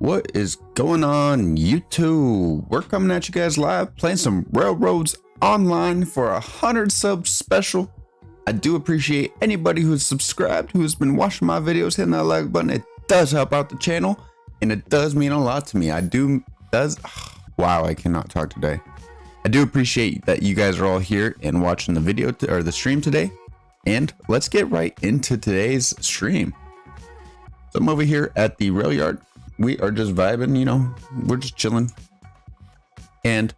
What is going on, YouTube? We're coming at you guys live, playing some Railroads Online for 100 subs special. I do appreciate anybody who's subscribed, who's been watching my videos, hitting that like button. It does help out the channel, and it does mean a lot to me. Wow, I cannot talk today. I do appreciate that you guys are all here and watching the video or the stream today. And let's get right into today's stream. So I'm over here at the rail yard. We are just vibing, you know, we're just chilling. And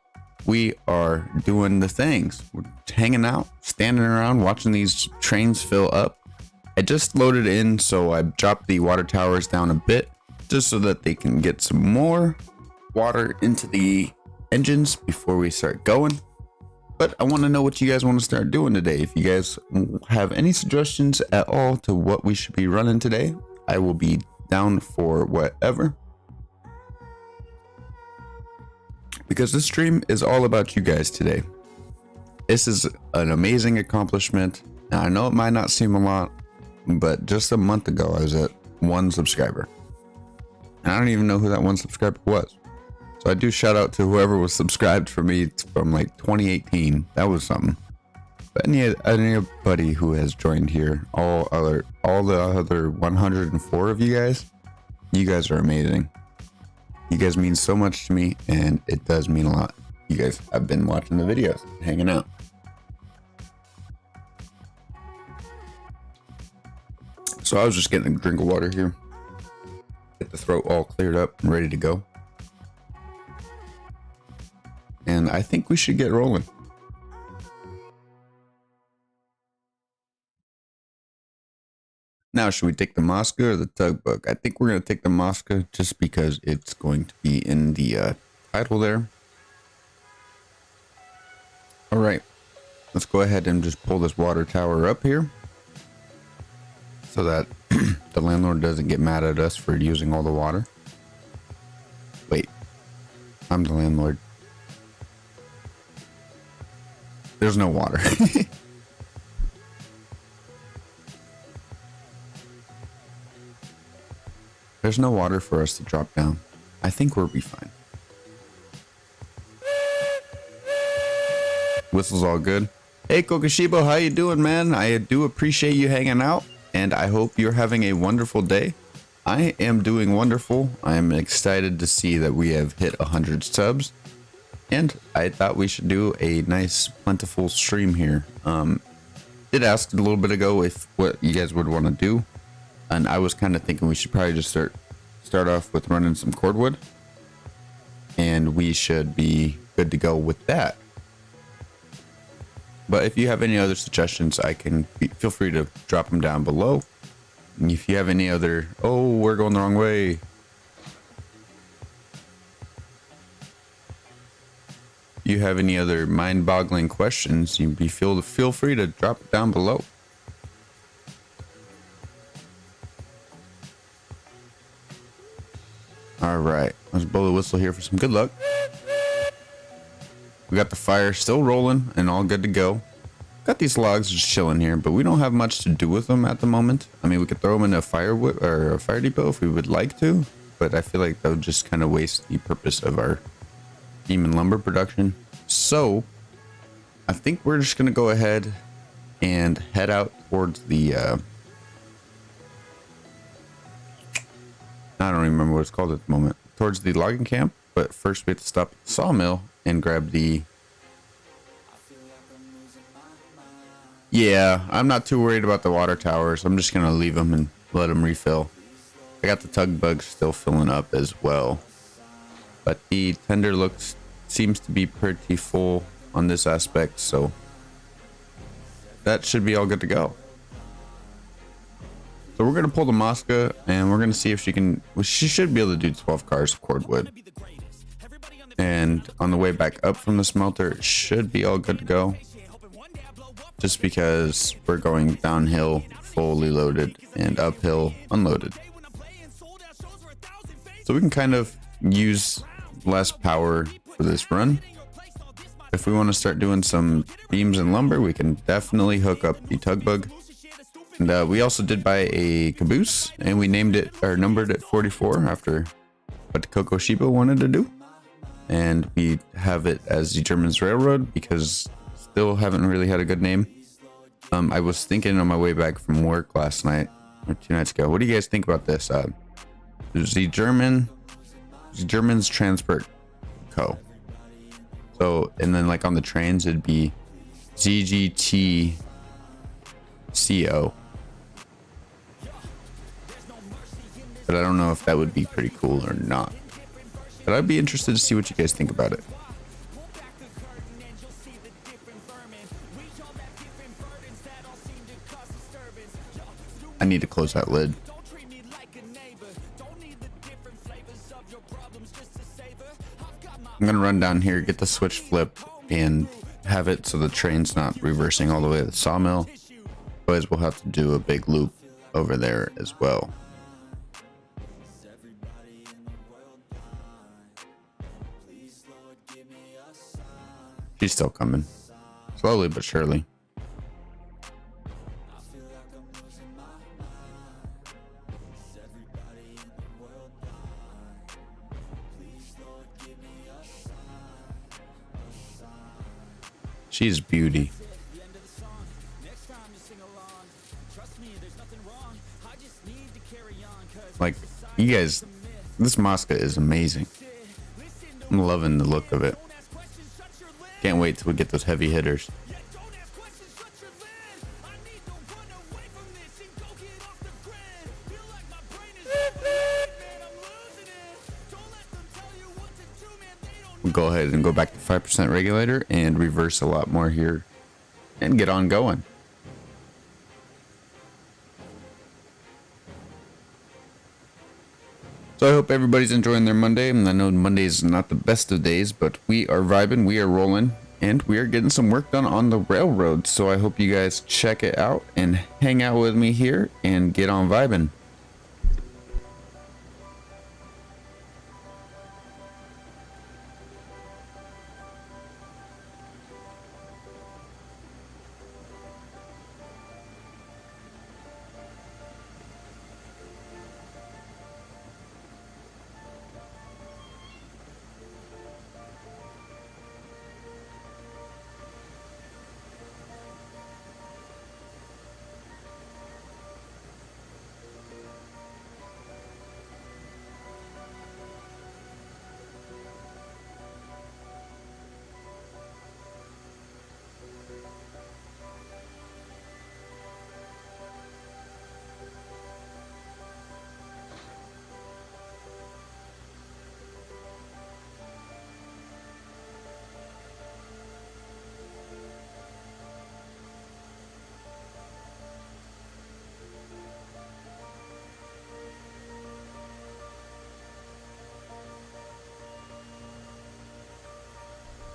we are doing the things. We're hanging out, standing around, watching these trains fill up. I just loaded in, so I dropped the water towers down a bit just so that they can get some more water into the engines before we start going. But I want to know what you guys want to start doing today. If you guys have any suggestions at all to what we should be running today, I will be down for whatever. Because this stream is all about you guys today. This is an amazing accomplishment. Now, I know it might not seem a lot, but just a month ago, I was at 1 subscriber. And I don't even know who that 1 subscriber was. So I do shout out to whoever was subscribed for me from like 2018. That was something. But anybody who has joined here, all the other 104 of you guys are amazing. You guys mean so much to me, and it does mean a lot. You guys have been watching the videos, hanging out. So I was just getting a drink of water here. Get the throat all cleared up and ready to go. And I think we should get rolling. Now, should we take the Mosca or the tugboat? I think we're going to take the Mosca just because it's going to be in the title there. All right, let's go ahead and just pull this water tower up here so that the landlord doesn't get mad at us for using all the water. Wait, I'm the landlord. There's no water. There's no water for us to drop down. I think we'll be fine. Whistle's all good. Hey, Kokoshibo, how you doing, man? I do appreciate you hanging out, and I hope you're having a wonderful day. I am doing wonderful. I am excited to see that we have hit 100 subs, and I thought we should do a nice, plentiful stream here. Did ask a little bit ago if what you guys would want to do. And I was kind of thinking we should probably just start off with running some cordwood, and we should be good to go with that. But if you have any other suggestions, feel free to drop them down below. And if you have any other, oh, we're going the wrong way. If you have any other mind-boggling questions, feel free to drop it down below. All right, let's blow the whistle here for some good luck. We got the fire still rolling and all good to go. Got these logs just chilling here, but we don't have much to do with them at the moment. I mean, we could throw them in a fire depot if we would like to, but I feel like that would just kind of waste the purpose of our beam and lumber production. So I think we're just gonna go ahead and head out towards the I don't even remember what it's called at the moment. Towards the logging camp, but first we have to stop at the sawmill and grab the... Yeah, I'm not too worried about the water towers. I'm just going to leave them and let them refill. I got the tug still filling up as well. But the tender seems to be pretty full on this aspect, so that should be all good to go. So we're going to pull the Mosca, and we're going to see if she should be able to do 12 cars of cordwood. And on the way back up from the smelter, it should be all good to go. Just because we're going downhill fully loaded and uphill unloaded. So we can kind of use less power for this run. If we want to start doing some beams and lumber, we can definitely hook up the tugboat. And we also did buy a caboose, and we named it or numbered it 44 after what Kokoshiba wanted to do. And we have it as the Germans Railroad because still haven't really had a good name. I was thinking on my way back from work last night or 2 nights ago. What do you guys think about this? There's the Germans Transport Co. So, and then like on the trains, it'd be ZGT CO. But I don't know if that would be pretty cool or not. But I'd be interested to see what you guys think about it. I need to close that lid. I'm gonna run down here, get the switch flipped, and have it so the train's not reversing all the way to the sawmill. Otherwise, we'll have to do a big loop over there as well. She's still coming, slowly but surely. She's beauty. Like, you guys, this Mosca is amazing. I'm loving the look of it. Can't wait till we get those heavy hitters. We'll go ahead and go back to 5% regulator and reverse a lot more here and get on going. So I hope everybody's enjoying their Monday. And I know Monday is not the best of days, but we are vibing, we are rolling, and we are getting some work done on the railroad. So I hope you guys check it out and hang out with me here and get on vibing.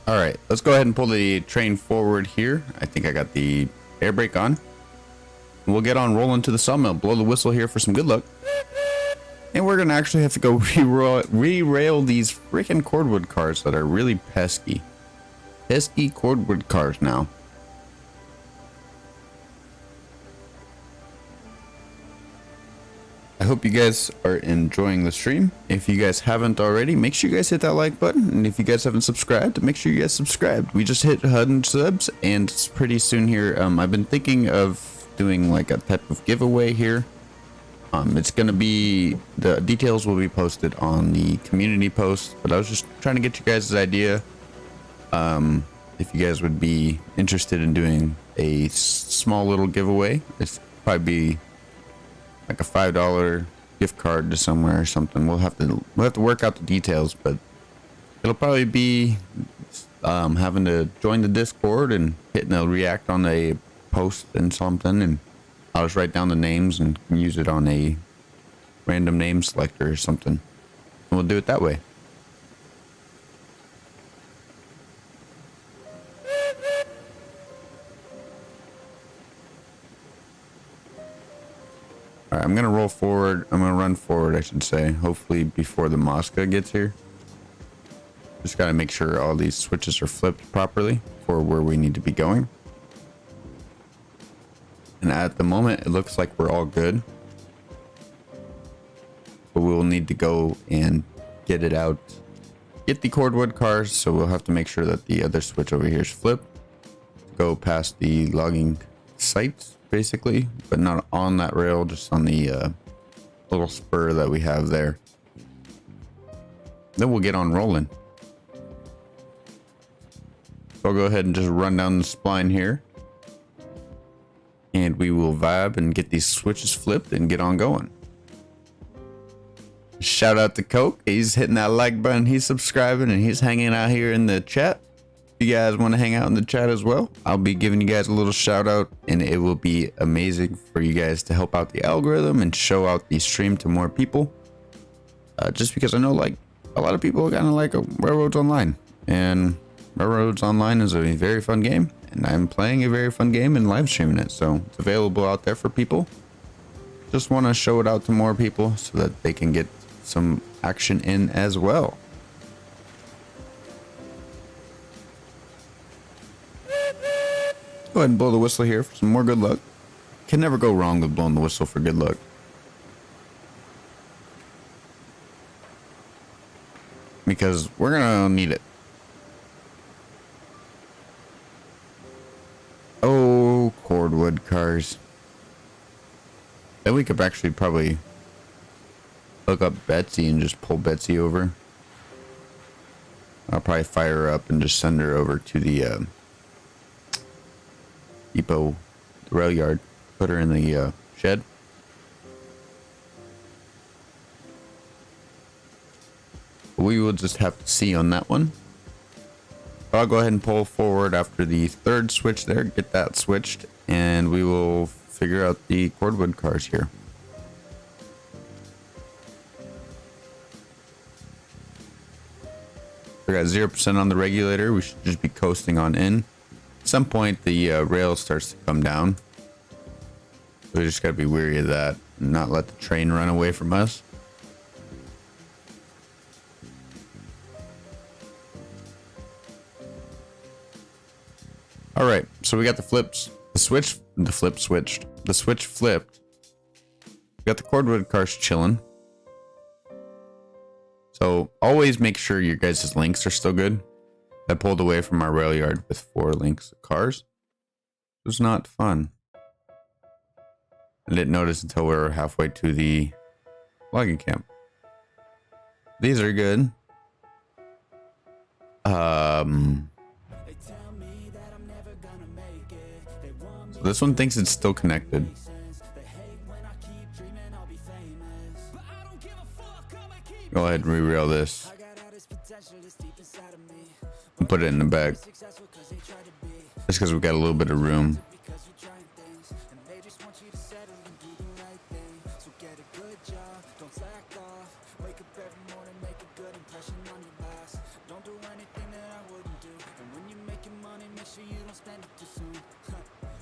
All right, let's go ahead and pull the train forward here. I think I got the air brake on. We'll get on rolling to the sawmill. Blow the whistle here for some good luck. And we're gonna actually have to go re-rail these freaking cordwood cars that are really pesky. Pesky cordwood cars now. I hope you guys are enjoying the stream. If you guys haven't already, make sure you guys hit that like button. And if you guys haven't subscribed, make sure you guys subscribe. We just hit 100 subs and it's pretty soon here. I've been thinking of doing like a type of giveaway here. It's gonna be, the details will be posted on the community post, but I was just trying to get you guys' idea. If you guys would be interested in doing a small little giveaway, it's probably be like a $5 gift card to somewhere or something. We'll have to work out the details, but it'll probably be having to join the Discord and hitting a react on a post and something, and I'll just write down the names and use it on a random name selector or something. And we'll do it that way. Alright, I'm gonna roll forward. I'm gonna run forward, I should say. Hopefully before the Mosca gets here. Just gotta make sure all these switches are flipped properly for where we need to be going. And at the moment, it looks like we're all good. But we will need to go and get it out. Get the cordwood cars, so we'll have to make sure that the other switch over here is flipped. Go past the logging site, basically, but not on that rail, just on the little spur that we have there. Then we'll get on rolling. So I'll go ahead and just run down the spline here. And we will vibe and get these switches flipped and get on going. Shout out to Coke. He's hitting that like button. He's subscribing and he's hanging out here in the chat. If you guys want to hang out in the chat as well, I'll be giving you guys a little shout out, and it will be amazing for you guys to help out the algorithm and show out the stream to more people. Just because I know like a lot of people kind of like Railroads Online, and Railroads Online is a very fun game, and I'm playing a very fun game and live streaming it, so it's available out there for people. Just want to show it out to more people so that they can get some action in as well. Go ahead and blow the whistle here for some more good luck. Can never go wrong with blowing the whistle for good luck. Because we're gonna need it. Oh, cordwood cars. Then we could actually probably hook up Betsy and just pull Betsy over. I'll probably fire her up and just send her over to the depot, the rail yard. Put her in the shed. We will just have to see on that one. I'll go ahead and pull forward after the third switch there, get that switched, and we will figure out the cordwood cars here. We got 0% on the regulator. We should just be coasting on in. At some point, the rail starts to come down. We just got to be wary of that and not let the train run away from us. All right, so we got the flips, the switch flipped. We got the cordwood cars chilling. So always make sure your guys' links are still good. I pulled away from our rail yard with 4 links of cars. It was not fun. I didn't notice until we were halfway to the logging camp. These are good. So this one thinks it's still connected. Go ahead and re-rail this and put it in the bag. Just because we've got a little bit of room.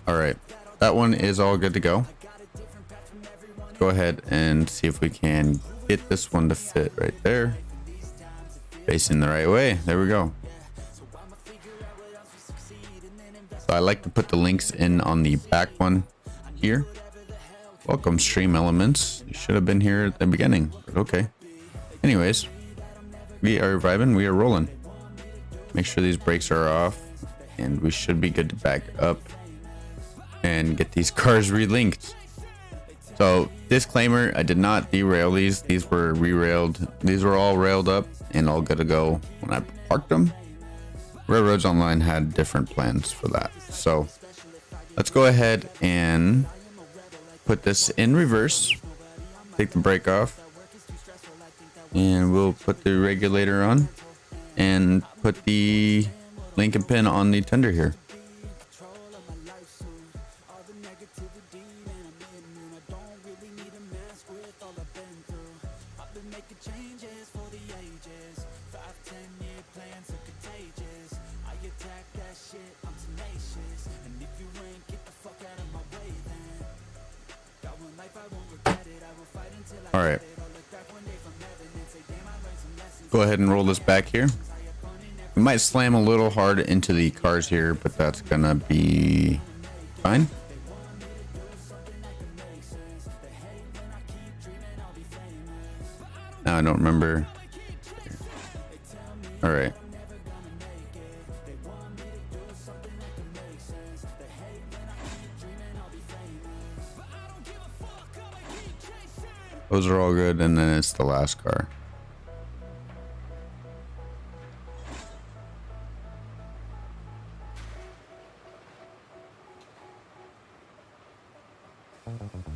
Alright, that one is all good to go. Go ahead and see if we can get this one to fit right there. Facing the right way. There we go. So I like to put the links in on the back one here. Welcome, stream elements. You should have been here at the beginning, but okay. Anyways, we are vibing, we are rolling. Make sure these brakes are off, and we should be good to back up and get these cars relinked. So, disclaimer, I did not derail these. These were re-railed. These were all railed up and all good to go when I parked them. Railroads Online had different plans for that. So, let's go ahead and put this in reverse. Take the brake off. And we'll put the regulator on. And put the link and pin on the tender here. All right. Go ahead and roll this back here. We might slam a little hard into the cars here, but that's gonna be fine. Now I don't remember All right. Those are all good, and then it's the last car.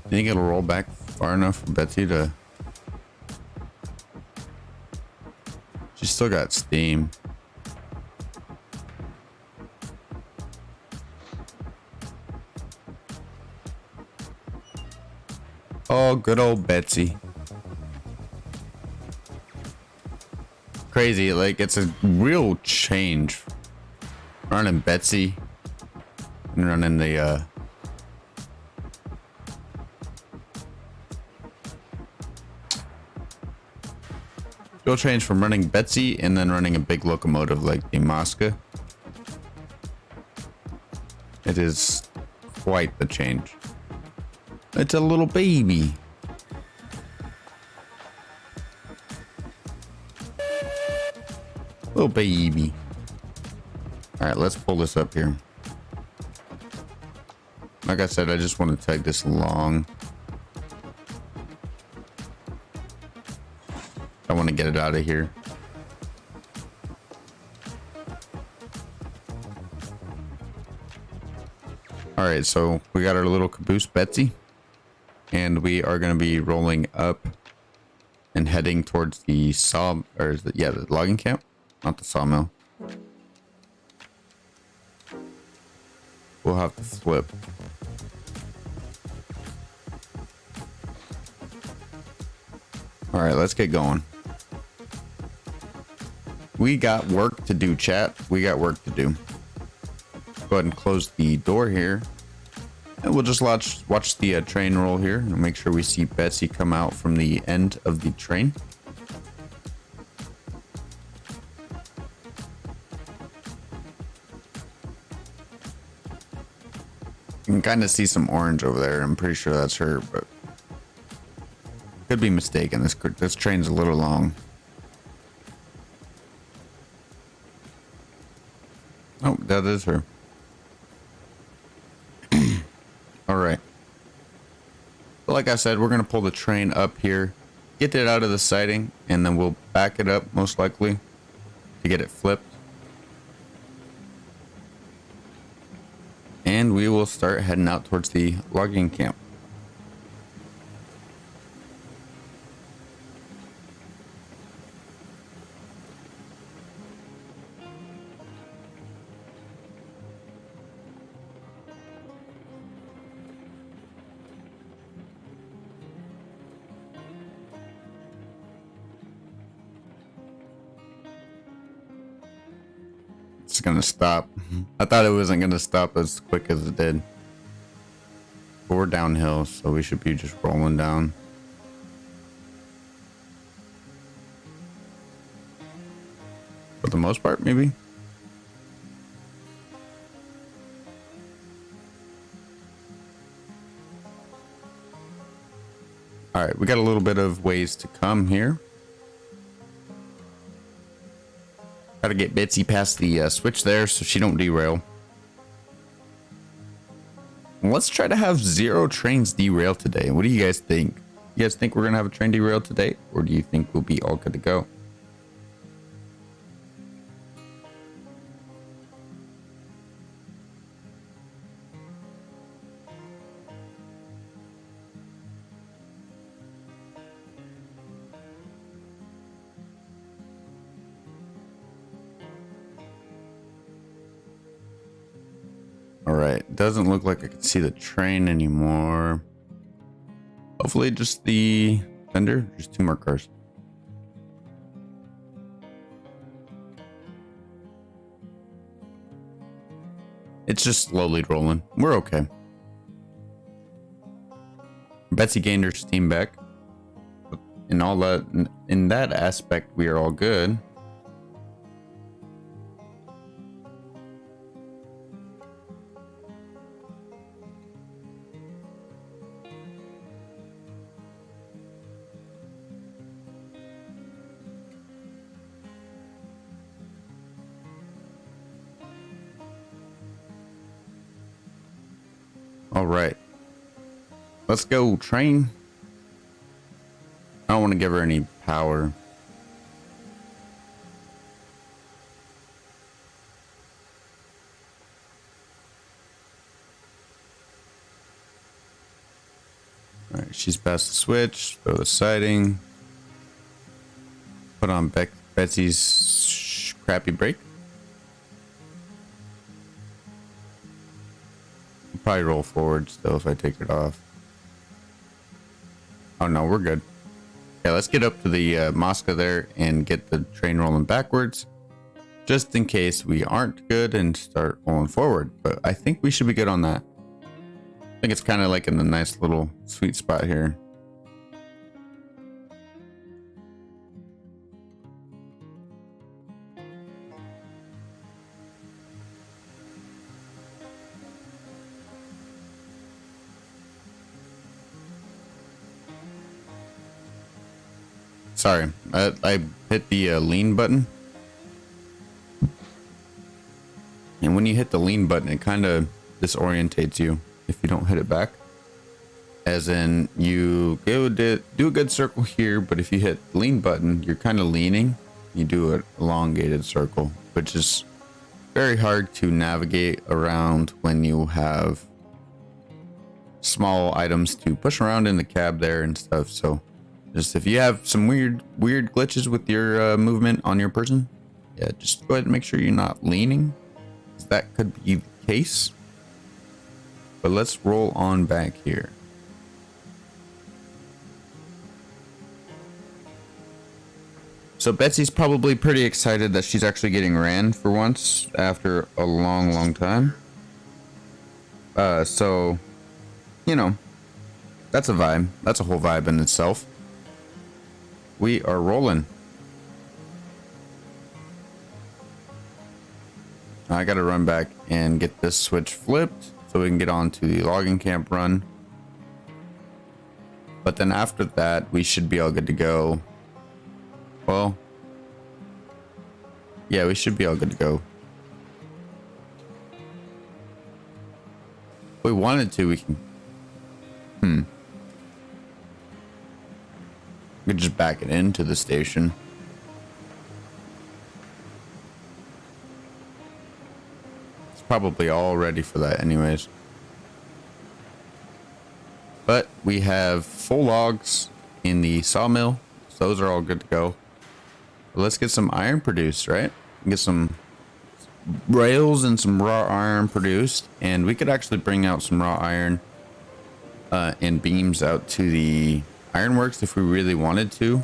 Think it'll roll back far enough for Betsy to... She's still got steam. Oh, good old Betsy. Crazy, like it's a real change running Betsy and running the real change from running Betsy and then running a big locomotive like the Mosca. It is quite the change. It's a little baby. Little baby. All right, let's pull this up here. Like I said, I just want to tag this along. I want to get it out of here. All right, so we got our little caboose Betsy, and we are going to be rolling up and heading towards the saw, or is it, yeah, the logging camp, not the sawmill. We'll have to flip. All right, let's get going. We got work to do, chat. We got work to do. Go ahead and close the door here. And we'll just watch the train roll here and make sure we see Betsy come out from the end of the train. You can kind of see some orange over there. I'm pretty sure that's her, but could be mistaken. This train's a little long. Oh, that is her. All right. But like I said, we're going to pull the train up here, get it out of the siding, and then we'll back it up most likely to get it flipped. And we will start heading out towards the logging camp. It's gonna stop. I thought it wasn't gonna stop as quick as it did. But we're downhill, so we should be just rolling down. For the most part, maybe. All right, we got a little bit of ways to come here. Gotta get Betsy past the switch there so she don't derail. Let's try to have 0 trains derail today. What do you guys think? You guys think we're gonna have a train derail today, or do you think we'll be all good to go? All right, doesn't look like I can see the train anymore. Hopefully just the vendor, just 2 more cars. It's just slowly rolling. We're okay. Betsy gained her steam back. In all that, in that aspect, we are all good. All right. Let's go, train. I don't want to give her any power. All right, she's past the switch. Throw the siding. Put on Betsy's crappy brake. I'll probably roll forward still if I take it off. Oh no, we're good. Yeah, let's get up to the Mosca there and get the train rolling backwards, just in case we aren't good and start rolling forward. But I think we should be good on that. I think it's kind of like in a nice little sweet spot here. Sorry, I hit the lean button. And when you hit the lean button, it kind of disorientates you if you don't hit it back. As in, you do a good circle here, but if you hit the lean button, you're kind of leaning. You do an elongated circle, which is very hard to navigate around when you have small items to push around in the cab there and stuff. So just if you have some weird glitches with your movement on your person, yeah, just go ahead and make sure you're not leaning. That could be the case. But let's roll on back here. So Betsy's probably pretty excited that she's actually getting ran for once after a long time. So, you know, that's a vibe. That's a whole vibe in itself. We are rolling. I gotta run back and get this switch flipped so we can get on to the logging camp run. But then after that, we should be all good to go. Well, yeah, we should be all good to go. If we wanted to, we can. We could just back it into the station. It's probably all ready for that anyways. But we have full logs in the sawmill, so those are all good to go. But let's get some iron produced, right? Get some rails and some raw iron produced, and we could actually bring out some raw iron and beams out to the ironworks if we really wanted to.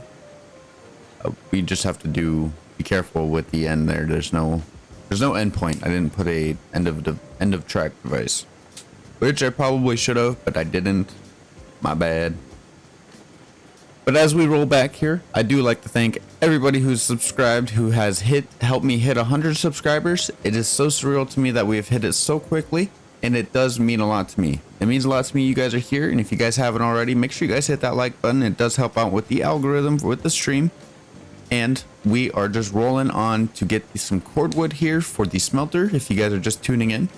We just have to be careful with the end there. There's no end point. I didn't put a end of track device, which I probably should have, but I didn't. My bad. But as we roll back here, I do like to thank everybody who's subscribed, who has helped me hit 100 subscribers. It is so surreal to me that we have hit it so quickly, and it does mean a lot to me. It means a lot to me you guys are here, and if you guys haven't already, make sure you guys hit that like button. It does help out with the algorithm with the stream. And we are just rolling on to get some cordwood here for the smelter, if you guys are just tuning in.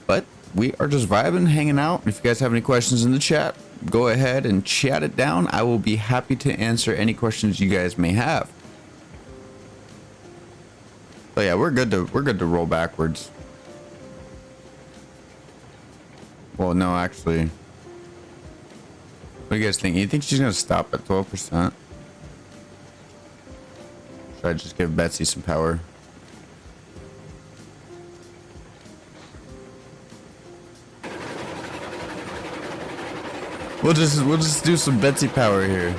But we are just vibing, hanging out. If you guys have any questions in the chat, go ahead and chat it down. I will be happy to answer any questions you guys may have. So yeah, we're good to roll backwards. Well, no, actually. What do you guys think? You think she's gonna stop at 12%? Should I just give Betsy some power? We'll just do some Betsy power here.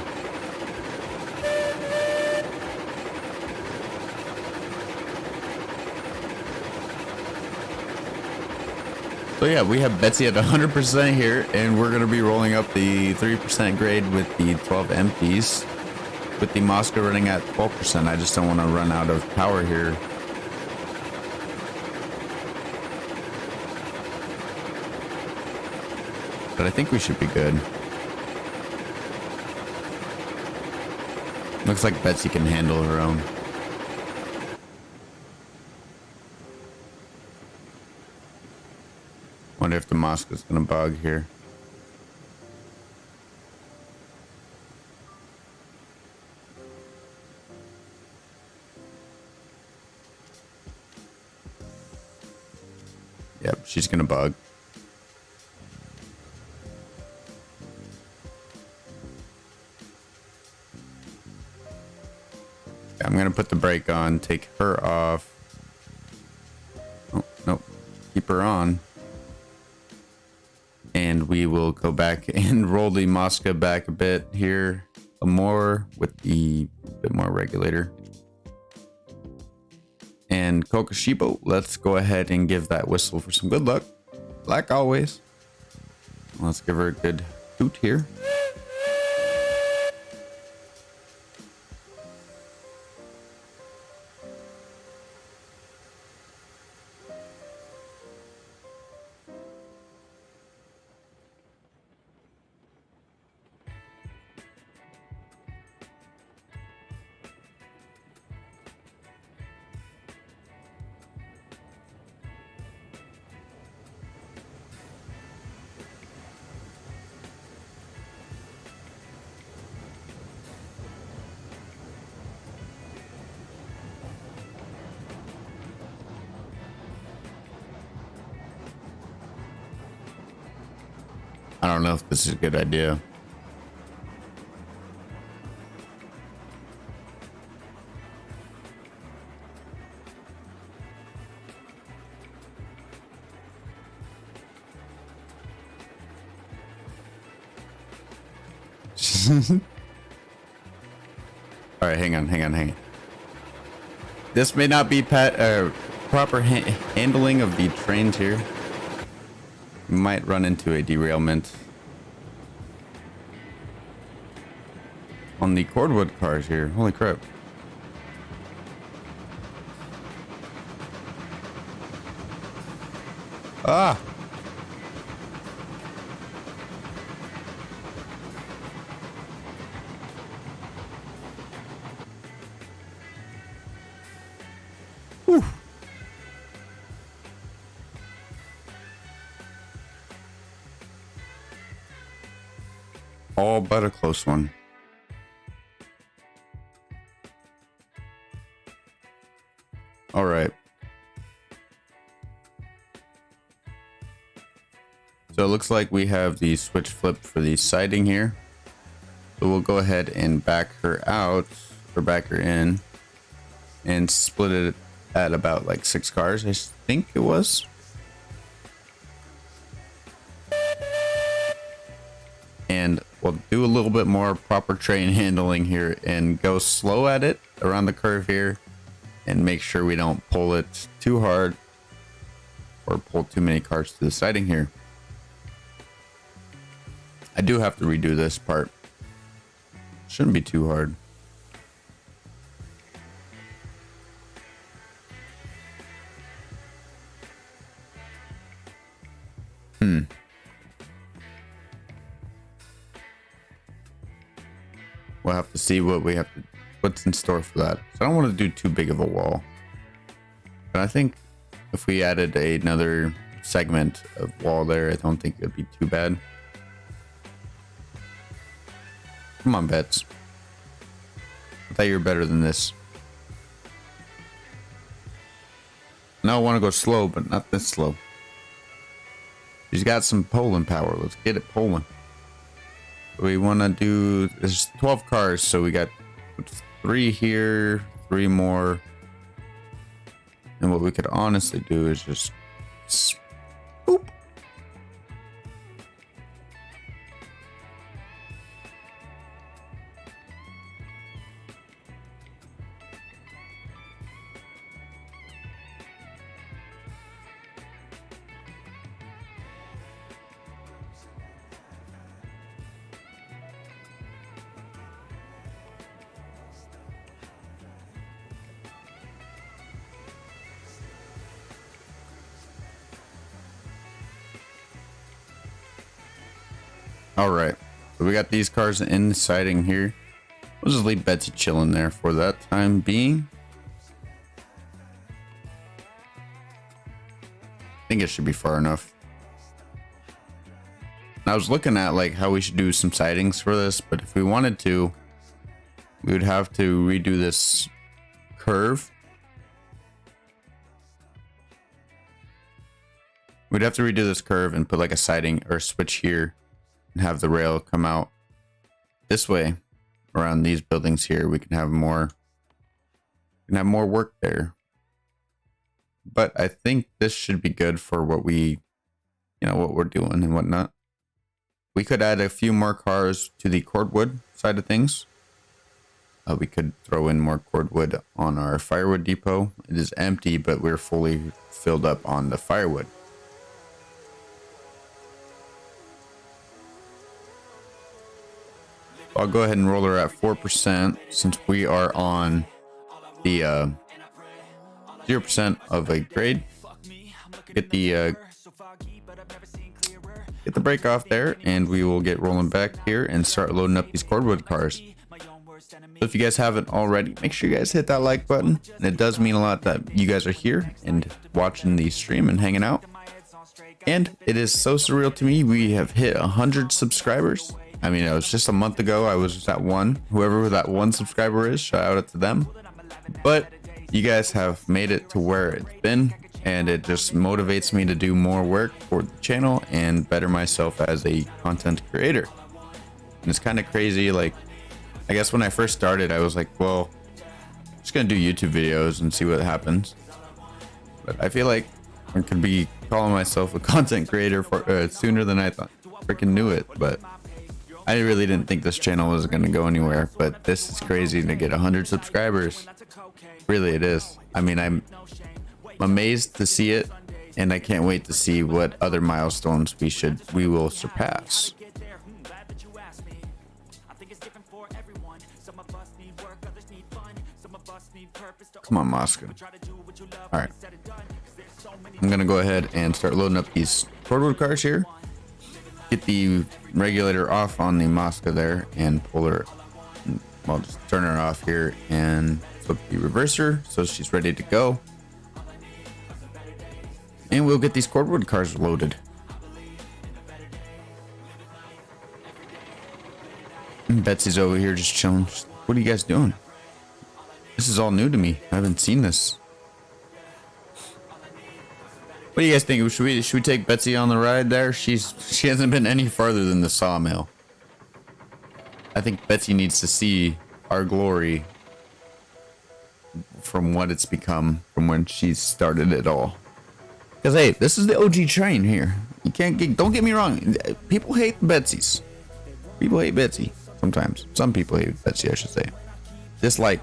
So yeah, we have Betsy at 100% here, and we're gonna be rolling up the 3% grade with the 12 empties, with the Mosca running at 12%. I just don't want to run out of power here. But I think we should be good. Looks like Betsy can handle her own. Wonder if the Mosca's gonna bug here. Yep, she's gonna bug. I'm gonna put the brake on, take her off. Oh, nope. Keep her on. And we will go back and roll the Mosca back a bit here. More with the bit more regulator. And Kokoshibo, let's go ahead and give that whistle for some good luck. Like always. Let's give her a good hoot here. I don't know if this is a good idea. All right, hang on. This may not be proper handling of the trains here. We might run into a derailment on the cordwood cars here. Holy crap. Ah! Whew. All but a close one. All right. So it looks like we have the switch flip for the siding here. So we'll go ahead and back her out, or back her in, and split it at about like 6 cars, I think it was. And we'll do a little bit more proper train handling here and go slow at it around the curve here and make sure we don't pull it too hard or pull too many cars to the siding here. I do have to redo this part. Shouldn't be too hard. We'll have to see what's in store for that. So I don't want to do too big of a wall. But I think if we added another segment of wall there, I don't think it'd be too bad. Come on, Bets. I thought you were better than this. Now I want to go slow, but not this slow. She's got some polling power. Let's get it polling. We want to do, there's 12 cars, so we got 3 here, 3 more. And what we could honestly do is just boop. All right, so we got these cars in the siding here. We'll just leave Betsy chilling there for that time being. I think it should be far enough. I was looking at like how we should do some sidings for this, but if we wanted to, we would have to redo this curve. We'd have to redo this curve and put like a siding or switch here and have the rail come out this way around these buildings here. We can have more work there. But I think this should be good for what we, what we're doing and whatnot. We could add a few more cars to the cordwood side of things. We could throw in more cordwood on our firewood depot. It is empty, but we're fully filled up on the firewood. I'll go ahead and roll her at 4% since we are on the 0% of a grade. Get the break off there, and we will get rolling back here and start loading up these cordwood cars. So if you guys haven't already, make sure you guys hit that like button. And it does mean a lot that you guys are here and watching the stream and hanging out. And it is so surreal to me. We have hit 100 subscribers. I mean, it was just a month ago. I was at 1. Whoever that 1 subscriber is, shout out to them. But you guys have made it to where it's been, and it just motivates me to do more work for the channel and better myself as a content creator. And it's kind of crazy. Like, I guess when I first started, I was like, well, I'm just gonna do YouTube videos and see what happens. But I feel like I could be calling myself a content creator for sooner than I thought. Freaking knew it, but I really didn't think this channel was going to go anywhere. But this is crazy to get 100 subscribers. Really, it is. I mean, I'm amazed to see it, and I can't wait to see what other milestones we will surpass. Come on, Mosca. All right. I'm going to go ahead and start loading up these cordwood cars here. Get the regulator off on the Mosca there and pull her. Well, just turn her off here and flip the reverser so she's ready to go. And we'll get these cordwood cars loaded. And Betsy's over here just chilling. What are you guys doing? This is all new to me. I haven't seen this. What do you guys think? Should we take Betsy on the ride there? She hasn't been any farther than the sawmill. I think Betsy needs to see our glory from what it's become from when she started it all. Because hey, this is the OG train here. You don't get me wrong. People hate the Betsy's. People hate Betsy sometimes. Some people hate Betsy, I should say. Just like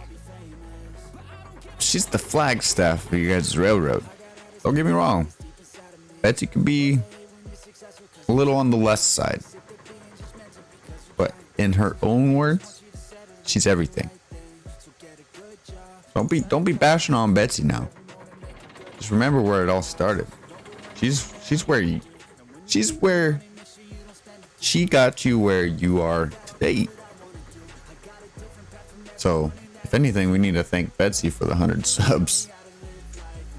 she's the flagstaff for you guys' railroad. Don't get me wrong. Betsy could be a little on the less side, but in her own words, she's everything. Don't be bashing on Betsy now. Just remember where it all started. She's where she got you where you are today. So if anything, we need to thank Betsy for the 100 subs.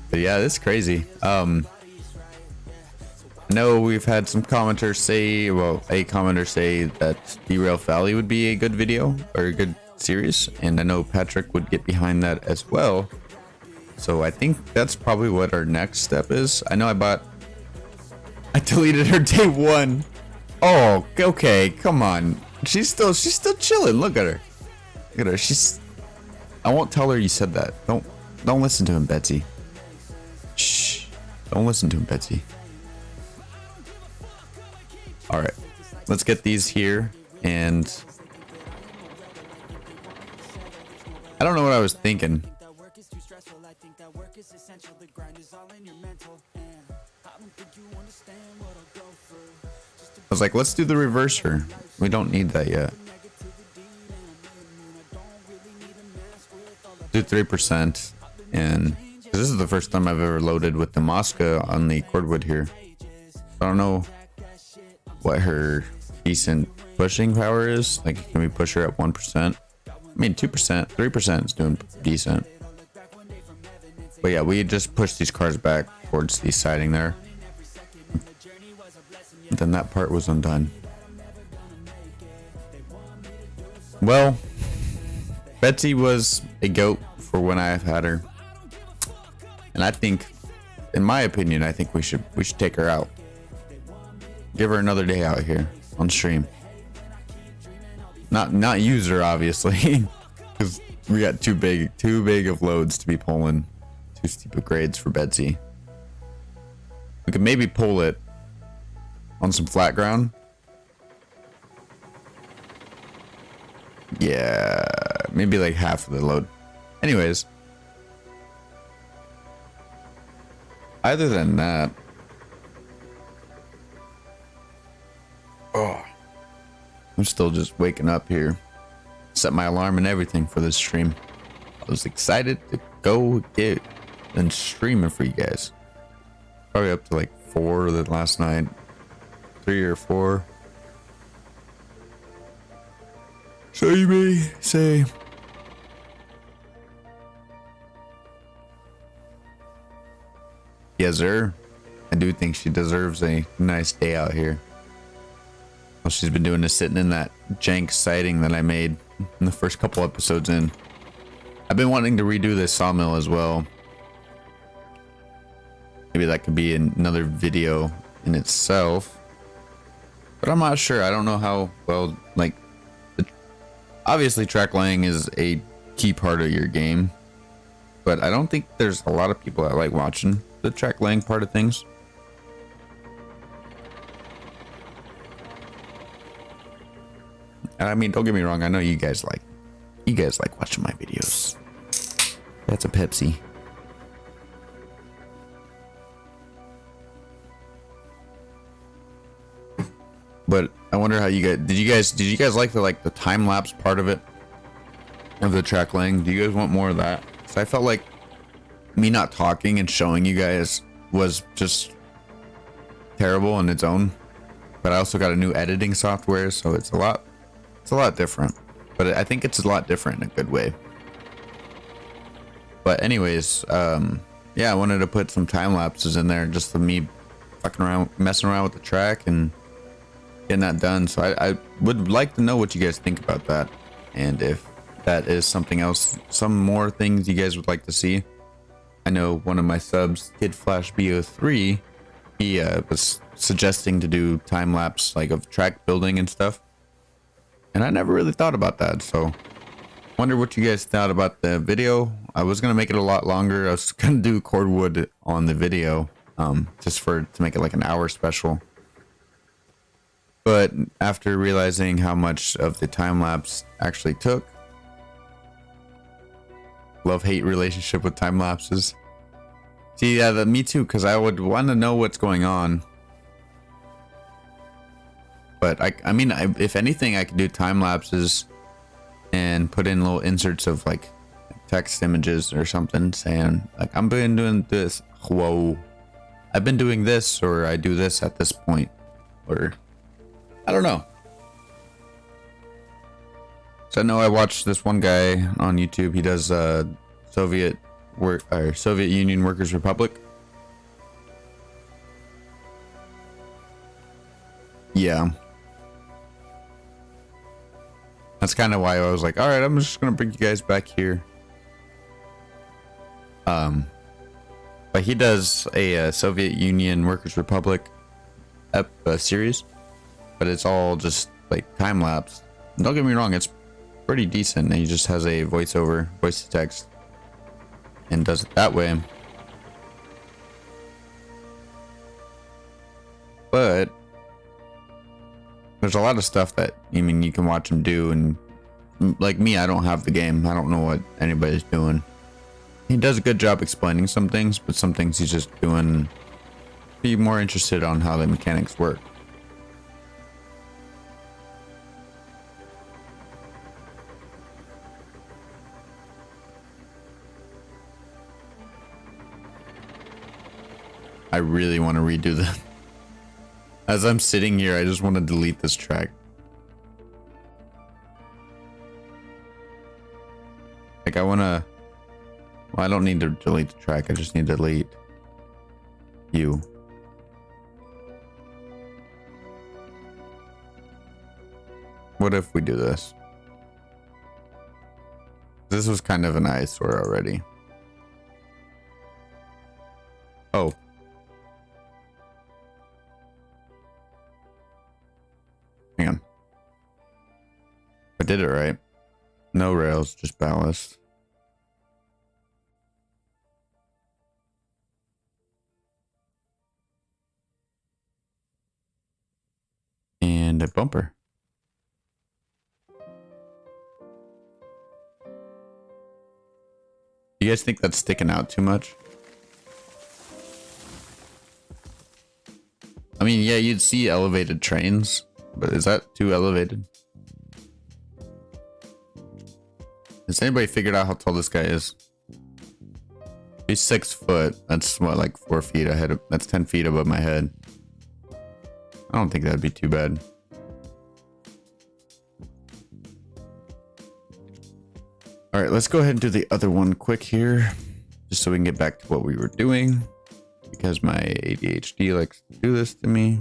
But yeah, this is crazy. I know we've had some commenters say, well, a commenter say that Derail Valley would be a good video or a good series, and I know Patrick would get behind that as well. So I think that's probably what our next step is. I know I deleted her day 1. Oh, okay, come on. She's still chilling. Look at her. Look at her. I won't tell her you said that. Don't listen to him, Betsy. Shh. Don't listen to him, Betsy. All right, let's get these here. And I don't know what I was thinking. I was like, let's do the reverser. We don't need that yet. Do 3%. And this is the first time I've ever loaded with the Mosca on the cordwood here. I don't know what her decent pushing power is. Like, can we push her at 1%? I mean, 2%, 3% is doing decent. But yeah, we just push these cars back towards the siding there. Then that part was undone. Well, Betsy was a goat for when I've had her. And I think, in my opinion, I think we should take her out. Give her another day out here on stream. Not use her, obviously, because we got too big of loads to be pulling. Too steep of grades for Betsy. We could maybe pull it on some flat ground. Yeah, maybe like half of the load. Anyways, other than that, oh, I'm still just waking up here. Set my alarm and everything for this stream. I was excited to go get and streaming for you guys. Probably up to like 4 the last night, 3 or 4. So you may say, yes, sir. I do think she deserves a nice day out here. All she's been doing is sitting in that jank sighting that I made in the first couple episodes in. I've been wanting to redo this sawmill as well. Maybe that could be another video in itself. But I'm not sure. I don't know how well, like, obviously track laying is a key part of your game. But I don't think there's a lot of people that like watching the track laying part of things. And I mean, don't get me wrong, I know you guys like watching my videos. That's a Pepsi. But I wonder how you guys did you guys like the time lapse part of it? Of the track laying? Do you guys want more of that? So I felt like me not talking and showing you guys was just terrible in its own. But I also got a new editing software, so it's a lot different. But I think it's a lot different in a good way. But anyways, yeah, I wanted to put some time lapses in there just for me fucking around, messing around with the track and getting that done. So I would like to know what you guys think about that, and if that is something else, some more things you guys would like to see. I know one of my subs, Kid Flash BO3, he was suggesting to do time lapse like of track building and stuff, and I never really thought about that. So wonder what you guys thought about the video. I was gonna make it a lot longer. I was gonna do cordwood on the video, just to make it like an hour special. But after realizing how much of the time lapse actually took, love-hate relationship with time lapses. See, yeah, me too, because I would want to know what's going on. But I mean, if anything, I could do time lapses and put in little inserts of like text images or something saying like, I've been doing this. Whoa, I've been doing this, or I do this at this point, or I don't know. So I know I watched this one guy on YouTube. He does Soviet Union Workers Republic. Yeah. That's kind of why I was like, all right, I'm just gonna bring you guys back here. But he does a Soviet Union Workers Republic series, but it's all just like time lapse. Don't get me wrong, it's pretty decent. And he just has a voice to text, and does it that way. But there's a lot of stuff that, I mean, you can watch him do, and like me, I don't have the game. I don't know what anybody's doing. He does a good job explaining some things, but some things he's just doing. Be more interested on how the mechanics work. I really want to redo that. As I'm sitting here, I just want to delete this track. Like, I want to... Well, I don't need to delete the track. I just need to delete you. What if we do this? This was kind of an eyesore already. Oh. Hang on. I did it right. No rails, just ballast. And a bumper. You guys think that's sticking out too much? I mean, yeah, you'd see elevated trains, but is that too elevated? Has anybody figured out how tall this guy is? He's 6 foot. That's what, like 4 feet ahead of, that's 10 feet above my head. I don't think that'd be too bad. All right, let's go ahead and do the other one quick here, just so we can get back to what we were doing, because my ADHD likes to do this to me.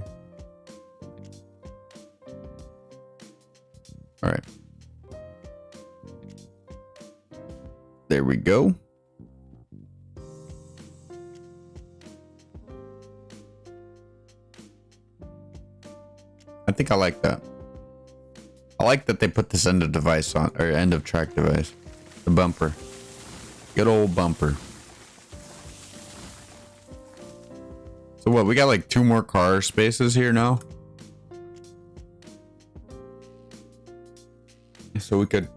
All right. There we go. I think I like that. I like that they put this end of device on, or end of track device. The bumper. Good old bumper. So what, we got like 2 more car spaces here now? So we could...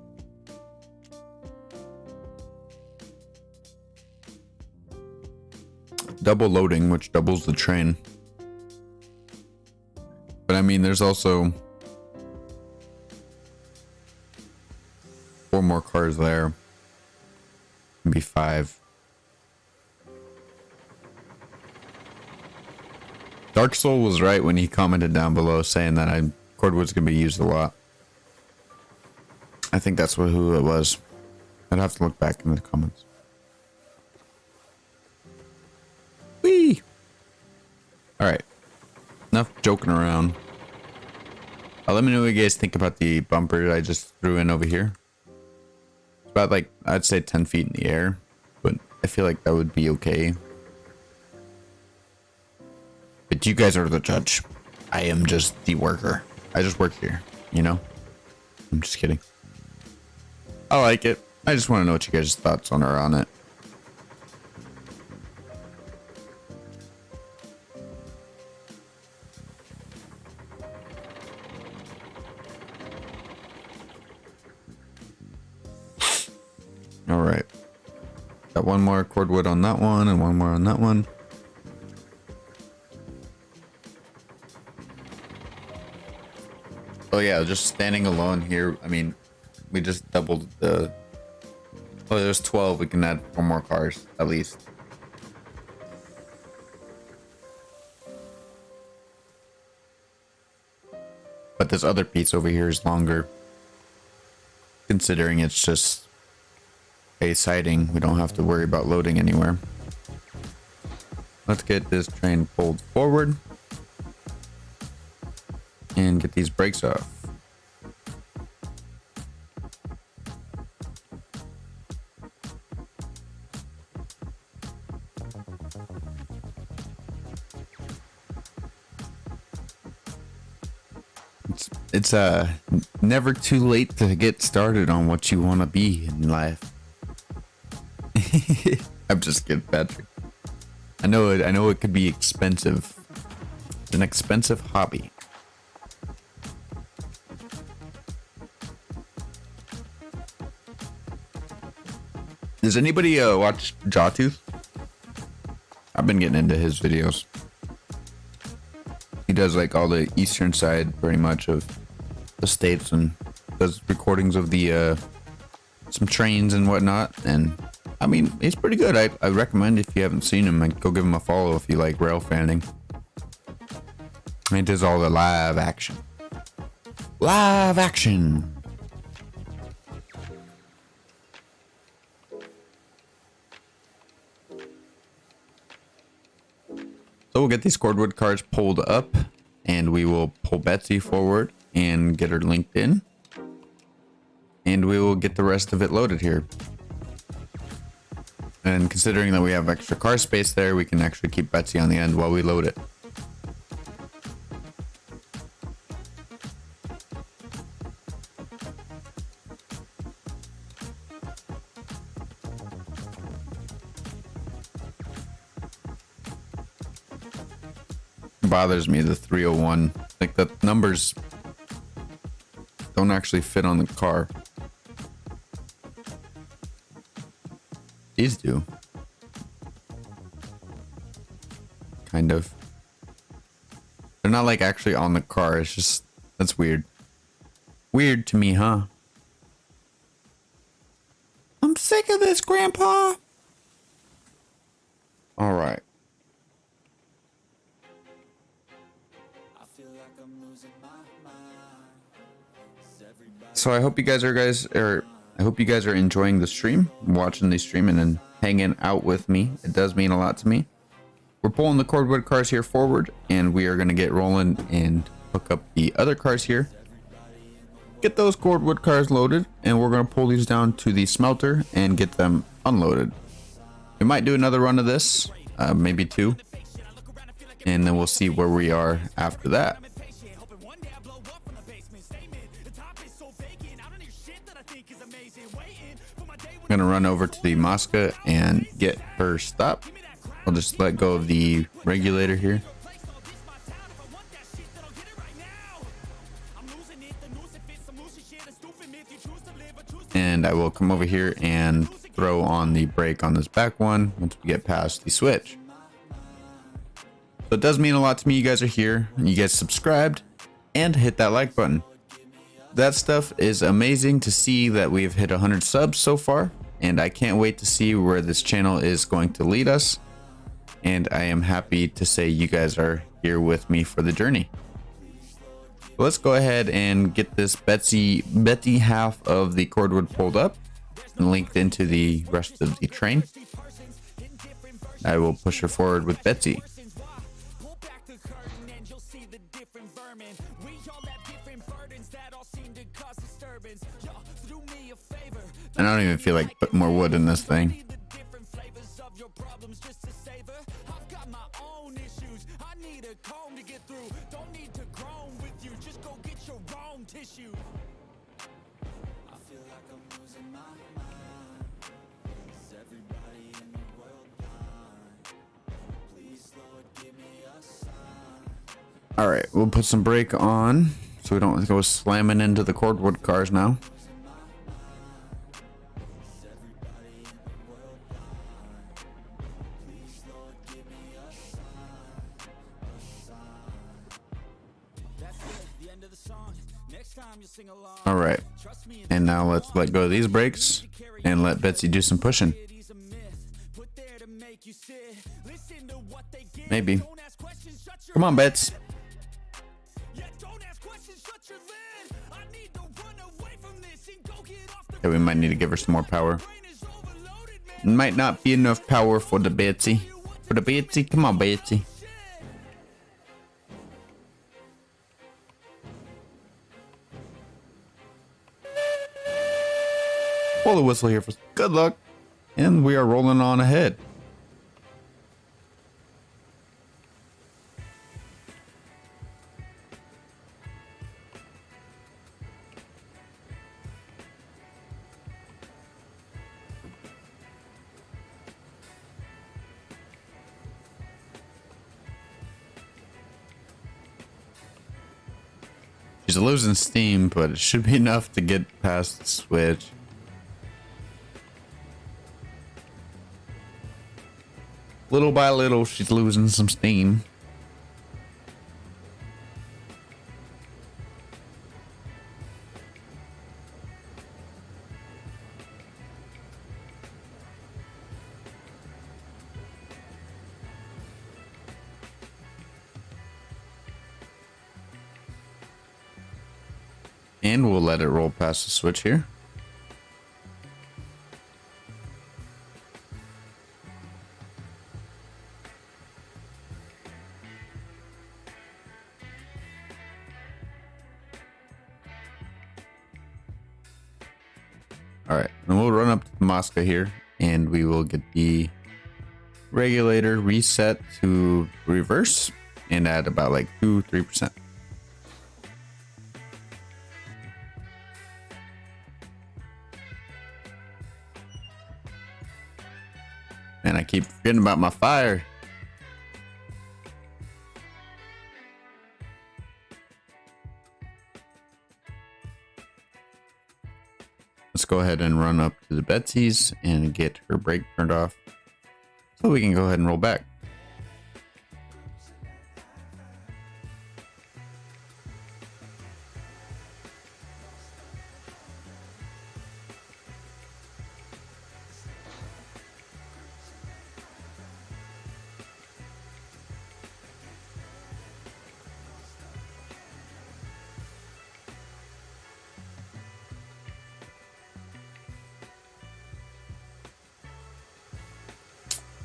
double loading, which doubles the train. But I mean, there's also 4 more cars there. Maybe 5. Dark Soul was right when he commented down below saying that cordwood's gonna be used a lot. I think that's who it was. I'd have to look back in the comments. Whee! Alright. Enough joking around. Let me know what you guys think about the bumper I just threw in over here. It's about like, I'd say 10 feet in the air, but I feel like that would be okay. But you guys are the judge. I am just the worker. I just work here, you know? I'm just kidding. I like it. I just want to know what you guys' thoughts are on it. All right. Got 1 more cordwood on that one and 1 more on that one. Oh yeah, just standing alone here. I mean, we just doubled the... Oh, there's 12. We can add 4 more cars, at least. But this other piece over here is longer. Considering it's just a siding, we don't have to worry about loading anywhere. Let's get this train pulled forward. And get these brakes off. It's never too late to get started on what you want to be in life. I'm just kidding, Patrick. I know it could be expensive. It's an expensive hobby. Does anybody watch Jawtooth? I've been getting into his videos. He does like all the eastern side pretty much of the states and does recordings of the some trains and whatnot. And I mean, he's pretty good. I recommend, if you haven't seen him, like, go give him a follow if you like rail fanning. He does all the live action. Live action. So we'll get these cordwood cars pulled up and we will pull Betsy forward and get her linked in. and we will get the rest of it loaded here. And considering that we have extra car space there, we can actually keep Betsy on the end while we load it. Bothers me, the 301, like the numbers don't actually fit on the car. These do, kind of. They're not like actually on the car. It's just, that's weird. Weird to me, huh? I'm sick of this, Grandpa. All right. So I hope you guys are enjoying the stream, watching the stream, and then hanging out with me. It does mean a lot to me. We're pulling the cordwood cars here forward, and we are going to get rolling and hook up the other cars here. Get those cordwood cars loaded, and we're going to pull these down to the smelter and get them unloaded. We might do another run of this, maybe 2, and then we'll see where we are after that. I'm gonna run over to the Mosca and get her stopped. I'll just let go of the regulator here. And I will come over here and throw on the brake on this back one once we get past the switch. So it does mean a lot to me you guys are here, and you guys subscribed and hit that like button. That stuff is amazing to see that we've hit 100 subs so far, and I can't wait to see where this channel is going to lead us. And I am happy to say you guys are here with me for the journey. Let's go ahead and get this Betty half of the cordwood pulled up and linked into the rest of the train. I will push her forward with Betsy. And I don't even feel like putting more wood in this thing. All right, we'll put some brake on so we don't go slamming into the cordwood cars now. All right, and now let's let go of these brakes and let Betsy do some pushing. Maybe. Come on, Bets. Okay, we might need to give her some more power. Might not be enough power for the Betsy. For the Betsy, come on, Betsy. Pull the whistle here for good luck, and we are rolling on ahead. She's losing steam, but it should be enough to get past the switch. Little by little, she's losing some steam. And we'll let it roll past the switch here. All right, then we'll run up to the Mosca here and we will get the regulator reset to reverse and add about like 2-3%. And I keep forgetting about my fire. Let's go ahead and run up to the Betsy's and get her brake turned off so we can go ahead and roll back.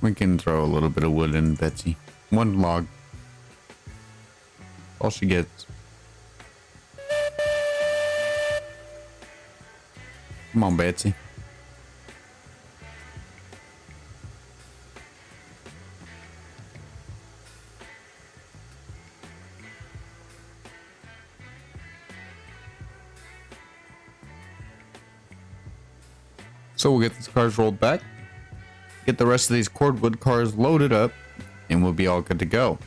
We can throw a little bit of wood in Betsy. One log. All she gets. Come on, Betsy. So we'll get these cars rolled back. Get the rest of these cordwood cars loaded up and we'll be all good to go.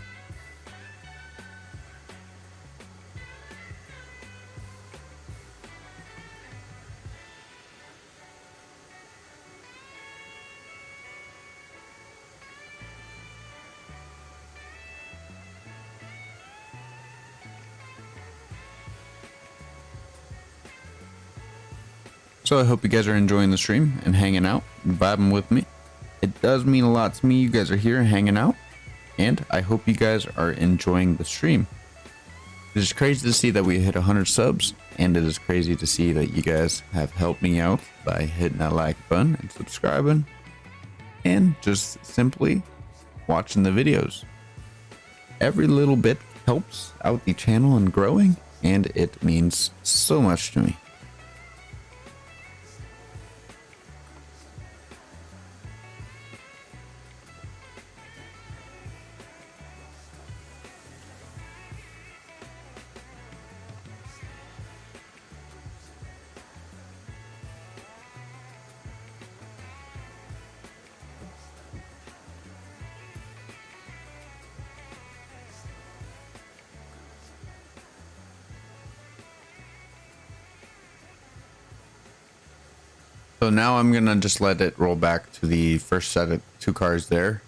So I hope you guys are enjoying the stream and hanging out and vibing with me. It does mean a lot to me you guys are here hanging out, and I hope you guys are enjoying the stream. It is crazy to see that we hit 100 subs, and it is crazy to see that you guys have helped me out by hitting that like button and subscribing and just simply watching the videos. Every little bit helps out the channel and growing, and it means so much to me. So now I'm gonna just let it roll back to the first set of 2 cars there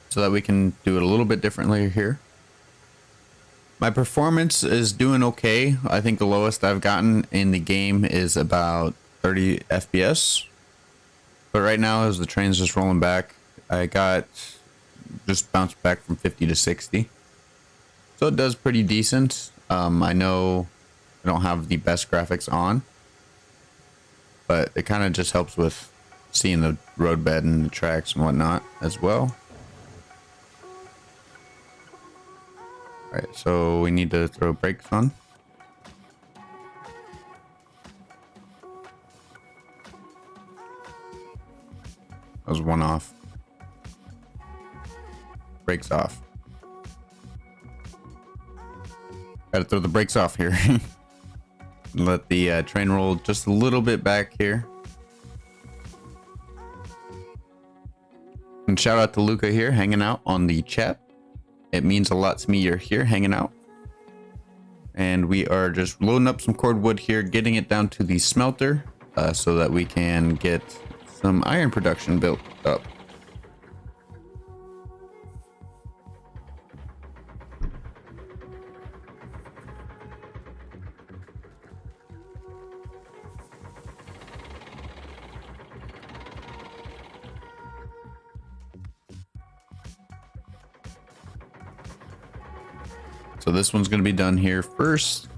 so that we can do it a little bit differently here. My performance is doing okay. I think the lowest I've gotten in the game is about 30 FPS. But right now, as the train's just rolling back, I got just bounced back from 50 to 60. So it does pretty decent. I know I don't have the best graphics on, but it kind of just helps with seeing the roadbed and the tracks and whatnot as well. All right, so we need to throw brakes on. That was one off. Brakes off. Gotta throw the brakes off here. Let the train roll just a little bit back here. And shout out to Luca here hanging out on the chat. It means a lot to me you're here hanging out. And we are just loading up some cordwood here, getting it down to the smelter so that we can get some iron production built up. So this one's going to be done here first.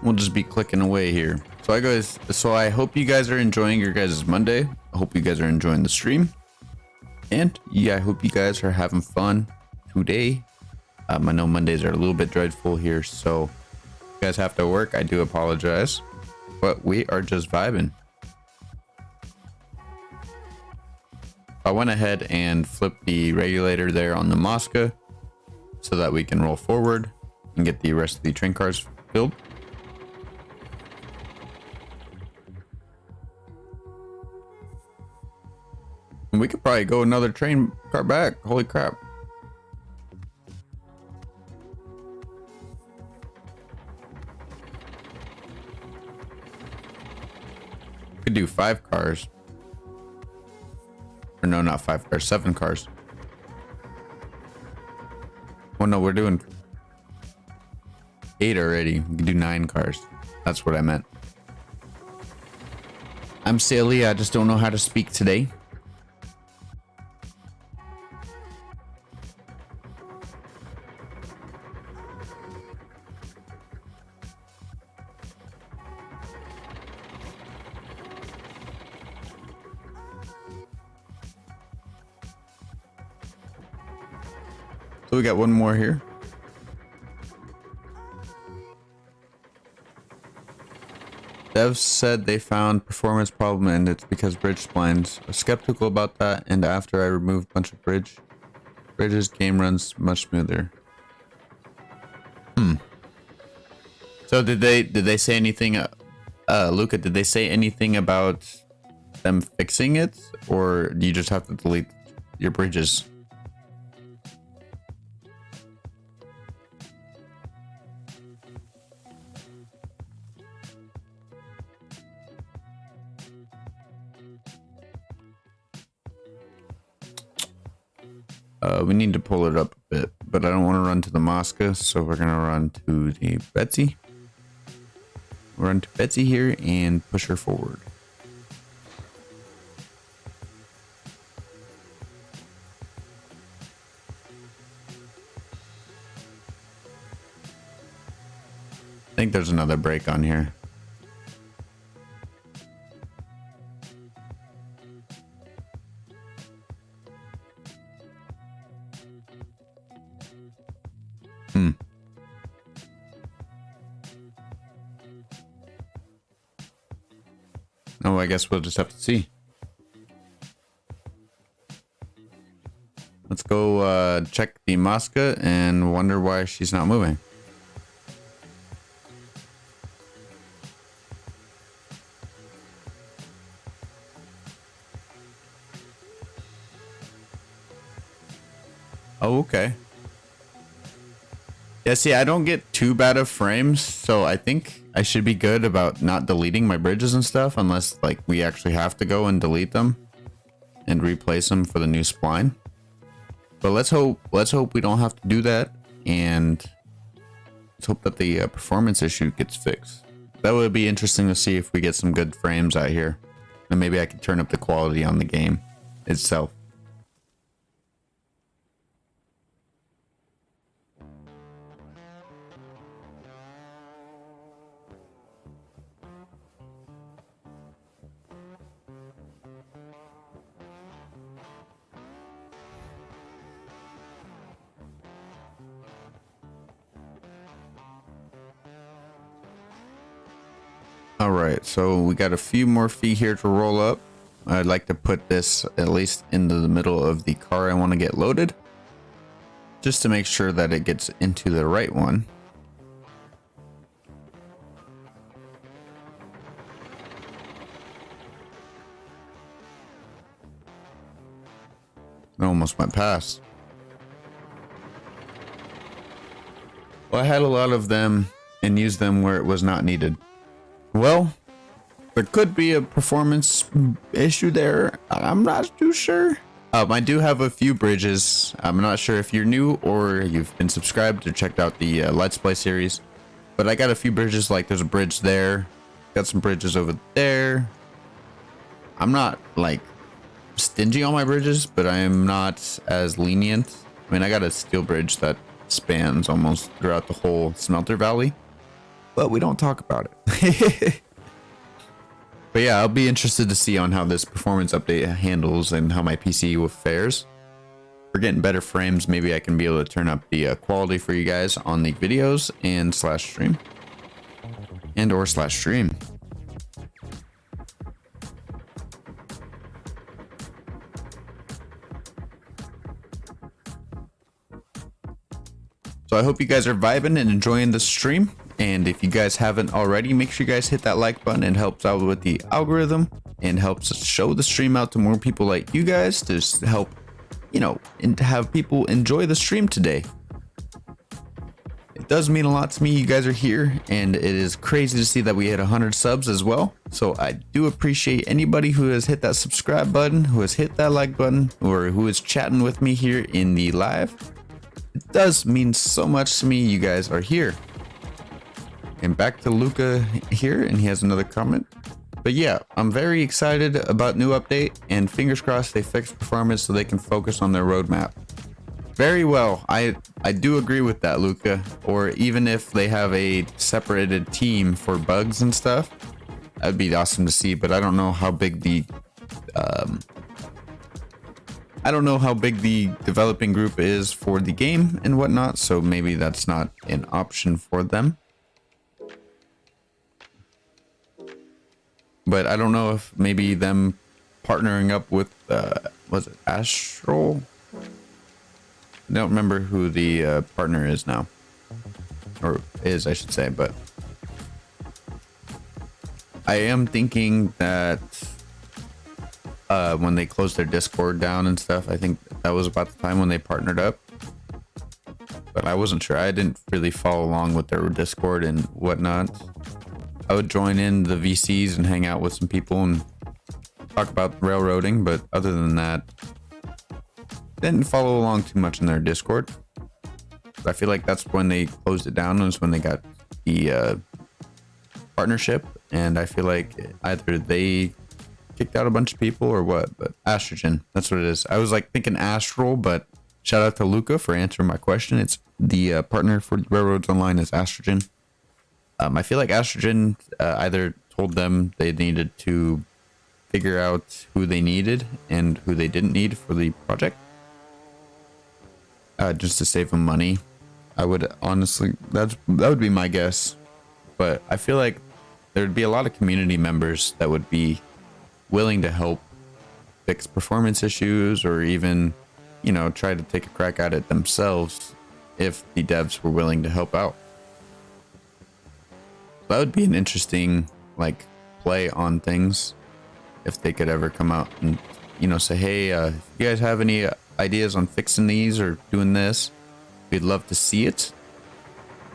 We'll just be clicking away here. So I hope you guys are enjoying your guys' Monday. I hope you guys are enjoying the stream. And yeah, I hope you guys are having fun today. I know Mondays are a little bit dreadful here, so if you guys have to work, I do apologize. But we are just vibing. I went ahead and flipped the regulator there on the Mosca so that we can roll forward and get the rest of the train cars filled. And we could probably go another train car back. Holy crap. Could do 5 cars. Or no, not 5 cars, 7 cars. Oh no, we're doing 8 already. We can do 9 cars. That's what I meant. I'm silly, I just don't know how to speak today. So we got one more here. Devs said they found performance problem and it's because bridge splines. I was skeptical about that, and after I removed a bunch of bridges, game runs much smoother. So did they say anything, Luca, did they say anything about them fixing it, or do you just have to delete your bridges? We need to pull it up a bit, but I don't want to run to the Mosca, so we're gonna run to the Betsy. Run to Betsy here and push her forward. I think there's another break on here. Oh, I guess we'll just have to see. Let's go check the Mosca and wonder why she's not moving. Oh, okay. Yeah, see, I don't get too bad of frames, so I think I should be good about not deleting my bridges and stuff unless, like, we actually have to go and delete them and replace them for the new spline. But let's hope we don't have to do that, and let's hope that the performance issue gets fixed. That would be interesting to see if we get some good frames out here, and maybe I can turn up the quality on the game itself. All right, so we got a few more feet here to roll up. I'd like to put this at least into the middle of the car I want to get loaded, just to make sure that it gets into the right one. It almost went past. Well, I had a lot of them and used them where it was not needed. Well, there could be a performance issue there. I'm not too sure. I do have a few bridges. I'm not sure if you're new or you've been subscribed or checked out the Let's Play series. But I got a few bridges, like there's a bridge there. Got some bridges over there. I'm not, like, stingy on my bridges, but I am not as lenient. I mean, I got a steel bridge that spans almost throughout the whole smelter valley. But we don't talk about it. But yeah, I'll be interested to see on how this performance update handles and how my PC fares. We're getting better frames. Maybe I can be able to turn up the quality for you guys on the videos and /stream. /stream. So I hope you guys are vibing and enjoying the stream. And if you guys haven't already, make sure you guys hit that like button. It helps out with the algorithm and helps us show the stream out to more people like you guys to help, you know, and to have people enjoy the stream today. It does mean a lot to me. You guys are here, and it is crazy to see that we hit 100 subs as well. So I do appreciate anybody who has hit that subscribe button, who has hit that like button, or who is chatting with me here in the live. It does mean so much to me. You guys are here. And back to Luca here, and he has another comment. But yeah, I'm very excited about new update, and fingers crossed they fix performance so they can focus on their roadmap. Very well. I do agree with that, Luca. Or even if they have a separated team for bugs and stuff, that'd be awesome to see. But I don't know how big the developing group is for the game and whatnot. So maybe that's not an option for them. But I don't know if maybe them partnering up with, was it Astral? I don't remember who the partner is now. Or is, I should say. But I am thinking that when they closed their Discord down and stuff, I think that was about the time when they partnered up. But I wasn't sure. I didn't really follow along with their Discord and whatnot. I would join in the VCs and hang out with some people and talk about railroading, but other than that, didn't follow along too much in their Discord. But I feel like that's when they closed it down, was when they got the partnership, and I feel like either they kicked out a bunch of people or what, but Astrogen, that's what it is. I was like thinking Astral, but shout out to Luca for answering my question. It's the partner for Railroads Online is Astrogen. I feel like Astrogen either told them they needed to figure out who they needed and who they didn't need for the project, just to save them money. I would honestly, that would be my guess. But I feel like there'd be a lot of community members that would be willing to help fix performance issues, or even, you know, try to take a crack at it themselves if the devs were willing to help out. That would be an interesting, like, play on things if they could ever come out and, you know, say, hey, if you guys have any ideas on fixing these or doing this, we'd love to see it.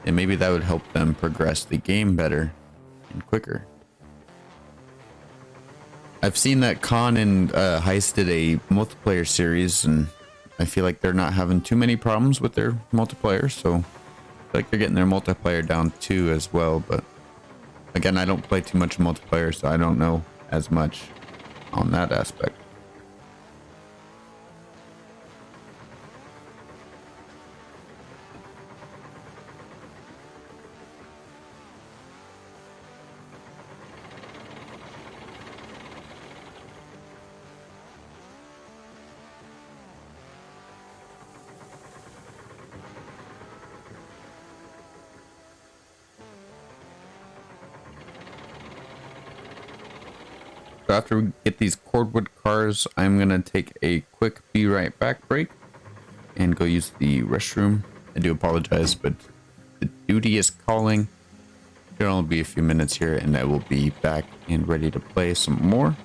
And maybe that would help them progress the game better and quicker. I've seen that Khan and Heist did a multiplayer series, and I feel like they're not having too many problems with their multiplayer, so I feel like they're getting their multiplayer down too as well. But again, I don't play too much multiplayer, so I don't know as much on that aspect. So after we get these cordwood cars, I'm going to take a quick be right back break and go use the restroom. I do apologize, but the duty is calling. It'll only be a few minutes here, and I will be back and ready to play some more.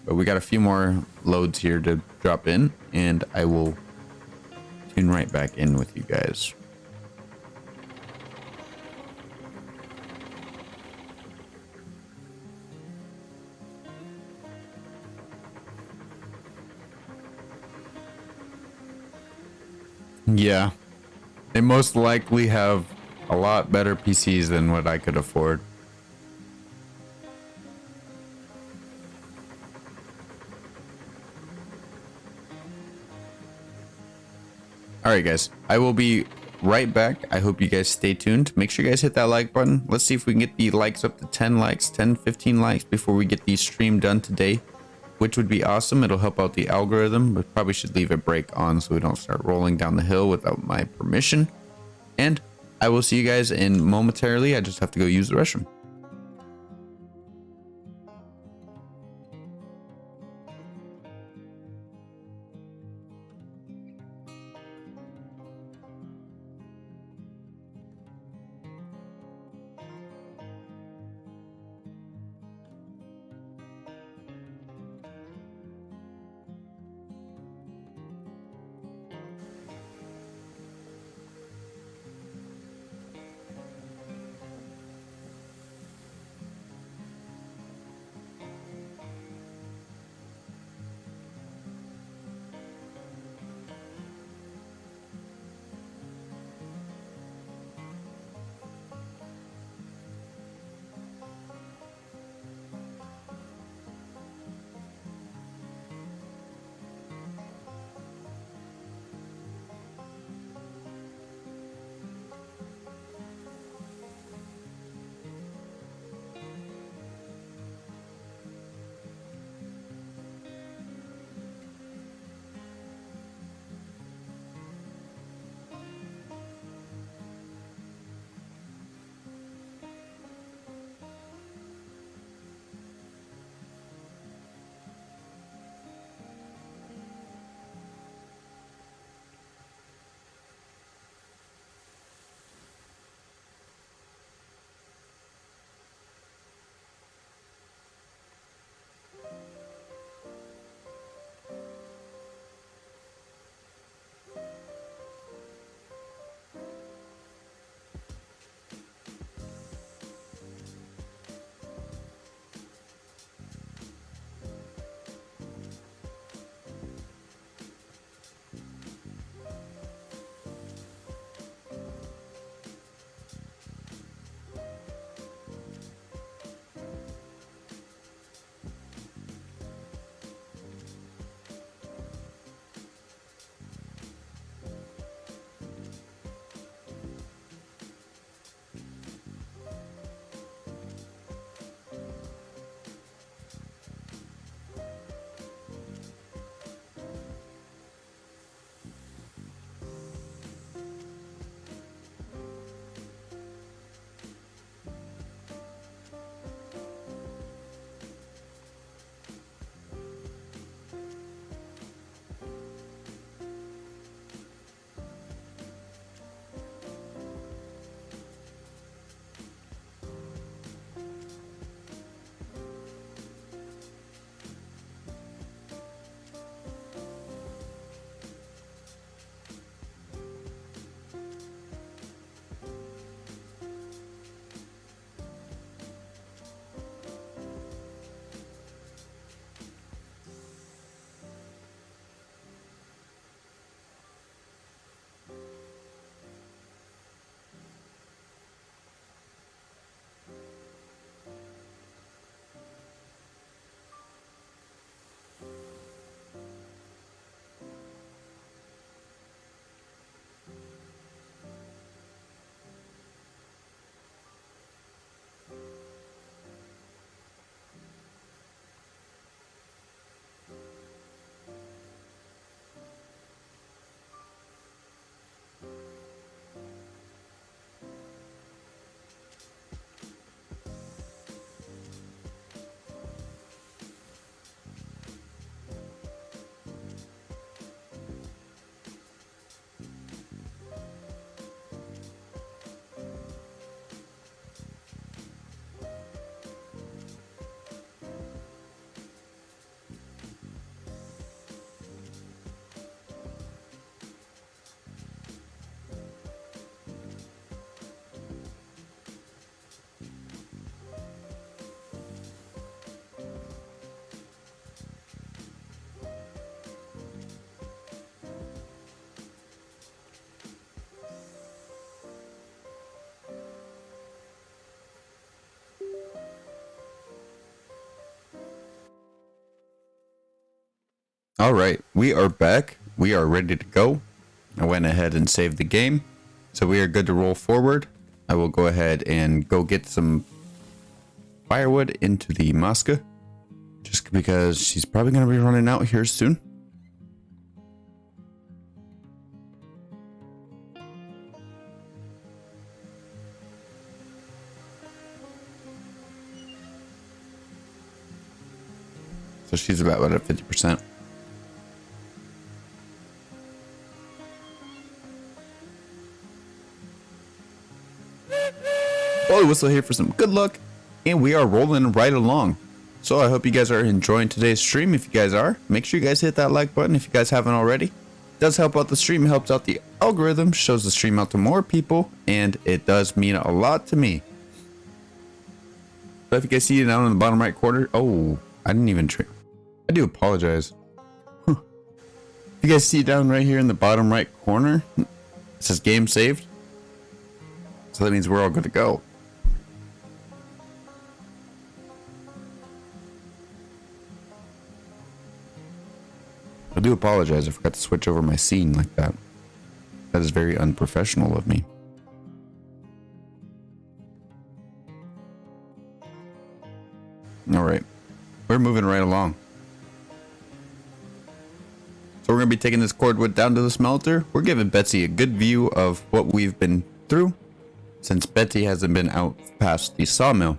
But we got a few more loads here to drop in, and I will tune right back in with you guys. Yeah, they most likely have a lot better PCs than what I could afford. Alright guys, I will be right back. I hope you guys stay tuned. Make sure you guys hit that like button. Let's see if we can get the likes up to 10 likes, 10, 15 likes before we get the stream done today, which would be awesome. It'll help out the algorithm, but probably should leave a break on so we don't start rolling down the hill without my permission. And I will see you guys in momentarily. I just have to go use the restroom. All right, we are back. We are ready to go. I went ahead and saved the game, so we are good to roll forward. I will go ahead and go get some firewood into the Mosca, just because she's probably going to be running out here soon. So she's about at 50%. Bully Whistle here for some good luck, and we are rolling right along. So I hope you guys are enjoying today's stream. If you guys are, make sure you guys hit that like button if you guys haven't already. It does help out the stream, it helps out the algorithm, shows the stream out to more people, and it does mean a lot to me. So if you guys see it down in the bottom right corner, oh, I didn't even try. I do apologize. If you guys see it down right here in the bottom right corner, it says game saved. So that means we're all good to go. I do apologize. I forgot to switch over my scene like that. That is very unprofessional of me. All right. We're moving right along. So we're going to be taking this cordwood down to the smelter. We're giving Betsy a good view of what we've been through, since Betsy hasn't been out past the sawmill.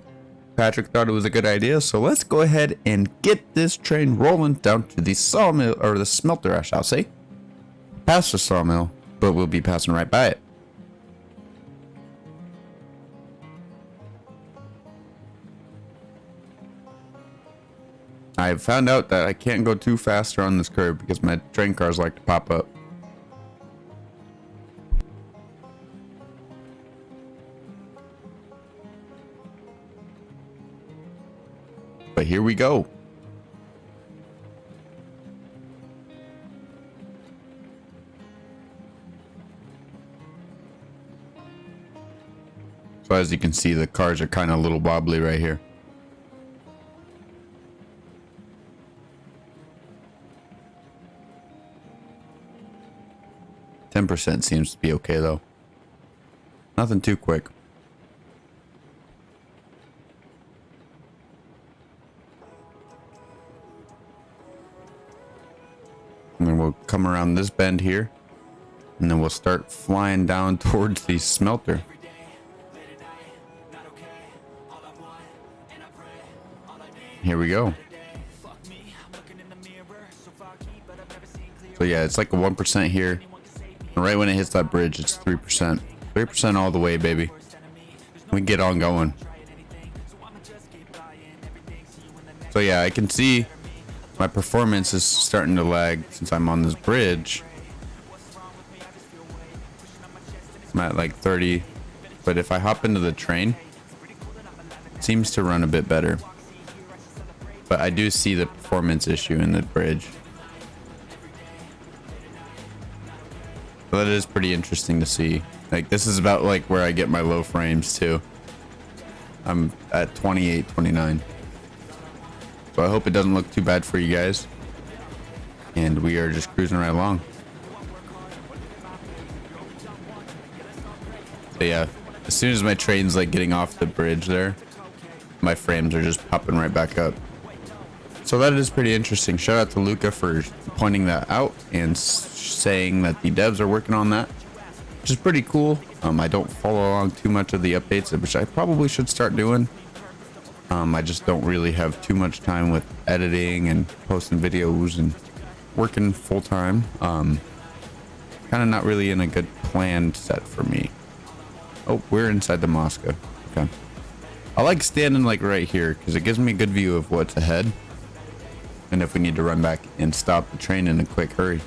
Patrick thought it was a good idea, so let's go ahead and get this train rolling down to the sawmill, or the smelter I shall say. Past the sawmill, but we'll be passing right by it. I found out that I can't go too fast on this curb because my train cars like to pop up. But here we go. So as you can see, the cars are kind of a little wobbly right here. %, seems to be okay though. Nothing too quick. And then we'll come around this bend here, and then we'll start flying down towards the smelter. Here we go. So yeah, it's like a 1% here. And right when it hits that bridge, it's 3%. 3% all the way, baby. We can get on going. So yeah, I can see my performance is starting to lag since I'm on this bridge. I'm at like 30, but if I hop into the train, it seems to run a bit better. But I do see the performance issue in the bridge. So that is pretty interesting to see. Like, this is about like where I get my low frames too. I'm at 28, 29. So I hope it doesn't look too bad for you guys. And we are just cruising right along. So yeah, as soon as my train's like getting off the bridge there, my frames are just popping right back up. So that is pretty interesting. Shout out to Luca for pointing that out and saying that the devs are working on that, which is pretty cool. I don't follow along too much of the updates, which I probably should start doing. I just don't really have too much time with editing and posting videos and working full time. Kind of not really in a good plan set for me. Oh, we're inside the Mosca. Okay. I like standing like right here because it gives me a good view of what's ahead. And if we need to run back and stop the train in a quick hurry.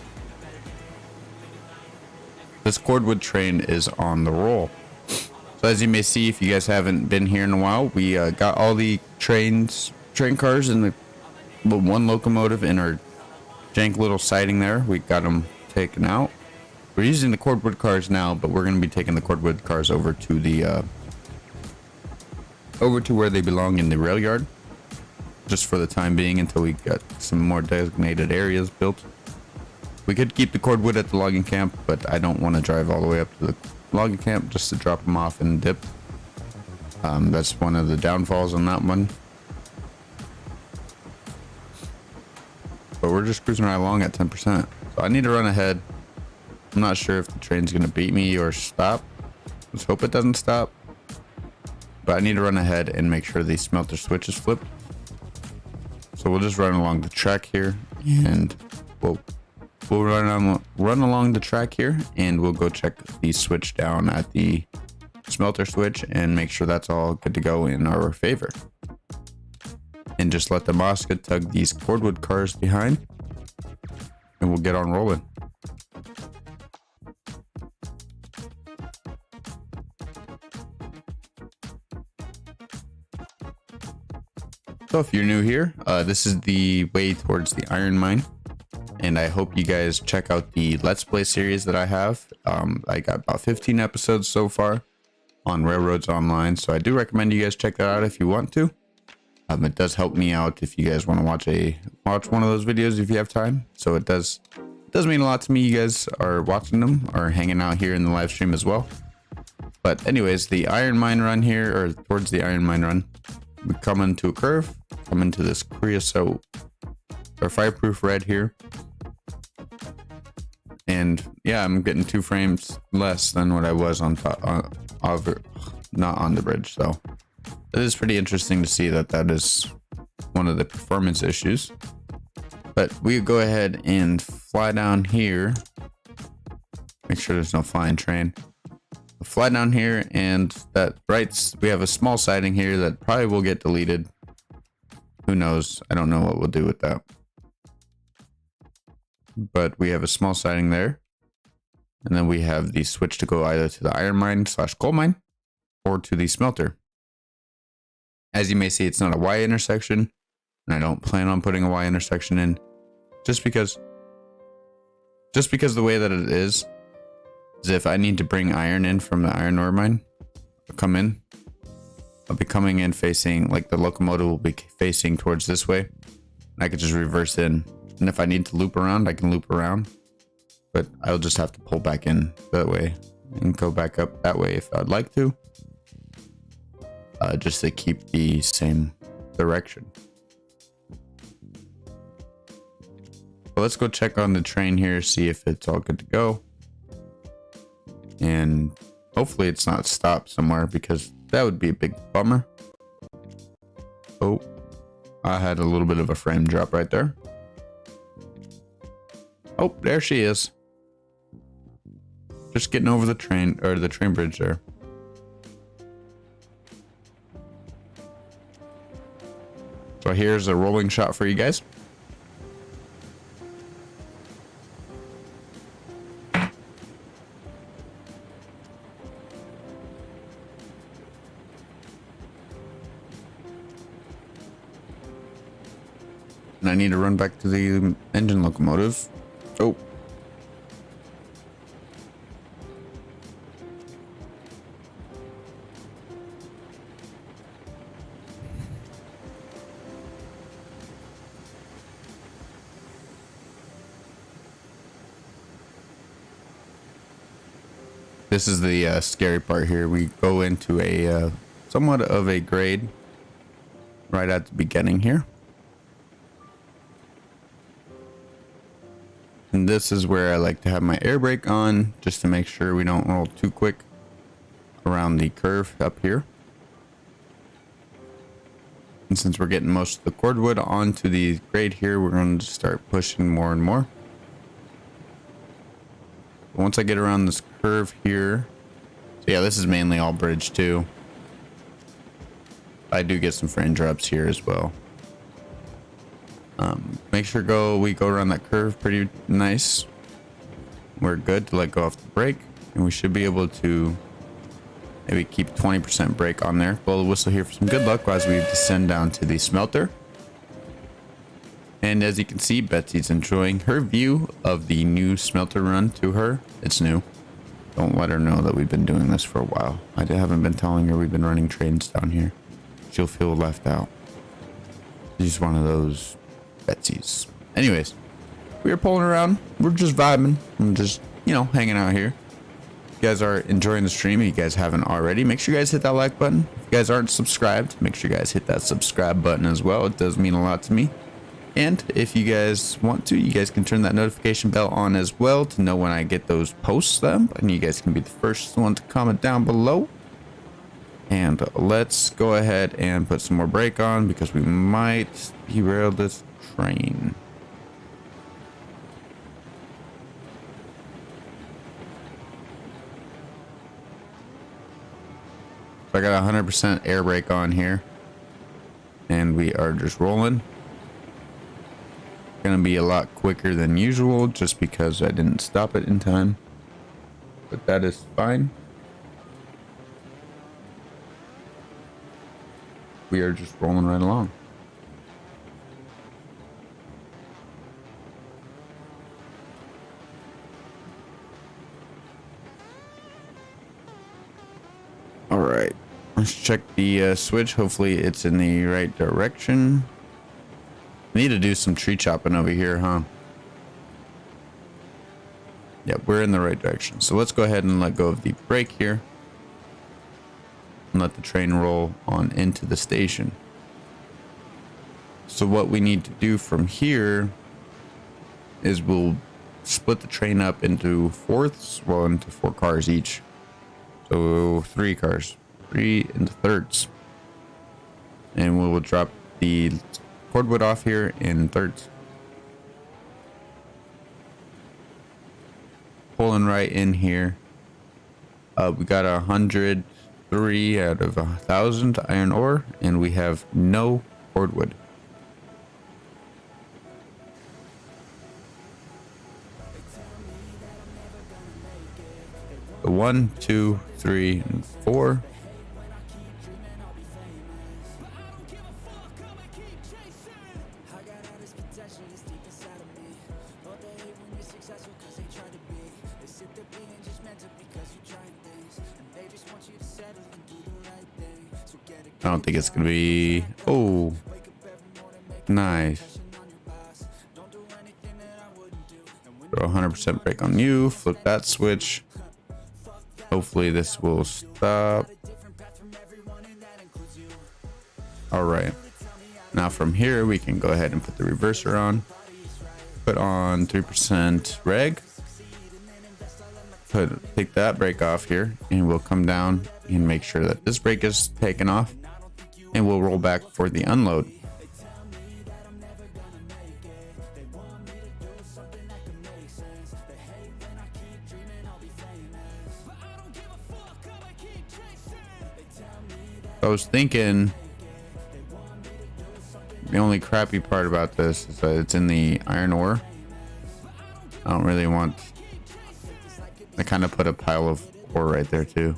This cordwood train is on the roll. So as you may see, if you guys haven't been here in a while, we got all the train cars in the one locomotive in our jank little siding there. We got them taken out. We're using the cordwood cars now, but we're going to be taking the cordwood cars over to the over to where they belong in the rail yard. just for the time being until we get some more designated areas built. We could keep the cordwood at the logging camp, but I don't want to drive all the way up to the logging camp just to drop them off and dip. That's one of the downfalls on that one. But we're just cruising right along at 10%. So I need to run ahead. I'm not sure if the train's going to beat me or stop. Let's hope it doesn't stop. But I need to run ahead and make sure the smelter switch is flipped. So we'll just run along the track here, and we'll run along the track here, and we'll go check the switch down at the smelter switch and make sure that's all good to go in our favor. And just let the Mosca tug these cordwood cars behind, and we'll get on rolling. So if you're new here, this is the way towards the iron mine, and I hope you guys check out the Let's Play series that I have. I got about 15 episodes so far on Railroads Online, so I do recommend you guys check that out if you want to. It does help me out if you guys want to watch one of those videos if you have time. So it does mean a lot to me. You guys are watching them or hanging out here in the live stream as well. But anyways, the iron mine run here, or towards the iron mine run, we come into a curve, come into this creosote or fireproof red here, and yeah, I'm getting 2 frames less than what I was on top of not on the bridge. So it is pretty interesting to see that is one of the performance issues. But we go ahead and fly down here, make sure there's no flying train. We'll fly down here, and we have a small siding here that probably will get deleted. Who knows? I don't know what we'll do with that. But we have a small siding there, and then we have the switch to go either to the iron mine / coal mine or to the smelter. As you may see, it's not a Y intersection, and I don't plan on putting a Y intersection in just because the way that it is if I need to bring iron in from the iron ore mine, I'll be coming in facing, like, the locomotive will be facing towards this way. I could just reverse in, and if I need to loop around, I can loop around, but I'll just have to pull back in that way and go back up that way if I'd like to, just to keep the same direction. But let's go check on the train here, see if it's all good to go. And hopefully it's not stopped somewhere, because that would be a big bummer. Oh, I had a little bit of a frame drop right there. Oh, there she is. Just getting over the train, or the train bridge there. So here's a rolling shot for you guys. And I need to run back to the engine locomotive. Oh. This is the scary part here. We go into a somewhat of a grade right at the beginning here. And this is where I like to have my air brake on, just to make sure we don't roll too quick around the curve up here. And since we're getting most of the cordwood onto the grade here, we're going to start pushing more and more. Once I get around this curve here, so yeah, this is mainly all bridge too. I do get some frame drops here as well. Make sure we go around that curve pretty nice. We're good to let go off the brake, and we should be able to maybe keep 20% brake on there. Blow the whistle here for some good luck as we descend down to the smelter. And as you can see, Betsy's enjoying her view of the new smelter run to her. It's new. Don't let her know that we've been doing this for a while. I haven't been telling her we've been running trains down here. She'll feel left out. He's one of those Betsy's. Anyways, we are pulling around. We're just vibing. I'm just, you know, hanging out here. If you guys are enjoying the stream, if you guys haven't already, make sure you guys hit that like button. If you guys aren't subscribed, make sure you guys hit that subscribe button as well. It does mean a lot to me. And if you guys want to, you guys can turn that notification bell on as well to know when I get those posts up, and you guys can be the first one to comment down below. And let's go ahead and put some more brake on because we might derail this train. So I got 100% air brake on here, and we are just rolling. Gonna be a lot quicker than usual just because I didn't stop it in time, but that is fine. We are just rolling right along. All right, let's check the switch. Hopefully it's in the right direction. Need to do some tree chopping over here, huh? Yep, we're in the right direction. So let's go ahead and let go of the brake here and let the train roll on into the station. So what we need to do from here is we'll split the train up into fourths, well, into 4 cars each. So 3 cars, 3 into thirds. And we will drop the cordwood off here in thirds. Pulling right in here. We got 103 out of 1,000 iron ore, and we have no cordwood. So 1, 2, 3, and 4. I don't think it's gonna be. Oh, nice. Throw 100% brake on you. Flip that switch. Hopefully this will stop. All right. Now from here we can go ahead and put the reverser on. Put on 3% reg. Take that brake off here, and we'll come down and make sure that this brake is taken off, and we'll roll back for the unload. I was thinking the only crappy part about this is that it's in the iron ore. I don't really want. I kind of put a pile of ore right there too.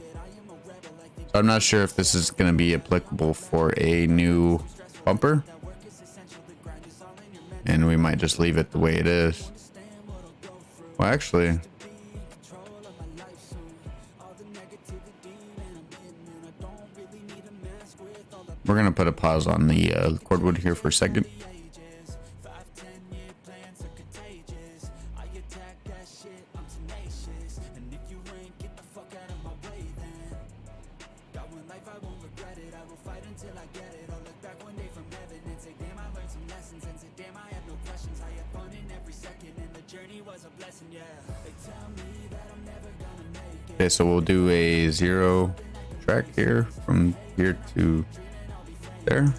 So I'm not sure if this is going to be applicable for a new bumper. And we might just leave it the way it is. Well, actually, we're going to put a pause on the cordwood here for a second. Okay, so we'll do a 0 track here from here to there,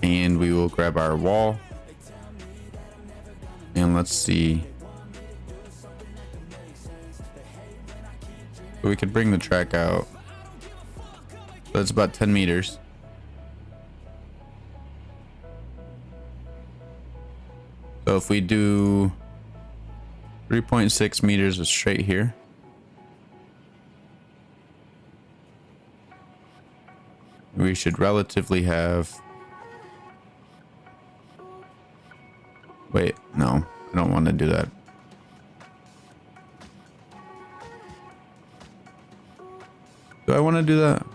and we will grab our wall, and let's see. So we could bring the track out. So it's about 10 meters. So if we do 3.6 meters of straight here, we should relatively have. Wait, no, I don't want to do that. Do I want to do that?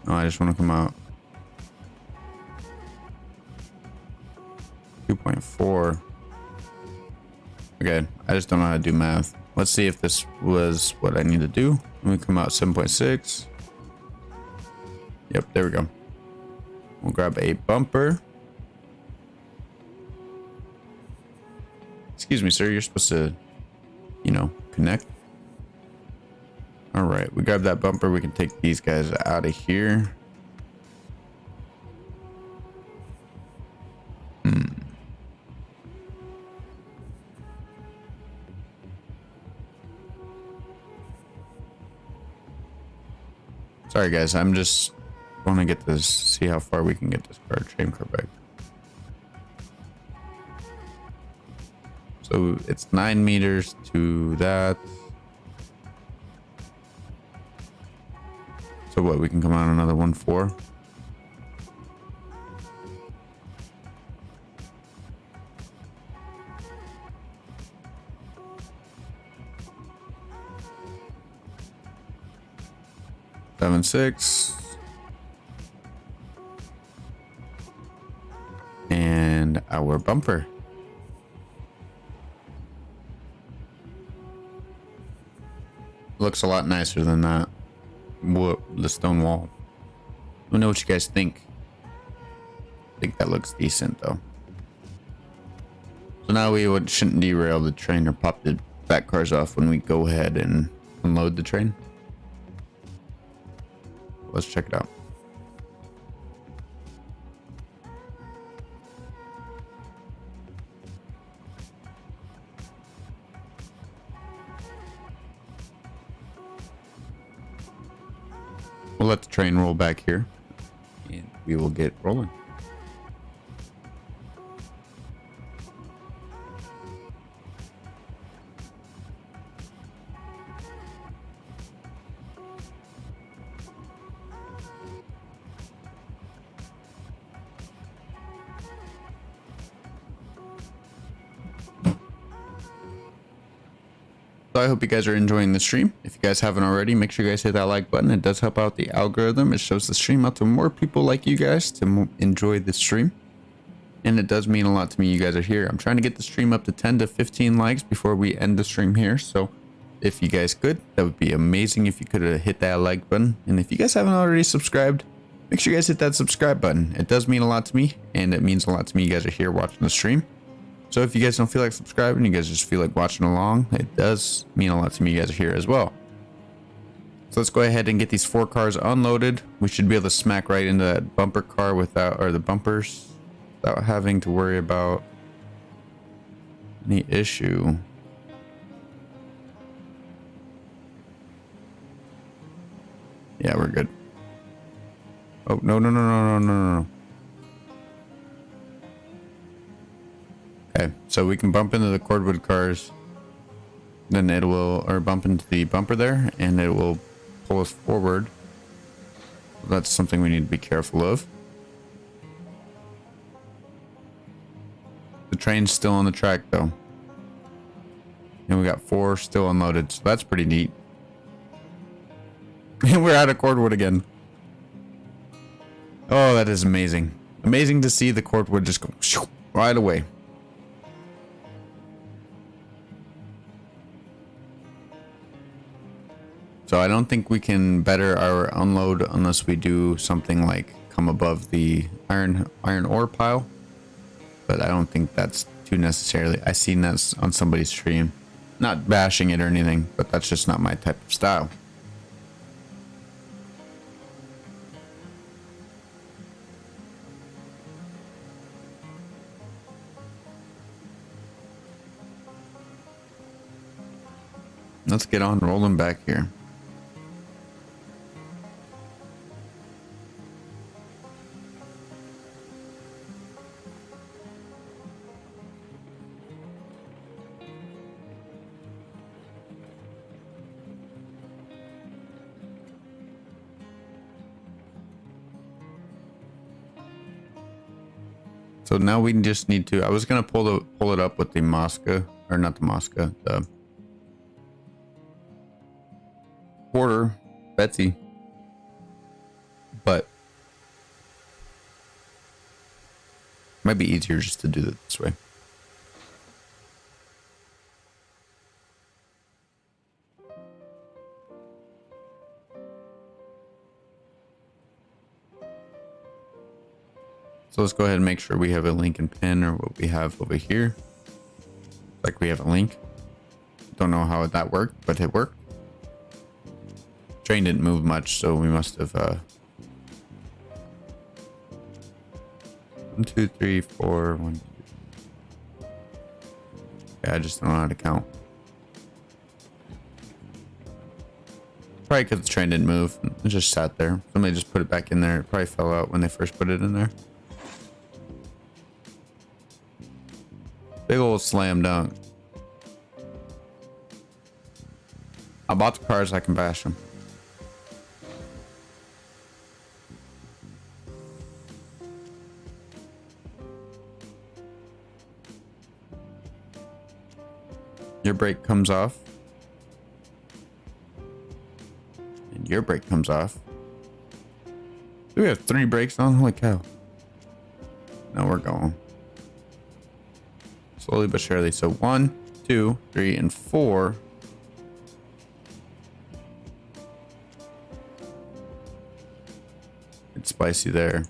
No, I just want to come out. 2.4. Okay, I just don't know how to do math. Let's see if this was what I need to do. Let me come out 7.6. Yep, there we go. We'll grab a bumper. Excuse me, sir. You're supposed to, you know, connect. All right, we grab that bumper. We can take these guys out of here. Sorry, guys. I'm just want to get this, see how far we can get this train car back. So it's 9 meters to that. So what, we can come out another 1.4. Seven, 6. And our bumper. Looks a lot nicer than that. The stone wall. Let me know what you guys think. I think that looks decent though. So now we shouldn't derail the train or pop the back cars off when we go ahead and unload the train. Let's check it out. We'll let the train roll back here and we will get rolling. So I hope you guys are enjoying the stream. If you guys haven't already, make sure you guys hit that like button. It does help out the algorithm. It shows the stream out to more people like you guys to enjoy the stream. And it does mean a lot to me you guys are here. I'm trying to get the stream up to 10 to 15 likes before we end the stream here. So if you guys could, that would be amazing if you could hit that like button. And if you guys haven't already subscribed, make sure you guys hit that subscribe button. It does mean a lot to me, and it means a lot to me you guys are here watching the stream. So if you guys don't feel like subscribing, you guys just feel like watching along, it does mean a lot to me you guys are here as well. So let's go ahead and get these 4 cars unloaded. We should be able to smack right into that bumper car without, or the bumpers, without having to worry about any issue. Yeah, we're good. Oh, no, no, no, no, no, no, no. Okay, so we can bump into the cordwood cars, then it will, or bump into the bumper there, and it will pull us forward. That's something we need to be careful of. The train's still on the track though. And we got 4 still unloaded, so that's pretty neat. And we're out of cordwood again. Oh, that is amazing. Amazing to see the cordwood just go right away. So I don't think we can better our unload unless we do something like come above the iron ore pile. But I don't think that's too necessarily. I seen that on somebody's stream. Not bashing it or anything, but that's just not my type of style. Let's get on rolling back here. So now we just need to, I was going to pull it up with the Mosca, or not the Mosca, the Porter, Betsy. But Might be easier just to do it this way. So let's go ahead and make sure we have a link and pin, or what we have over here. Like we have a link. Don't know how that worked, but it worked. Train didn't move much, so we must have 1, 2, 3, 4, 1, 2. Yeah, I just don't know how to count. Probably because the train didn't move. It just sat there. Somebody just put it back in there. It probably fell out when they first put it in there. Big old slam dunk. I bought the cars, I can bash them. Your brake comes off. And your brake comes off. Do we have 3 brakes on? Holy cow. Now we're going. Slowly but surely. So 1, 2, 3, and 4. It's spicy there.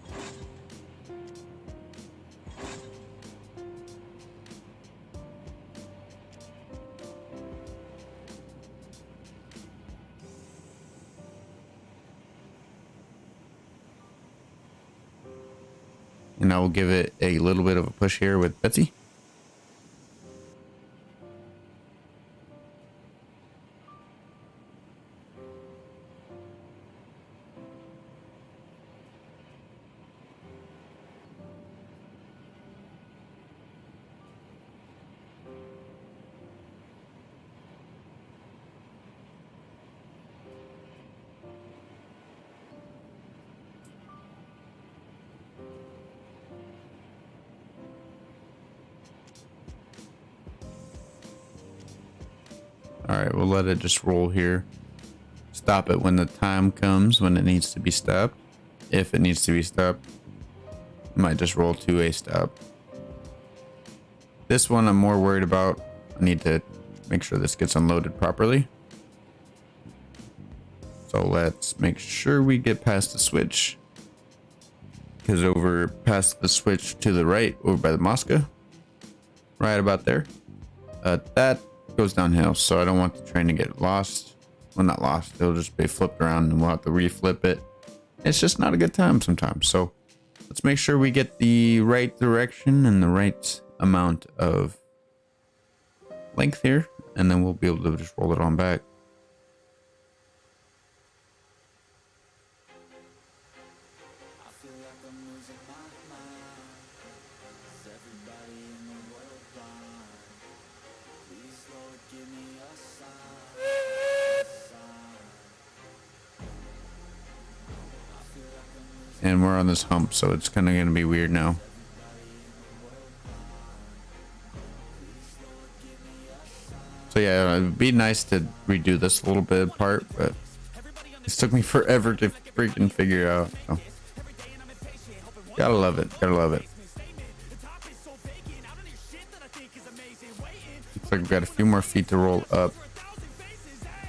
And I will give it a little bit of a push here with Betsy. All right, we'll let it just roll here. Stop it when the time comes, when it needs to be stopped. If it needs to be stopped, might just roll to a stop. This one I'm more worried about. I need to make sure this gets unloaded properly. So let's make sure we get past the switch. Because over past the switch to the right, over by the Mosca, right about there, that goes downhill. So I don't want the train to get lost. Well, not lost. It'll just be flipped around and we'll have to reflip it. It's just not a good time sometimes. So let's make sure we get the right direction and the right amount of length here, and then we'll be able to just roll it on back. And we're on this hump, so it's kind of going to be weird now. So yeah, it'd be nice to redo this little bit apart, but this took me forever to freaking figure out. So. Gotta love it. Gotta love it. Looks like we've got a few more feet to roll up.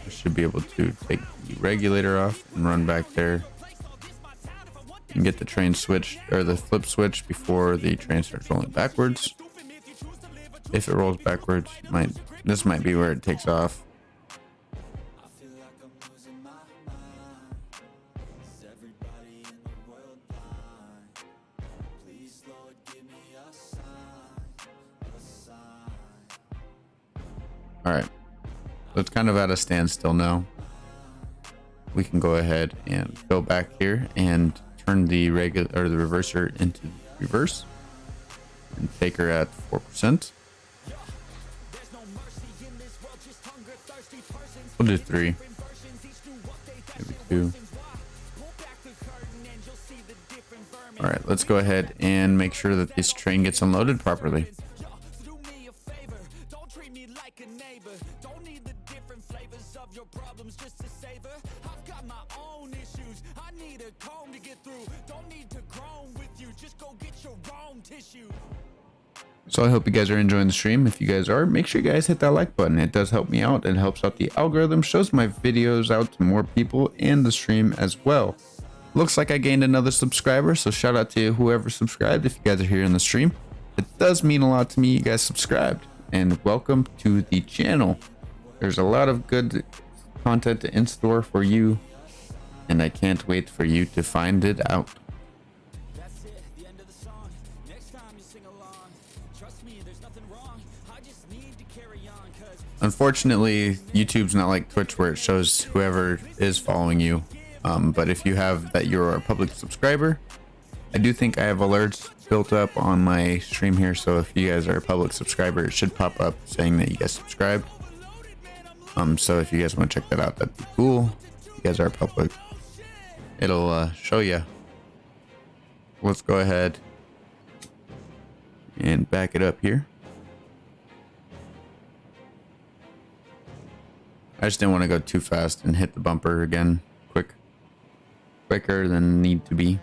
I should be able to take the regulator off and run back there. And get the train switched, or the flip switch, before the train starts rolling backwards. If it rolls backwards, this might be where it takes off. All right, so it's kind of at a standstill now. We can go ahead and go back here and turn the regular, or the reverser, into reverse and take her at 4%. We'll do 3, maybe 2. All right, let's go ahead and make sure that this train gets unloaded properly. So I hope you guys are enjoying the stream. If you guys are, make sure you guys hit that like button. It does help me out. It helps out the algorithm, shows my videos out to more people and the stream as well. Looks like I gained another subscriber, so shout out to whoever subscribed if you guys are here in the stream. It does mean a lot to me you guys subscribed, and welcome to the channel. There's a lot of good content in store for you, and I can't wait for you to find it out. Unfortunately, YouTube's not like Twitch where it shows whoever is following you. But if you have that you're a public subscriber, I do think I have alerts built up on my stream here. So if you guys are a public subscriber, it should pop up saying that you guys subscribed. So if you guys want to check that out, that'd be cool. If you guys are public, it'll show you. Let's go ahead and back it up here. I just didn't want to go too fast and hit the bumper again quicker than need to be.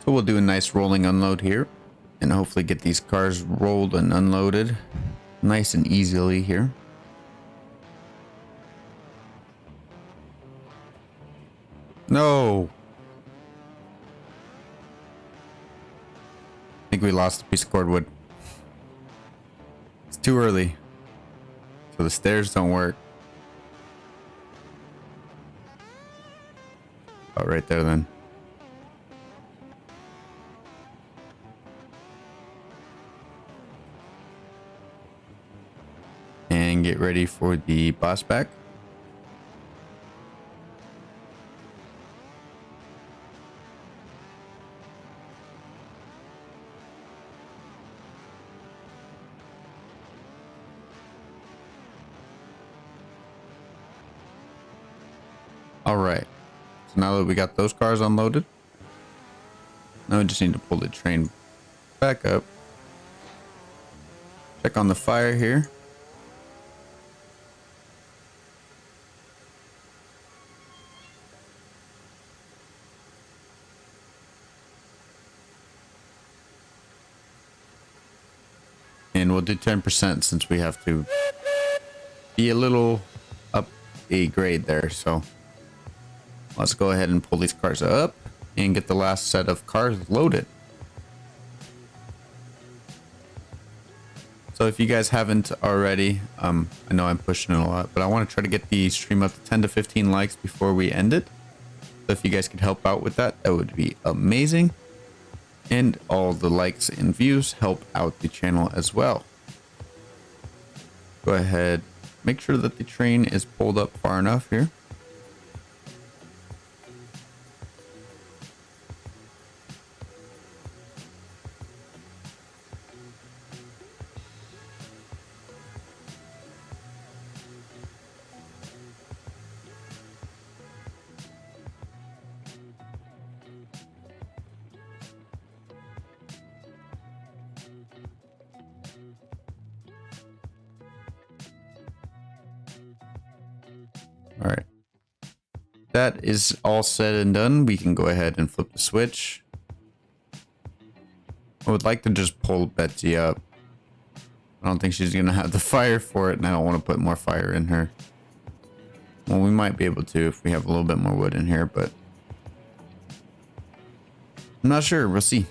So we'll do a nice rolling unload here and hopefully get these cars rolled and unloaded nice and easily here. No. I think we lost a piece of cordwood. It's too early. So the stairs don't work. Oh, right there then. And get ready for the boss back. All right, so now that we got those cars unloaded, now we just need to pull the train back up. Check on the fire here. And we'll do 10% since we have to be a little up a grade there. So let's go ahead and pull these cars up and get the last set of cars loaded. So if you guys haven't already, I know I'm pushing it a lot, but I want to try to get the stream up to 10 to 15 likes before we end it. So if you guys could help out with that, that would be amazing. And all the likes and views help out the channel as well. Go ahead, make sure that the train is pulled up far enough here. All right, that is all said and done. We can go ahead and flip the switch. I would like to just pull Betsy up. I don't think she's gonna have the fire for it, and I don't want to put more fire in her. Well, we might be able to if we have a little bit more wood in here, but I'm not sure. We'll see.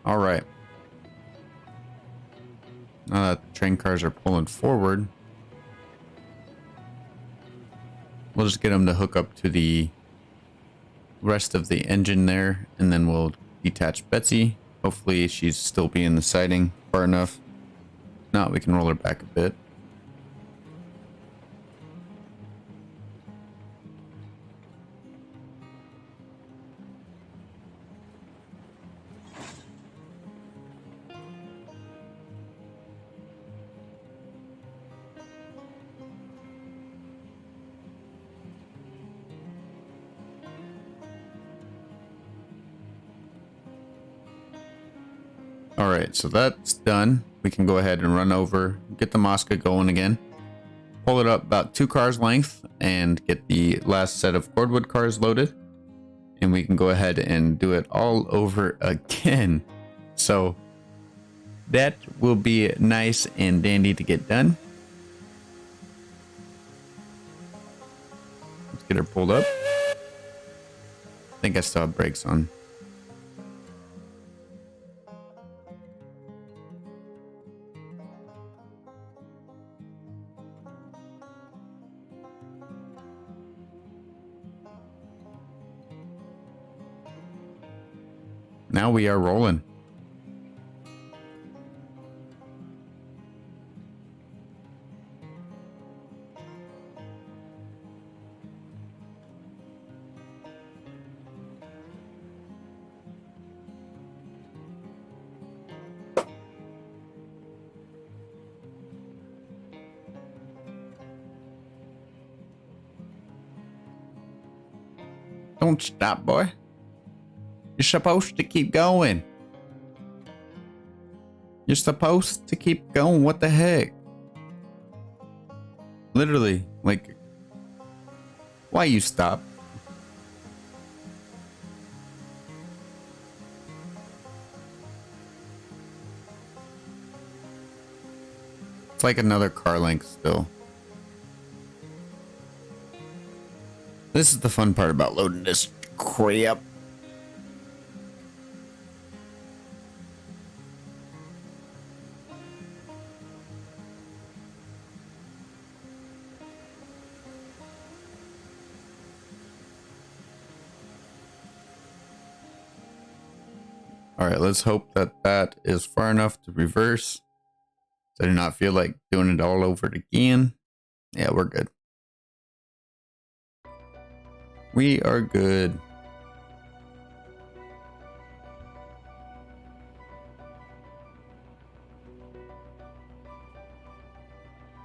All right. Now that the train cars are pulling forward, we'll just get them to hook up to the rest of the engine there, and then we'll detach Betsy. Hopefully she's still be in the siding far enough. If not, we can roll her back a bit. All right, so that's done. We can go ahead and run over, get the Mosca going again. Pull it up about 2 cars length and get the last set of cordwood cars loaded. And we can go ahead and do it all over again. So that will be nice and dandy to get done. Let's get her pulled up. I think I still have brakes on. Now we are rolling. Don't stop, boy. You're supposed to keep going. You're supposed to keep going. What the heck? Literally, like, why you stop? It's like another car length still. This is the fun part about loading this crap. All right, let's hope that that is far enough to reverse. So I do not feel like doing it all over again. Yeah, we're good. We are good.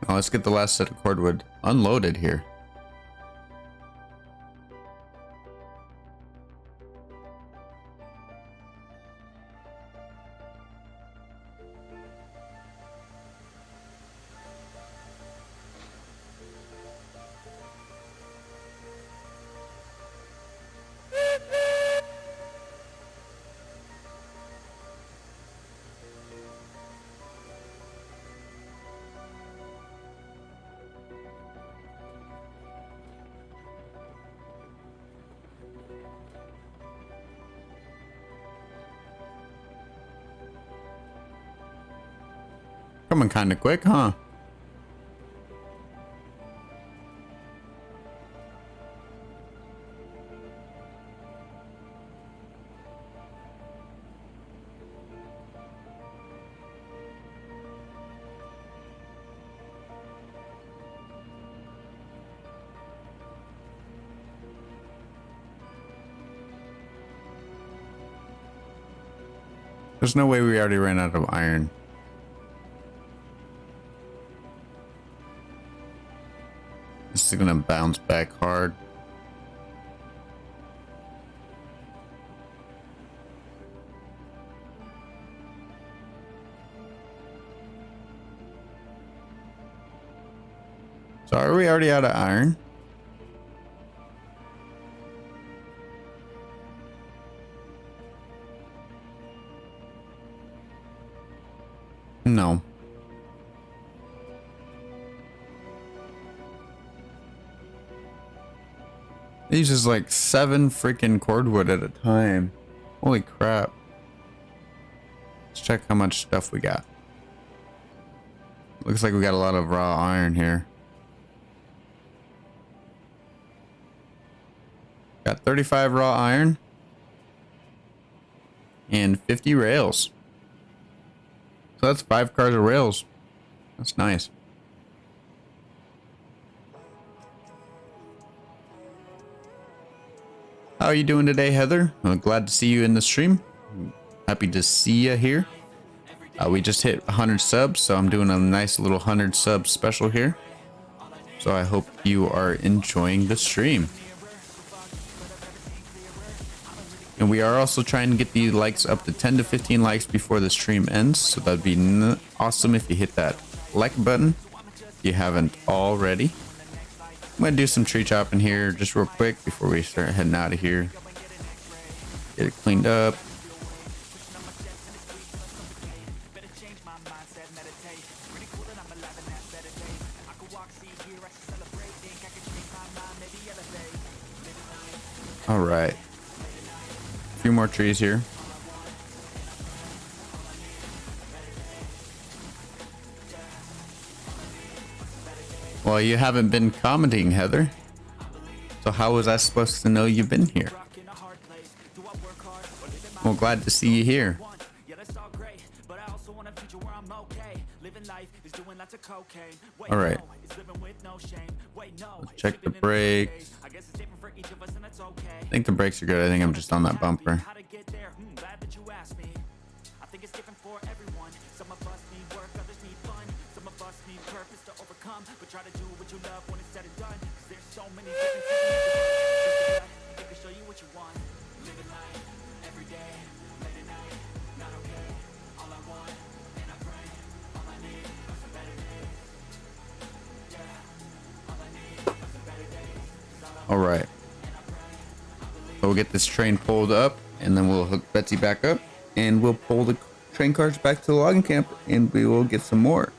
Now let's get the last set of cordwood unloaded here. Coming kind of quick, huh? There's no way we already ran out of iron. This is gonna bounce back hard. So are we already out of iron? No. It uses like 7 freaking cordwood at a time. Holy crap. Let's check how much stuff we got. Looks like we got a lot of raw iron here. Got 35 raw iron. And 50 rails. So that's 5 cars of rails. That's nice. How are you doing today, Heather? I'm glad to see you in the stream. Happy to see you here. We just hit 100 subs, so I'm doing a nice little 100 sub special here. So I hope you are enjoying the stream. And we are also trying to get the likes up to 10 to 15 likes before the stream ends. So that'd be awesome if you hit that like button if you haven't already. I'm going to do some tree chopping here just real quick before we start heading out of here. Get it cleaned up. All right. A few more trees here. Well, you haven't been commenting, Heather. So how was I supposed to know you've been here? Well, glad to see you here. All right. Let's check the brakes. I think the brakes are good. I think I'm just on that bumper. All right. So we'll get this train pulled up, and then we'll hook Betsy back up, and we'll pull the train cars back to the logging camp, and we will get some more.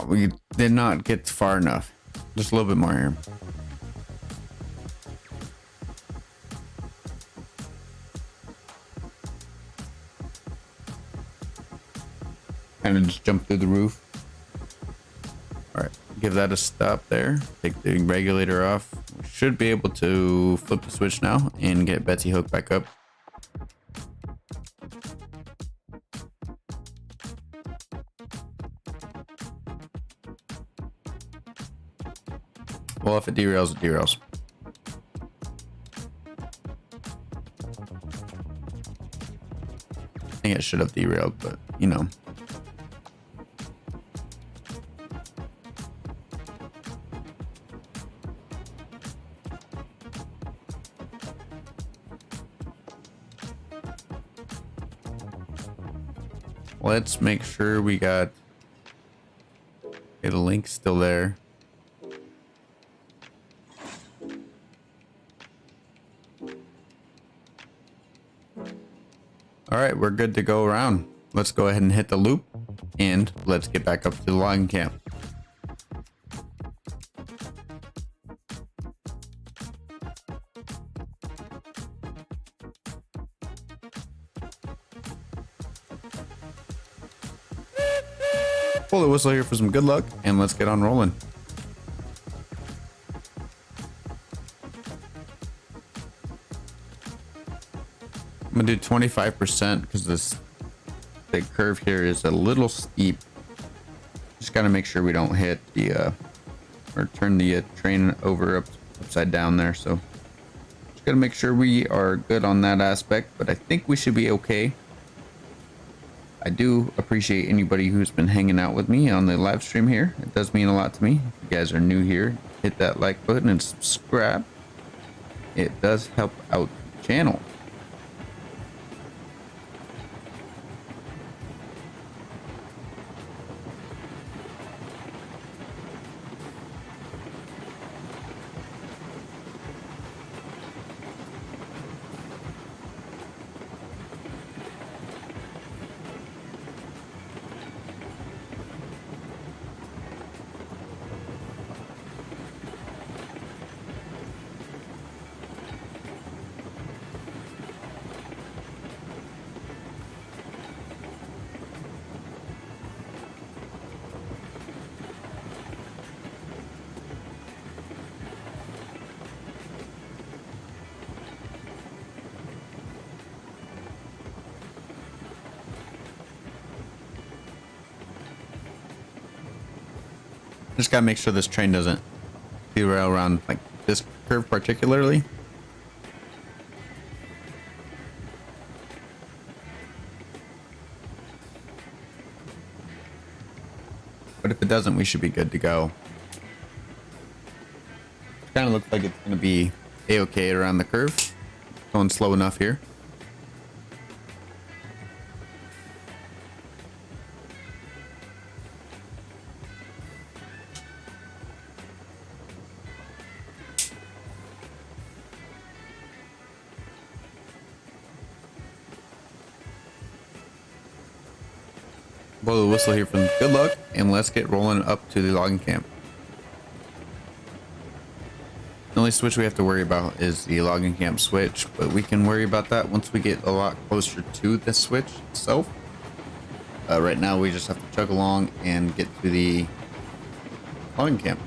We did not get far enough. Just a little bit more here. Kind of just jump through the roof. All right, give that a stop there. Take the regulator off. We should be able to flip the switch now and get Betsy hooked back up. Well, if it derails, it derails. I think it should have derailed, but you know. Let's make sure we got the link still there. All right, we're good to go around. Let's go ahead and hit the loop, and let's get back up to the logging camp. Pull the whistle here for some good luck, and let's get on rolling. I'm gonna do 25% because this big curve here is a little steep. Just gotta make sure we don't hit the or turn the train over upside down there. So just gotta make sure we are good on that aspect, but I think we should be okay. I do appreciate anybody who's been hanging out with me on the live stream here. It does mean a lot to me. If you guys are new here, hit that like button and subscribe. It does help out the channel. Just gotta make sure this train doesn't derail around like this curve particularly. But if it doesn't, we should be good to go. Kind of looks like it's going to be a-okay around the curve. Going slow enough here. Blow the whistle here from good luck, and let's get rolling up to the logging camp. The only switch we have to worry about is the logging camp switch, but we can worry about that once we get a lot closer to the switch itself. Right now we just have to chug along and get to the logging camp.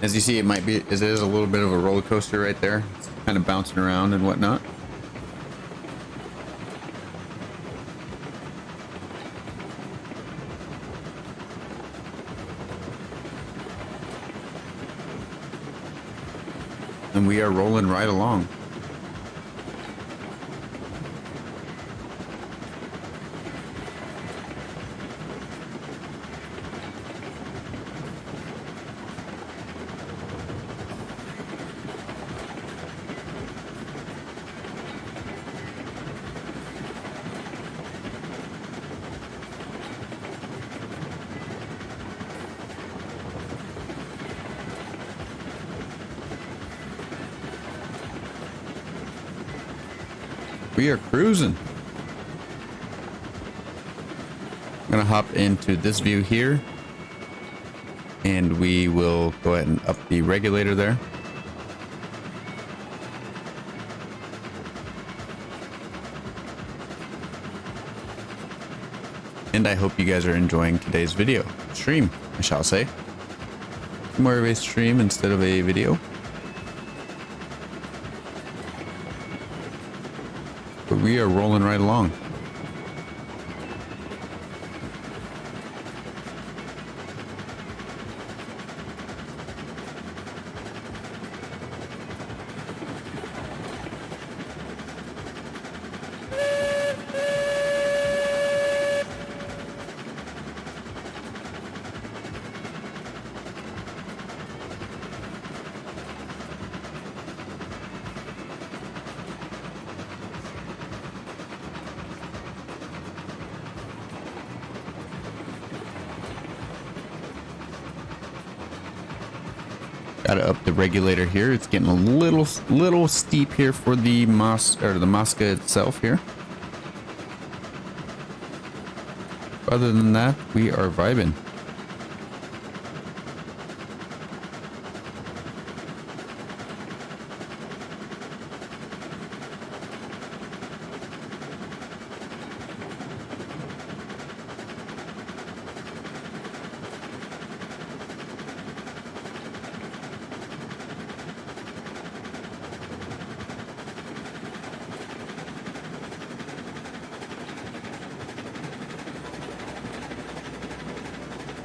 As you see, it is a little bit of a roller coaster right there. It's kind of bouncing around and whatnot. And we are rolling right along. We are cruising. I'm gonna hop into this view here, and we will go ahead and up the regulator there. And I hope you guys are enjoying today's video stream, I shall say. More of a stream instead of a video. But we are rolling right along. Gotta up the regulator here. It's getting a little steep here for the Mosca itself here. Other than that, we are vibing.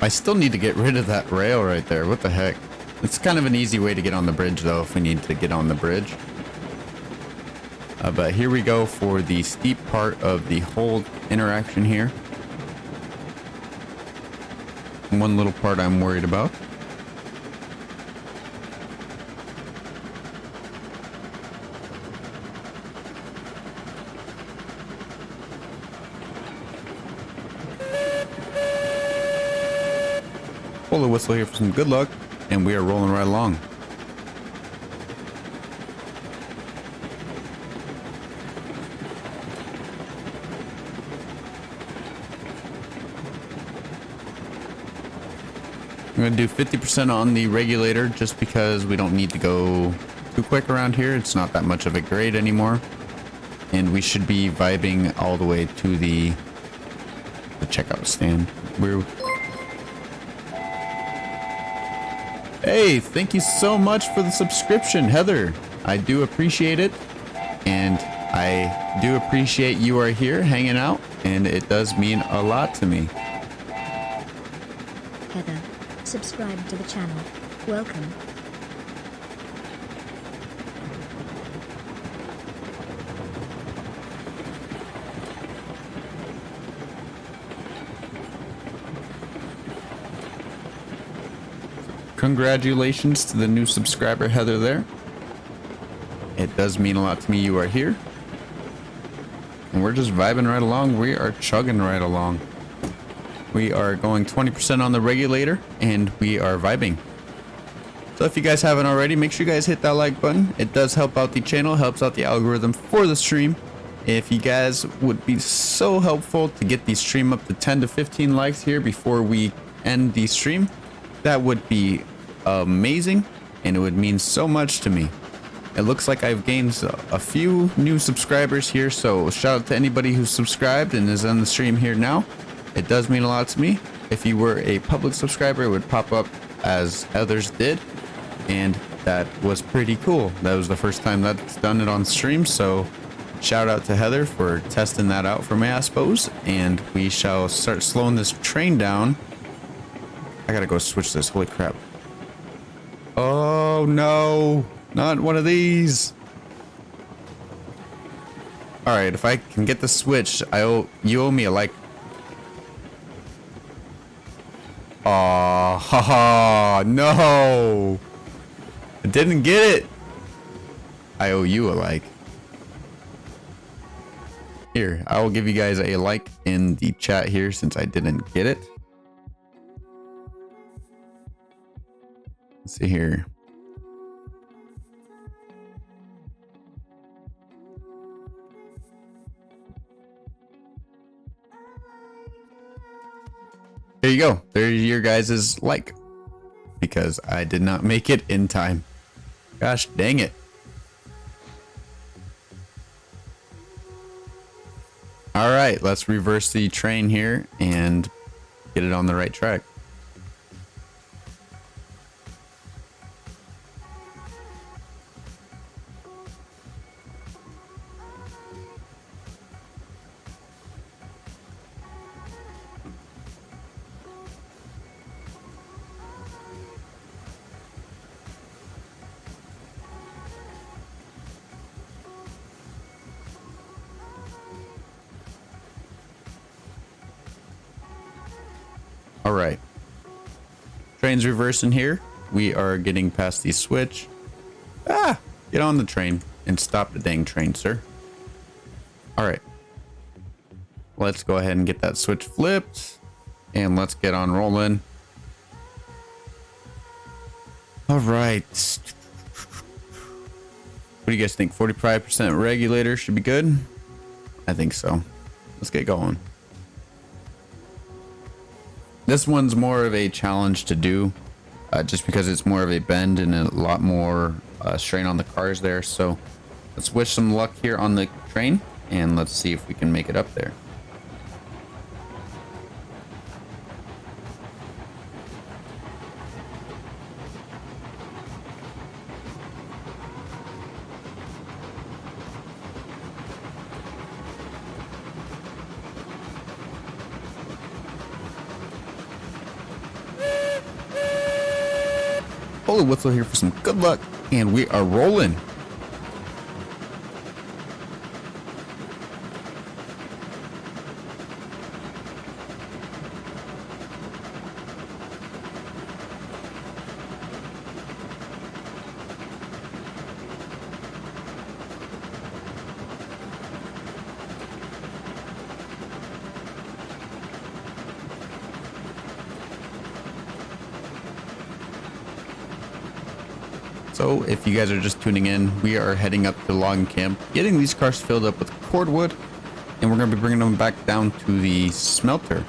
I still need to get rid of that rail right there. What the heck? It's kind of an easy way to get on the bridge though if we need to get on the bridge. But here we go for the steep part of the whole interaction here. One little part I'm worried about. Pull the whistle here for some good luck, and we are rolling right along. I'm going to do 50% on the regulator just because we don't need to go too quick around here. It's not that much of a grade anymore. And we should be vibing all the way to the checkout stand. Hey, thank you so much for the subscription, Heather. I do appreciate it. And I do appreciate you are here hanging out. And it does mean a lot to me. Heather. Subscribe to the channel. Welcome. Congratulations to the new subscriber Heather there. It does mean a lot to me you are here. And we're just vibing right along. We are chugging right along. We are going 20% on the regulator and we are vibing. So if you guys haven't already, make sure you guys hit that like button. It does help out the channel, helps out the algorithm for the stream. If you guys would be so helpful to get the stream up to 10 to 15 likes here before we end the stream, that would be amazing and it would mean so much to me. It looks like I've gained a few new subscribers here, so shout out to anybody who's subscribed and is on the stream here now. It does mean a lot to me. If you were a public subscriber, it would pop up as others did, and that was pretty cool. That was the first time that's done it on stream, so shout out to Heather for testing that out for me, I suppose. And we shall start slowing this train down. I gotta go switch this, holy crap. Oh no, not one of these. All right, if I can get the switch, you owe me a like. Oh, haha, no. I didn't get it. I owe you a like. Here, I will give you guys a like in the chat here since I didn't get it. Let's see here. There you go. There's your guys' like. Because I did not make it in time. Gosh dang it. Alright, let's reverse the train here and get it on the right track. All right, train's reversing here. We are getting past the switch. Get on the train and stop the dang train, sir. All right, let's go ahead and get that switch flipped and let's get on rolling. All right, what do you guys think? 45% regulator should be good. I think so. Let's get going. This one's more of a challenge to do, just because it's more of a bend and a lot more strain on the cars there. So let's wish some luck here on the train and let's see if we can make it up there. Holy whistle here for some good luck, and we are rolling. So if you guys are just tuning in, we are heading up to logging camp, getting these cars filled up with cordwood, and we're going to be bringing them back down to the smelter.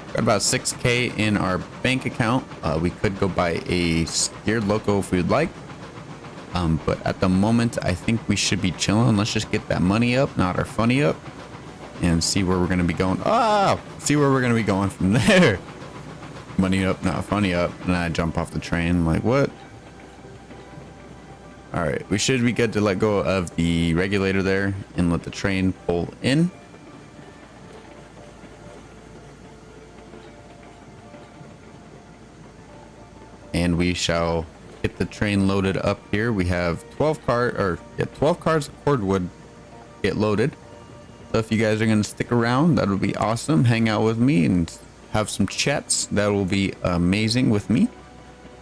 Got about 6K in our bank account. We could go buy a steered loco if we'd like, but at the moment I think we should be chilling. Let's just get that money up, not our funny up, and see where we're going to be going. See where we're going to be going from there. Money up, not funny up. And I jump off the train. I'm like, what? All right, we should be good to let go of the regulator there and let the train pull in. and we shall get the train loaded up here. We have 12 cars of cordwood get loaded. So if you guys are going to stick around, that would be awesome. Hang out with me and have some chats. That will be amazing with me.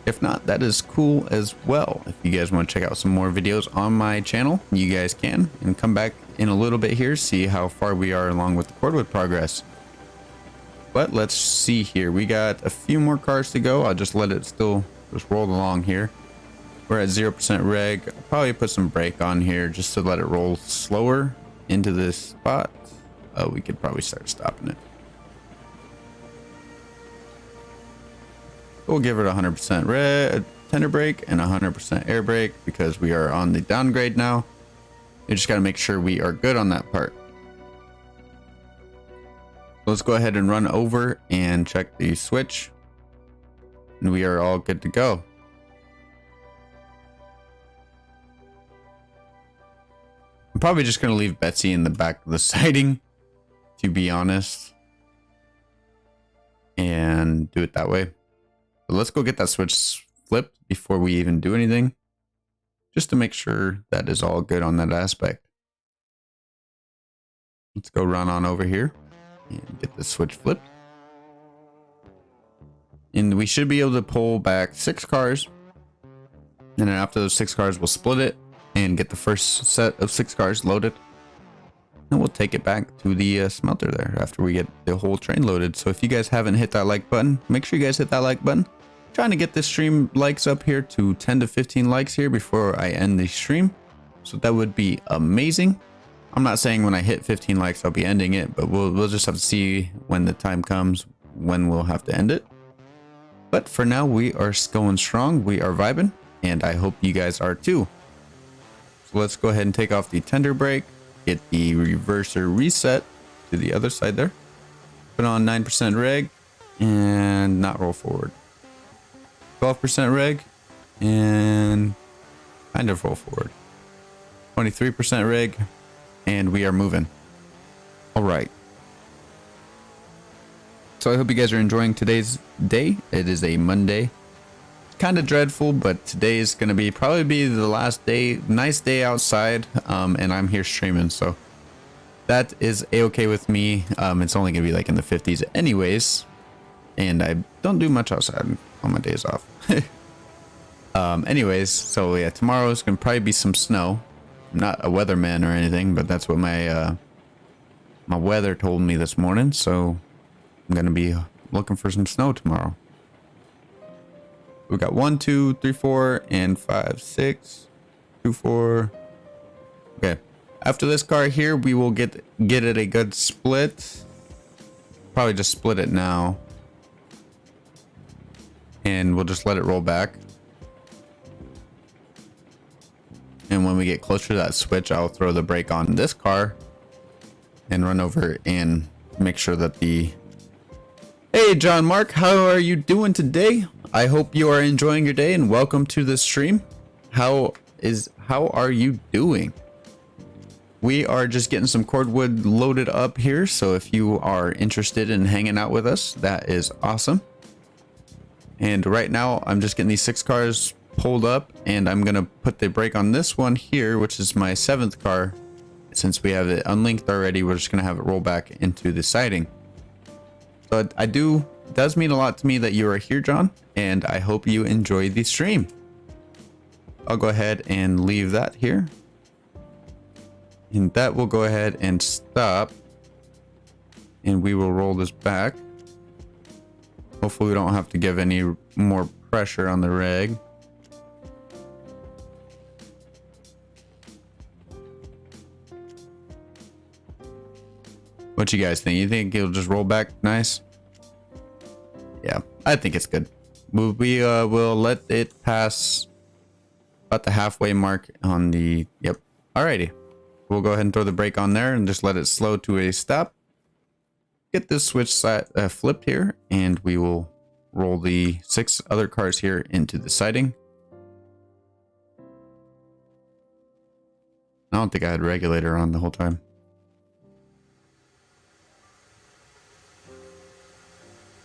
If not, that is cool as well. If you guys want to check out some more videos on my channel, you guys can. And come back in a little bit here, see how far we are along with the cordwood progress. But let's see here. We got a few more cars to go. I'll just let it still just roll along here. We're at 0% reg. I'll probably put some brake on here just to let it roll slower into this spot. We could probably start stopping it. We'll give it 100% red tender brake and 100% air brake because we are on the downgrade now. You just got to make sure we are good on that part. Let's go ahead and run over and check the switch, and we are all good to go. I'm probably just going to leave Betsy in the back of the siding, to be honest, and do it that way. But let's go get that switch flipped before we even do anything, just to make sure that is all good on that aspect. Let's go run on over here and get the switch flipped. And we should be able to pull back 6 cars. And then after those 6 cars, we'll split it and get the first set of 6 cars loaded. And we'll take it back to the smelter there after we get the whole train loaded. So if you guys haven't hit that like button, make sure you guys hit that like button. Trying to get this stream likes up here to 10 to 15 likes here before I end the stream. So that would be amazing. I'm not saying when I hit 15 likes I'll be ending it, but we'll just have to see when the time comes when we'll have to end it. But for now, we are going strong, we are vibing, and I hope you guys are too. So let's go ahead and take off the tender brake, get the reverser reset to the other side there, put on 9% reg and not roll forward, 12% reg and kind of roll forward, 23% reg, and we are moving. All right. So I hope you guys are enjoying today's day. It is a Monday. Kind of dreadful, but today is going to probably be the last day. Nice day outside, and I'm here streaming, so that is a-okay with me. It's only going to be like in the 50s anyways, and I don't do much outside on my days off. Anyways, so yeah, tomorrow is going to probably be some snow. I'm not a weatherman or anything, but that's what my my weather told me this morning, so I'm going to be looking for some snow tomorrow. We got 1, 2, 3, 4, and 5, 6, 2, 4. Okay. After this car here, we will get it a good split. Probably just split it now. And we'll just let it roll back. And when we get closer to that switch, I'll throw the brake on this car and run over and make sure that the... Hey, John Mark, how are you doing today? I hope you are enjoying your day and welcome to the stream. How are you doing? We are just getting some cordwood loaded up here, so if you are interested in hanging out with us, that is awesome. And right now, I'm just getting these 6 cars pulled up, and I'm gonna put the brake on this one here, which is my 7th car. Since we have it unlinked already, we're just gonna have it roll back into the siding. So it does mean a lot to me that you are here, John, and I hope you enjoy the stream. I'll go ahead and leave that here. And that will go ahead and stop. And we will roll this back. Hopefully we don't have to give any more pressure on the reg. What you guys think? You think it'll just roll back nice? Yeah, I think it's good. We will let it pass about the halfway mark on the... Yep. Alrighty. We'll go ahead and throw the brake on there and just let it slow to a stop. Get this switch side flipped here, and we will roll the 6 other cars here into the siding. I don't think I had regulator on the whole time.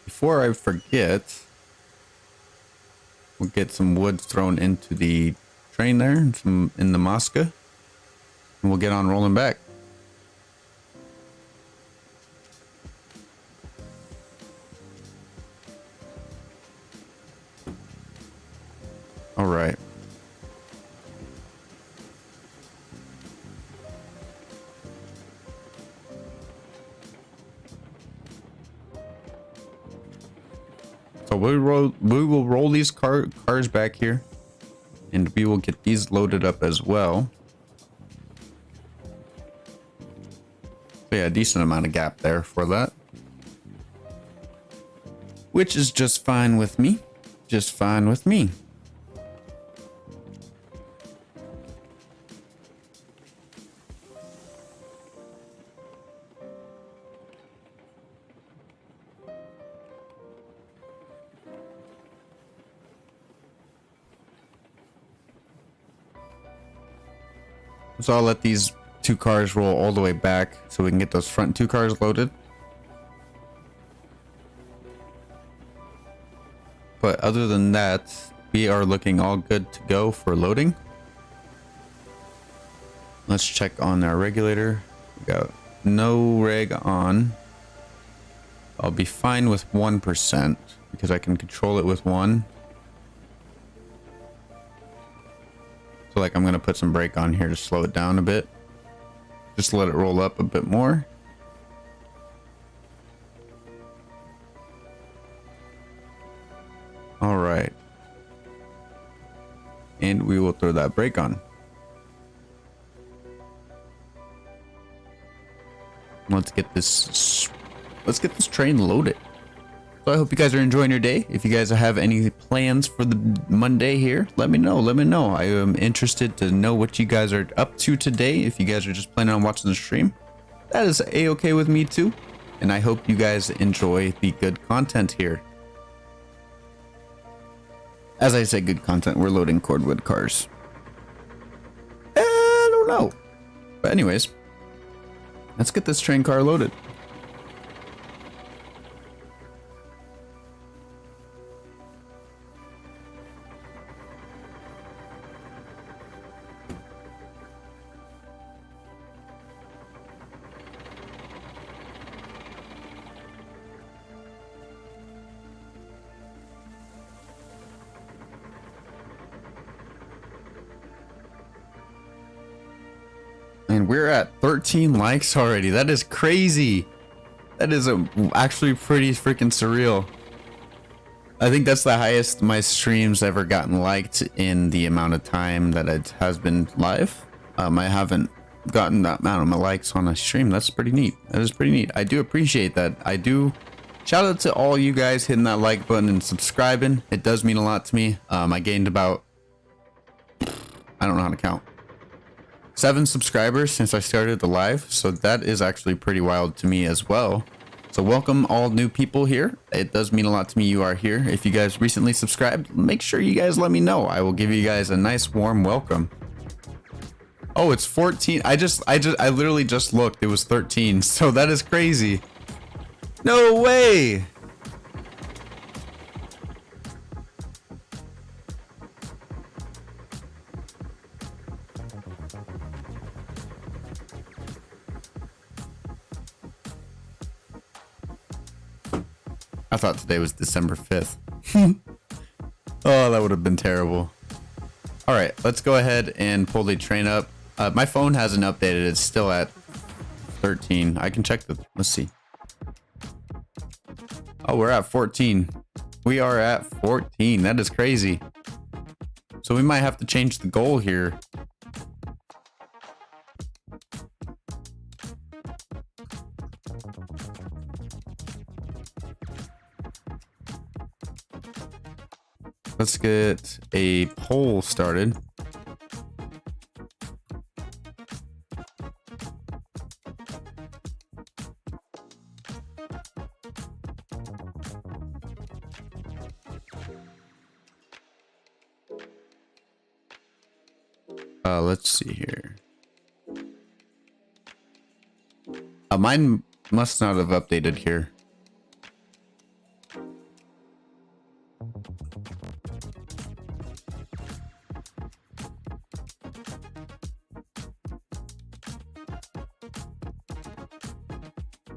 Before I forget, We'll get some wood thrown into the train there, and some in the Mosca, and we'll get on rolling back. All right. So we will roll these cars back here, and we will get these loaded up as well. So yeah, a decent amount of gap there for that, which is just fine with me. Just fine with me. So I'll let these two cars roll all the way back so we can get those front two cars loaded. But other than that, we are looking all good to go for loading. Let's check on our regulator. We got no reg on. I'll be fine with 1% because I can control it with 1. So like I'm gonna put some brake on here to slow it down a bit. Just let it roll up a bit more. All right. And we will throw that brake on. Let's get this train loaded. So I hope you guys are enjoying your day. If you guys have any plans for the Monday here, let me know. Let me know. I am interested to know what you guys are up to today. If you guys are just planning on watching the stream, that is a-okay with me too. And I hope you guys enjoy the good content here. As I say, good content, we're loading cordwood cars. I don't know. But anyways, let's get this train car loaded. And we're at 13 likes already. That is crazy. That is actually pretty freaking surreal. I think that's the highest my streams ever gotten liked in the amount of time that it has been live. I haven't gotten that amount of likes on a stream. That's pretty neat. That is pretty neat. I do appreciate that. I do. Shout out to all you guys hitting that like button and subscribing. It does mean a lot to me. I gained about, I don't know how to count, 7 subscribers since I started the live, so that is actually pretty wild to me as well. So welcome all new people here. It does mean a lot to me you are here. If you guys recently subscribed, make sure you guys let me know. I will give you guys a nice warm welcome. Oh, it's 14. I literally just looked. It was 13. So that is crazy. No way. I thought today was December 5th. Oh, that would have been terrible. All right, let's go ahead and pull the train up. My phone hasn't updated. It's still at 13. I can check the, let's see. Oh, we're at 14. We are at 14. That is crazy. So we might have to change the goal here. Let's get a poll started. Let's see here. Mine must not have updated here.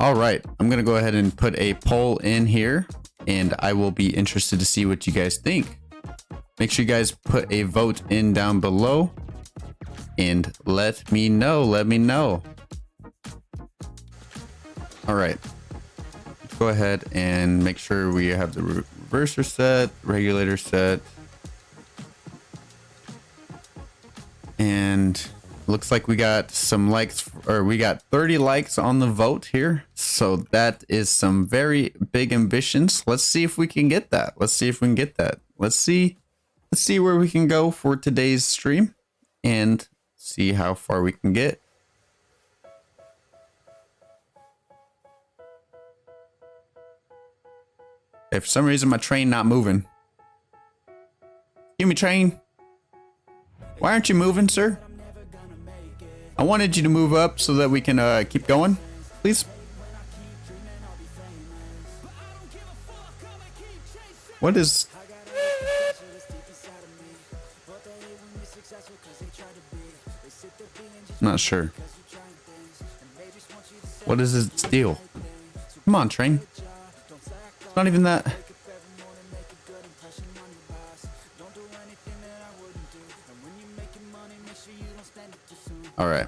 All right, I'm gonna go ahead and put a poll in here, and I will be interested to see what you guys think. Make sure you guys put a vote in down below and let me know. All right, let's go ahead and make sure we have the reverser set, regulator set, and looks like we got some likes, or we got 30 likes on the vote here. So that is some very big ambitions. Let's see if we can get that. Let's see where we can go for today's stream and see how far we can get. Okay, for some reason my train not moving. Give me train. Why aren't you moving, sir? I wanted you to move up so that we can keep going, please. What is... Not sure. What is this deal? Come on, train. It's not even that... All right.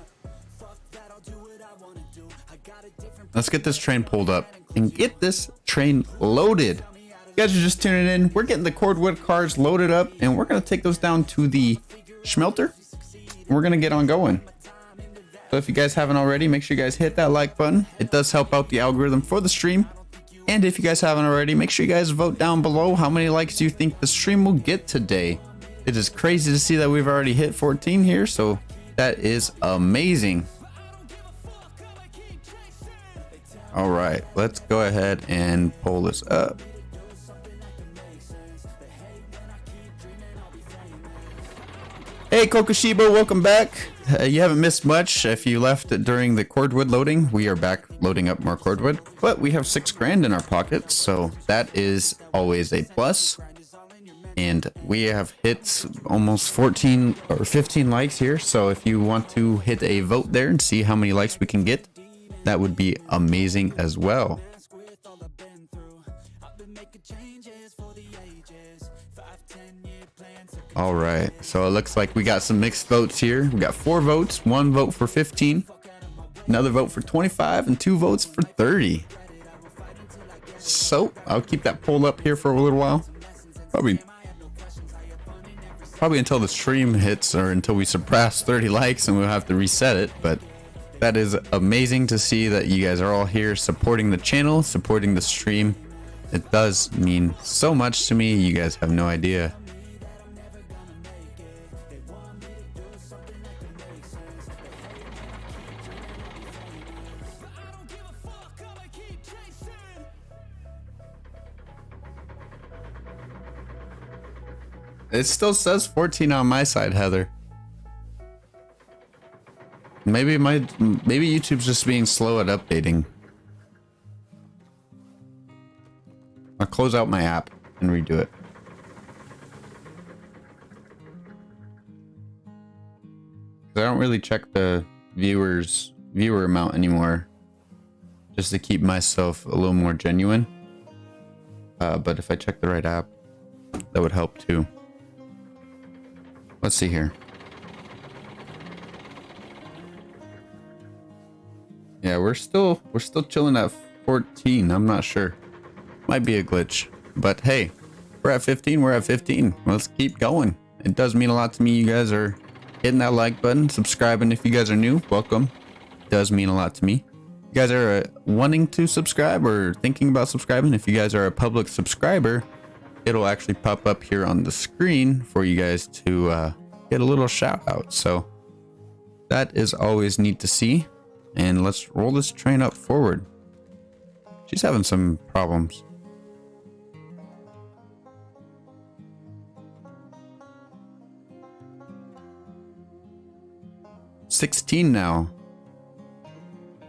Let's get this train pulled up and get this train loaded. You guys are just tuning in. We're getting the cordwood cars loaded up, and we're going to take those down to the smelter. We're going to get on going. So if you guys haven't already, make sure you guys hit that like button. It does help out the algorithm for the stream. And if you guys haven't already, make sure you guys vote down below. How many likes do you think the stream will get today? It is crazy to see that we've already hit 14 here, so that is amazing. All right, let's go ahead and pull this up. Hey Kokoshiba, welcome back. You haven't missed much if you left during the cordwood loading. We are back loading up more cordwood, but we have 6 grand in our pockets, so that is always a plus. And we have hit almost 14 or 15 likes here, so if you want to hit a vote there and see how many likes we can get, that would be amazing as well. All right, so it looks like we got some mixed votes here. We got 4 votes, 1 vote for 15, another vote for 25, and 2 votes for 30. So I'll keep that poll up here for a little while. Probably until the stream hits, or until we surpass 30 likes, and we'll have to reset it. But that is amazing to see that you guys are all here supporting the channel, supporting the stream. It does mean so much to me. You guys have no idea. It still says 14 on my side, Heather. Maybe YouTube's just being slow at updating. I'll close out my app and redo it. I don't really check the viewer amount anymore, just to keep myself a little more genuine. But if I check the right app, that would help too. Let's see here. Yeah, we're still chilling at 14. I'm not sure. Might be a glitch. But hey, we're at 15. We're at 15. Let's keep going. It does mean a lot to me. You guys are hitting that like button, subscribing if you guys are new. Welcome. It does mean a lot to me. You guys are wanting to subscribe or thinking about subscribing. If you guys are a public subscriber, it'll actually pop up here on the screen for you guys to get a little shout out. So that is always neat to see. And let's roll this train up forward. She's having some problems. $16 now.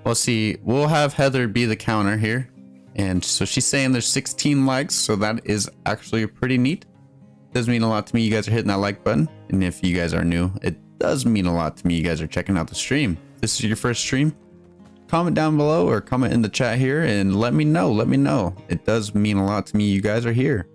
We'll see. We'll have Heather be the counter here. And so she's saying there's 16 likes, so that is actually pretty neat. Does mean a lot to me. You guys are hitting that like button. And if you guys are new, it does mean a lot to me. You guys are checking out the stream. If this is your first stream, comment down below or comment in the chat here and let me know. Let me know. It does mean a lot to me. You guys are here.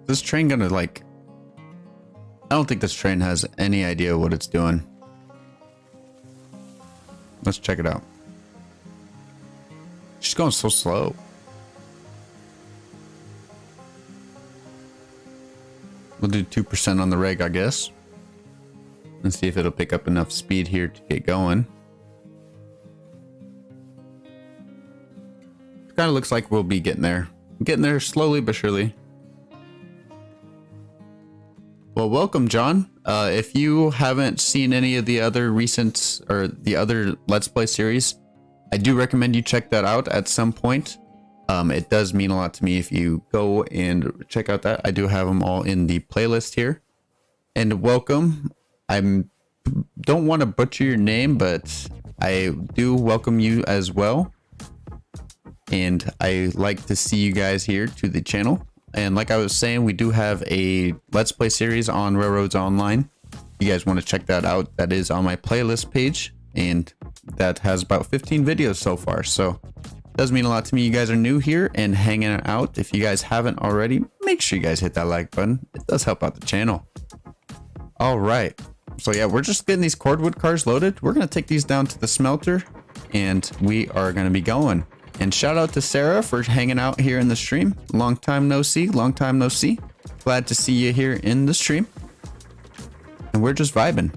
This train gonna like... I don't think this train has any idea what it's doing. Let's check it out. She's going so slow. We'll do 2% on the reg, I guess. And see if it'll pick up enough speed here to get going. It kind of looks like we'll be getting there. Getting there slowly but surely. Well, welcome, John. If you haven't seen any of the other recent or the other Let's Play series, I do recommend you check that out at some point. It does mean a lot to me if you go and check out that. I do have them all in the playlist here. And welcome. I don't want to butcher your name, but I do welcome you as well. And I like to see you guys here to the channel. And like I was saying, we do have a Let's Play series on Railroads Online. You guys want to check that out. That is on my playlist page. And that has about 15 videos so far. So it does mean a lot to me. You guys are new here and hanging out. If you guys haven't already, make sure you guys hit that like button. It does help out the channel. All right. So yeah, we're just getting these cordwood cars loaded. We're going to take these down to the smelter and we are going to be going. And shout out to Sarah for hanging out here in the stream. Long time no see. Long time no see. Glad to see you here in the stream. And we're just vibing.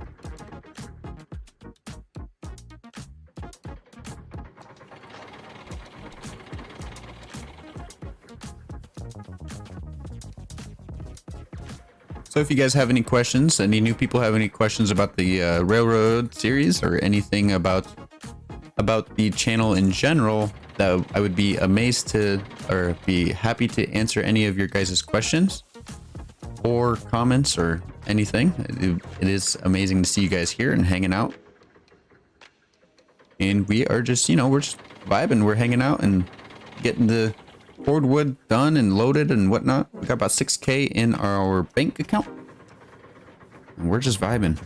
So if you guys have any questions, any new people have any questions about the Railroad series or anything about the channel in general, that I would be amazed to, or be happy to answer any of your guys' questions or comments or anything. It is amazing to see you guys here and hanging out. And we are just, you know, we're just vibing. We're hanging out and getting the cordwood done and loaded and whatnot. We got about 6K in our bank account. And we're just vibing.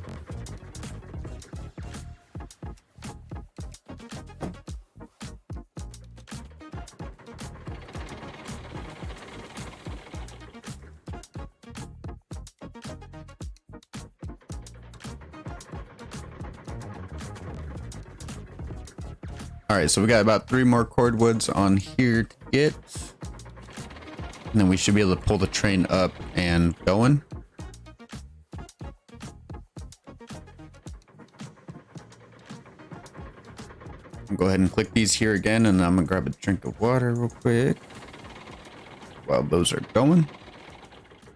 All right, so we got about 3 more cordwoods on here to get. And then we should be able to pull the train up and going. I'll go ahead and click these here again, and I'm gonna grab a drink of water real quick while those are going.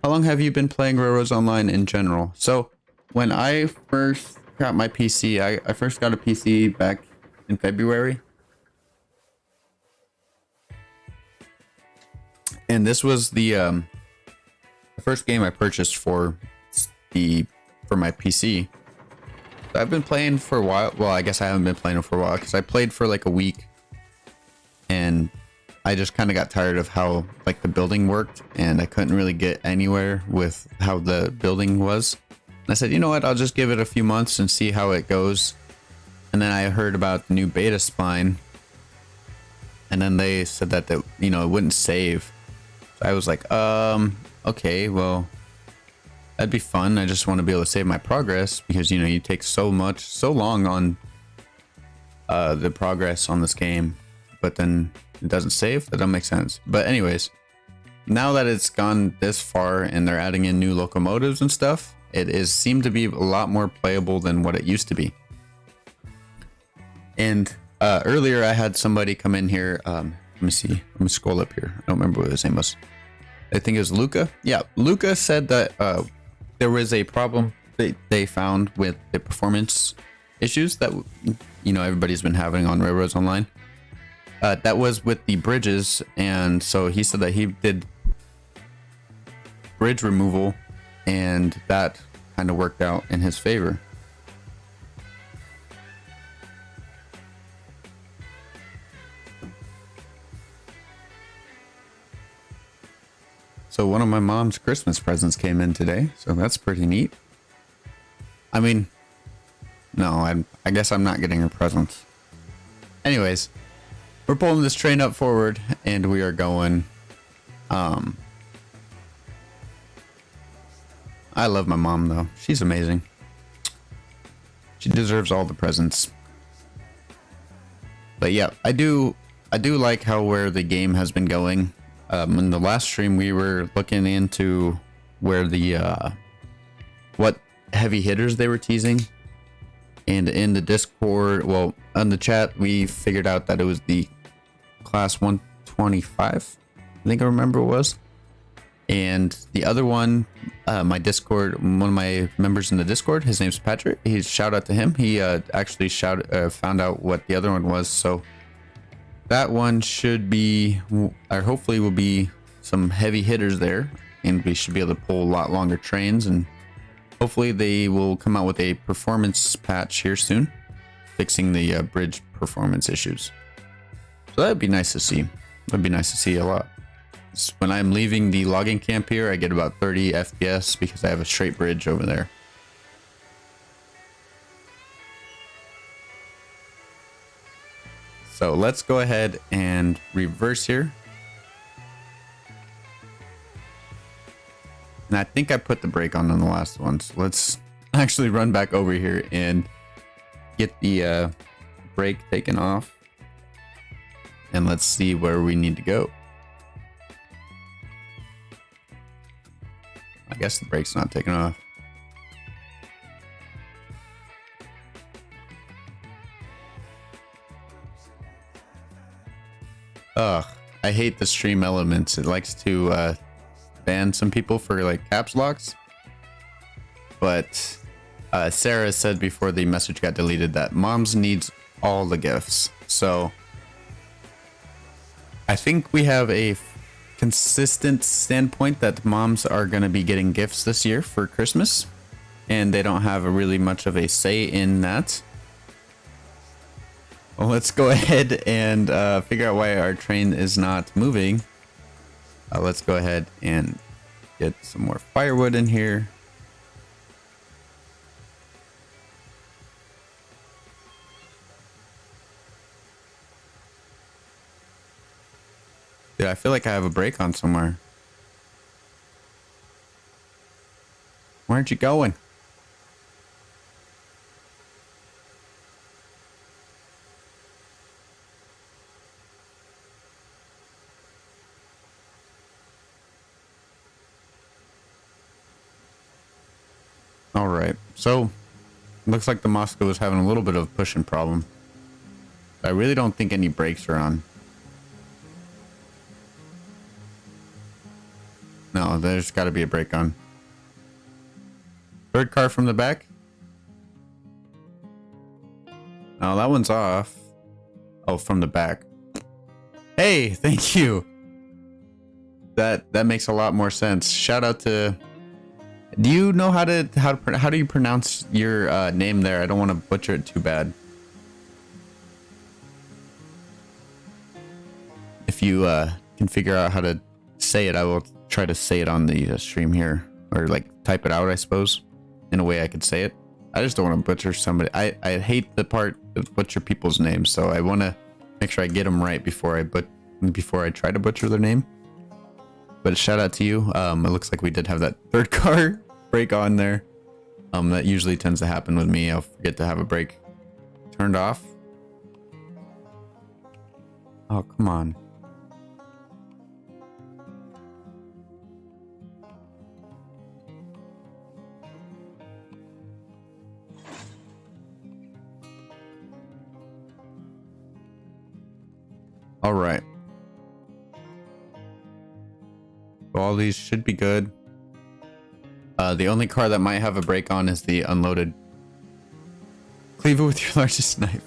How long have you been playing Railroads Online in general? So when I first got my PC, I first got a PC back in February. And this was the first game I purchased for my PC. So I've been playing for a while. Well, I guess I haven't been playing for a while because I played for like a week, and I just kind of got tired of how like the building worked, and I couldn't really get anywhere with how the building was. And I said, you know what? I'll just give it a few months and see how it goes. And then I heard about the new beta spline, and then they said that you know, it wouldn't save. So I was like, okay, well, that'd be fun. I just want to be able to save my progress because, you know, you take so long on the progress on this game, but then it doesn't save. That doesn't make sense. But anyways, now that it's gone this far and they're adding in new locomotives and stuff, it seemed to be a lot more playable than what it used to be. And earlier I had somebody come in here. Let me see. Let me scroll up here. I don't remember what his name was. I think it was Luca. Yeah, Luca said that there was a problem they found with the performance issues that, you know, everybody's been having on Railroads Online. That was with the bridges, and so he said that he did bridge removal, and that kind of worked out in his favor. So one of my mom's Christmas presents came in today, so that's pretty neat. I mean, no, I guess I'm not getting her presents. Anyways, we're pulling this train up forward, and we are going. I love my mom though. She's amazing. She deserves all the presents. But yeah, I do like where the game has been going. In the last stream, we were looking into where the what heavy hitters they were teasing, and in the Discord, well, on the chat, we figured out that it was the class 125. I think I remember it was. And the other one, my Discord, one of my members in the Discord, his name's Patrick. Shout out to him. He actually found out what the other one was. So that one should be, or hopefully will be some heavy hitters there, and we should be able to pull a lot longer trains, and hopefully they will come out with a performance patch here soon, fixing the bridge performance issues. So that'd be nice to see. That'd be nice to see a lot. When I'm leaving the logging camp here, I get about 30 FPS because I have a straight bridge over there. So let's go ahead and reverse here. And I think I put the brake on the last one. So let's actually run back over here and get the brake taken off. And let's see where we need to go. I guess the brake's not taken off. Ugh, I hate the stream elements. It likes to ban some people for like caps locks. But Sarah said before the message got deleted that moms needs all the gifts. So I think we have a consistent standpoint that moms are going to be getting gifts this year for Christmas, and they don't have really much of a say in that. Well, let's go ahead and figure out why our train is not moving. Let's go ahead and get some more firewood in here. Dude, I feel like I have a brake on somewhere. Where aren't you going? All right, so looks like the Mosca was having a little bit of a pushing problem. I really don't think any brakes are on. No, there's got to be a brake on. Third car from the back. No, that one's off. Oh, from the back. Hey, thank you. That makes a lot more sense. Shout out to. Do you know how do you pronounce your name there? I don't want to butcher it too bad. If you can figure out how to say it, I will try to say it on the stream here, or like type it out, I suppose, in a way I could say it. I just don't want to butcher somebody. I hate the part of butcher people's names, so I want to make sure I get them right before I try to butcher their name. But shout out to you. It looks like we did have that third car brake on there. That usually tends to happen with me. I'll forget to have a brake turned off. Oh, come on. All right. So all these should be good. The only car that might have a brake on is the unloaded. Cleave it with your largest knife.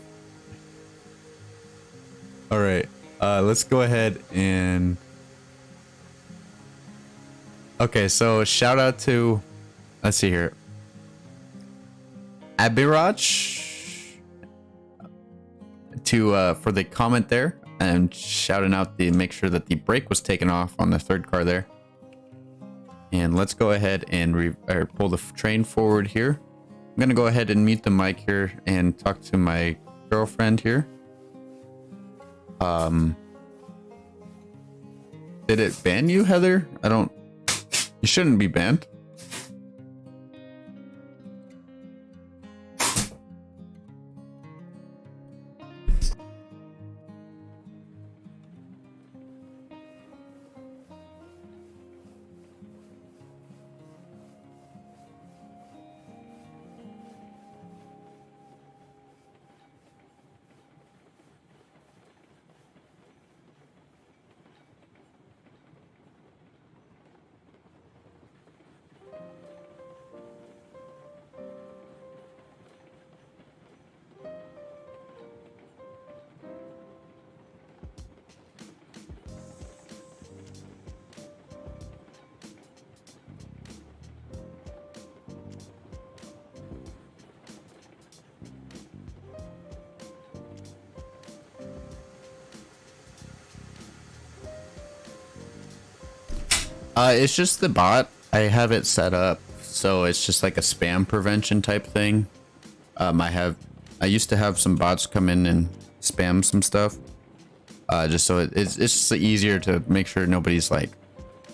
All right. Let's go ahead and. Okay, so shout out to. Let's see here. Abiraj for the comment there, and shouting out make sure that the brake was taken off on the third car there. And let's go ahead and pull the train forward here. I'm gonna go ahead and mute the mic here and talk to my girlfriend here. Did it ban you, Heather? You shouldn't be banned. It's just the bot. I have it set up so it's just like a spam prevention type thing. I used to have some bots come in and spam some stuff. Just so it's just easier to make sure nobody's like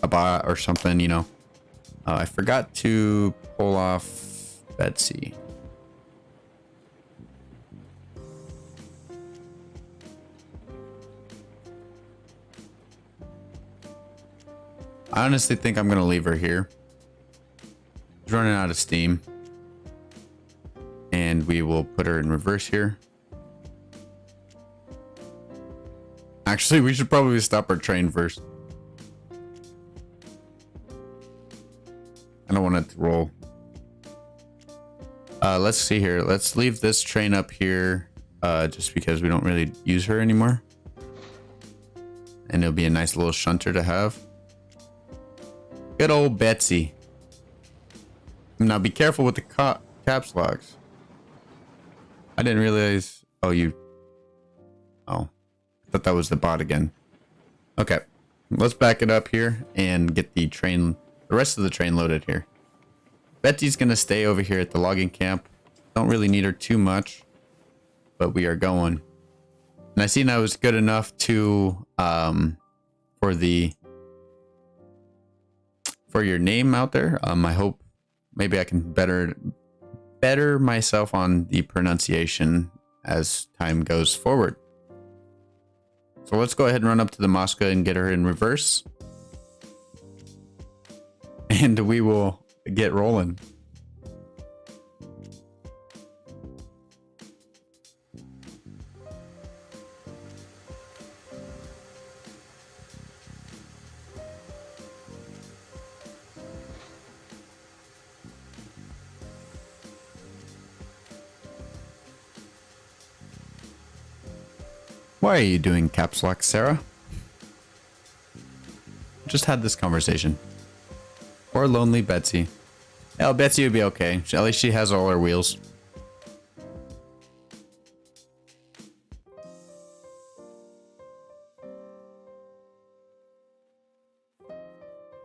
a bot or something, you know. I forgot to pull off Betsy. I honestly think I'm gonna leave her here. She's running out of steam. And we will put her in reverse here. Actually, we should probably stop our train first. I don't want it to roll. Let's see here. Let's leave this train up here just because we don't really use her anymore. And it'll be a nice little shunter to have. Good old Betsy. Now be careful with the caps locks. I didn't realize. Oh, I thought that was the bot again. Okay, let's back it up here and get the rest of the train loaded here. Betsy's gonna stay over here at the logging camp. Don't really need her too much, but we are going. And I seen I was good enough to for your name out there. I hope maybe I can better myself on the pronunciation as time goes forward. So let's go ahead and run up to the Mosca and get her in reverse. And we will get rolling. Why are you doing caps lock, Sarah? Just had this conversation. Poor lonely Betsy. Oh, Betsy would be okay. At least she has all her wheels.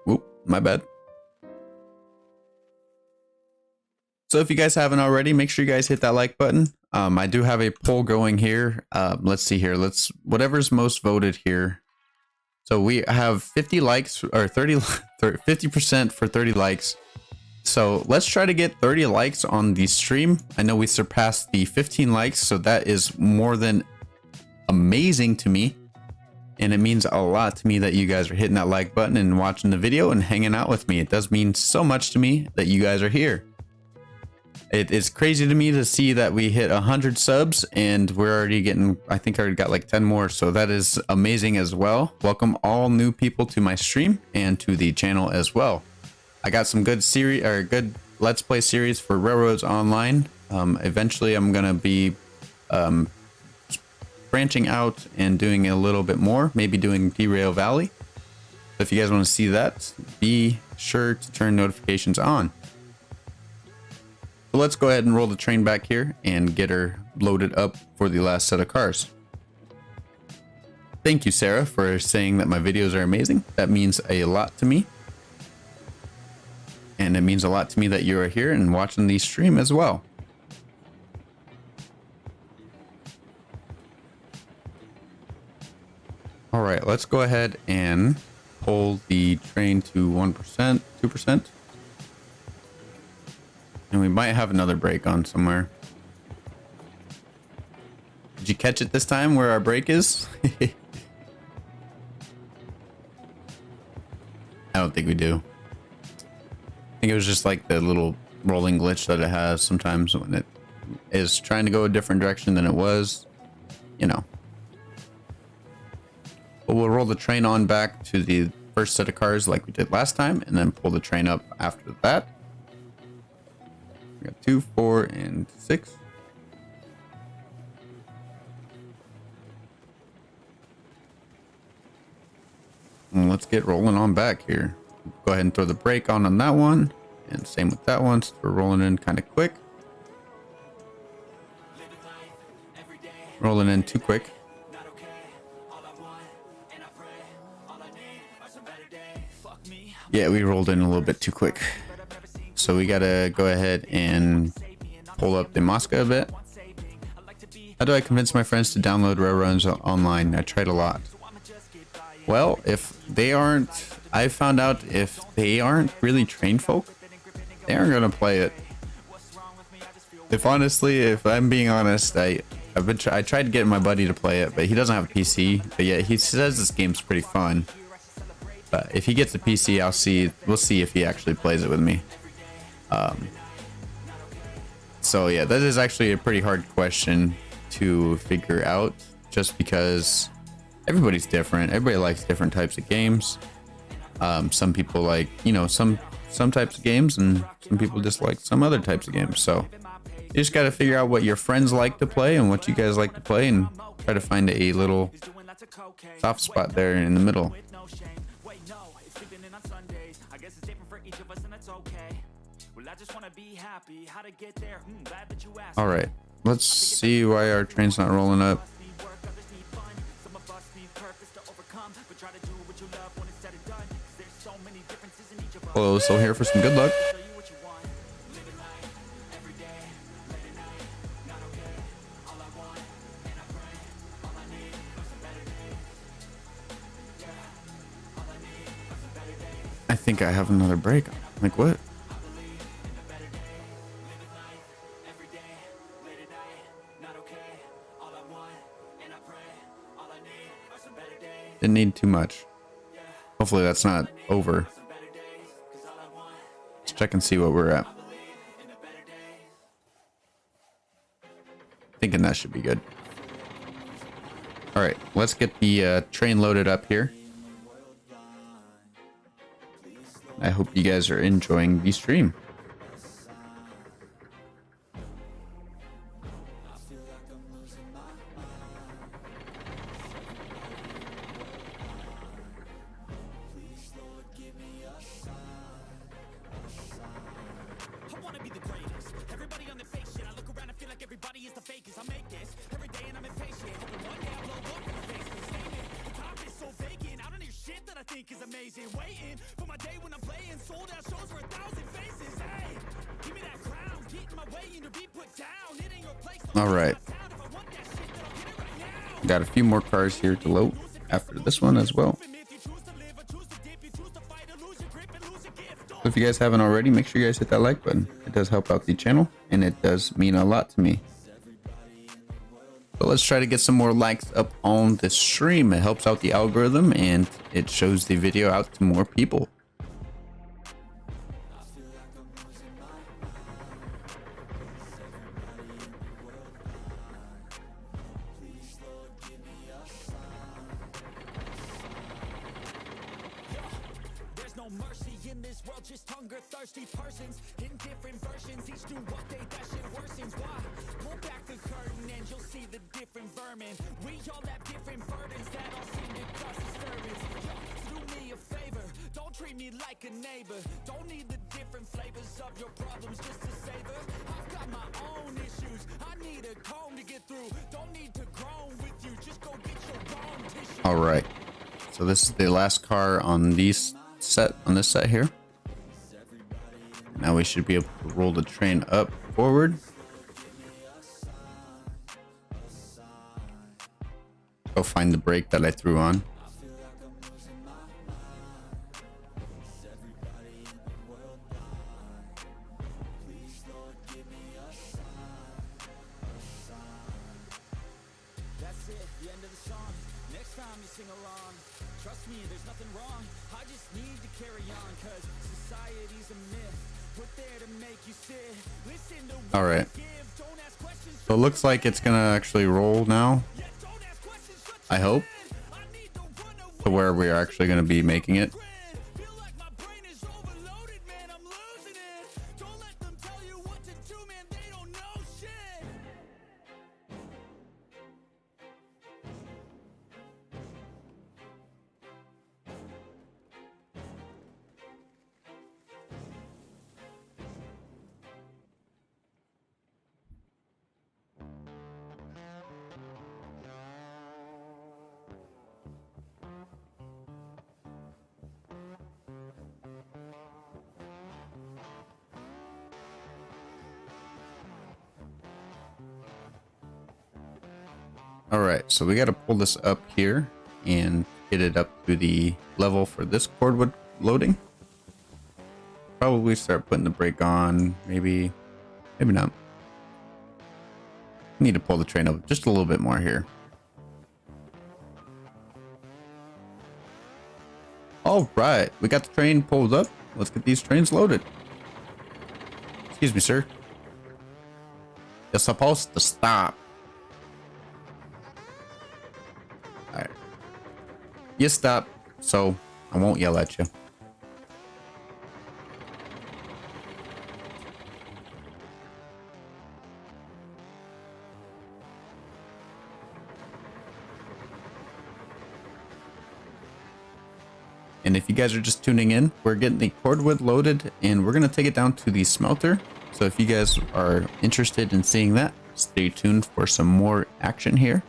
Whoop, my bad. So if you guys haven't already, make sure you guys hit that like button. I do have a poll going here. Let's see here. Whatever's most voted here. So we have 50 likes or 50% for 30 likes. So let's try to get 30 likes on the stream. I know we surpassed the 15 likes, so that is more than amazing to me. And it means a lot to me that you guys are hitting that like button and watching the video and hanging out with me. It does mean so much to me that you guys are here. It is crazy to me to see that we hit 100 subs and we're already getting, I think I already got like 10 more. So that is amazing as well. Welcome all new people to my stream and to the channel as well. I got some good good Let's Play series for Railroads Online. Eventually I'm going to be branching out and doing a little bit more, maybe doing Derail Valley. So if you guys want to see that, be sure to turn notifications on. So let's go ahead and roll the train back here and get her loaded up for the last set of cars. Thank you, Sarah, for saying that my videos are amazing. That means a lot to me. and it means a lot to me that you are here and watching the stream as well. All right, let's go ahead and pull the train to 1%, 2%. And we might have another break on somewhere. Did you catch it this time where our break is? I don't think we do. I think it was just like the little rolling glitch that it has sometimes when it is trying to go a different direction than it was, you know. But we'll roll the train on back to the first set of cars like we did last time, and then pull the train up after that. We got 2, 4, and 6. And let's get rolling on back here. Go ahead and throw the brake on that one, and same with that one. So we're rolling in kind of quick. Rolling in too quick. Yeah, we rolled in a little bit too quick. So we gotta go ahead and pull up the Mosca a bit. How do I convince my friends to download railroads online? I tried a lot. Well, if they aren't, I found out if they aren't really trained folk, they aren't gonna play it. If honestly, if I'm being honest, I tried to get my buddy to play it, but he doesn't have a PC. But yeah, he says this game's pretty fun. But if he gets a PC, we'll see if he actually plays it with me. So yeah, that is actually a pretty hard question to figure out, just because everybody's different. Everybody likes different types of games. Some people like, you know, some types of games, and some people just like some other types of games. So you just got to figure out what your friends like to play and what you guys like to play, and try to find a little soft spot there in the middle. All right, let's see why our train's not rolling up. Hello, still here for some good luck. I think I have another break. Like what? Didn't need too much. Hopefully that's not over. Let's check and see what we're at. Thinking that should be good. All right, let's get the train loaded up here. I hope you guys are enjoying the stream. All right. Got a few more cars here to load after this one as well. So if you guys haven't already, make sure you guys hit that like button. It does help out the channel, and it does mean a lot to me. So let's try to get some more likes up on the stream. It helps out the algorithm, and it shows the video out to more people. All right, so this is the last car on this set here. we should be able to roll the train up forward. Go find the brake that I threw on. All right. So it looks like it's gonna actually roll now. I hope. To where we are actually gonna be making it. All right, so we got to pull this up here and get it up to the level for this cordwood loading. Probably start putting the brake on, maybe not. Need to pull the train up just a little bit more here. All right, we got the train pulled up. Let's get these trains loaded. Excuse me, sir. You're supposed to stop. Alright. You stop, so I won't yell at you. And if you guys are just tuning in, we're getting the cordwood loaded and we're going to take it down to the smelter. So if you guys are interested in seeing that, stay tuned for some more action here.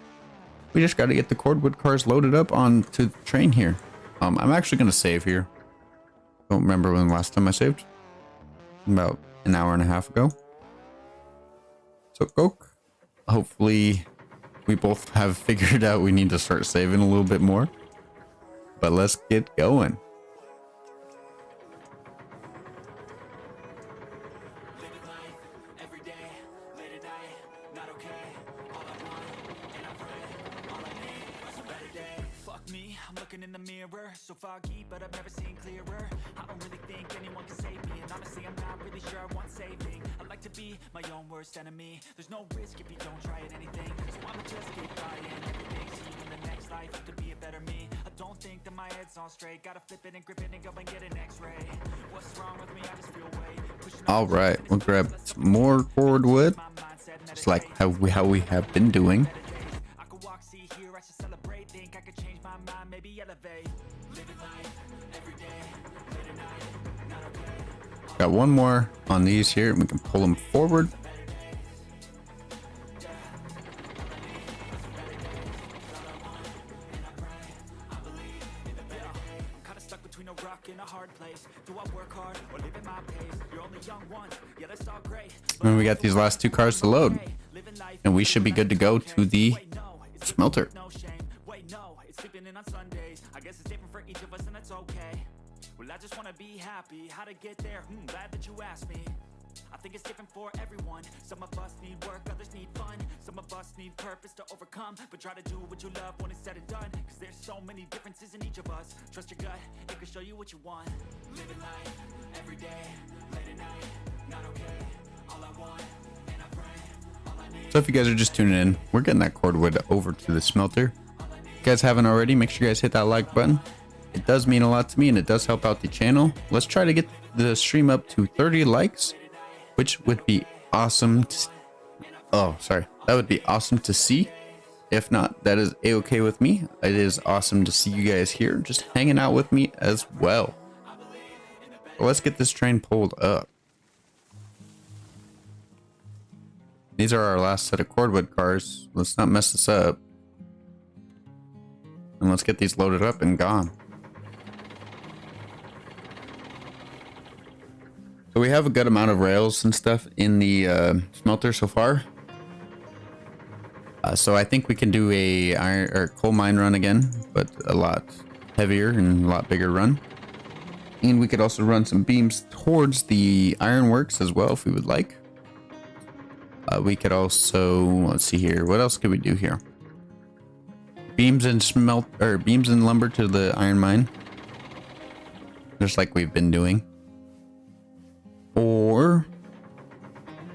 We just got to get the cordwood cars loaded up onto the train here. I'm actually going to save here. Don't remember when the last time I saved. About an hour and a half ago. So Coke, hopefully we both have figured out we need to start saving a little bit more. But let's get going. I'm looking in the mirror, so foggy, but I've never seen clearer. I don't really think anyone can save me, and honestly, I'm not really sure I want saving. I like to be my own worst enemy. There's no risk if you don't try at anything, so I'ma just keep trying everything. See in the next life, to be a better me. I don't think that my head's on straight. Gotta flip it and grip it and go and get an X-ray. What's wrong with me? I just feel weight. All right, we'll grab some more cordwood, just like how we have been doing. Got one more on these here, and we can pull them forward. And we got these last two cars to load, and we should be good to go to the smelter. I just want to be happy. How to get there? Glad that you asked me. I think it's different for everyone. Some of us need work, others need fun. Some of us need purpose to overcome. But try to do what you love when it's said and done. Cause there's so many differences in each of us. Trust your gut, it can show you what you want. Living life, every day, late at night, not okay. All I want, and I pray, all I need. So if you guys are just tuning in, we're getting that cordwood over to the smelter. If you guys haven't already, make sure you guys hit that like button. It does mean a lot to me, and it does help out the channel. Let's try to get the stream up to 30 likes, which would be awesome. That would be awesome to see. If not, that is a-okay with me. It is awesome to see you guys here, just hanging out with me as well. So let's get this train pulled up. These are our last set of cordwood cars. Let's not mess this up. And let's get these loaded up and gone. So we have a good amount of rails and stuff in the smelter so far. So I think we can do a iron or coal mine run again, but a lot heavier and a lot bigger run. And we could also run some beams towards the ironworks as well if we would like. We could also, let's see here, what else could we do here? Beams and beams and lumber to the iron mine, just like we've been doing. Or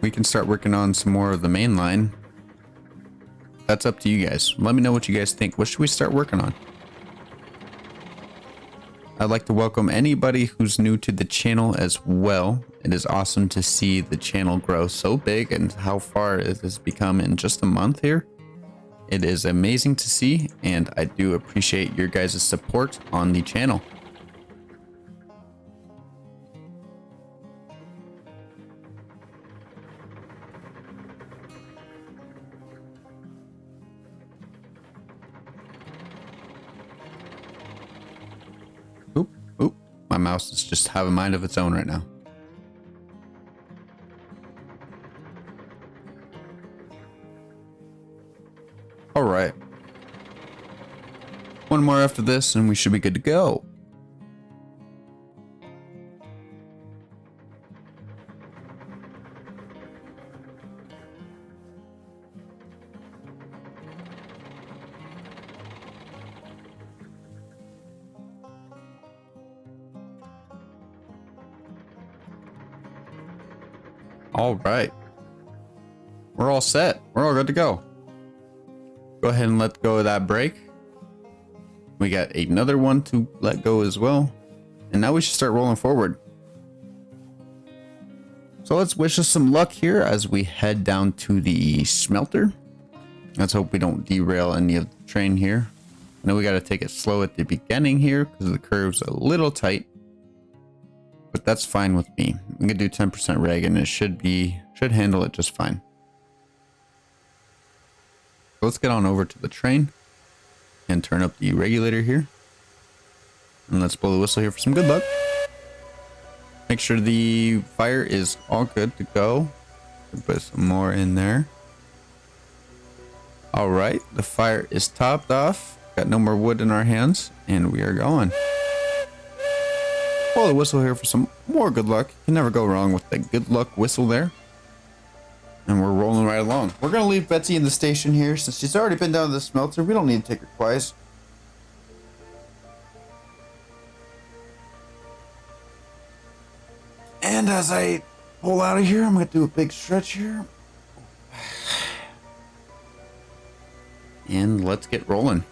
we can start working on some more of the main line. That's up to you guys. Let me know what you guys think. What should we start working on? I'd like to welcome anybody who's new to the channel as well. It is awesome to see the channel grow so big and how far it has become in just a month here. It is amazing to see, and I do appreciate your guys' support on the channel. Oop, my mouse is just having a mind of its own right now. All right. One more after this and we should be good to go. All right. We're all set. We're all good to go. Go ahead and let go of that break. We got another one to let go as well. And now we should start rolling forward. So let's wish us some luck here as we head down to the smelter. Let's hope we don't derail any of the train here. I know we got to take it slow at the beginning here because the curve's a little tight. But that's fine with me. I'm gonna do 10% reg and it should handle it just fine. So let's get on over to the train and turn up the regulator here. And let's blow the whistle here for some good luck. Make sure the fire is all good to go. Put some more in there. All right, the fire is topped off. Got no more wood in our hands and we are going. Blow the whistle here for some more good luck. You can never go wrong with the good luck whistle there. And we're rolling right along. We're going to leave Betsy in the station here since she's already been down to the smelter. We don't need to take her twice. And as I pull out of here, I'm going to do a big stretch here. And let's get rolling.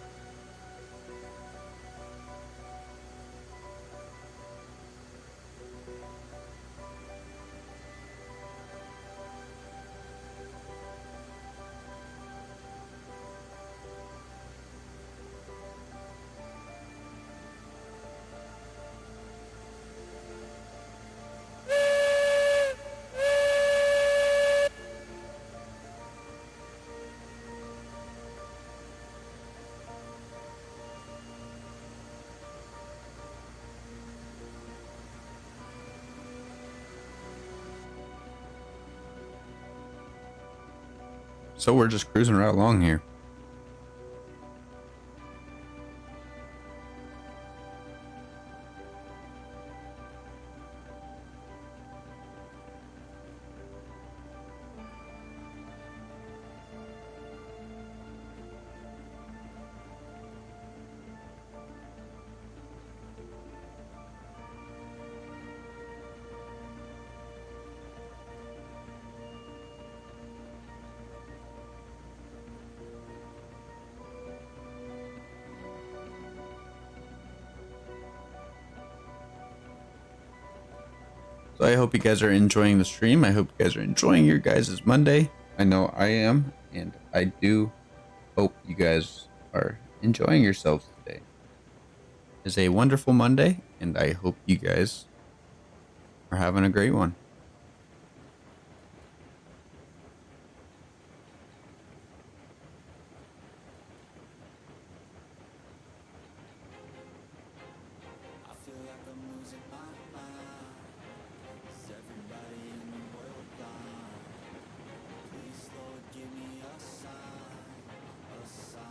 So we're just cruising right along here. So I hope you guys are enjoying the stream. I hope you guys are enjoying your guys' Monday. I know I am, and I do hope you guys are enjoying yourselves today. It's a wonderful Monday, and I hope you guys are having a great one.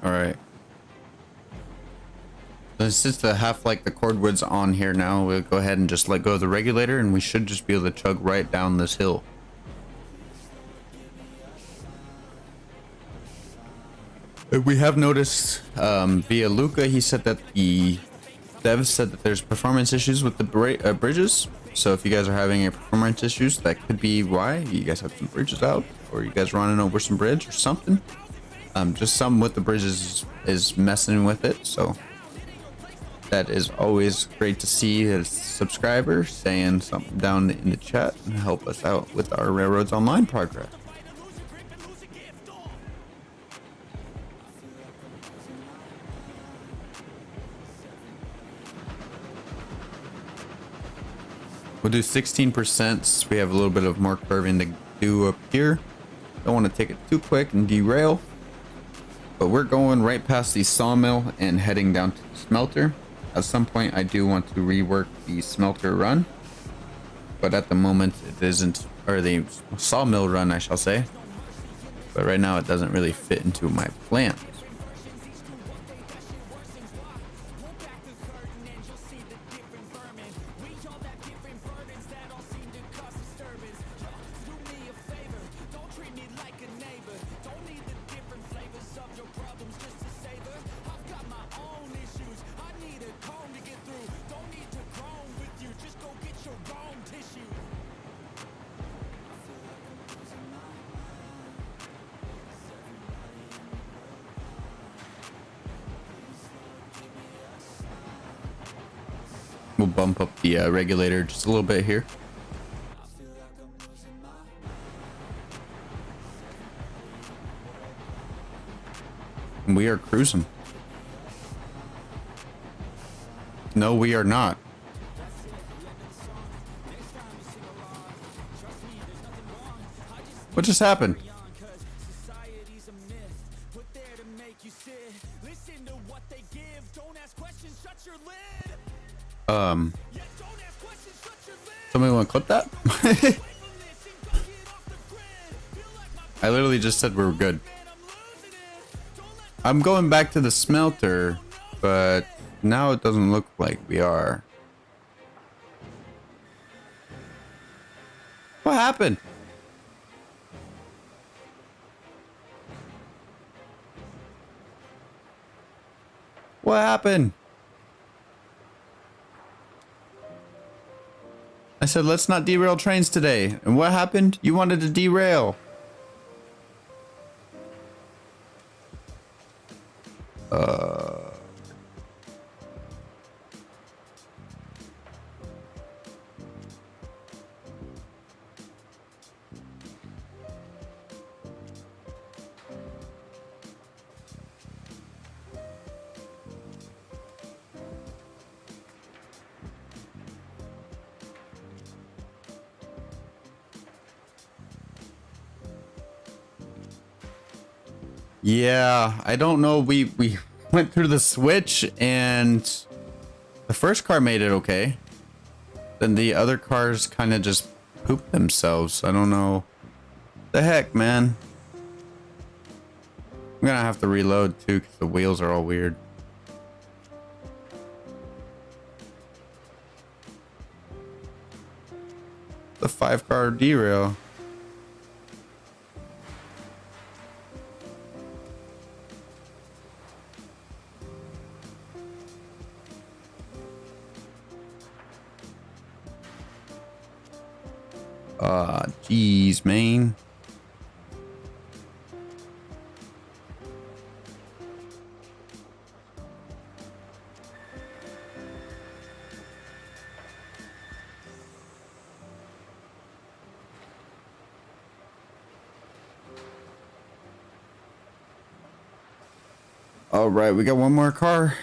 All right. Since the the cordwood's on here now, we'll go ahead and just let go of the regulator, and we should just be able to chug right down this hill. We have noticed via Luca, he said that the devs said that there's performance issues with the bridges. So if you guys are having any performance issues, that could be why. You guys have some bridges out, or you guys running over some bridge or something. Just something with the bridges is messing with it. So that is always great to see a subscriber saying something down in the chat and help us out with our Railroads Online progress. We'll do 16% since we have a little bit of more curving to do up here. Don't want to take it too quick and derail. But we're going right past the sawmill and heading down to the smelter. At some point I do want to rework the smelter run. But at the moment it isn't, or the sawmill run I shall say. But right now it doesn't really fit into my plan. We'll bump up the regulator just a little bit here. And we are cruising. No, we are not. What just happened? Somebody want to clip that? I literally just said we were good. I'm going back to the smelter, but now it doesn't look like we are. What happened? What happened? I said, let's not derail trains today. And what happened? You wanted to derail. Yeah, I don't know. We went through the switch and the first car made it okay. Then the other cars kind of just pooped themselves. I don't know. The heck, man. I'm gonna have to reload too because the wheels are all weird. The 5-car derail. Jeez, man. All right, we got one more car.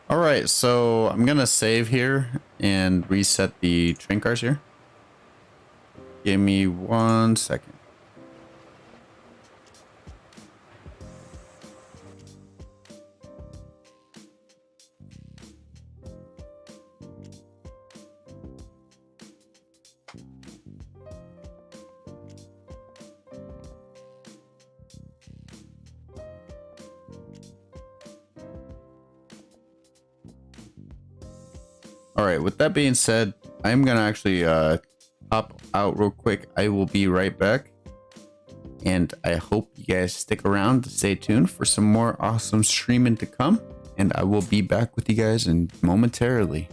All right, so I'm gonna save here and reset the train cars here. Give me 1 second. All right, with that being said, I'm gonna actually pop out real quick. I will be right back. And I hope you guys stick around to stay tuned for some more awesome streaming to come. And I will be back with you guys in momentarily.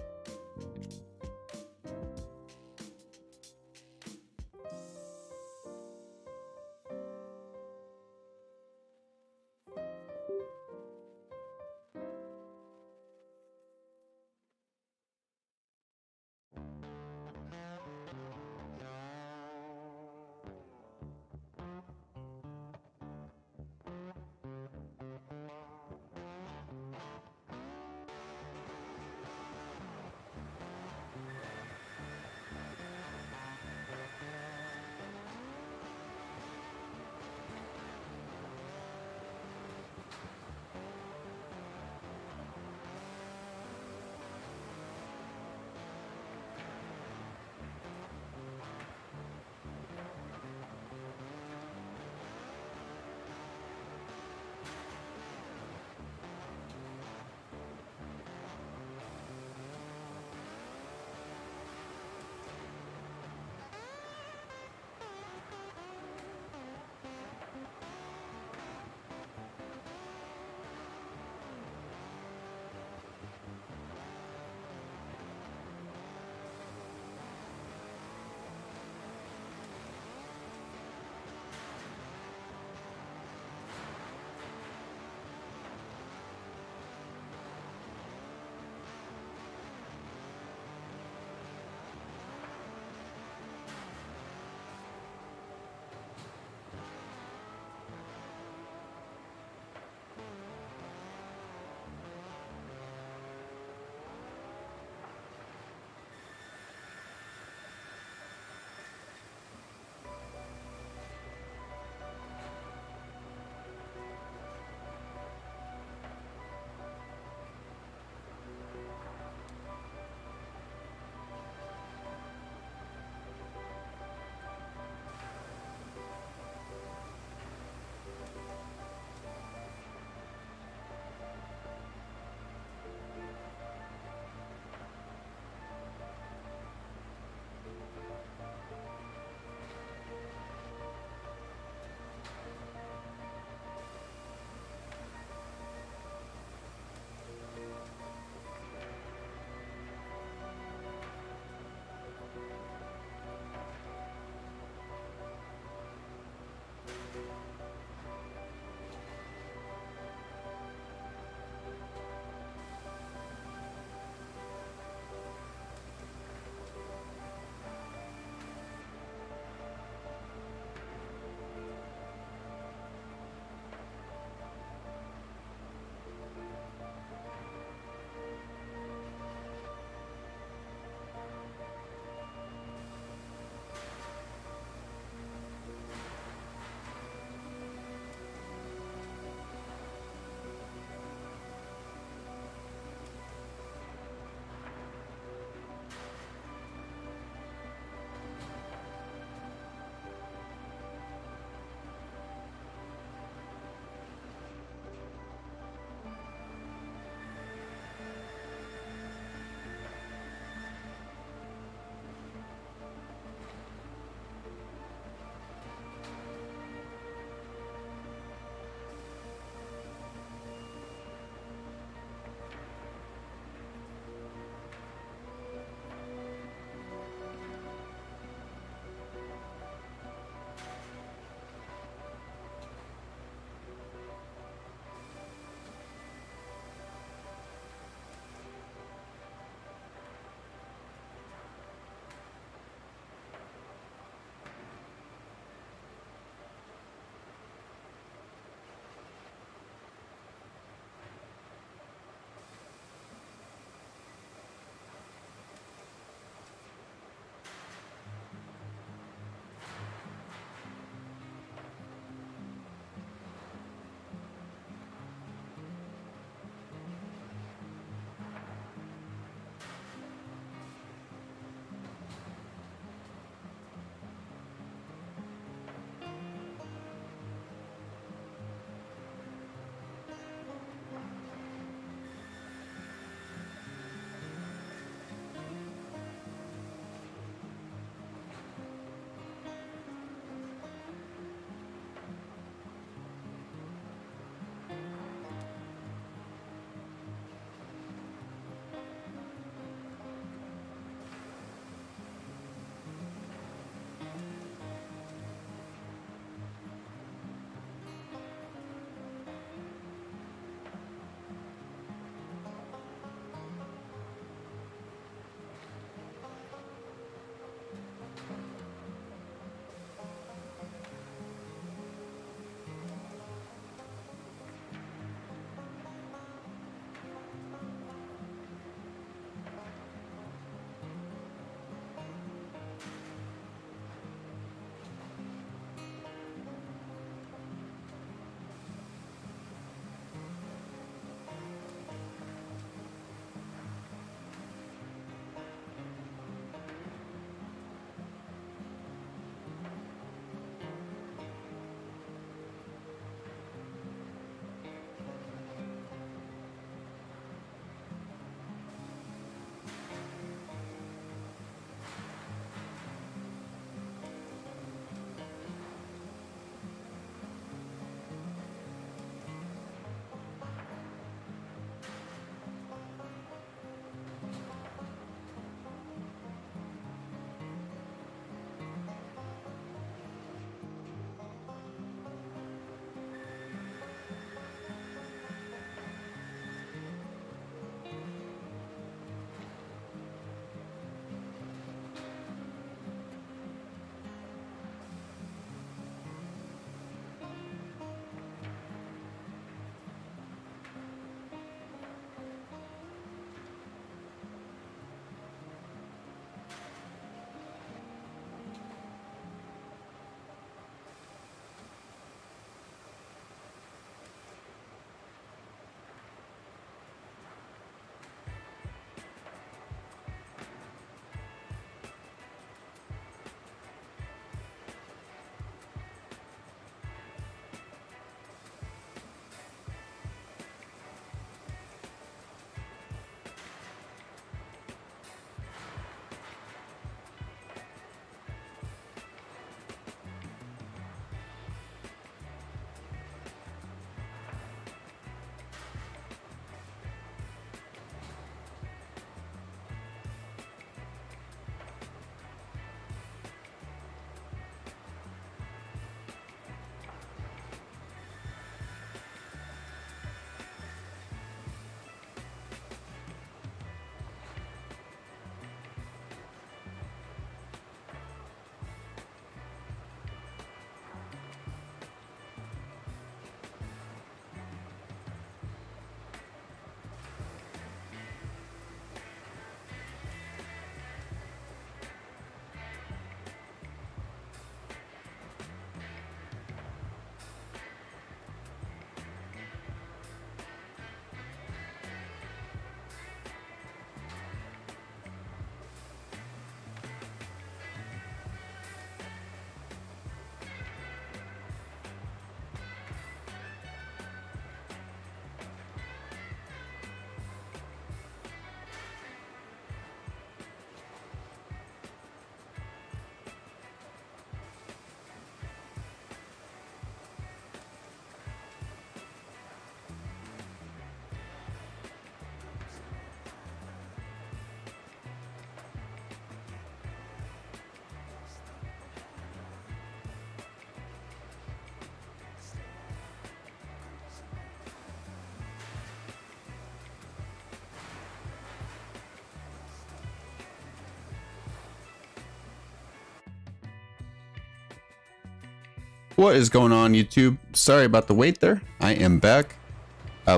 What is going on, YouTube? Sorry about the wait there. I am back.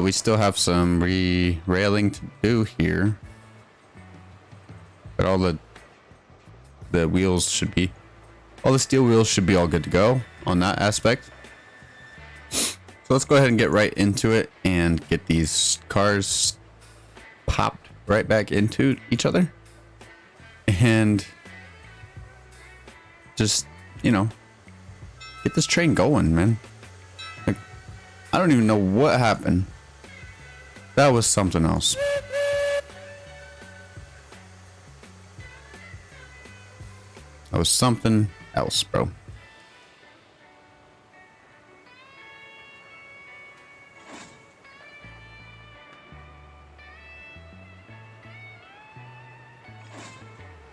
We still have some railing to do here, but all the wheels should be, all the steel wheels should be all good to go on that aspect. So let's go ahead and get right into it and get these cars popped right back into each other, and just, you know, get this train going, man. Like, I don't even know what happened. That was something else. That was something else, bro.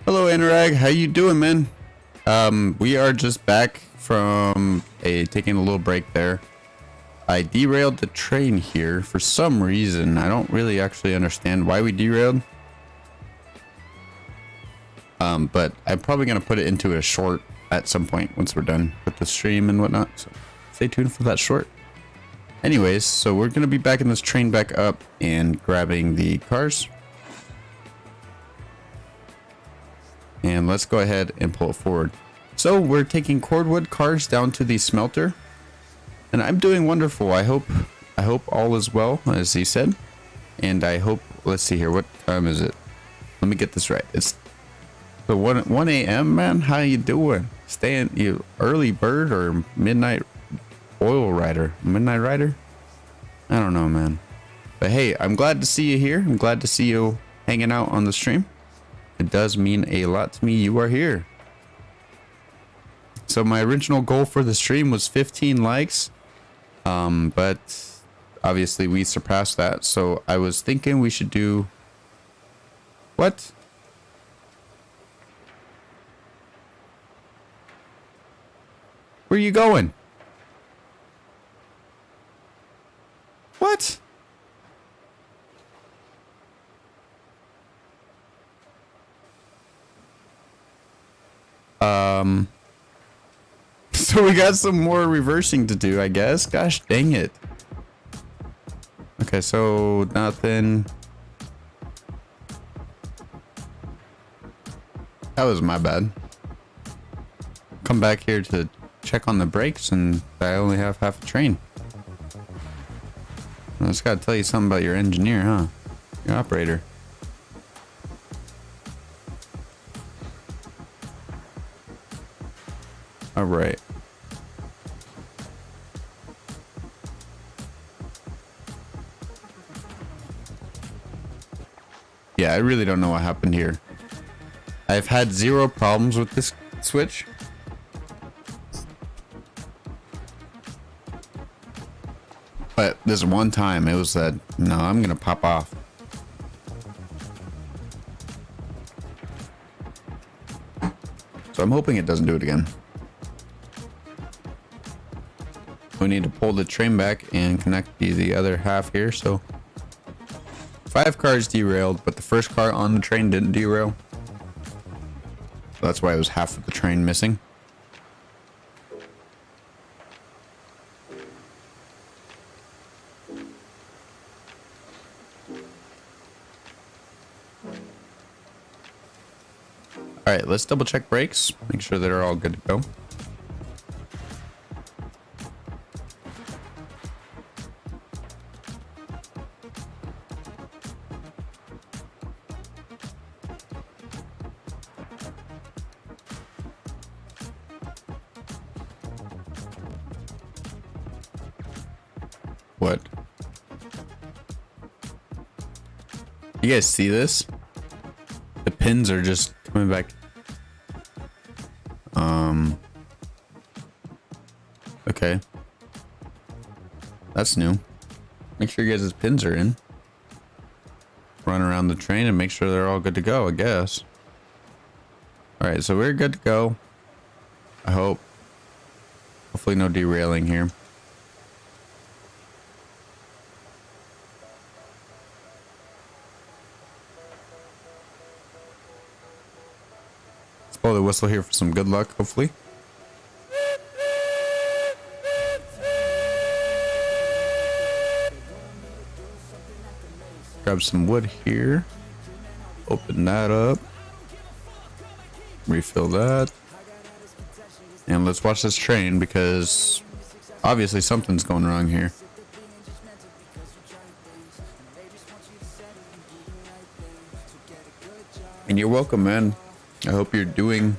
Hello, Anurag. How you doing, man? We are just back from taking a little break there. I derailed the train here for some reason. I don't really actually understand why we derailed. But I'm probably gonna put it into a short at some point once we're done with the stream and whatnot. So stay tuned for that short. Anyways, so we're gonna be backing this train back up and grabbing the cars. And let's go ahead and pull it forward. So we're taking cordwood cars down to the smelter, and I'm doing wonderful. I hope all is well, as he said. And I hope, let's see here, what time is it? Let me get this right. It's the 1 a.m. man. How you doing? Staying, you early bird or midnight oil rider? Midnight rider? I don't know, man. But hey, I'm glad to see you here. I'm glad to see you hanging out on the stream. It does mean a lot to me you are here. So my original goal for the stream was 15 likes, but obviously we surpassed that. So I was thinking we should do what? Where are you going? What? So we got some more reversing to do, I guess. Gosh dang it. Okay, so nothing. That was my bad. Come back here to check on the brakes and I only have half a train. I just gotta tell you something about your engineer, huh? Your operator. All right. Yeah, I really don't know what happened here. I've had zero problems with this switch. But this one time, it was that, no, I'm gonna pop off. So I'm hoping it doesn't do it again. We need to pull the train back and connect the other half here. So 5 cars derailed, but the first car on the train didn't derail. So that's why it was half of the train missing. All right, let's double check brakes, make sure they're all good to go. What? You guys see this? The pins are just coming back. Okay. That's new. Make sure you guys' pins are in. Run around the train and make sure they're all good to go, I guess. Alright, so we're good to go. I hope. Hopefully no derailing here. Let's blow the whistle here for some good luck, hopefully. grab some wood here. Open that up. Refill that. And let's watch this train because obviously something's going wrong here. And you're welcome, man. I hope you're doing...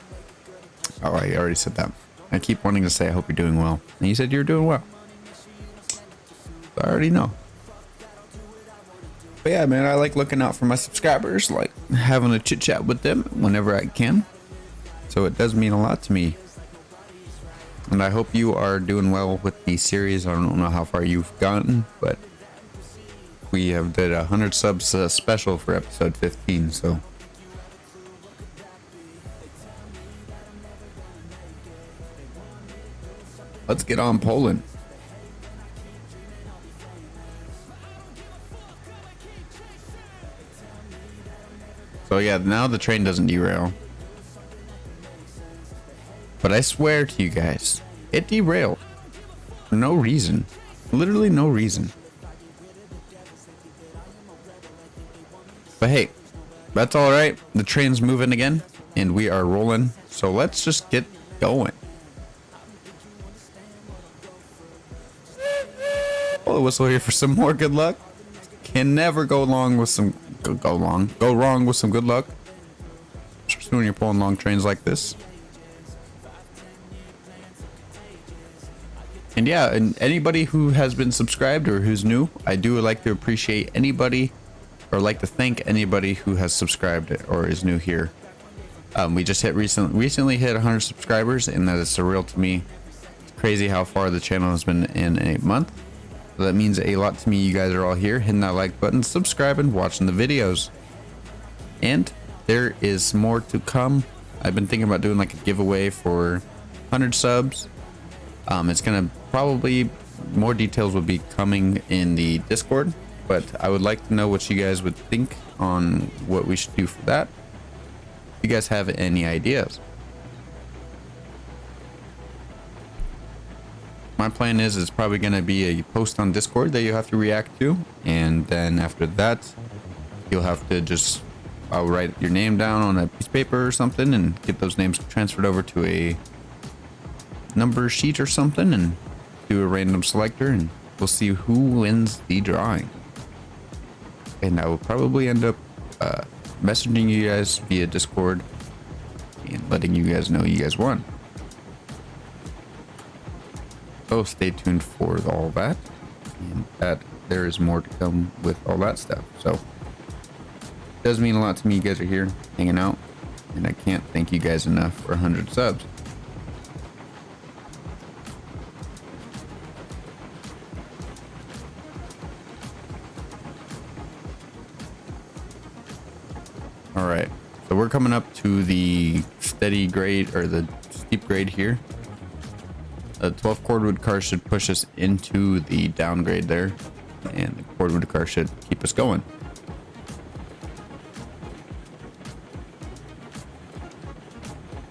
Oh, I already said that. I keep wanting to say I hope you're doing well. And you said you're doing well. I already know. But yeah, man, I like looking out for my subscribers, like having a chit chat with them whenever I can. So it does mean a lot to me. And I hope you are doing well with the series. I don't know how far you've gotten, but we have did 100 subs special for episode 15, so... Let's get on Poland. So yeah, now the train doesn't derail. But I swear to you guys, it derailed. For no reason. Literally no reason. But hey, that's alright. The train's moving again, and we are rolling. So let's just get going. Blow the whistle here for some more good luck. Can never go wrong with some go wrong with some good luck. Especially when you're pulling long trains like this. And yeah, and anybody who has been subscribed or who's new, I do like to appreciate anybody or like to thank anybody who has subscribed or is new here. We just recently hit 100 subscribers, and that is surreal to me. It's crazy how far the channel has been in a month. So that means a lot to me. You guys are all here, hitting that like button, subscribing, watching the videos. And there is more to come. I've been thinking about doing like a giveaway for 100 subs. It's gonna probably, more details will be coming in the Discord, but I would like to know what you guys would think on what we should do for that. If you guys have any ideas. My plan is it's probably going to be a post on Discord that you have to react to, and then after that you'll have to just I'll write your name down on a piece of paper or something and get those names transferred over to a number sheet or something and do a random selector, and we'll see who wins the drawing. And I will probably end up messaging you guys via Discord and letting you guys know you guys won. So stay tuned for all that, and that there is more to come with all that stuff. So it does mean a lot to me. You guys are here hanging out, and I can't thank you guys enough for 100 subs. All right, so we're coming up to the steady grade or the steep grade here. A 12 cordwood car should push us into the downgrade there, and the cordwood car should keep us going.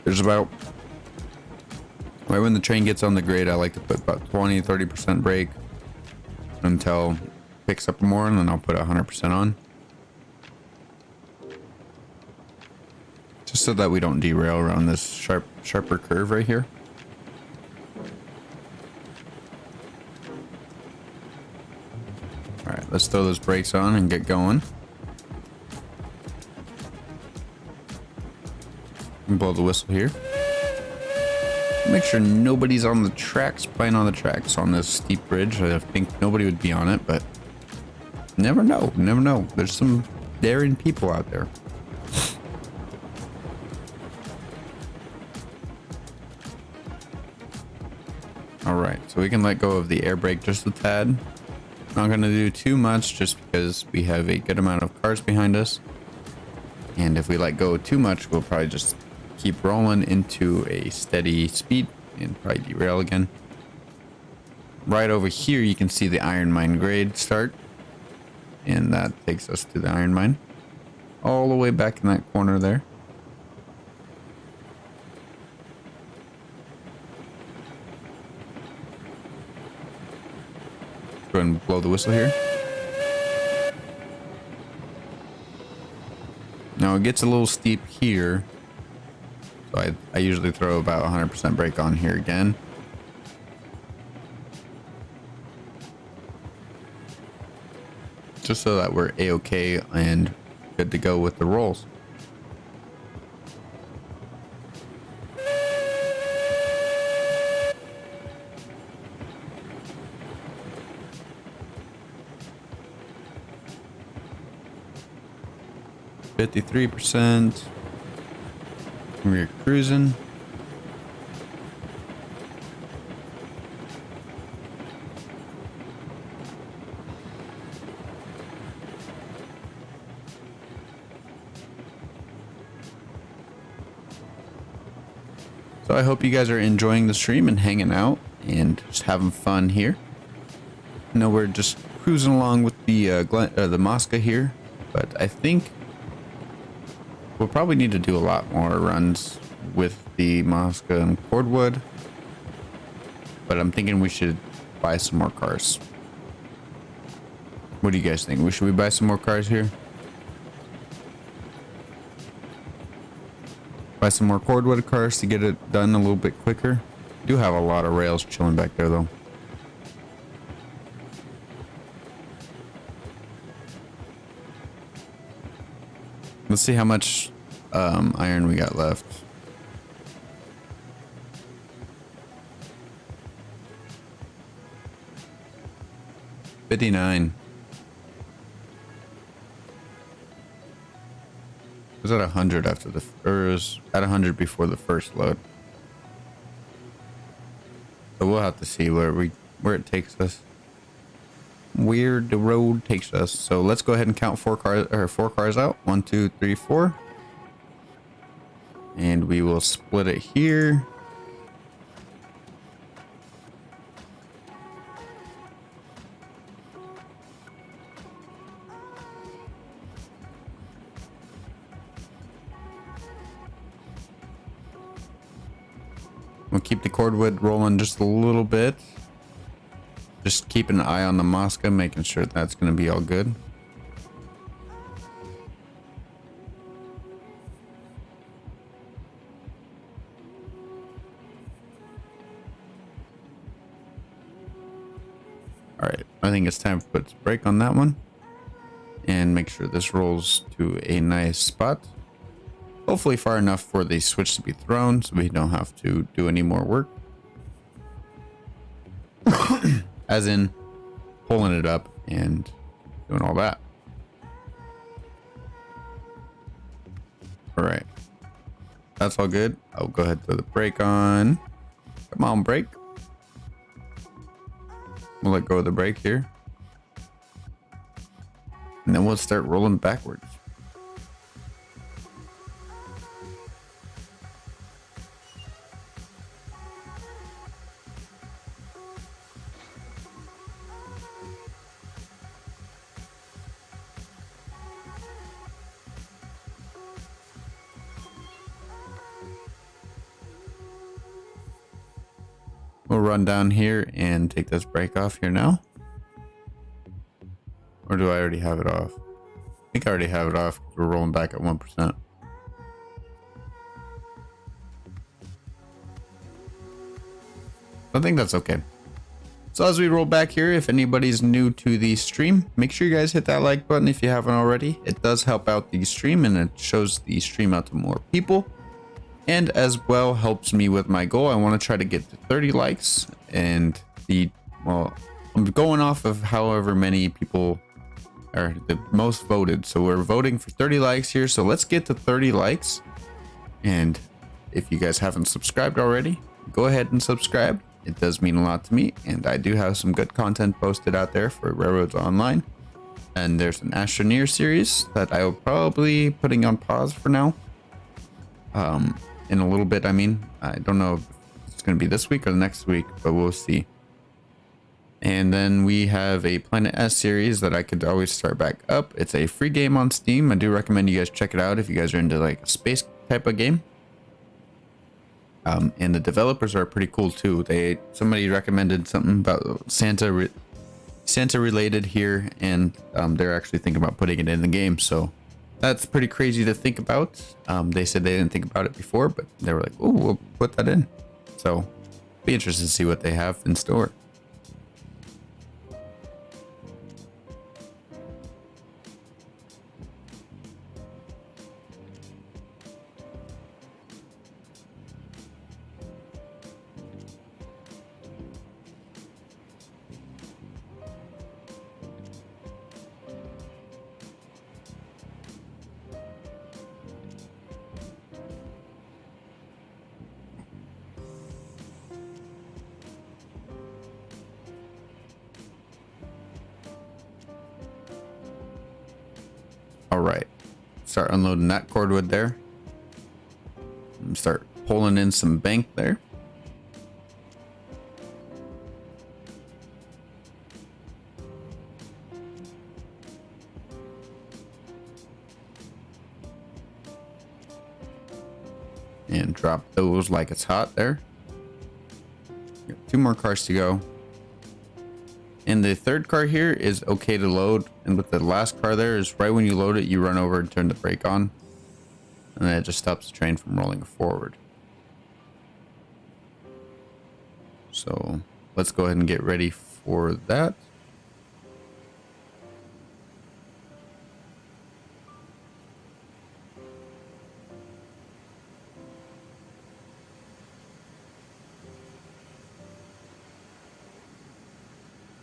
There's about, right when the train gets on the grade, I like to put about 20-30% brake until it picks up more, and then I'll put 100% on. Just so that we don't derail around this sharper curve right here. Alright, let's throw those brakes on and get going. And blow the whistle here. Make sure nobody's on the tracks, playing on the tracks on this steep bridge. I think nobody would be on it, but never know, never know. There's some daring people out there. Alright, so we can let go of the air brake just a tad. Not going to do too much just because we have a good amount of cars behind us. And if we let go too much, we'll probably just keep rolling into a steady speed and probably derail again. Right over here, you can see the iron mine grade start. And that takes us to the iron mine. All the way back in that corner there. Go ahead and blow the whistle here. Now it gets a little steep here. So I usually throw about 100% brake on here again. Just so that we're a-okay and good to go with the rolls. %. We're cruising. So I hope you guys are enjoying the stream and hanging out and just having fun here. I know we're just cruising along with the Mosca here, but I think we'll probably need to do a lot more runs with the Mosca and cordwood. But I'm thinking we should buy some more cars. What do you guys think? Should we buy some more cars here? Buy some more cordwood cars to get it done a little bit quicker. Do have a lot of rails chilling back there though. Let's see how much iron we got left. $59. It was at 100 after the, or it was at 100 before the first load. So we'll have to see where it takes us. Where the road takes us. So let's go ahead and count four cars out. 1, 2, 3, 4. And we will split it here. We'll keep the cordwood rolling just a little bit. Just keep an eye on the Mosca, making sure that's going to be all good. All right, I think it's time to put a brake on that one and make sure this rolls to a nice spot. Hopefully far enough for the switch to be thrown so we don't have to do any more work. As in pulling it up and doing all that. All right. That's all good. I'll go ahead and throw the brake on. Come on, brake. We'll let go of the brake here. And then we'll start rolling backwards. We'll run down here and take this brake off here now. Or do I already have it off? I think I already have it off because we're rolling back at 1%. I think that's okay. So as we roll back here, if anybody's new to the stream, make sure you guys hit that like button if you haven't already. It does help out the stream and it shows the stream out to more people. And as well helps me with my goal. I want to try to get to 30 likes and well, I'm going off of however many people are the most voted. So we're voting for 30 likes here. So let's get to 30 likes. And if you guys haven't subscribed already, go ahead and subscribe. It does mean a lot to me. And I do have some good content posted out there for Railroads Online. And there's an Astroneer series that I will probably putting on pause for now. In a little bit, I mean, I don't know if it's going to be this week or the next week, but we'll see. And then we have a Planet S series that I could always start back up. It's a free game on Steam. I do recommend you guys check it out if you guys are into like a space type of game. And the developers are pretty cool too. Somebody recommended something about Santa related here, and they're actually thinking about putting it in the game. So That's pretty crazy to think about. They said they didn't think about it before, but they were like, oh, we'll put that in. So be interested to see what they have in store. All right, start unloading that cordwood there. And start pulling in some bank there. And drop those like it's hot there. Got 2 more cars to go. And the third car here is okay to load. And with the last car there is right when you load it, you run over and turn the brake on. And then it just stops the train from rolling forward. So let's go ahead and get ready for that.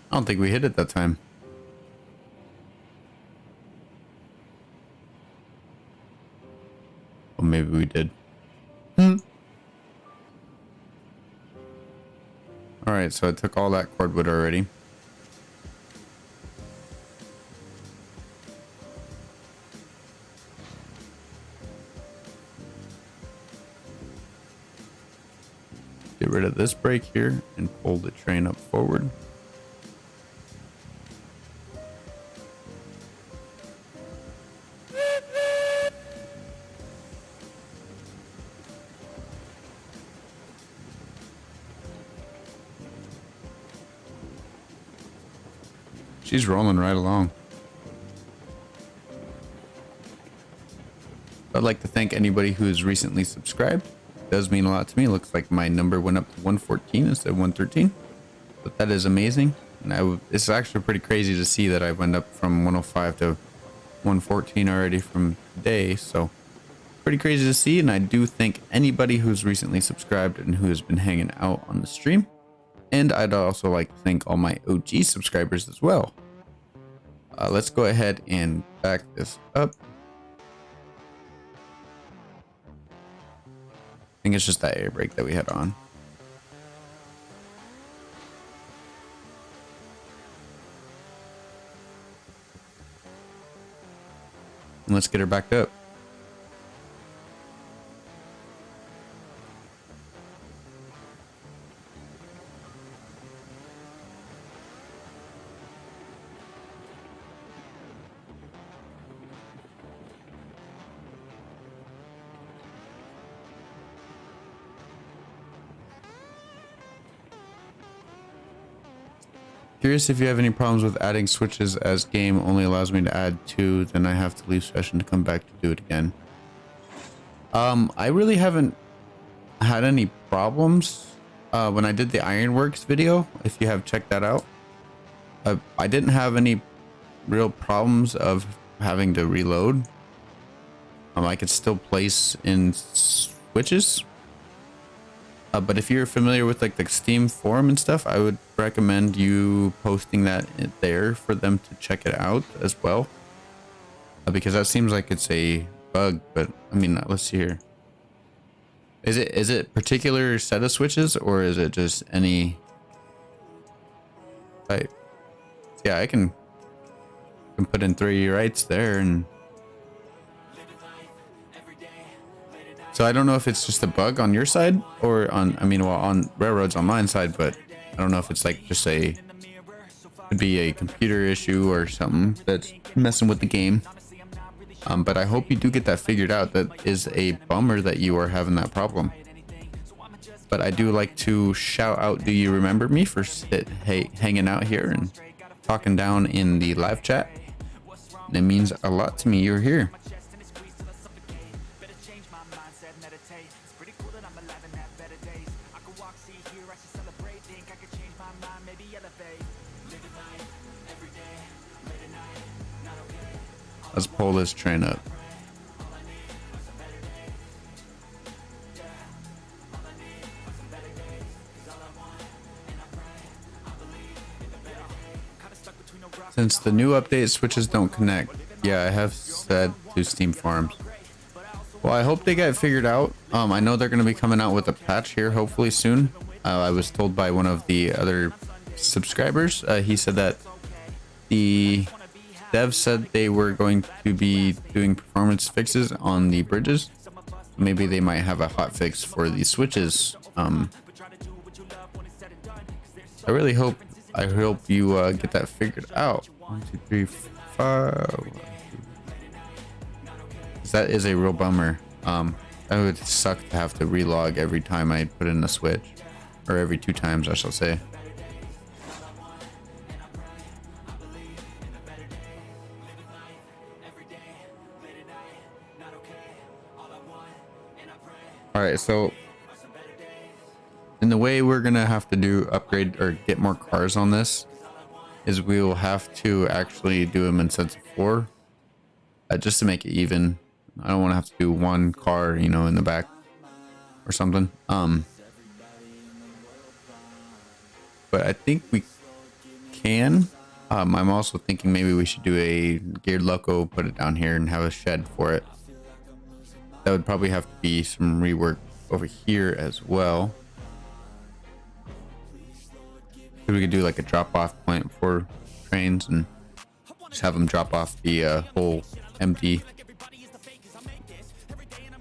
I don't think we hit it that time. Well, maybe we did. Alright, so I took all that cordwood already. Get rid of this brake here and pull the train up forward. She's rolling right along. I'd like to thank anybody who's recently subscribed. It does mean a lot to me. It looks like my number went up to 114 instead of 113. But that is amazing. And it's actually pretty crazy to see that I went up from 105 to 114 already from today. So pretty crazy to see. And I do thank anybody who's recently subscribed and who has been hanging out on the stream. And I'd also like to thank all my OG subscribers as well. Let's go ahead and back this up. I think it's just that air brake that we had on. And let's get her backed up. Curious if you have any problems with adding switches, as game only allows me to add 2, then I have to leave session to come back to do it again. I really haven't had any problems when I did the Ironworks video. If you have checked that out, I didn't have any real problems of having to reload. I could still place in switches. But if you're familiar with like the Steam forum and stuff, I would recommend you posting that there for them to check it out as well. Because that seems like it's a bug, but I mean, let's see here. Is it particular set of switches, or is it just any type? Yeah, I can put in 3 rights there, and so I don't know if it's just a bug on your side or on, on Railroads Online side, but I don't know if it's like just could be a computer issue or something that's messing with the game. But I hope you do get that figured out. That is a bummer that you are having that problem. But I do like to shout out, do you remember me, for hanging out here and talking down in the live chat. It means a lot to me you're here. Let's pull this train up. Since the new update switches don't connect, yeah, I have said to Steam Farms. Well, I hope they get it figured out. I know they're going to be coming out with a patch here hopefully soon. I was told by one of the other subscribers, he said that the devs said they were going to be doing performance fixes on the bridges. Maybe they might have a hot fix for the switches. I really hope you get that figured out. 1, 2, 3, 5. That is a real bummer. That would suck to have to relog every time I put in a switch, or every 2 times, I shall say. All right, so in the way we're gonna have to do upgrade or get more cars on this is we will have to actually do them in sets of 4, just to make it even. I don't want to have to do 1 car, you know, in the back or something. But I think we can. I'm also thinking maybe we should do a geared loco, put it down here, and have a shed for it. That would probably have to be some rework over here as well. We could do like a drop-off point for trains and just have them drop off the whole empty.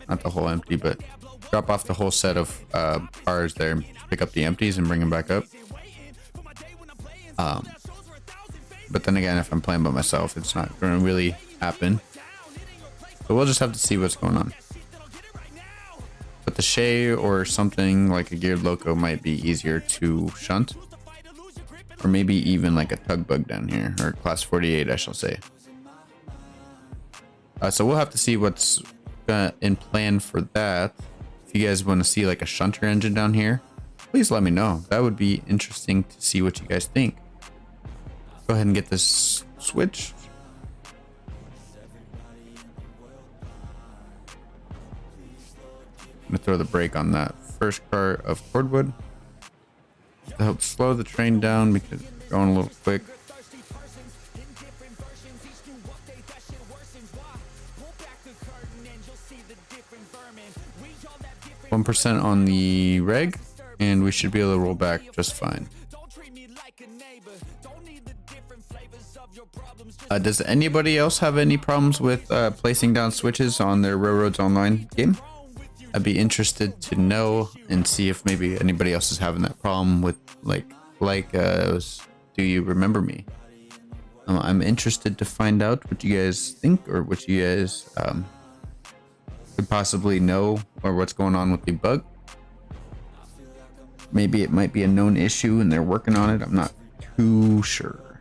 Not the whole empty, but drop off the whole set of cars there. Pick up the empties and bring them back up. But then again, if I'm playing by myself, it's not going to really happen. So we'll just have to see what's going on. But the Shay or something like a geared loco might be easier to shunt. Or maybe even like a tug bug down here, or class 48, I shall say. So we'll have to see what's in plan for that. If you guys want to see like a shunter engine down here, please let me know. That would be interesting to see what you guys think. Go ahead and get this switch. I'm gonna throw the brake on that first car of cordwood to help slow the train down because it's going a little quick. 1% on the reg, and we should be able to roll back just fine. Does anybody else have any problems with placing down switches on their Railroads Online game? I'd be interested to know and see if maybe anybody else is having that problem with do you remember me? I'm interested to find out what you guys think, or what you guys could possibly know, or what's going on with the bug. Maybe it might be a known issue and they're working on it. I'm not too sure.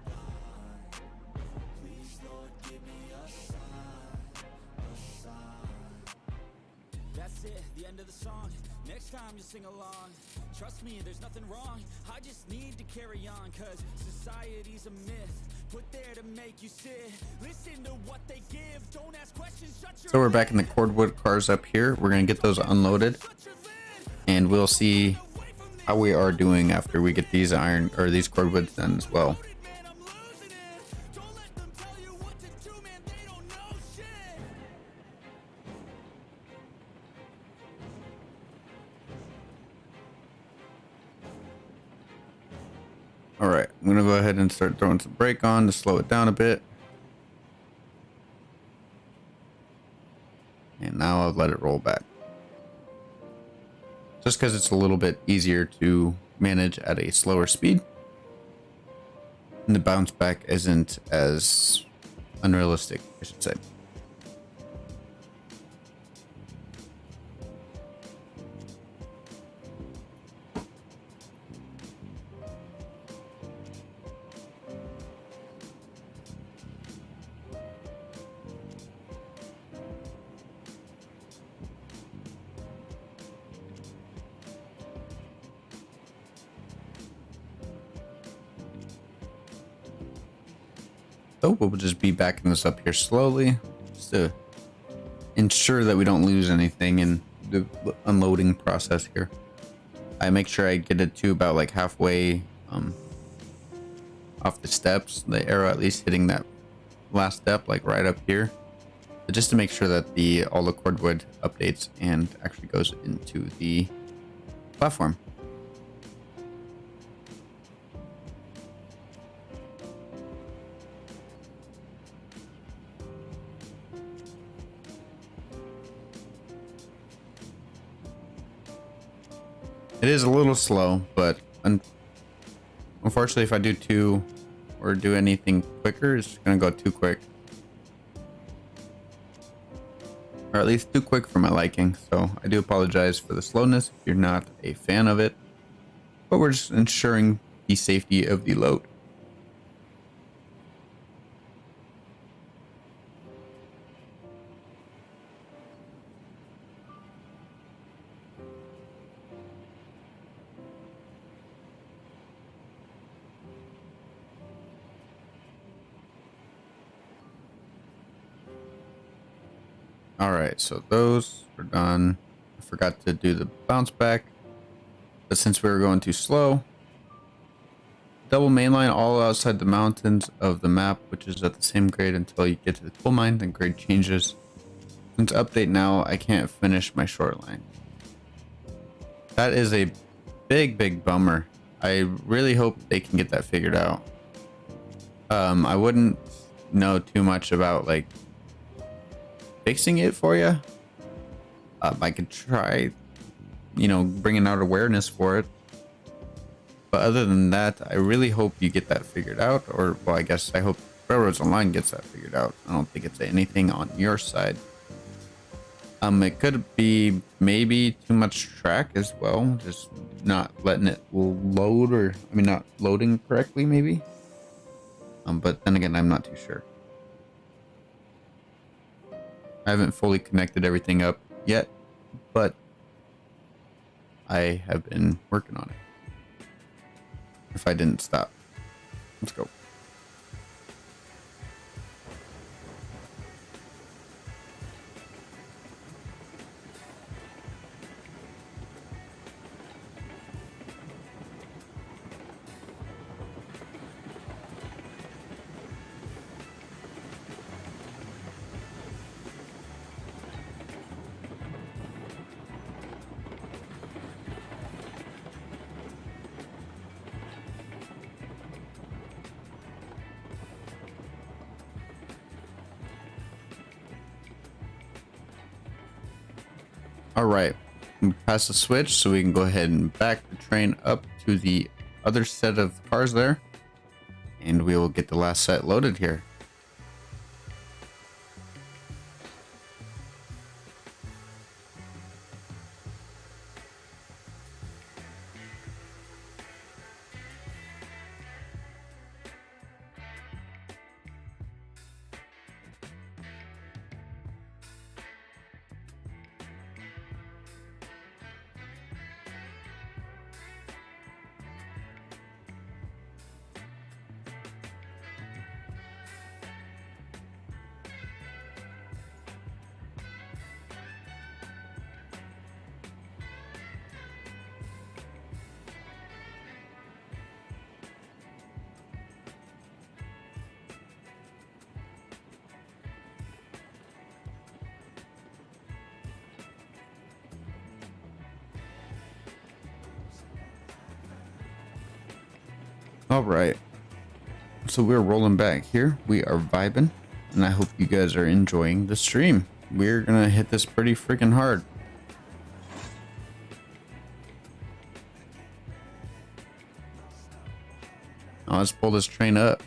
That's it, the end of the song. Next time you sing along. Trust me, there's nothing wrong. I just need to carry on, cause society's a myth put there to make you sit. Listen to what they give. Don't ask questions. Shut your So we're back in the cordwood cars up here. We're gonna get those unloaded, and we'll see how we are doing after we get these these cordwoods done as well. All right, I'm gonna go ahead and start throwing some brake on to slow it down a bit. And now I'll let it roll back. Just because it's a little bit easier to manage at a slower speed. And the bounce back isn't as unrealistic, I should say. So we'll just be backing this up here slowly, just to ensure that we don't lose anything in the unloading process here. I make sure I get it to about like halfway off the steps, the arrow at least hitting that last step, like right up here, but just to make sure that all the cordwood updates and actually goes into the platform. It is a little slow, but unfortunately, if I do two or do anything quicker, it's gonna go too quick. Or at least too quick for my liking. So I do apologize for the slowness if you're not a fan of it. But we're just ensuring the safety of the load. All right, so those are done. I forgot to do the bounce back, but since we were going too slow, double mainline all outside the mountains of the map, which is at the same grade until you get to the coal mine, then grade changes. Since update now, I can't finish my short line. That is a big bummer. I really hope they can get that figured out. I wouldn't know too much about like fixing it for you. I could try, bringing out awareness for it. But other than that, I really hope you get that figured out. Or, well, I guess I hope Railroads Online gets that figured out. I don't think it's anything on your side. It could be maybe too much track as well. Just not letting it load, or, not loading correctly, maybe. But then again, I'm not too sure. I haven't fully connected everything up yet, but I have been working on it. If I didn't stop. Let's go. All right, we pass the switch, so we can go ahead and back the train up to the other set of cars there, and we will get the last set loaded here. All right, so we're rolling back here. We are vibing, and I hope you guys are enjoying the stream. We're gonna hit this pretty freaking hard. Now let's pull this train up.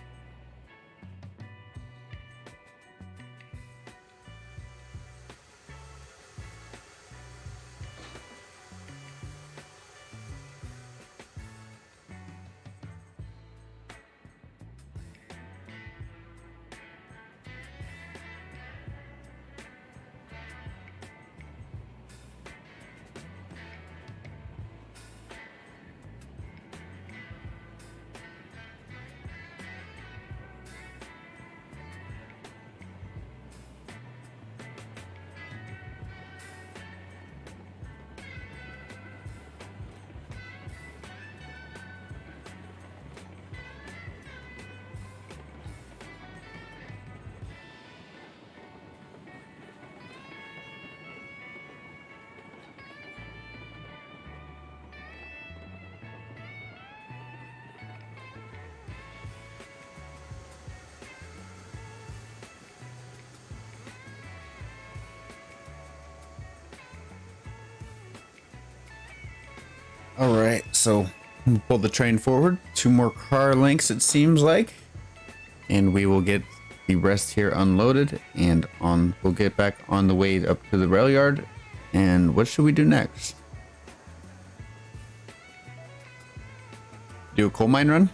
All right, so pull the train forward. 2 more car lengths, it seems like, and we will get the rest here unloaded and on. We'll get back on the way up to the rail yard. And what should we do next? Do a coal mine run?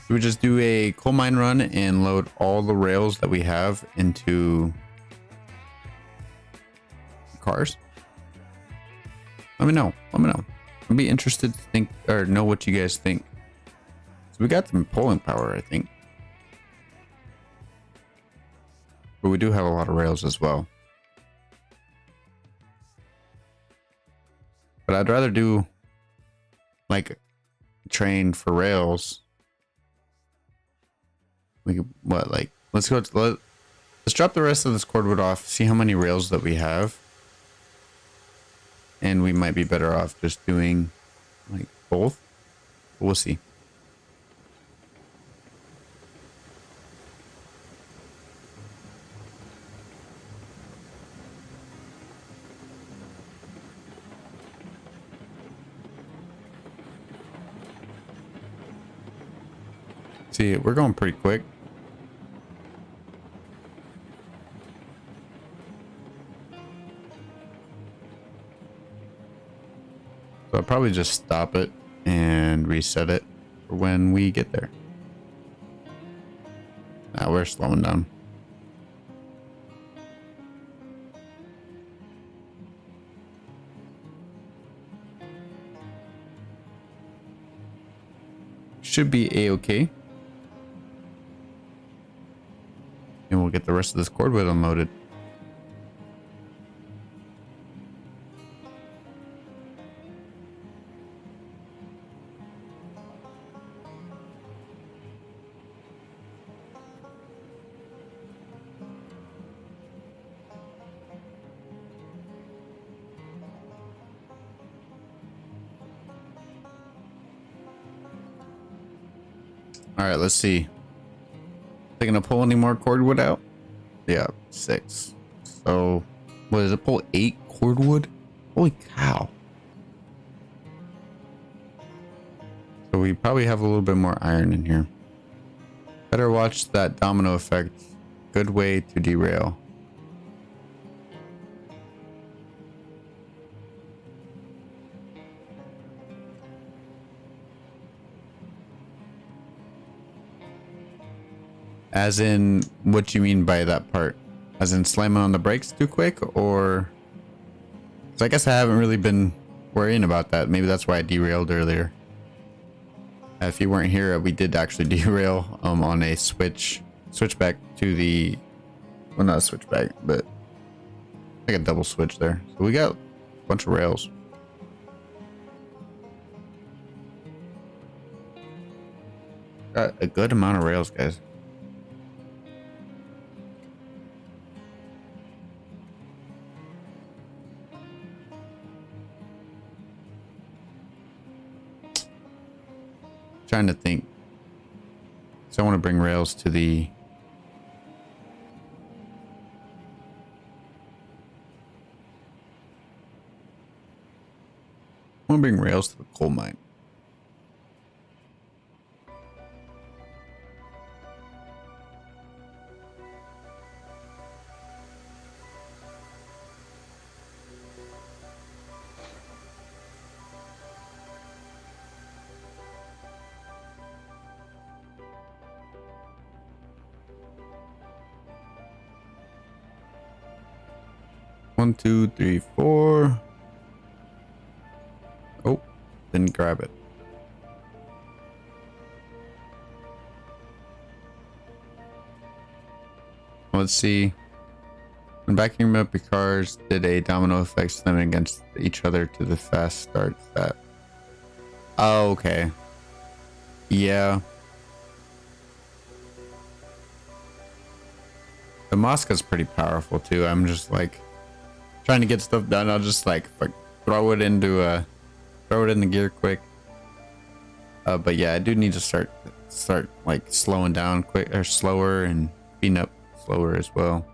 We would just do a coal mine run and load all the rails that we have into cars. Let me know. Let me know. I'd be interested to think or know what you guys think. So we got some pulling power, I think. But we do have a lot of rails as well. But I'd rather do like train for rails. We could, what, like, let's go, let's drop the rest of this cordwood off, see how many rails that we have. And we might be better off just doing like both. We'll see. See, we're going pretty quick. So I'll probably just stop it and reset it for when we get there. Now we're slowing down. Should be a-okay. And we'll get the rest of this cordwood unloaded. All right, let's see. They gonna pull any more cordwood out? Yeah, 6. So, what is it? Pull 8 cordwood? Holy cow! So we probably have a little bit more iron in here. Better watch that domino effect. Good way to derail. As in, what you mean by that part? As in slamming on the brakes too quick, or? So I guess I haven't really been worrying about that. Maybe that's why I derailed earlier. If you weren't here, we did actually derail on a switchback to the, well, not a switchback, but like a double switch there. So we got a bunch of rails. Got a good amount of rails, guys. Trying to think. So I want to bring rails to the, I want to bring rails to the coal mine. One, two, three, 4. Oh, didn't grab it. Let's see. When backing up your cars did a domino effect slamming against each other to the fast start that. Oh, okay. Yeah. The Mosca's pretty powerful too. I'm just like trying to get stuff done. I'll just like throw it into a throw it in the gear quick. But yeah, I do need to start like slowing down quick or slower and speeding up slower as well.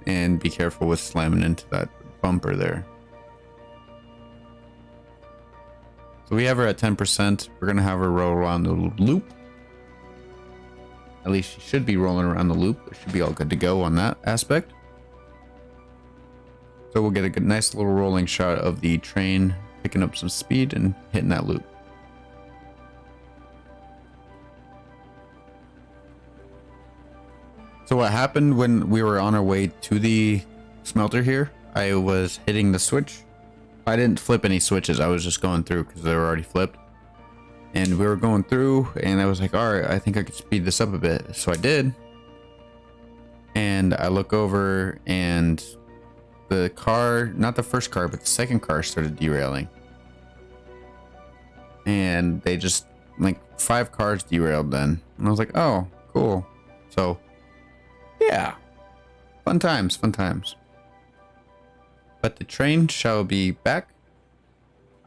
And be careful with slamming into that bumper there. So we have her at 10%. We're gonna have her roll around the loop. At least she should be rolling around the loop. It should be all good to go on that aspect. So we'll get a good, nice little rolling shot of the train picking up some speed and hitting that loop. So what happened when we were on our way to the smelter here, I was hitting the switch. I didn't flip any switches. I was just going through because they were already flipped. And we were going through and I was like, all right, I think I could speed this up a bit. So I did. And I look over and the car, not the first car, but the second car started derailing. And they just, like 5 cars derailed then. And I was like, oh, cool. So yeah, fun times, fun times. But the train shall be back.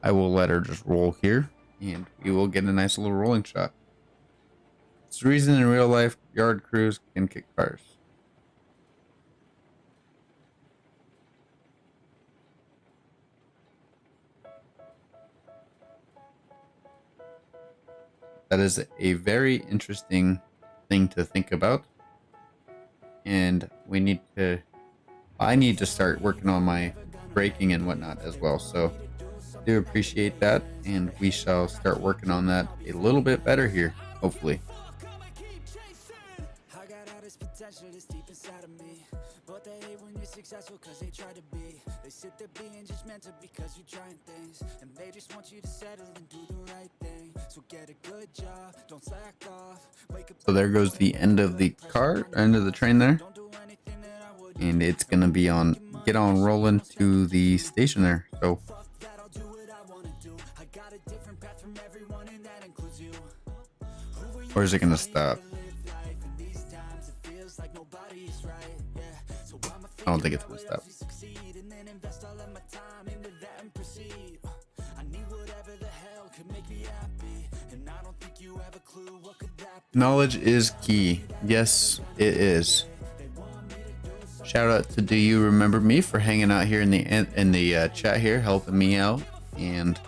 I will let her just roll here and we will get a nice little rolling shot. It's the reason in real life yard crews can kick cars. That is a very interesting thing to think about. And I need to start working on my braking and whatnot as well. So I do appreciate that. And we shall start working on that a little bit better here, hopefully. But they hate when you're successful because they try to be. They sit there being judgmental because you're trying things, and they just want you to settle and do the right thing. So get a good job, don't slack off. Wake up. So there goes the end of the car, end of the train there. And it's gonna be on, get on rolling to the station there. So or is it gonna stop? I don't think it's gonna stop. Knowledge is key. Yes, it is. Shout out to Do You Remember Me for hanging out here in the chat here, helping me out. And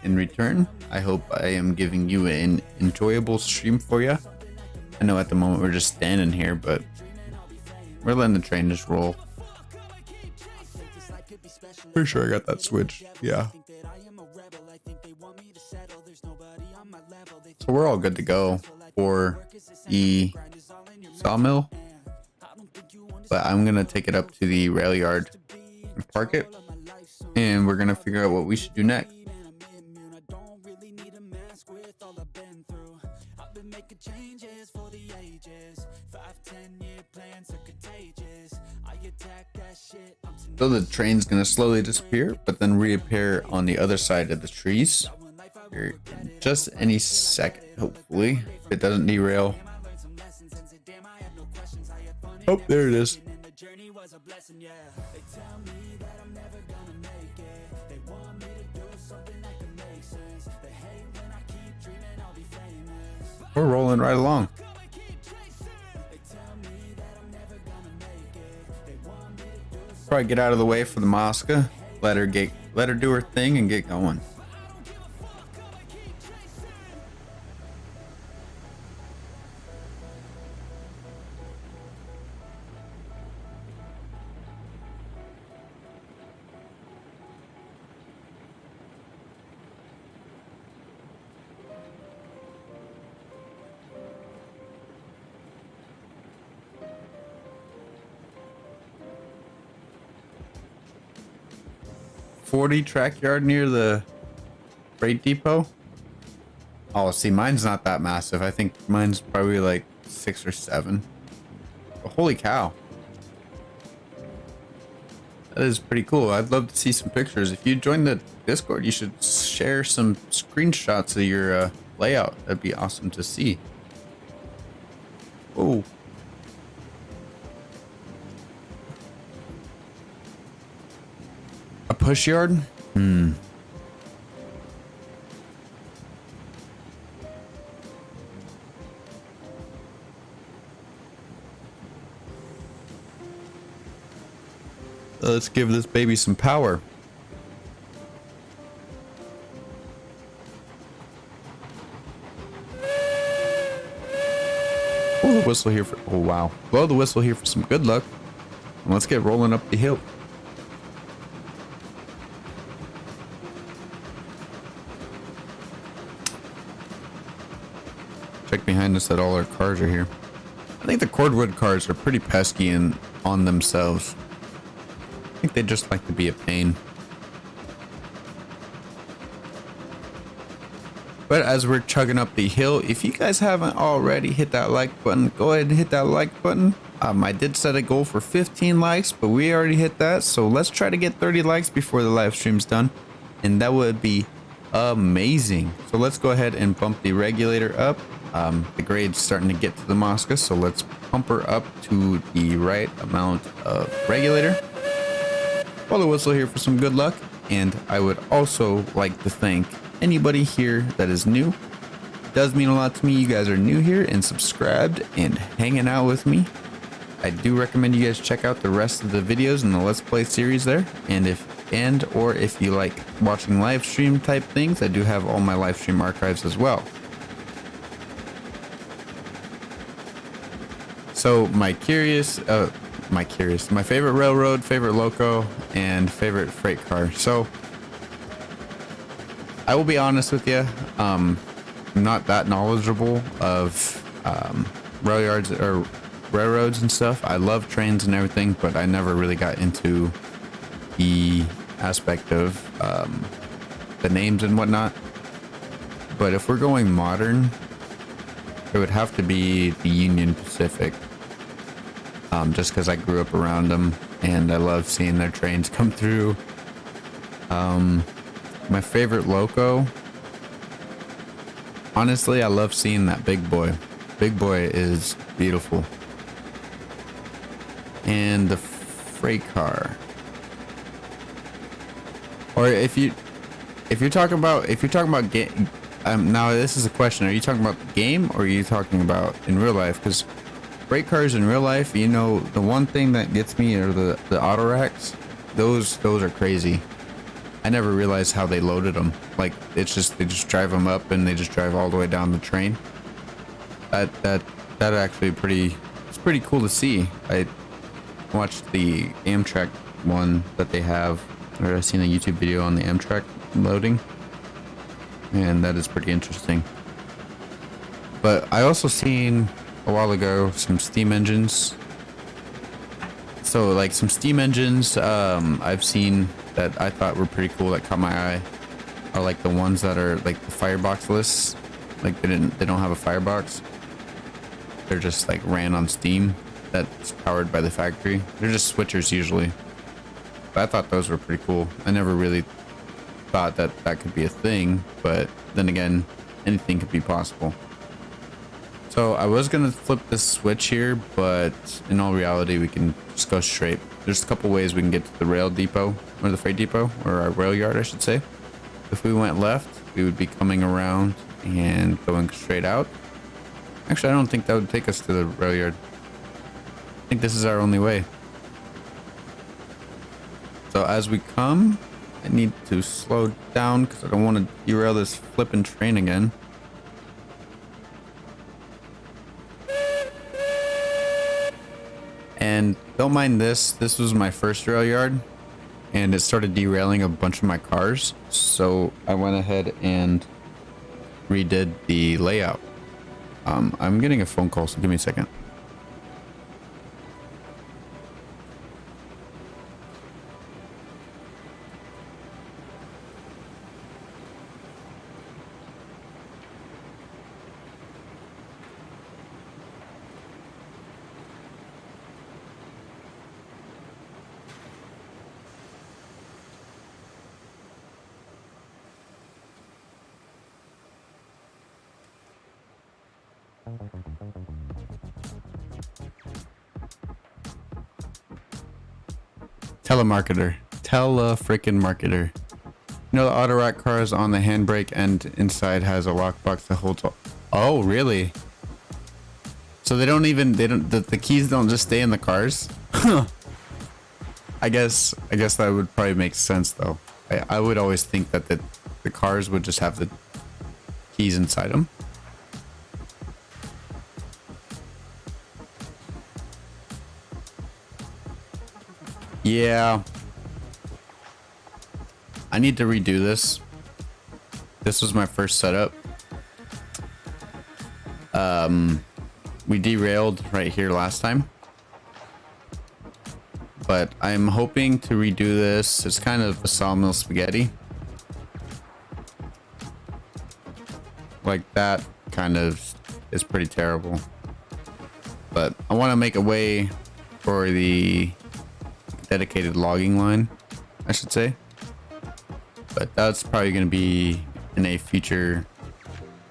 in return, I hope I am giving you an enjoyable stream for you. I know at the moment we're just standing here, but we're letting the train just roll. Pretty sure I got that switch. Yeah. So we're all good to go for the sawmill. But I'm going to take it up to the rail yard and park it. And we're going to figure out what we should do next. So the train's gonna slowly disappear, but then reappear on the other side of the trees here in just any second, hopefully, if it doesn't derail. Oh, there it is. We're rolling right along. Probably get out of the way for the Mosca. Let her do her thing and get going. .40 track yard near the freight depot. Oh, see, mine's not that massive. I think mine's probably like 6 or 7. But holy cow. That is pretty cool. I'd love to see some pictures. If you join the Discord, you should share some screenshots of your layout. That'd be awesome to see. Whoa. A push yard? Let's give this baby some power. Blow the whistle here for, oh wow. Blow the whistle here for some good luck. And let's get rolling up the hill. Check behind us that all our cars are here. I think the cordwood cars are pretty pesky and on themselves. I think they just like to be a pain. But as we're chugging up the hill, if you guys haven't already hit that like button, go ahead and hit that like button. I did set a goal for 15 likes, but we already hit that. So let's try to get 30 likes before the live stream's done. And that would be amazing. So let's go ahead and bump the regulator up. The grade's starting to get to the Mosca, so let's pump her up to the right amount of regulator. Blow the whistle here for some good luck. And I would also like to thank anybody here that is new. It does mean a lot to me. You guys are new here and subscribed and hanging out with me. I do recommend you guys check out the rest of the videos in the Let's Play series there. And if you like watching live stream type things, I do have all my live stream archives as well. So my favorite railroad, favorite loco, and favorite freight car. So I will be honest with you, I'm not that knowledgeable of rail yards or railroads and stuff. I love trains and everything, but I never really got into the aspect of the names and whatnot. But if we're going modern, it would have to be the Union Pacific. Just because I grew up around them and I love seeing their trains come through. My favorite loco, honestly, I love seeing that big boy. Big boy is beautiful. And the freight car, or if you're talking about game. Now this is a question: are you talking about the game, or are you talking about in real life? Because freight cars in real life, you know, the one thing that gets me are the auto racks. Those are crazy. I never realized how they loaded them. Like they just drive them up and they just drive all the way down the train. That actually it's pretty cool to see. I watched the Amtrak one that they have, or I've seen a YouTube video on the Amtrak loading, and that is pretty interesting. But I also seen a while ago some steam engines. So like some steam engines I've seen that I thought were pretty cool, that caught my eye, are like the ones that are like the firebox-less. Like they don't have a firebox. They're just like ran on steam that's powered by the factory. They're just switchers usually. But I thought those were pretty cool. I never really thought that could be a thing, but then again, anything could be possible. So I was gonna flip this switch here, but in all reality, we can just go straight. There's a couple ways we can get to the rail depot, or the freight depot, or our rail yard, I should say. If we went left, we would be coming around and going straight out. Actually, I don't think that would take us to the rail yard. I think this is our only way. So as we come, I need to slow down because I don't want to derail this flipping train again. And don't mind this. This was my first rail yard, and it started derailing a bunch of my cars. So I went ahead and redid the layout. I'm getting a phone call, so give me a second. Frickin' marketer. You know, the auto rack car is on the handbrake and inside has a lockbox that holds all. Oh, really? So the keys don't just stay in the cars? I guess that would probably make sense though. I would always think that the cars would just have the keys inside them. Yeah. I need to redo this. This was my first setup. We derailed right here last time. But I'm hoping to redo this. It's kind of a sawmill spaghetti. Like that kind of is pretty terrible. But I want to make a way for the dedicated logging line, I should say. But that's probably going to be in a future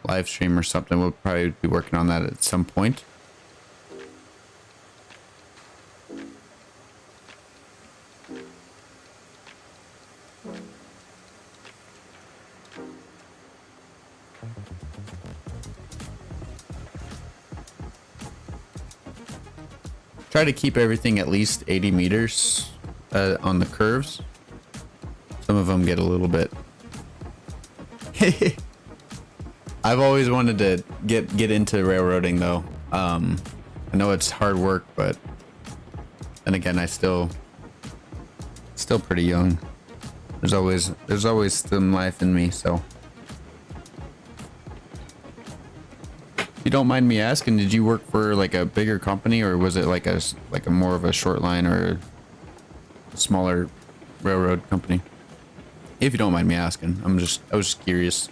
live stream or something. We'll probably be working on that at some point. Try to keep everything at least 80 meters on the curves. Some of them get a little bit. I've always wanted to get into railroading though. I know it's hard work, but then again, I still pretty young. There's always some life in me, so. If you don't mind me asking, did you work for like a bigger company, or was it like a more of a short line or a smaller railroad company? If you don't mind me asking, I was just curious.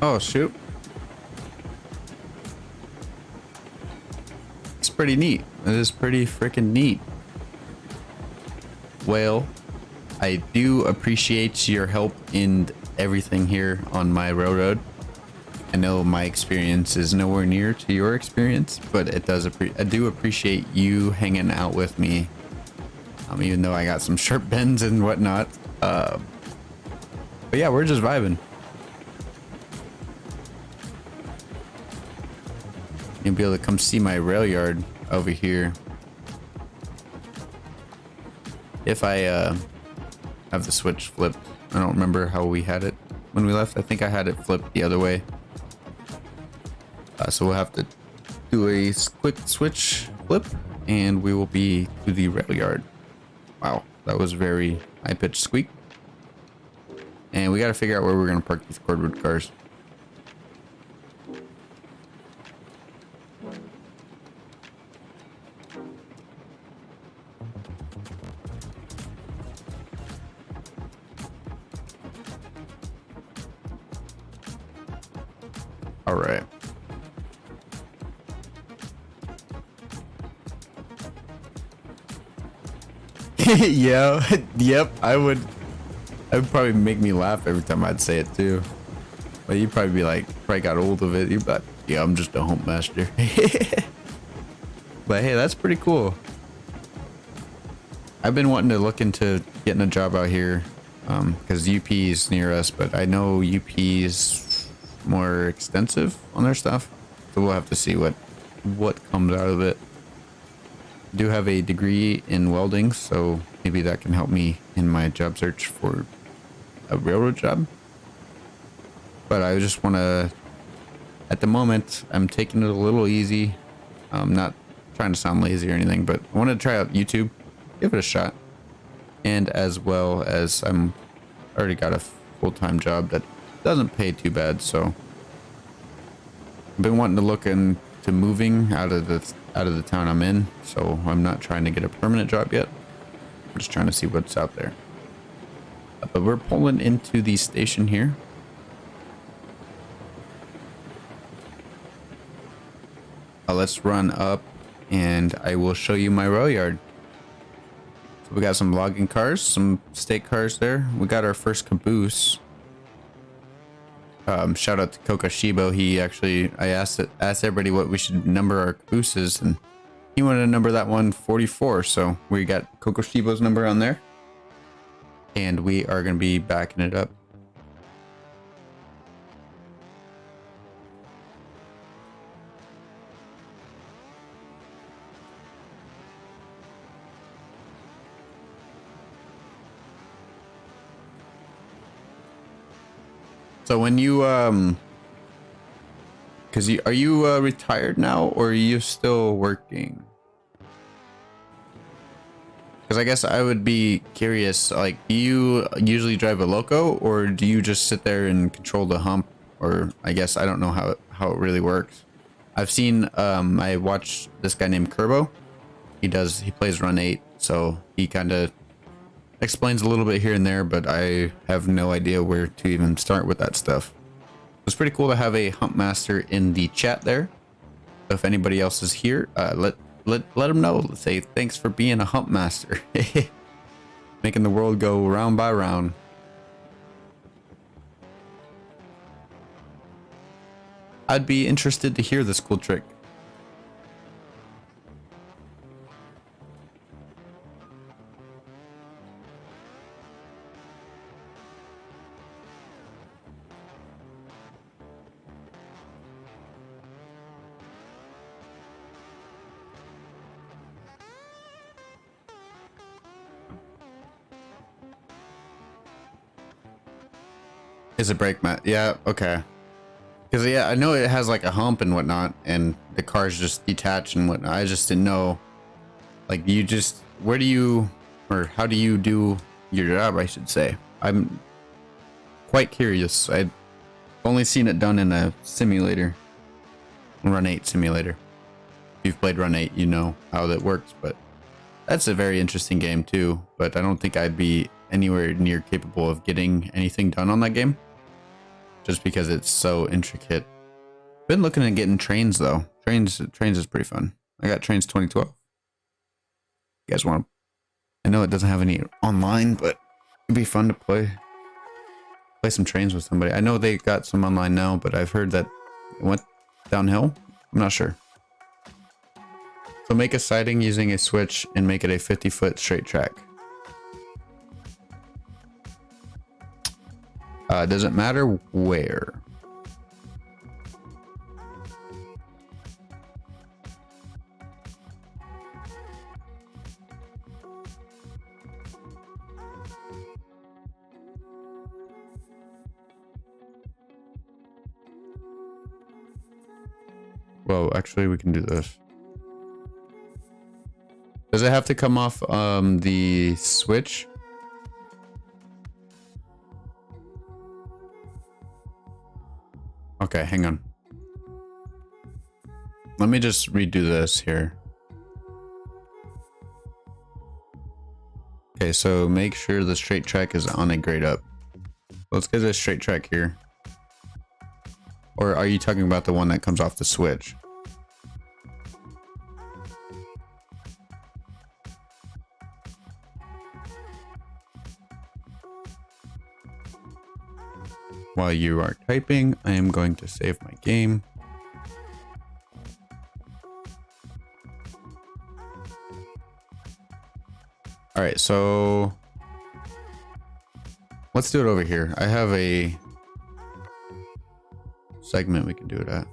Oh, shoot. It's pretty neat. It is pretty freaking neat. Well, I do appreciate your help in everything here on my railroad. I know my experience is nowhere near to your experience, but I do appreciate you hanging out with me. Even though I got some sharp bends and whatnot. But yeah, we're just vibing. You'll be able to come see my rail yard over here. If I have the switch flipped. I don't remember how we had it when we left. I think I had it flipped the other way. So we'll have to do a quick switch flip and we will be to the rail yard. Wow, that was very high-pitched squeak. And we got to figure out where we're going to park these cordwood cars. All right. Yeah, yep, I would probably make me laugh every time I'd say it too. But you'd probably be like, probably got old of it. You'd be like, yeah, I'm just a hump master. But hey, that's pretty cool. I've been wanting to look into getting a job out here because UP is near us, but I know UP is more extensive on their stuff. So we'll have to see what comes out of it. Do have a degree in welding, so maybe that can help me in my job search for a railroad job. But I just want to, at the moment, I'm taking it a little easy. I'm not trying to sound lazy or anything, but I want to try out YouTube, give it a shot. And as well as I'm already got a full-time job that doesn't pay too bad, so I've been wanting to look into moving out of the town I'm in, so I'm not trying to get a permanent job yet. I'm just trying to see what's out there. But we're pulling into the station here. Let's run up and I will show you my rail yard. So we got some logging cars, some stake cars there. We got our first caboose. Shout out to Kokoshibo. He actually, I asked everybody what we should number our cabooses, and he wanted to number that one 44. So we got Kokoshibo's number on there, and we are going to be backing it up. So when you because are you retired now, or are you still working? Because I guess I would be curious, like, do you usually drive a loco, or do you just sit there and control the hump? Or I guess I don't know how it really works. I've seen I watched this guy named Kerbo. He plays Run 8, so he kind of explains a little bit here and there, but I have no idea where to even start with that stuff. It's pretty cool to have a hump master in the chat there. So if anybody else is here, let them know. Let's say thanks for being a hump master. Making the world go round by round. I'd be interested to hear this cool trick. Is a brake mat? Yeah, okay. Because yeah, I know it has like a hump and whatnot, and the cars just detach and whatnot. I just didn't know, like, where do you, or how do you do your job, I should say. I'm quite curious. I've only seen it done in a simulator, Run 8 simulator. If you've played Run 8, you know how that works, but that's a very interesting game too. But I don't think I'd be anywhere near capable of getting anything done on that game, just because it's so intricate. Been looking at getting trains though. Trains is pretty fun. I got Trains 2012. You guys want to? I know it doesn't have any online, but it'd be fun to play some trains with somebody. I know they got some online now, but I've heard that it went downhill. I'm not sure. So make a siding using a switch and make it a 50-foot straight track. Doesn't matter where. Well, actually, we can do this. Does it have to come off the switch? Okay, hang on. Let me just redo this here. Okay, so make sure the straight track is on a grade up. Let's get a straight track here. Or are you talking about the one that comes off the switch? While you are typing, I am going to save my game. All right, so let's do it over here. I have a segment we can do it at.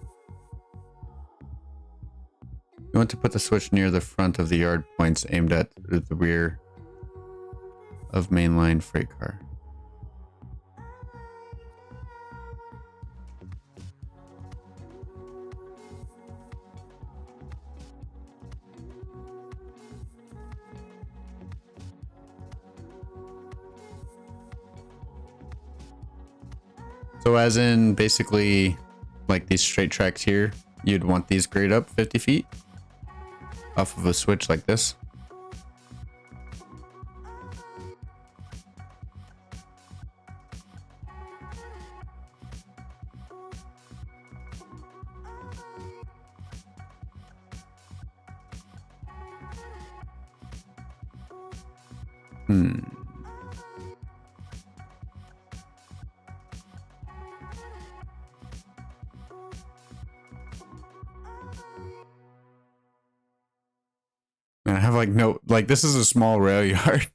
You want to put the switch near the front of the yard points aimed at the rear of mainline freight car. So as in basically like these straight tracks here, you'd want these grade up 50 feet off of a switch like this. Hmm. Man, I have like no, like this is a small rail yard.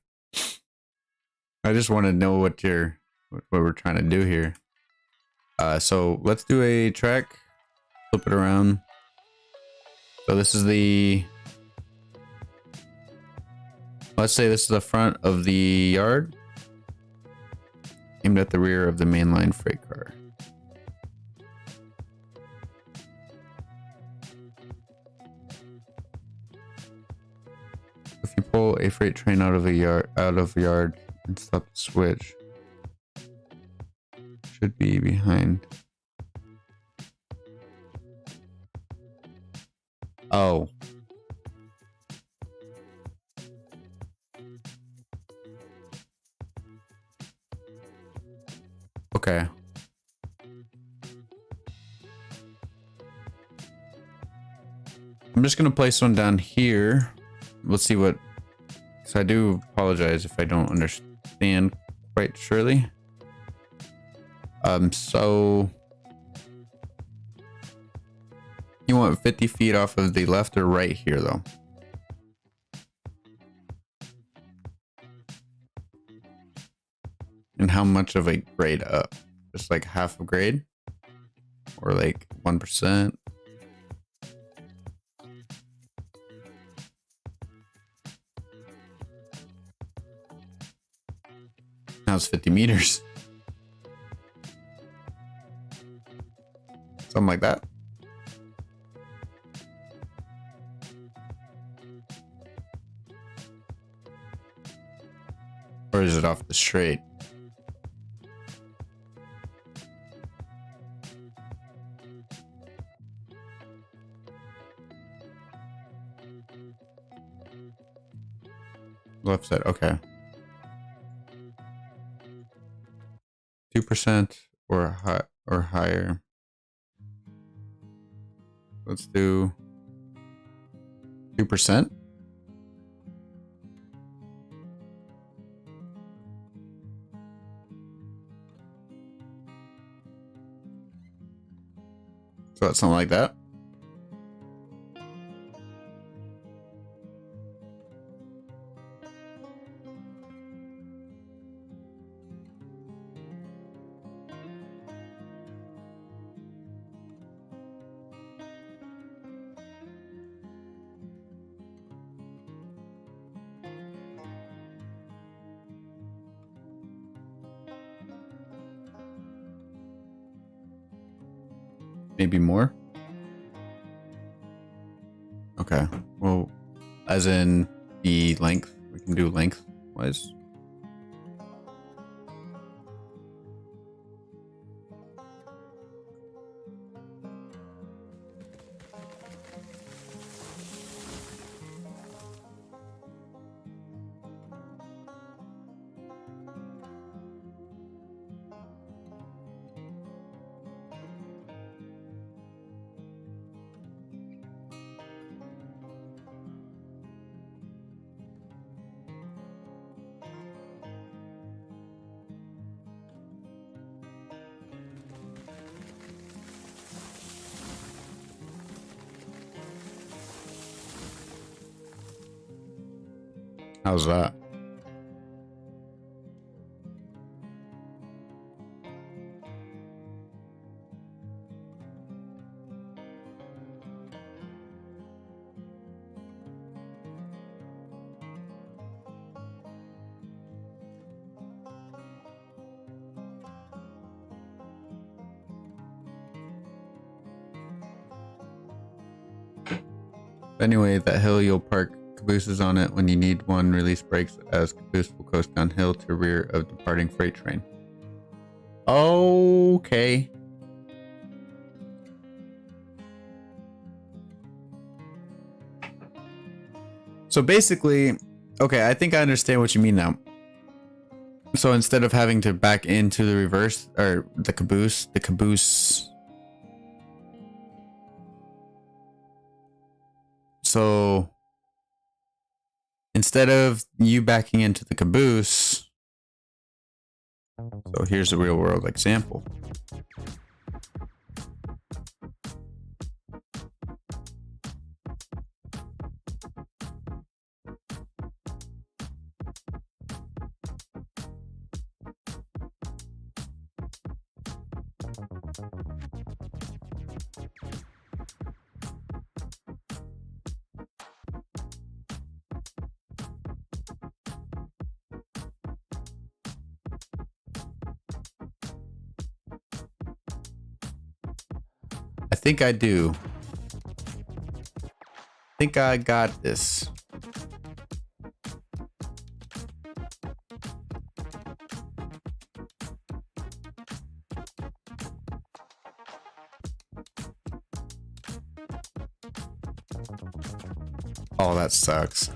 I just want to know what we're trying to do here. So let's do a track, flip it around. So this is let's say this is the front of the yard, aimed at the rear of the mainline freight car. If you pull a freight train out of yard and stop the switch, should be behind. Oh. Okay. I'm just gonna place one down here. Let's see what. So I do apologize if I don't understand quite surely. So you want 50 feet off of the left or right here, though? And how much of a grade up? Just like half a grade? Or like 1%? Now it's 50 meters. Something like that. Or is it off the straight? Left side, okay. 2% or higher. Let's do 2%. So that's something like that. Maybe more. Okay. Well, as in the length, we can do lengthwise. How's that? Anyway, that hill you'll park cabooses on it when you need one. Release brakes as caboose will coast downhill to rear of departing freight train. Okay. So basically, okay, I think I understand what you mean now. So instead of having to back into the reverse or the caboose. So instead of you backing into the caboose. So here's a real world example. I think I do. I think I got this. Oh, that sucks.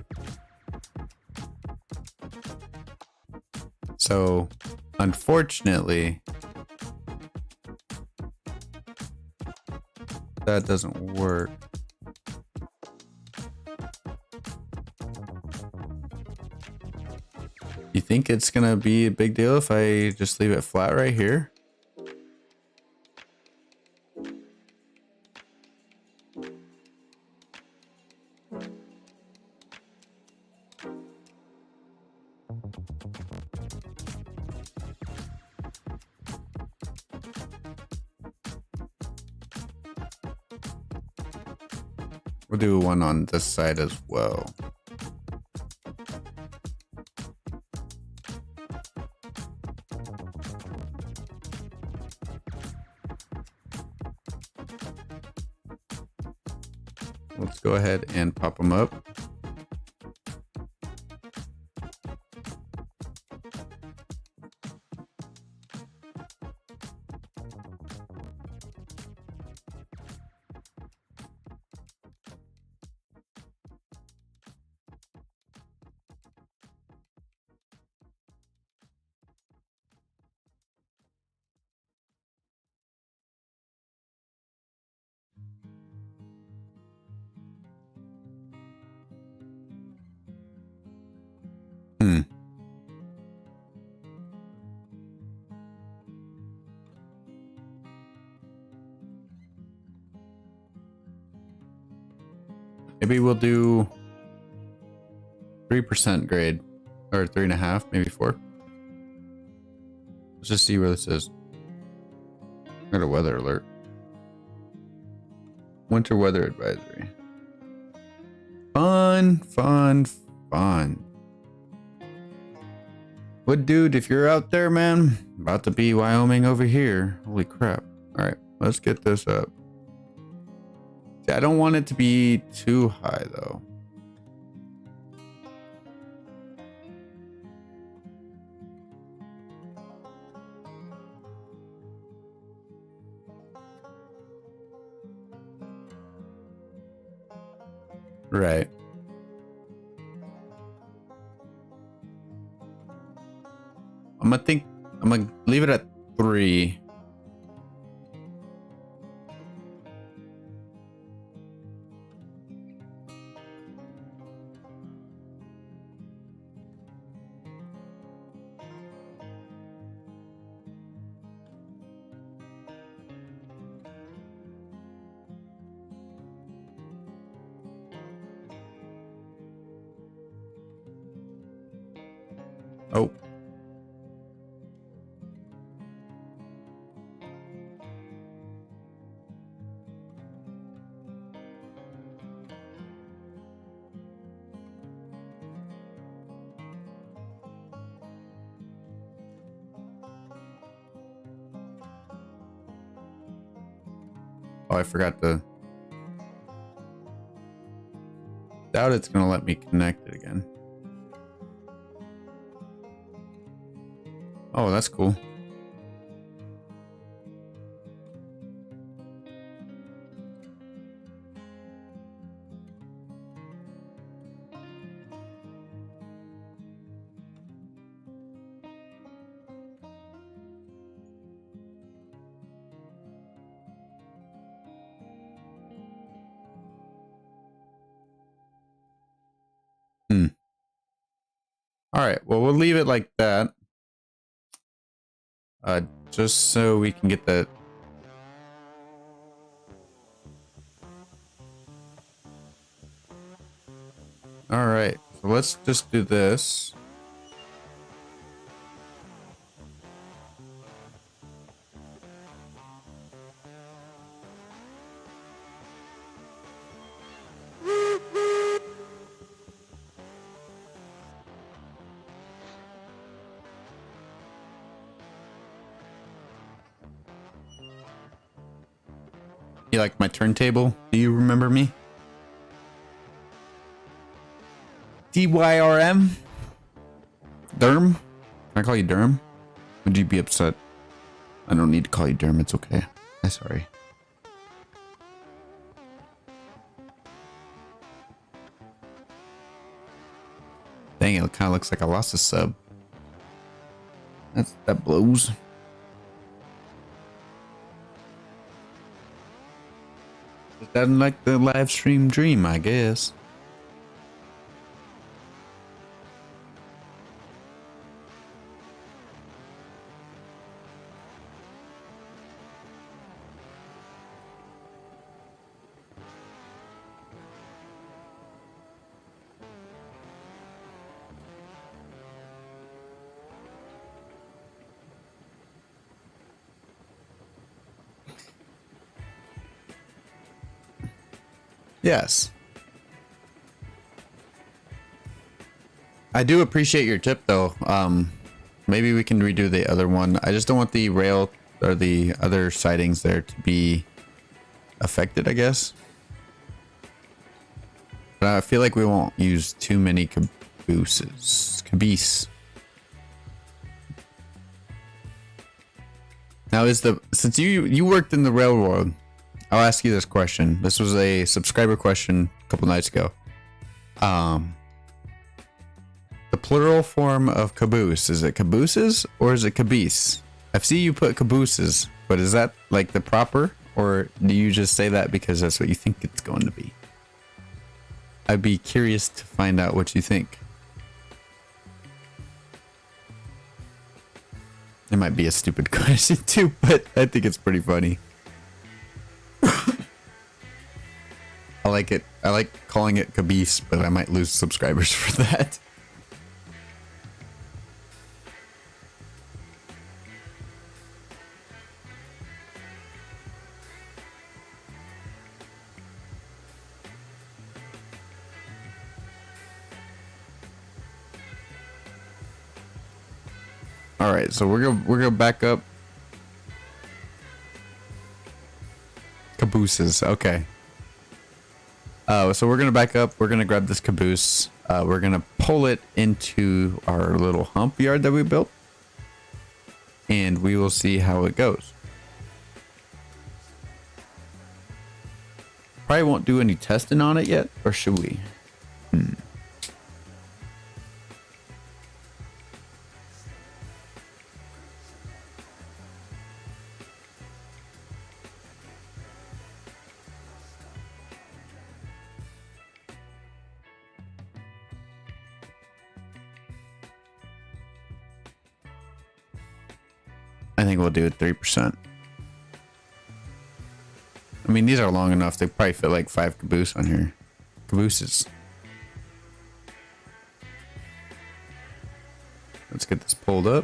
So, unfortunately, that doesn't work. You think it's gonna be a big deal if I just leave it flat right here? We'll do one on this side as well. Let's go ahead and pop them up. Maybe we'll do 3% grade, or 3.5, maybe 4. Let's just see where this is. Got a weather alert. Winter weather advisory. Fun, fun, fun. But dude, if you're out there, man, about to be Wyoming over here. Holy crap. All right, let's get this up. See, I don't want it to be too high though. Right. I'm gonna leave it at 3. Oh. Oh, I forgot to. Doubt it's gonna let me connect it again. Oh, that's cool. All right, well, we'll leave it like that. Just so we can get the... All right, so let's just do this. You like my turntable? Do you remember me? DYRM? Derm? Can I call you Derm? Would you be upset? I don't need to call you Derm, it's okay. I'm sorry. Dang, it kind of looks like I lost a sub. That blows. Doesn't like the live stream dream, I guess. Yes. I do appreciate your tip though. Maybe we can redo the other one. I just don't want the rail or the other sidings there to be affected, I guess. But I feel like we won't use too many cabooses. Now since you worked in the railroad, I'll ask you this question. This was a subscriber question a couple nights ago. The plural form of caboose, is it cabooses or is it caboose? I see you put cabooses, but is that like the proper, or do you just say that because that's what you think it's going to be? I'd be curious to find out what you think. It might be a stupid question too, but I think it's pretty funny. I like it. I like calling it caboose, but I might lose subscribers for that. All right, so we're gonna back up. Cabooses, okay. So we're gonna back up. We're gonna grab this caboose. We're gonna pull it into our little hump yard that we built, and we will see how it goes. Probably won't do any testing on it yet, or should we? I think we'll do it 3%. I mean, these are long enough. They probably fit like 5 caboose on here. Cabooses. Let's get this pulled up.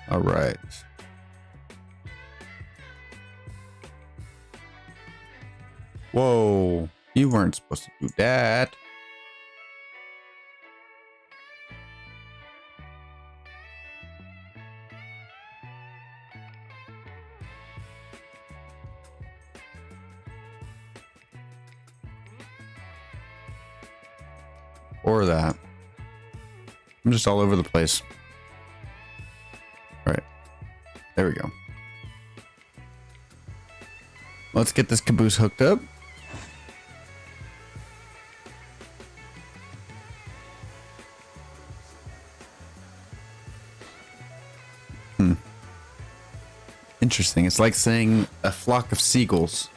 All right. Whoa, you weren't supposed to do that. Or that. I'm just all over the place. All right. There we go. Let's get this caboose hooked up. Interesting. It's like saying a flock of seagulls.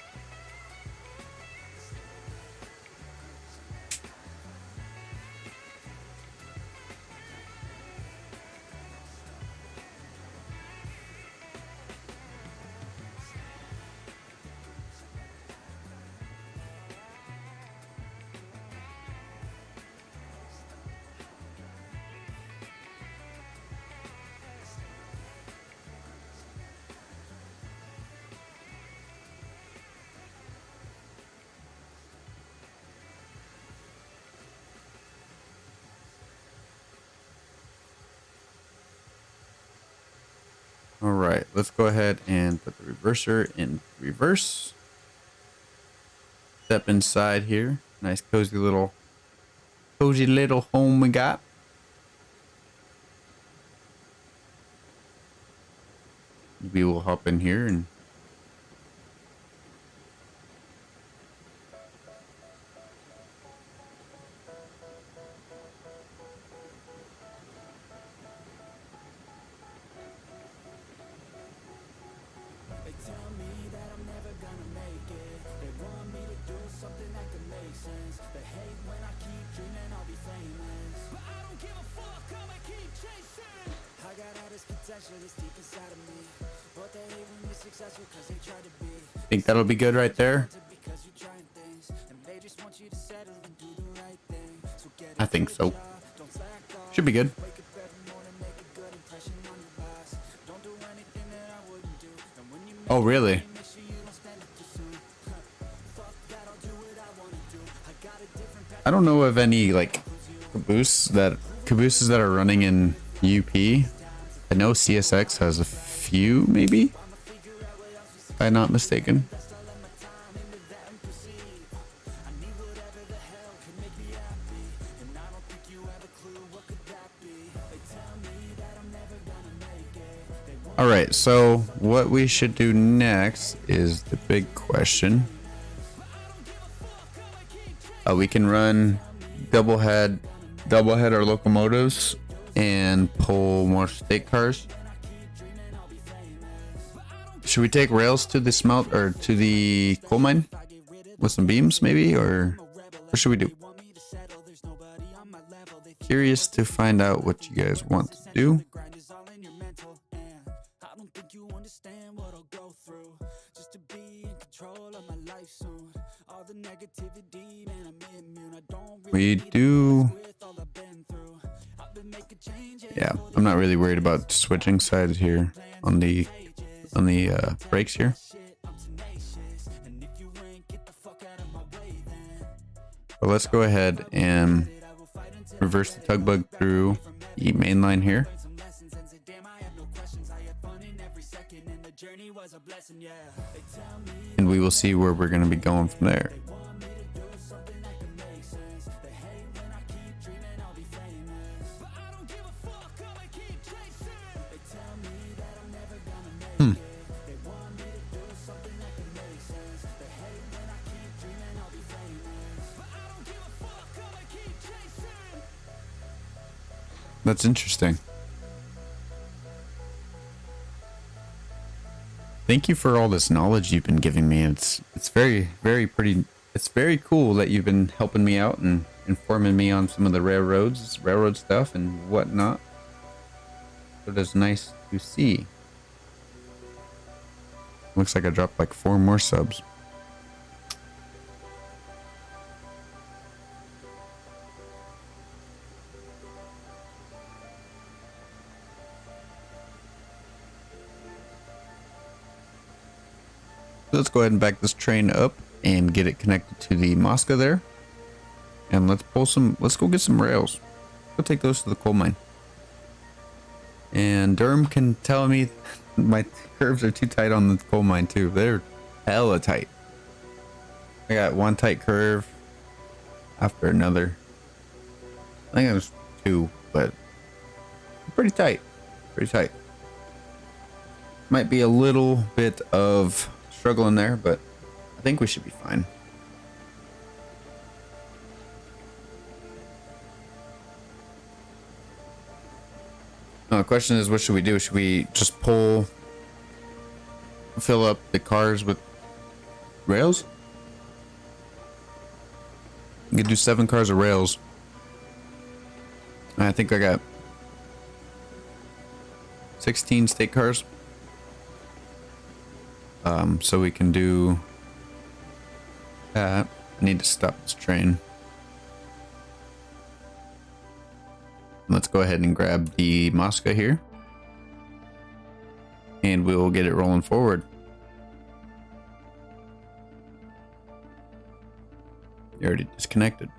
All right, let's go ahead and put the reverser in reverse. Step inside here. Nice cozy little home we got. We will hop in here and They tell me that I'm never gonna make it. They want me to do something that could make sense. They hate when I keep dreaming I'll be famous, but I don't give a fuck, I'ma keep chasing. I got all this potential that's deep inside of me, but they hate when you're successful cause they try to be. think that'll be good right there. Because you're trying things, and they just want you to settle and do the right thing. So get I think so. don't slack off. Should be good. Wake up every morning, make a good impression on your boss. Don't do anything that I wouldn't do. And when you Oh, really? make sure you don't stand up too soon. Fuck that, I'll do what I wanna do. I got a different path. I don't know of any like cabooses that are running in UP. I know CSX has a few, maybe, if I'm not mistaken. All right, so what we should do next is the big question. We can run double head our locomotives and pull more state cars. Should we take rails to the smelt or to the coal mine with some beams, maybe, or what should we do? Curious to find out what you guys want to do. We do. Yeah, I'm not really worried about switching sides here on the brakes here. But let's go ahead and reverse the tug bug through the main line here. And we will see where we're going to be going from there. That's interesting. Thank you for all this knowledge you've been giving me. It's very pretty. It's very cool that you've been helping me out and informing me on some of the railroad stuff and whatnot. So it's nice to see. Looks like I dropped like 4 more subs. Let's go ahead and back this train up and get it connected to the Mosca there. And let's go get some rails. Go take those to the coal mine. And Durham can tell me my curves are too tight on the coal mine too. They're hella tight. I got one tight curve after another. I think it was 2, but pretty tight. Pretty tight. Might be a little bit of struggle in there, but I think we should be fine. Now the question is, what should we do? Should we just pull fill up the cars with rails. You can do 7 cars of rails. And I think I got 16 state cars. So we can do that. I need to stop this train. Let's go ahead and grab the Mosca here. And we will get it rolling forward. You already disconnected.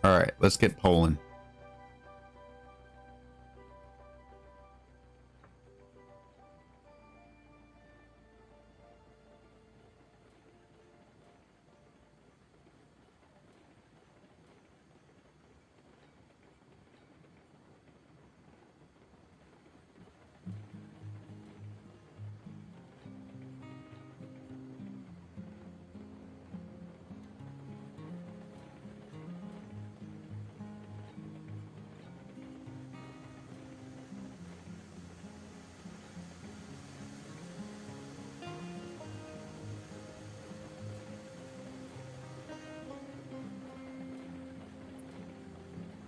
All right, let's get polling.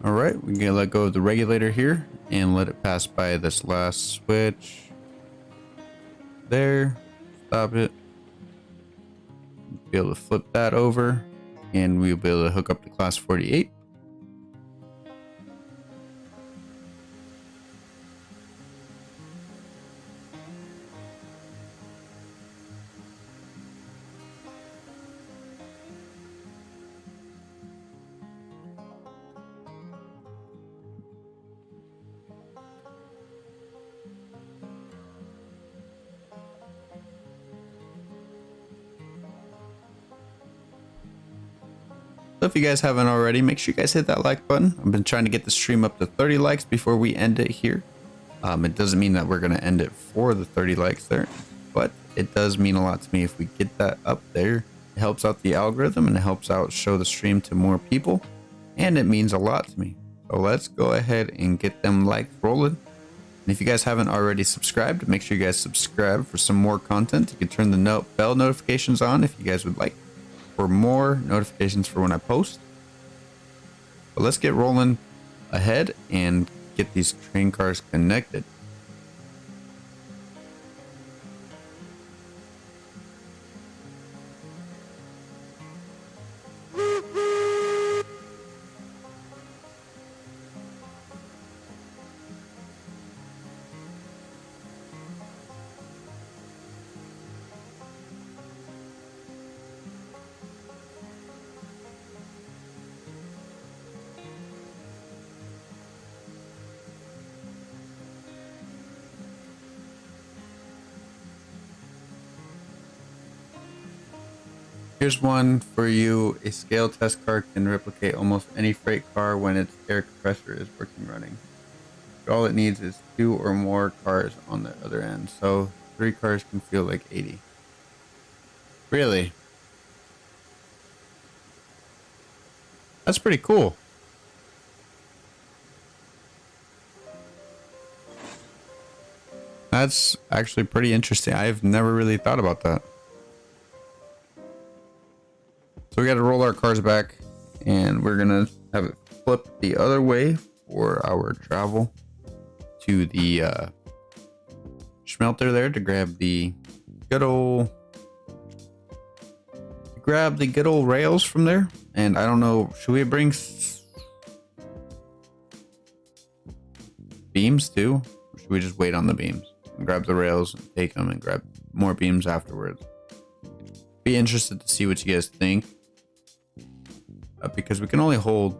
All right, we're gonna let go of the regulator here and let it pass by this last switch. There, stop it. Be able to flip that over, and we'll be able to hook up to class 48. So if you guys haven't already, make sure you guys hit that like button. I've been trying to get the stream up to 30 likes before we end it here. It doesn't mean that we're going to end it for the 30 likes there, but it does mean a lot to me if we get that up there. It helps out the algorithm and it helps out show the stream to more people, and it means a lot to me. So let's go ahead and get them likes rolling. And if you guys haven't already subscribed, make sure you guys subscribe for some more content. You can turn the bell notifications on if you guys would like, for more notifications for when I post. But let's get rolling ahead and get these train cars connected. Here's one for you. A scale test car can replicate almost any freight car when its air compressor is working running. All it needs is 2 or more cars on the other end. So 3 cars can feel like 80. Really? That's pretty cool. That's actually pretty interesting. I've never really thought about that. So we got to roll our cars back, and we're gonna have it flip the other way for our travel to the smelter there to grab the good old rails from there. And I don't know, should we bring beams too, or should we just wait on the beams and grab the rails and take them and grab more beams afterwards? Be interested to see what you guys think. Because we can only hold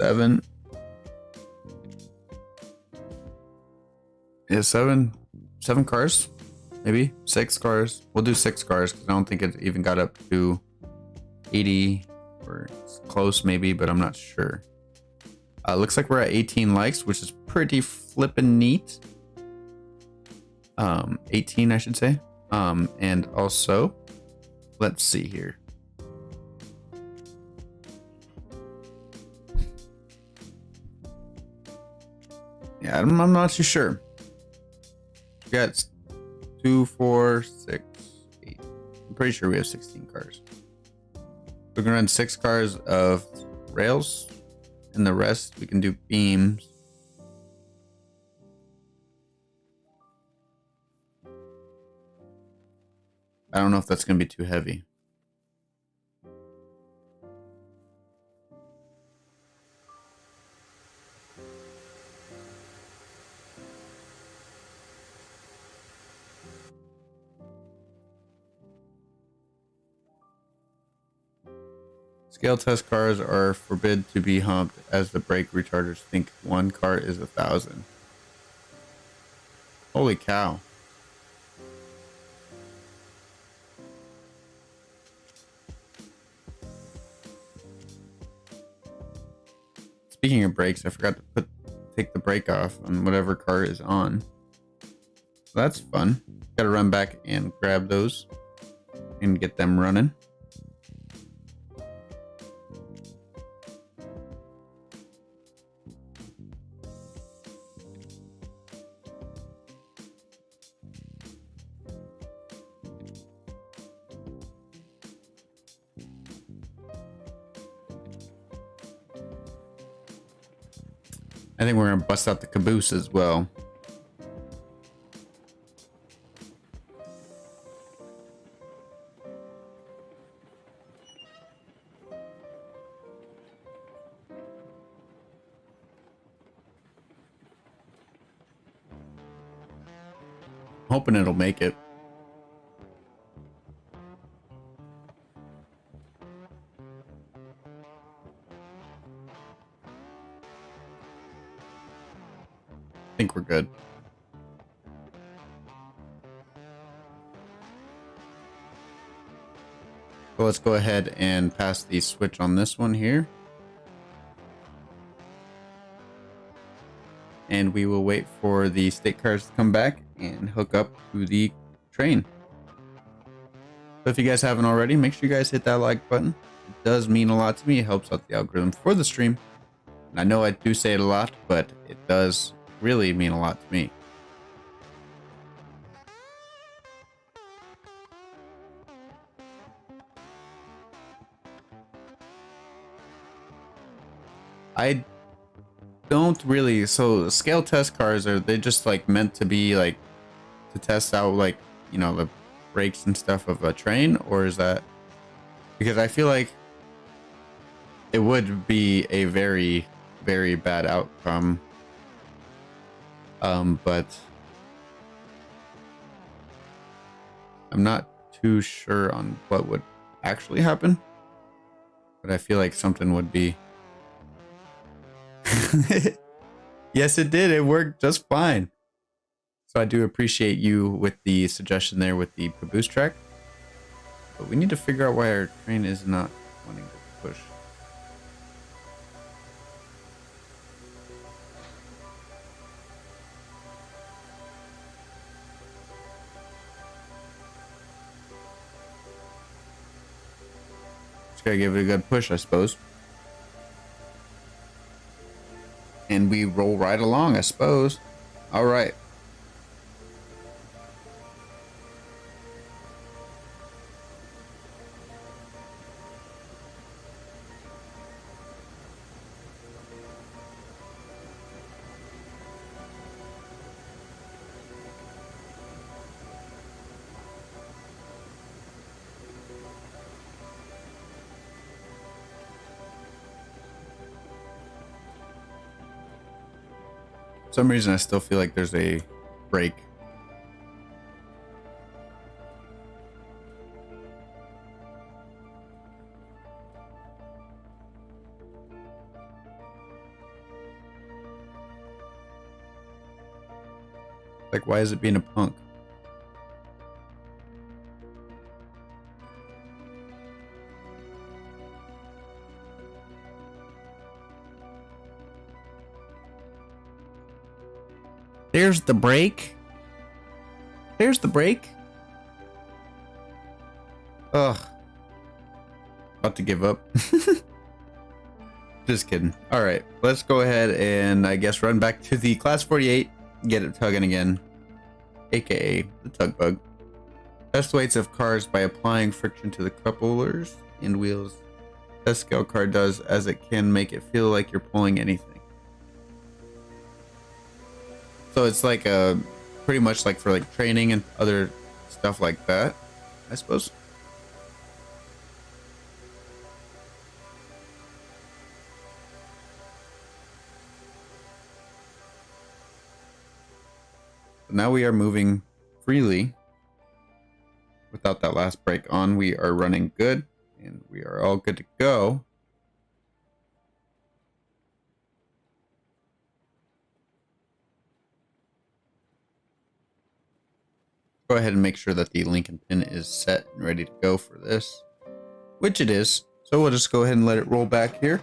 7. Yeah, seven cars, maybe 6 cars. We'll do 6 cars because I don't think it even got up to 80 or it's close maybe, but I'm not sure. Looks like we're at 18 likes, which is pretty flippin' neat. 18, I should say. And also, let's see here. Yeah, I'm not too sure. We got 2, 4, 6, 8. I'm pretty sure we have 16 cars. We're gonna run 6 cars of rails, and the rest we can do beams. I don't know if that's gonna be too heavy. Scale test cars are forbid to be humped as the brake retarders think one car is 1,000. Holy cow. Speaking of brakes, I forgot to take the brake off on whatever car is on. So that's fun. Gotta run back and grab those and get them running. I think we're gonna bust out the caboose as well. Hoping it'll make it. I think we're good. So let's go ahead and pass the switch on this one here. And we will wait for the state cars to come back and hook up to the train. So if you guys haven't already, make sure you guys hit that like button. It does mean a lot to me. It helps out the algorithm for the stream. And I know I do say it a lot, but it does really mean a lot to me. I don't really, so scale test cars they just like meant to be like to test out like, you know, the brakes and stuff of a train, or is that because I feel like it would be a very, very bad outcome. But I'm not too sure on what would actually happen, but I feel like something would be. Yes, it did. It worked just fine. So I do appreciate you with the suggestion there with the caboose track. But we need to figure out why our train is not wanting to push. Just gotta give it a good push, I suppose. And we roll right along, I suppose. All right. For some reason, I still feel like there's a break. Like, why is it being a punk? There's the brake. There's the brake. Ugh. About to give up. Just kidding. All right, let's go ahead and I guess run back to the class 48, get it tugging again, aka the tug bug. Test weights of cars by applying friction to the couplers and wheels. Test scale car does as it can make it feel like you're pulling anything. So it's like a pretty much like for like training and other stuff like that, I suppose. Now we are moving freely without that last brake on. We are running good and we are all good to go. Go ahead and make sure that the Lincoln pin is set and ready to go for this, which it is. So we'll just go ahead and let it roll back here.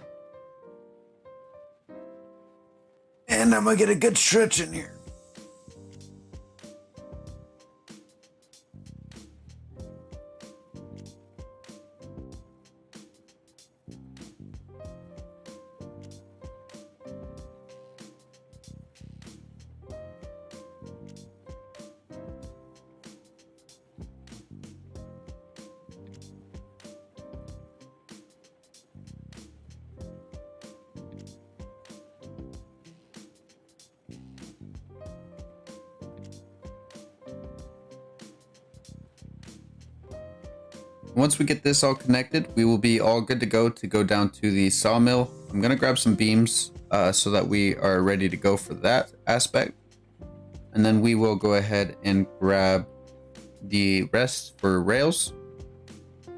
And I'm gonna get a good stretch in here. Once we get this all connected, we will be all good to go down to the sawmill. I'm gonna grab some beams so that we are ready to go for that aspect. And then we will go ahead and grab the rest for rails.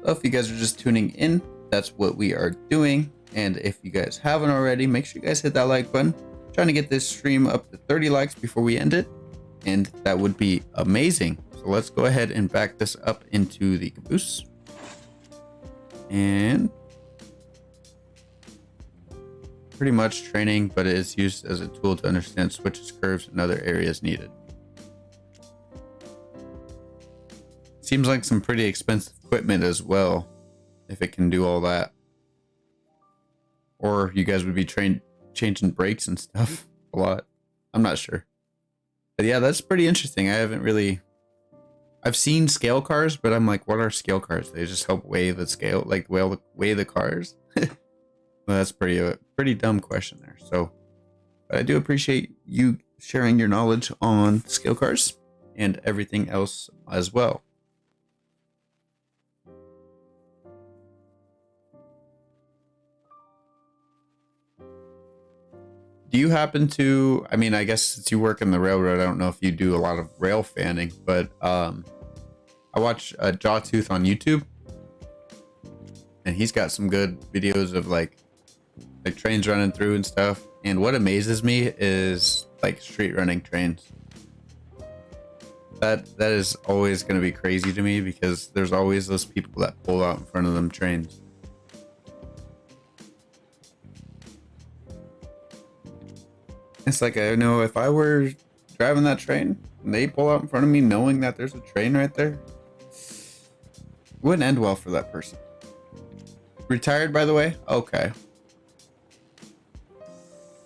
So if you guys are just tuning in, that's what we are doing. And if you guys haven't already, make sure you guys hit that like button. I'm trying to get this stream up to 30 likes before we end it. And that would be amazing. So let's go ahead and back this up into the caboose. And pretty much training, but it is used as a tool to understand switches, curves, and other areas needed. Seems like some pretty expensive equipment as well, if it can do all that. Or you guys would be changing brakes and stuff a lot. I'm not sure. But yeah, that's pretty interesting. I've seen scale cars, but I'm like, what are scale cars? They just help weigh the scale, like weigh the cars. Well, that's pretty dumb question there. So, but I do appreciate you sharing your knowledge on scale cars and everything else as well. Do you happen to, I mean, I guess since you work in the railroad, I don't know if you do a lot of rail fanning, but I watch Jawtooth on YouTube, and he's got some good videos of like trains running through and stuff. And what amazes me is like street running trains. That is always going to be crazy to me, because there's always those people that pull out in front of them trains. It's like, I know if I were driving that train and they pull out in front of me knowing that there's a train right there, it wouldn't end well for that person. Retired, by the way? Okay.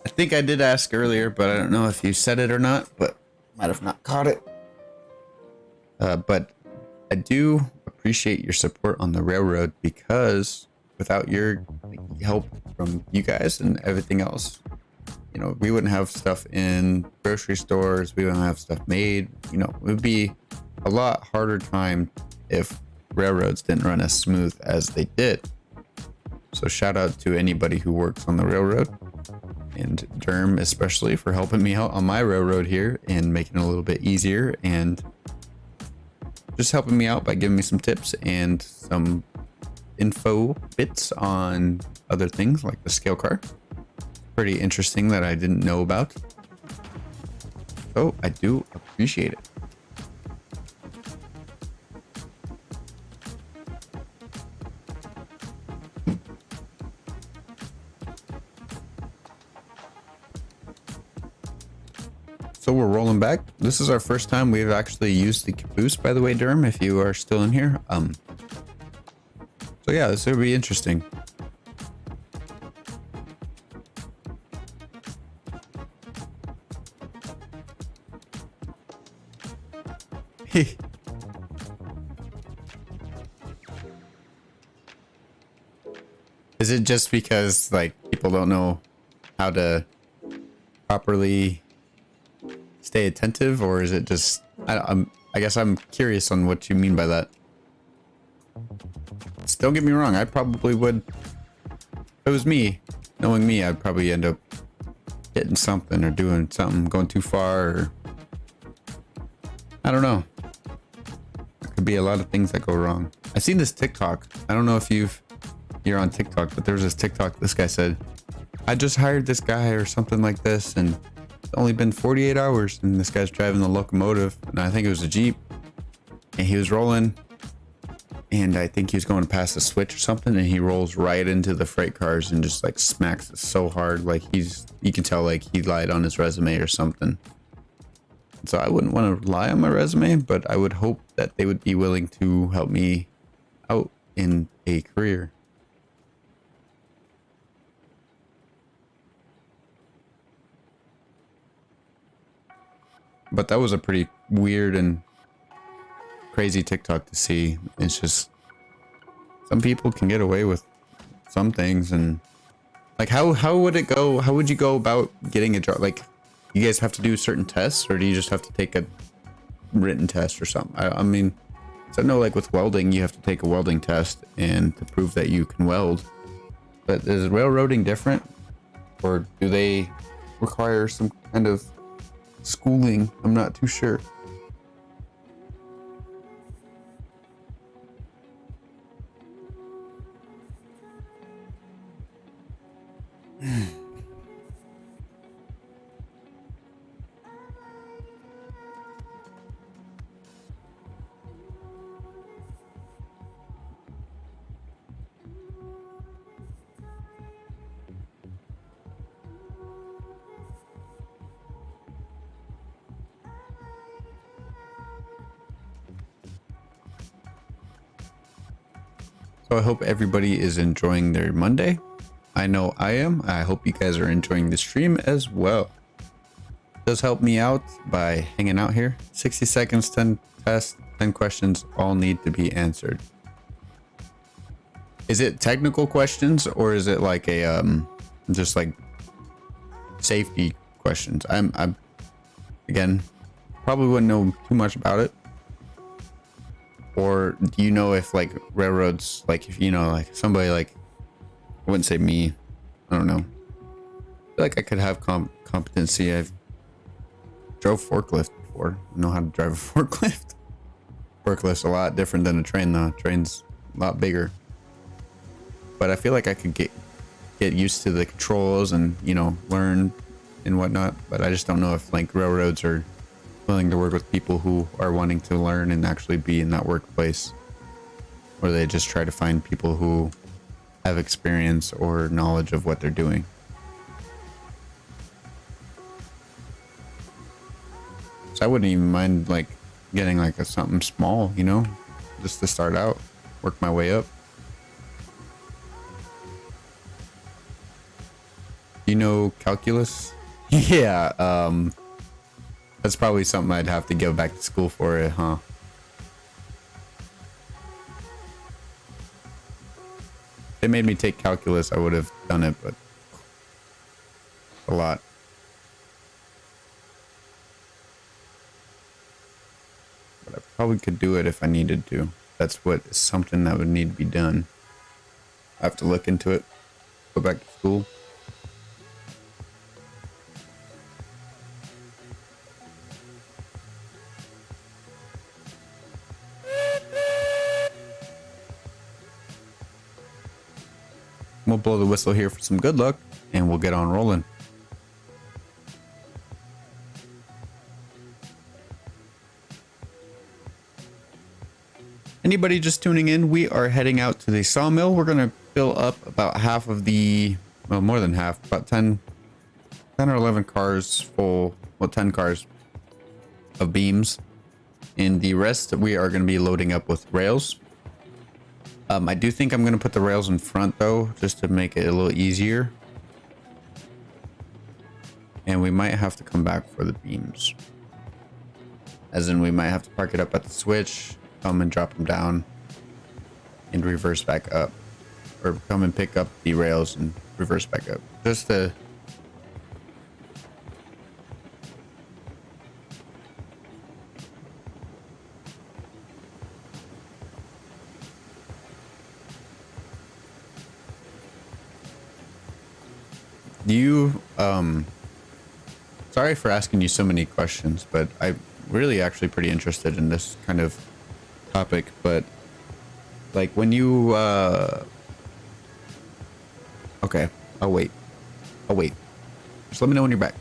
I think I did ask earlier, but I don't know if you said it or not, but might have not caught it. But I do appreciate your support on the railroad, because without your help from you guys and everything else, you know, we wouldn't have stuff in grocery stores. We wouldn't have stuff made. You know, it would be a lot harder time if railroads didn't run as smooth as they did. So shout out to anybody who works on the railroad, and Derm especially for helping me out on my railroad here and making it a little bit easier, and just helping me out by giving me some tips and some info bits on other things like the scale car. Pretty interesting that I didn't know about. So I do appreciate it. So we're rolling back. This is our first time we've actually used the caboose, by the way, Durham, if you are still in here. So yeah, this will be interesting. Is it just because like people don't know how to properly stay attentive, or is it just I guess I'm curious on what you mean by that. Don't get me wrong, I probably would, if it was me, knowing me, I'd probably end up hitting something or doing something, going too far, or I don't know. There could be a lot of things that go wrong. I've seen this TikTok. I don't know if you're on TikTok, but there was this TikTok. This guy said, I just hired this guy or something like this, and it's only been 48 hours, and this guy's driving the locomotive, and I think it was a Jeep, and he was rolling, and I think he was going past a switch or something, and he rolls right into the freight cars and just like smacks it so hard, like you can tell like he lied on his resume or something. So I wouldn't want to lie on my resume, but I would hope that they would be willing to help me out in a career. But that was a pretty weird and crazy TikTok to see. It's just some people can get away with some things, and like how would it go? How would you go about getting a job? Like, you guys have to do certain tests, or do you just have to take a written test or something? I mean, so I know like with welding, you have to take a welding test and to prove that you can weld. But is railroading different, or do they require some kind of schooling? I'm not too sure. So I hope everybody is enjoying their Monday. I know I am. I hope you guys are enjoying the stream as well. It does help me out by hanging out here. 60 seconds, 10 tests, 10 questions, all need to be answered. Is it technical questions, or is it like a just like safety questions? I'm again, probably wouldn't know too much about it. Or do you know if like railroads, like if you know like somebody like, I wouldn't say me, I don't know, I feel like I could have competency. I've drove forklift before. I know how to drive a forklift. Forklift's a lot different than a train though. Train's a lot bigger. But I feel like I could get used to the controls and, you know, learn and whatnot. But I just don't know if like railroads are willing to work with people who are wanting to learn and actually be in that workplace, or they just try to find people who have experience or knowledge of what they're doing. So I wouldn't even mind like getting like something small, you know, just to start out, work my way up. You know calculus? Yeah, that's probably something I'd have to go back to school for it, huh? If they made me take calculus, I would have done it, but a lot. But I probably could do it if I needed to. That's something that would need to be done. I have to look into it, go back to school. We'll blow the whistle here for some good luck, and we'll get on rolling. Anybody just tuning in, we are heading out to the sawmill. We're going to fill up about more than half, about 10 or 11 cars full well, 10 cars of beams, and the rest we are going to be loading up with rails. I do think I'm going to put the rails in front though, just to make it a little easier. And we might have to come back for the beams. As in, we might have to park it up at the switch, come and drop them down, and reverse back up. Or come and pick up the rails and reverse back up. Just to... You, sorry for asking you so many questions, but I'm really actually pretty interested in this kind of topic. But like when you, okay, I'll wait. Just let me know when you're back.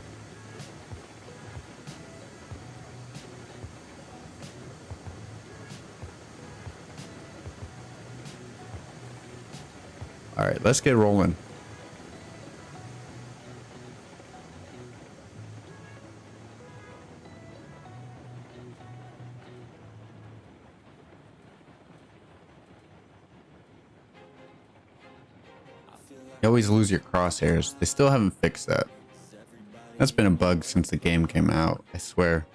All right, let's get rolling. You always lose your crosshairs. They still haven't fixed that. That's been a bug since the game came out, I swear.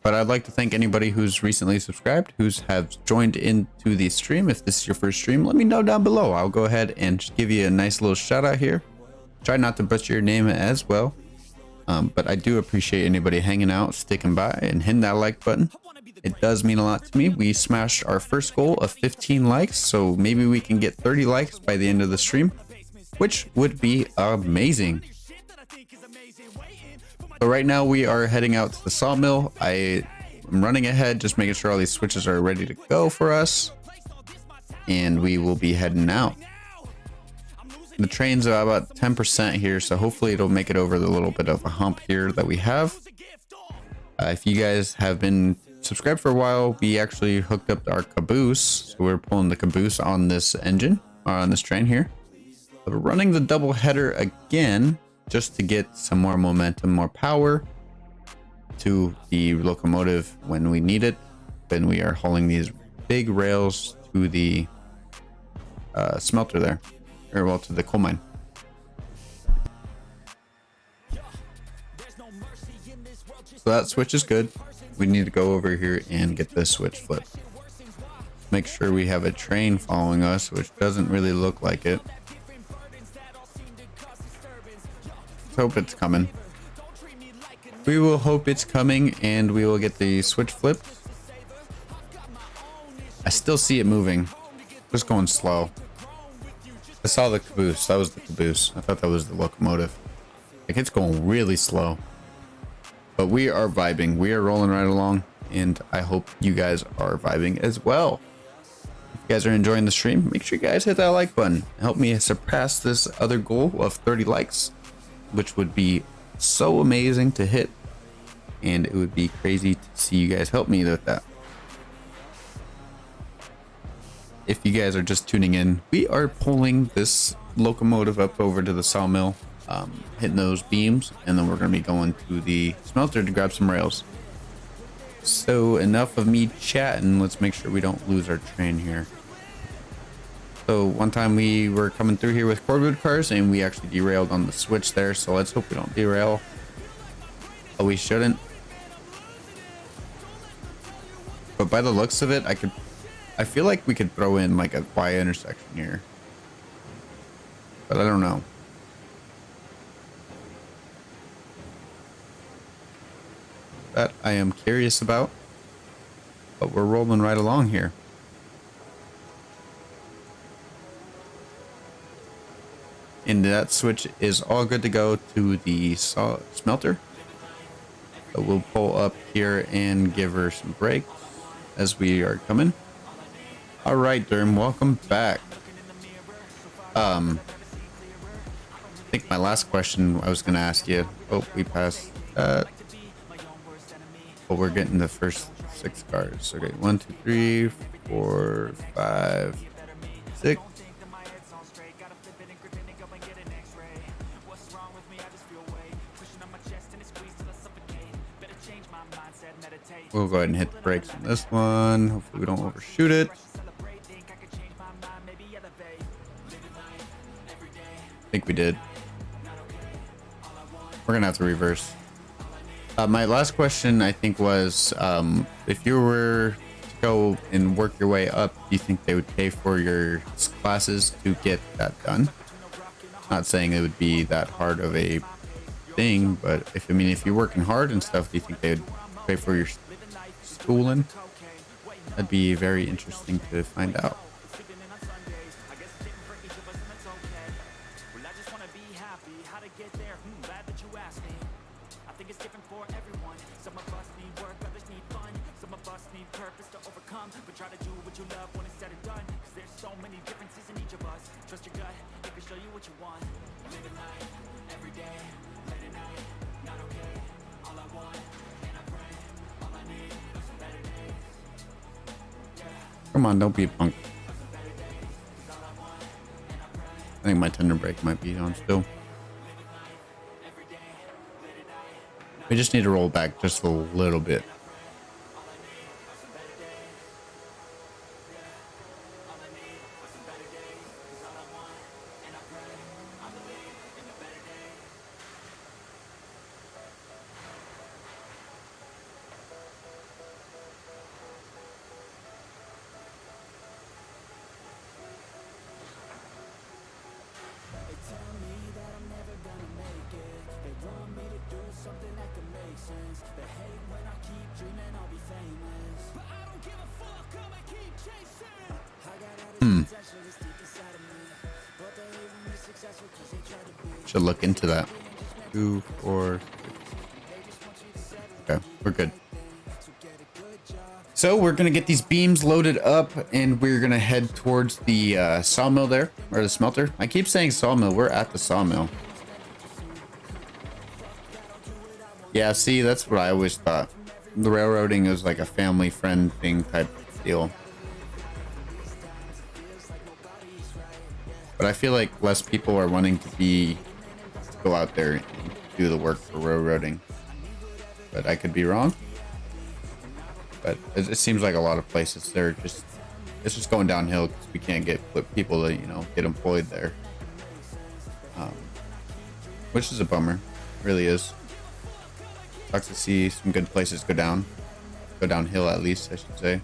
But I'd like to thank anybody who's recently subscribed, who's have joined into the stream. If this is your first stream, let me know down below. I'll go ahead and just give you a nice little shout out here. Try not to butcher your name as well. But I do appreciate anybody hanging out, sticking by, and hitting that like button. It does mean a lot to me. We smashed our first goal of 15 likes, so maybe we can get 30 likes by the end of the stream, which would be amazing. So right now we are heading out to the sawmill. I am running ahead, just making sure all these switches are ready to go for us, and we will be heading out. The train's about 10% here, so hopefully it'll make it over the little bit of a hump here that we have. If you guys have been subscribed for a while, we actually hooked up our caboose, so we're pulling the caboose on this engine, or on this train here. So we're running the double header again, just to get some more momentum, more power to the locomotive when we need it. Then we are hauling these big rails to the smelter there, or well, to the coal mine. So that switch is good. We need to go over here and get this switch flipped. Make sure we have a train following us, which doesn't really look like it. Let's hope it's coming. We will hope it's coming, and we will get the switch flipped. I still see it moving. Just going slow. I saw the caboose. That was the caboose. I thought that was the locomotive. Like, it's going really slow. But we are vibing. We are rolling right along, and I hope you guys are vibing as well. If you guys are enjoying the stream, make sure you guys hit that like button. Help me surpass this other goal of 30 likes, which would be so amazing to hit, and it would be crazy to see you guys help me with that. If you guys are just tuning in, we are pulling this locomotive up over to the sawmill, hitting those beams, and then we're going to be going to the smelter to grab some rails. So enough of me chatting. Let's make sure we don't lose our train here. So one time we were coming through here with cordwood cars, and we actually derailed on the switch there, so let's hope we don't derail. Oh, we shouldn't. But by the looks of it, I feel like we could throw in like a Y intersection here, but I don't know. That I am curious about, but we're rolling right along here. And that switch is all good to go to the smelter. So we'll pull up here and give her some brakes as we are coming. All right, Derm, welcome back. I think my last question I was going to ask you. Oh, we passed that. But we're getting the first 6 cars. Okay, 1, 2, 3, 4, 5, 6. We'll go ahead and hit the brakes on this one. Hopefully we don't overshoot it. I think we did. We're gonna have to reverse. My last question, I think, was if you were to go and work your way up, do you think they would pay for your classes to get that done? Not saying it would be that hard of a thing, but if you're working hard and stuff, do you think they would pay for your schooling? That'd be very interesting to find out. Come on, don't be a punk. I think my tender brake might be on still. We just need to roll back just a little bit. Should look into that. 2, 4, 6. Okay, we're good. So we're gonna get these beams loaded up, and we're gonna head towards the sawmill there, or the smelter. I keep saying sawmill. We're at the sawmill. Yeah, see, that's what I always thought. The railroading is like a family friend thing type deal. But I feel like less people are wanting to go out there and do the work for railroading. But I could be wrong. But it seems like a lot of places it's just going downhill because we can't get people to, get employed there. Which is a bummer, really is. Sucks to see some good places go downhill at least, I should say.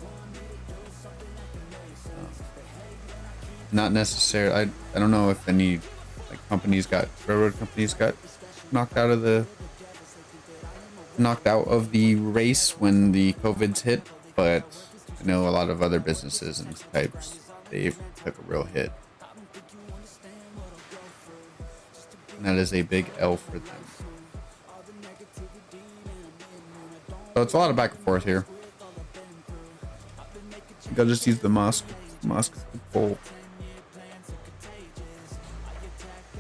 Not necessarily. I don't know if any railroad companies got knocked out of the race when the COVIDs hit, but I know a lot of other businesses and types, they took a real hit. And that is a big L for them. So it's a lot of back and forth here. You gotta just use the Mosca pole.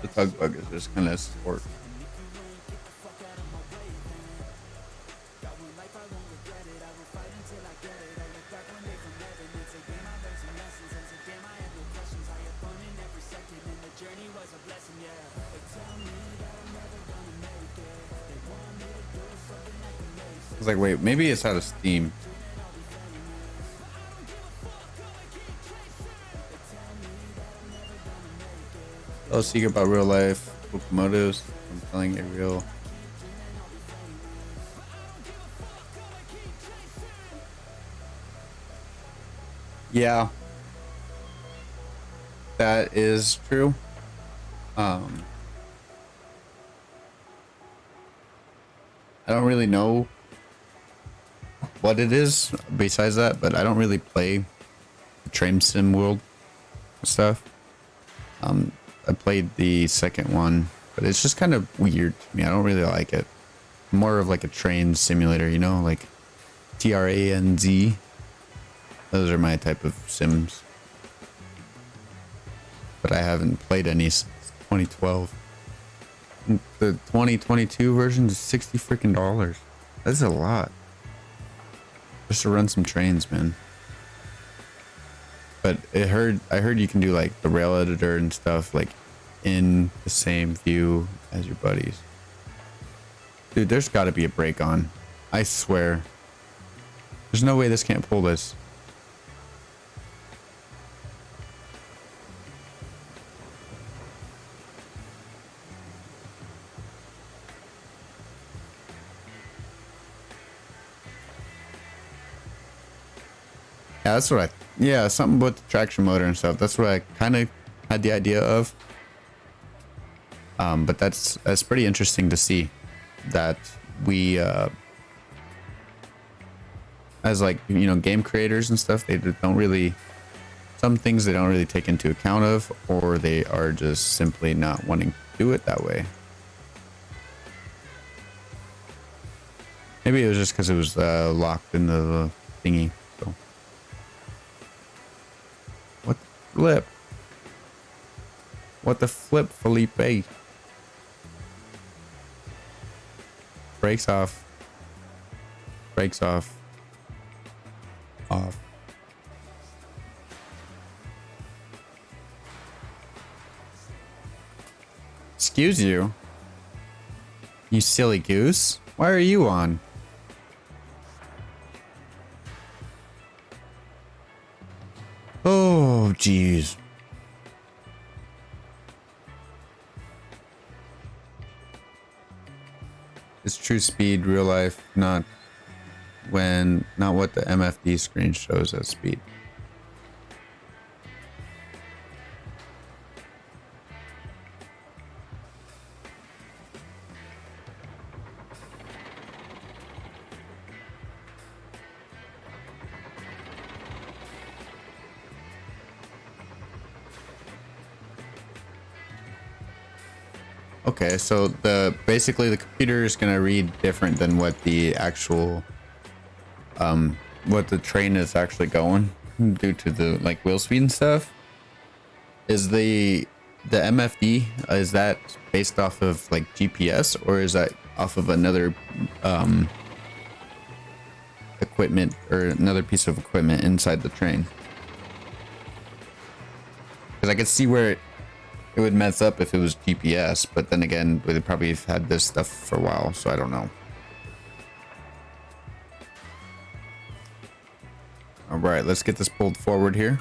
The tug bug is just kind of support. I was like, wait, maybe it's out of steam. Oh, secret about real life locomotives. I'm telling you, real. Yeah, that is true. I don't really know what it is besides that, but I don't really play the train sim world stuff. I played the second one, but it's just kind of weird to me. I don't really like it. More of like a train simulator, like TRANZ. Those are my type of sims. But I haven't played any since 2012. The 2022 version is $60 freaking. That's a lot. Just to run some trains, man. But I heard you can do like the rail editor and stuff like in the same view as your buddies. Dude, there's got to be a brake on. I swear. There's no way this can't pull this. Yeah, that's what yeah, something with the traction motor and stuff. That's what I kind of had the idea of. But that's pretty interesting to see that we, as like, you know, game creators and stuff, they don't really, some things they don't really take into account of, or they are just simply not wanting to do it that way. Maybe it was just because it was locked in the thingy. So. What the flip? What the flip, Felipe? Brakes off. Brakes off. Off. Excuse you. You silly goose. Why are you on? Oh, jeez. It's true speed, real life, not what the MFD screen shows as speed. Okay, so basically the computer is gonna read different than what the actual what the train is actually going due to the like wheel speed and stuff. Is the MFD, is that based off of like GPS, or is that off of another equipment or another piece of equipment inside the train? Because I could see where it would mess up if it was GPS, but then again, they probably have had this stuff for a while, so I don't know. All right, let's get this pulled forward here.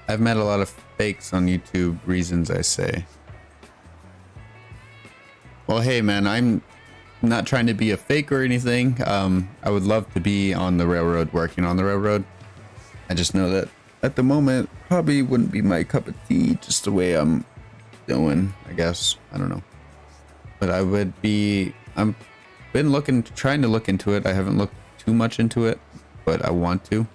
I've met a lot of fakes on YouTube, reasons I say. Well, hey man, I'm not trying to be a fake or anything. I would love to be on the railroad, working on the railroad. I just know that at the moment probably wouldn't be my cup of tea, just the way I'm doing, I guess. I don't know. But I would be, I'm been trying to look into it. I haven't looked too much into it, but I want to.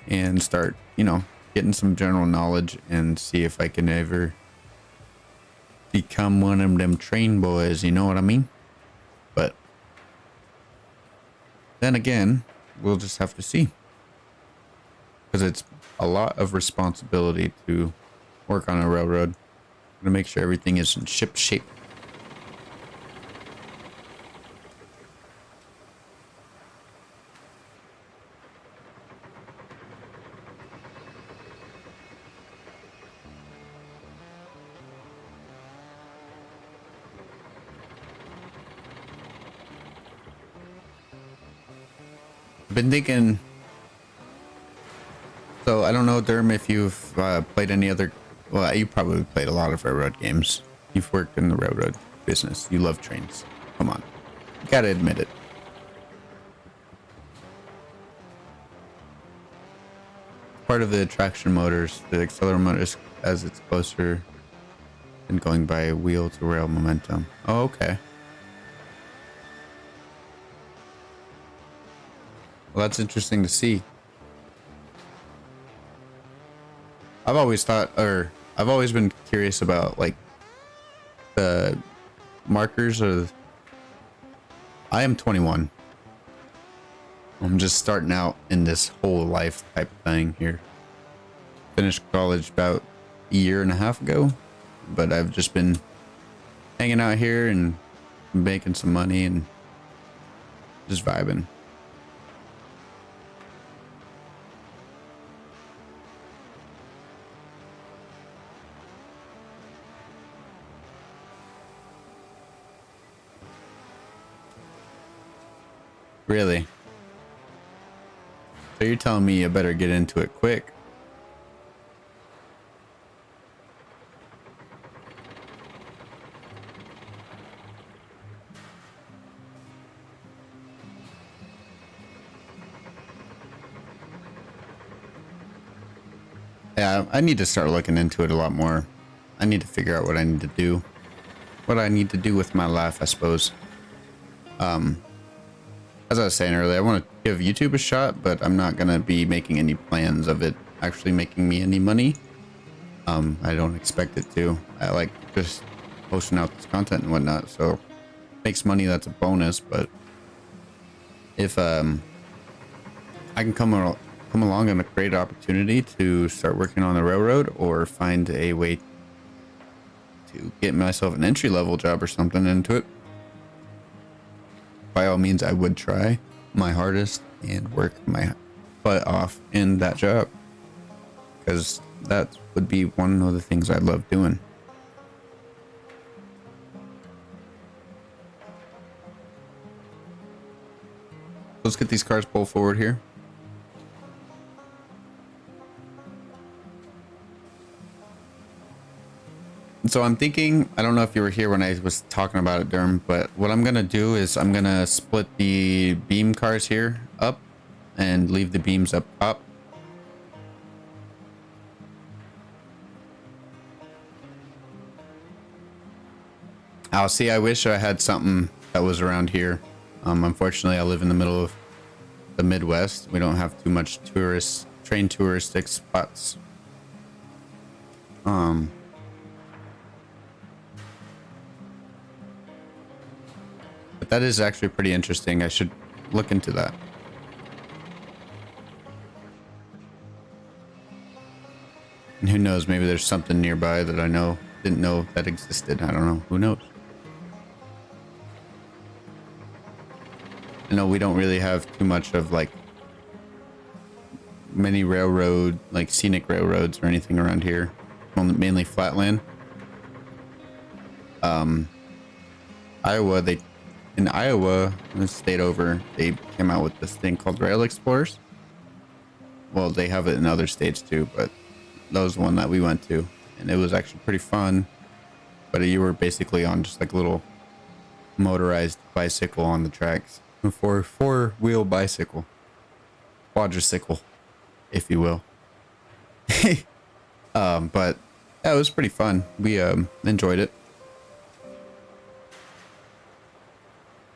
And start, you know, getting some general knowledge and see if I can ever become one of them train boys, you know what I mean? But then again, we'll just have to see, because it's a lot of responsibility to work on a railroad, to make sure everything is in ship shape. Been thinking, so I don't know, Derm, if you've played any other, well, you probably played a lot of railroad games. You've worked in the railroad business. You love trains. Come on, you gotta admit it. Part of the traction motors, the accelerator motors, as it's closer than going by wheel to rail momentum. Oh, okay. Well, that's interesting to see. I've always thought, or I've always been curious about like the markers of, I am 21. I'm just starting out in this whole life type thing here. Finished college about a year and a half ago, but I've just been hanging out here and making some money and Just vibing. Really? So you're telling me you better get into it quick? Yeah, I need to start looking into it a lot more. I need to figure out what I need to do. What I need to do with my life, I suppose. As I was saying earlier, I want to give YouTube a shot, but I'm not going to be making any plans of it actually making me any money. I don't expect it to. I like just posting out this content and whatnot, so if it makes money, that's a bonus. But if I can come along and a great opportunity to start working on the railroad or find a way to get myself an entry-level job or something into it, by all means, I would try my hardest and work my butt off in that job, because that would be one of the things I love doing. Let's get these cars pulled forward here. So I'm thinking, I don't know if you were here when I was talking about it, Durham, but what I'm going to do is I'm going to split the beam cars here up and leave the beams up top. Oh, see, I wish I had something that was around here. Unfortunately, I live in the middle of the Midwest. We don't have too much train touristic spots. But that is actually pretty interesting. I should look into that. And who knows, maybe there's something nearby that I didn't know that existed. I don't know. Who knows? I know we don't really have too much of like many scenic railroads or anything around here. Mainly flatland. In Iowa, the state over, they came out with this thing called Rail Explorers. Well, they have it in other states too, but that was the one that we went to, and it was actually pretty fun. But you were basically on just like a little motorized bicycle on the tracks, a four-wheel bicycle, quadricycle, if you will. But yeah, it was pretty fun. We enjoyed it.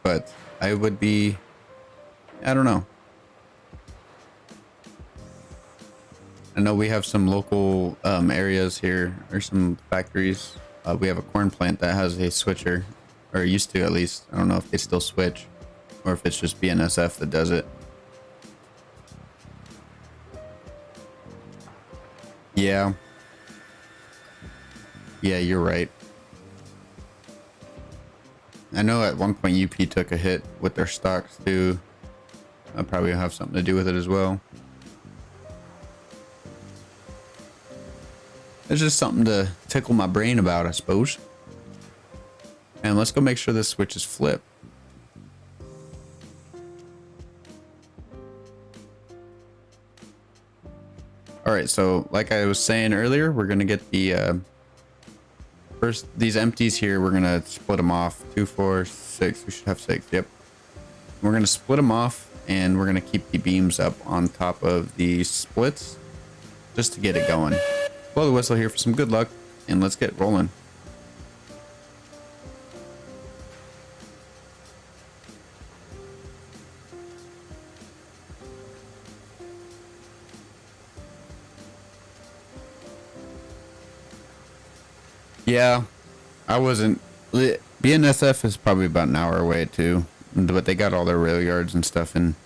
But I don't know. I know we have some local areas here, or some factories. We have a corn plant that has a switcher, or used to at least. I don't know if they still switch, or if it's just BNSF that does it. Yeah. Yeah, you're right. I know at one point UP took a hit with their stocks too. That probably have something to do with it as well. It's just something to tickle my brain about, I suppose. And let's go make sure this switch is flipped. All right, so like I was saying earlier, we're gonna get the first these empties here. We're gonna split them off. 2, 4, 6. We should have 6. Yep. We're gonna split them off, and we're gonna keep the beams up on top of the splits, just to get it going. Blow the whistle here for some good luck, and let's get rolling. Yeah, I wasn't. BNSF is probably about an hour away too, but they got all their rail yards and stuff in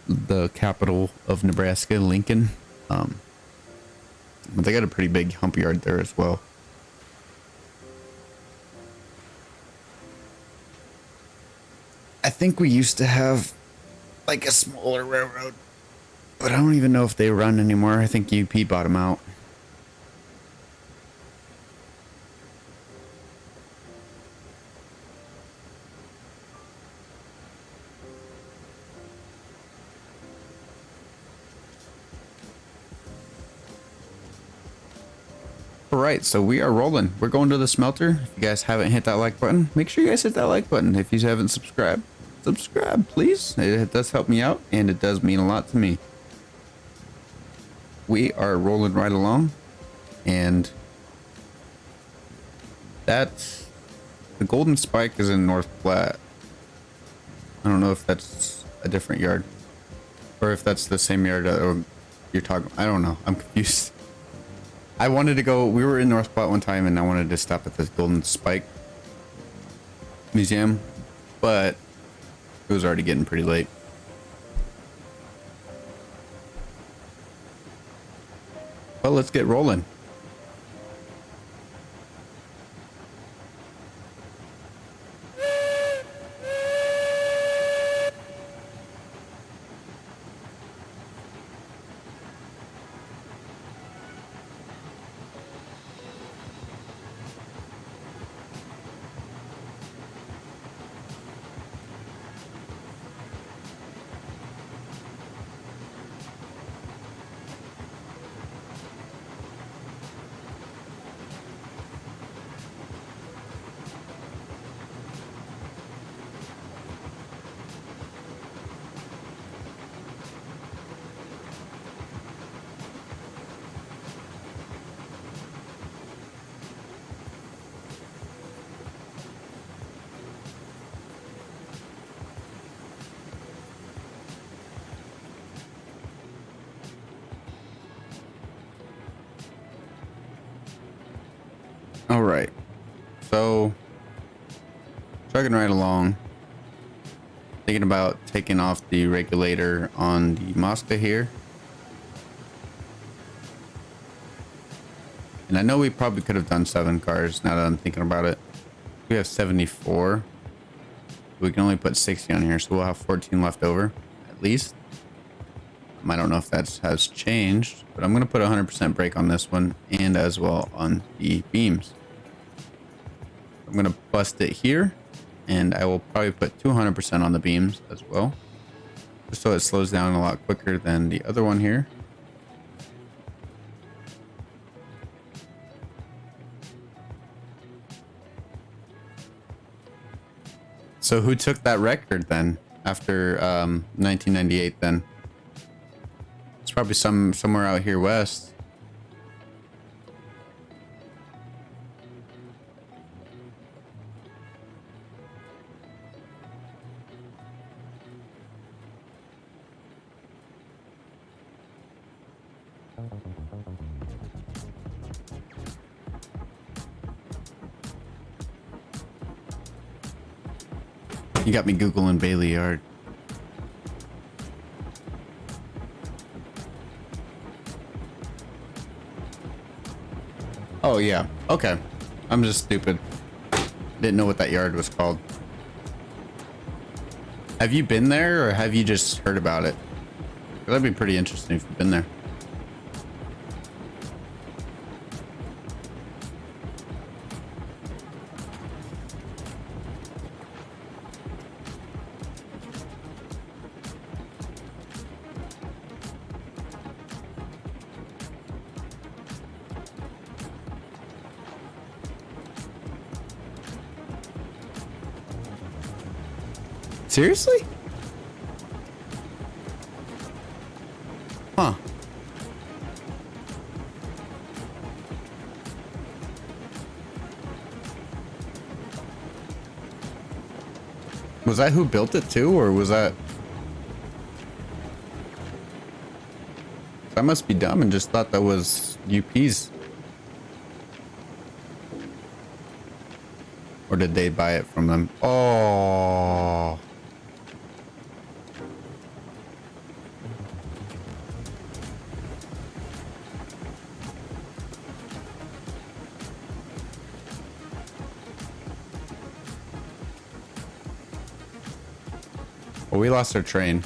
the capital of Nebraska, Lincoln. But they got a pretty big hump yard there as well. I think we used to have like a smaller railroad, but I don't even know if they run anymore. I think UP bought them out. All right, so we are rolling. We're going to the smelter. If you guys haven't hit that like button, make sure you guys hit that like button. If you haven't subscribed, subscribe, please. It does help me out, and it does mean a lot to me. We are rolling right along, and that's the Golden Spike is in North Platte. I don't know if that's a different yard or if that's the same yard you're talking. I don't know. I'm confused. I wanted to go. We were in North Platte one time, and I wanted to stop at the Golden Spike Museum, but it was already getting pretty late. Well, let's get rolling. All right, so chugging right along, thinking about taking off the regulator on the Mosca here. And I know we probably could have done 7 cars now that I'm thinking about it. We have 74. We can only put 60 on here, so we'll have 14 left over at least. I don't know if that has changed, but I'm going to put 100% brake on this one and as well on the beams. I'm going to bust it here, and I will probably put 200% on the beams as well, just so it slows down a lot quicker than the other one here. So who took that record then after 1998 then? It's probably somewhere out here west. You got me Googling Bailey Yard. Oh yeah, okay. I'm just stupid. Didn't know what that yard was called. Have you been there, or have you just heard about it? That'd be pretty interesting if you've been there. Seriously? Huh. Was that who built it too, or was that... I must be dumb and just thought that was UP's. Or did they buy it from them? Oh. Well, we lost our train.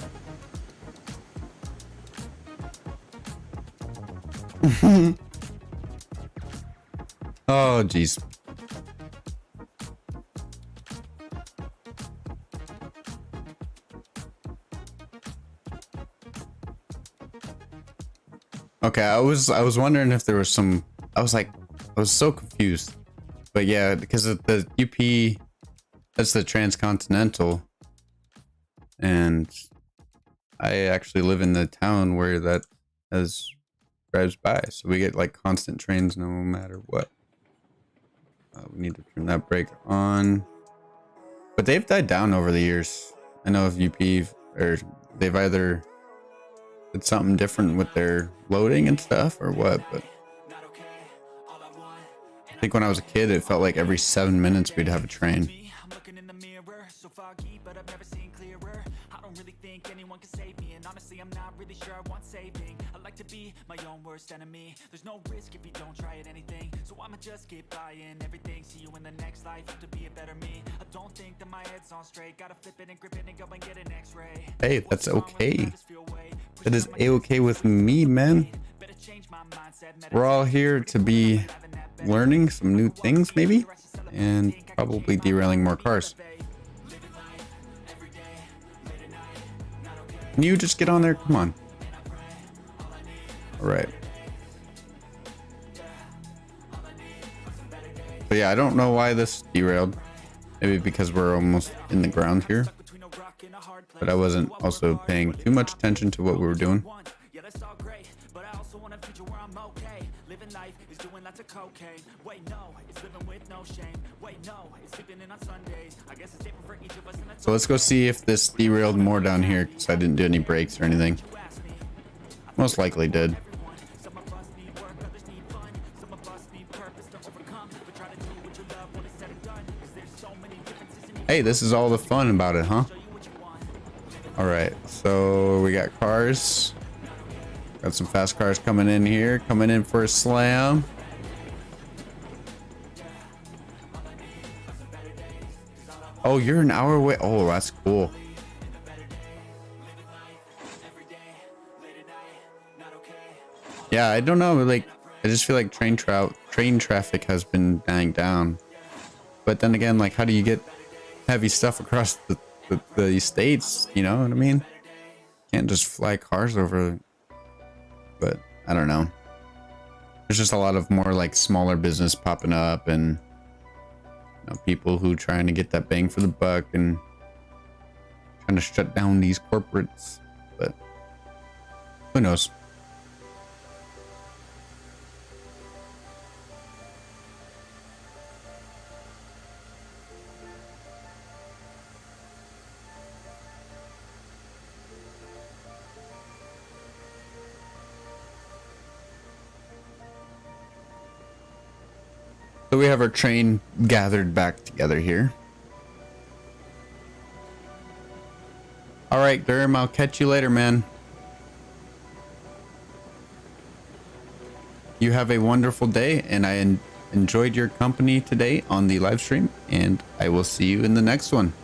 Oh, jeez. Okay, I was wondering if there was some. I was so confused. But yeah, because of the UP, that's the transcontinental, and I actually live in the town where that has drives by, so we get like constant trains no matter what. We need to turn that brake on, but they've died down over the years. I know if UP or they've either did something different with their loading and stuff or what, but I think when I was a kid, it felt like every 7 minutes we'd have a train. I'm looking in the mirror, so foggy, but I've never seen clearer. I don't really think anyone can save me, and honestly, I'm not really sure I want saving. I like to be my own worst enemy. There's no risk if you don't try at anything, so I'ma just get buying everything. See you in the next life, to be a better me. I don't think that my head's on straight. Gotta flip it and grip it and go and get an X-ray. Hey, that's okay. That is a-okay with me, man. We're all here to be learning some new things, maybe, and probably derailing more cars. Can you just get on there? Come on. All right. But yeah, I don't know why this derailed. Maybe because we're almost in the ground here. But I wasn't also paying too much attention to what we were doing. Yeah, that's all great, but I also want a future where I'm okay. Living life is doing lots of cocaine. Wait, no, it's living with no shame. Wait, no, it's sleeping in on Sundays. I guess it's different for each of us. So let's go see if this derailed more down here, because I didn't do any brakes or anything. Most likely did. Some of us need work, others need fun. Some of us need purpose to overcome. But try to do what you love when it's said and done. 'Cause there's so many differences in Hey, this is all the fun about it, huh? All right, so we got cars. Got some fast cars coming in here, coming in for a slam. Oh, you're an hour away. Oh, that's cool. Yeah, I don't know. Like, I just feel like train traffic has been dying down. But then again, like, how do you get heavy stuff across the states? You know what I mean? Can't just fly cars over. But I don't know. There's just a lot of more like smaller business popping up, and you know, people who trying to get that bang for the buck and trying to shut down these corporates. But who knows? So we have our train gathered back together here. All right, Durham, I'll catch you later, man. You have a wonderful day, and I enjoyed your company today on the live stream, and I will see you in the next one.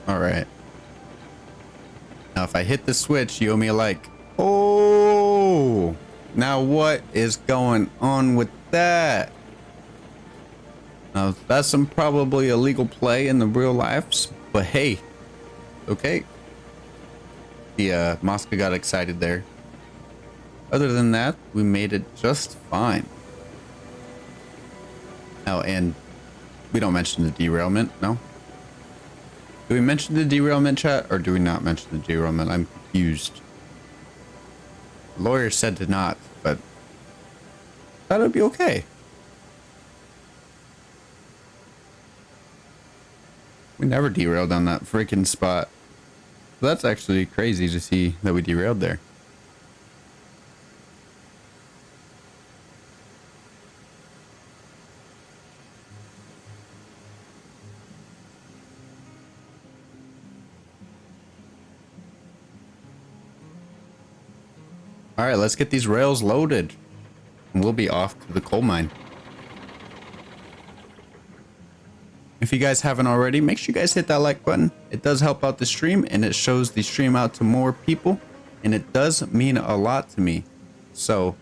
All right. Now, if I hit the switch, you owe me a like. Oh, now what is going on with that? Now, that's some probably illegal play in the real lives, but hey, okay. The Mosca got excited there. Other than that, we made it just fine. Oh, and we don't mention the derailment, no? Do we mention the derailment, chat, or do we not mention the derailment? I'm confused. The lawyer said to not, but thought it'd be okay. We never derailed on that freaking spot. That's actually crazy to see that we derailed there. All right, let's get these rails loaded. And we'll be off to the coal mine. If you guys haven't already, make sure you guys hit that like button. It does help out the stream and it shows the stream out to more people. And it does mean a lot to me. So,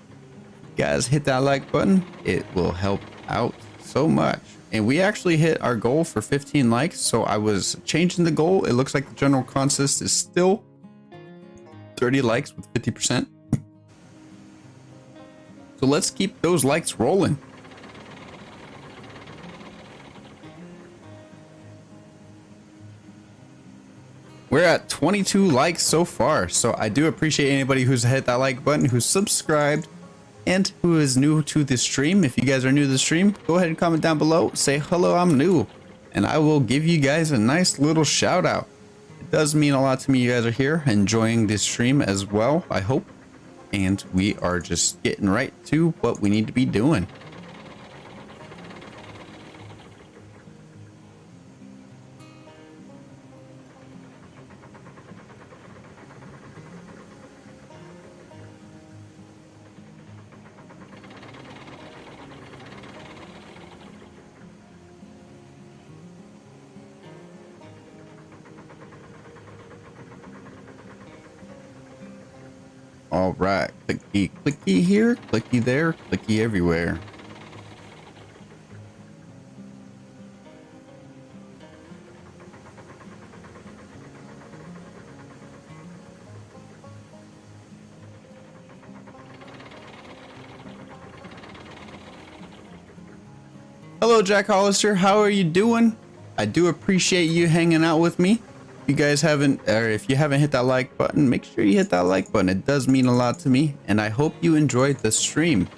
guys, hit that like button. It will help out so much. And we actually hit our goal for 15 likes. So I was changing the goal. It looks like the general consist is still 30 likes with 50%. So let's keep those likes rolling. We're at 22 likes so far. So I do appreciate anybody who's hit that like button, who's subscribed, and who is new to the stream. If you guys are new to the stream, go ahead and comment down below. Say, hello, I'm new. And I will give you guys a nice little shout out. It does mean a lot to me you guys are here enjoying this stream as well, I hope. And we are just getting right to what we need to be doing. All right, clicky, clicky here, clicky there, clicky everywhere. Hello, Jack Hollister. How are you doing? I do appreciate you hanging out with me. If you guys haven't, or if you haven't hit that like button, make sure you hit that like button. It does mean a lot to me, and I hope you enjoyed the stream.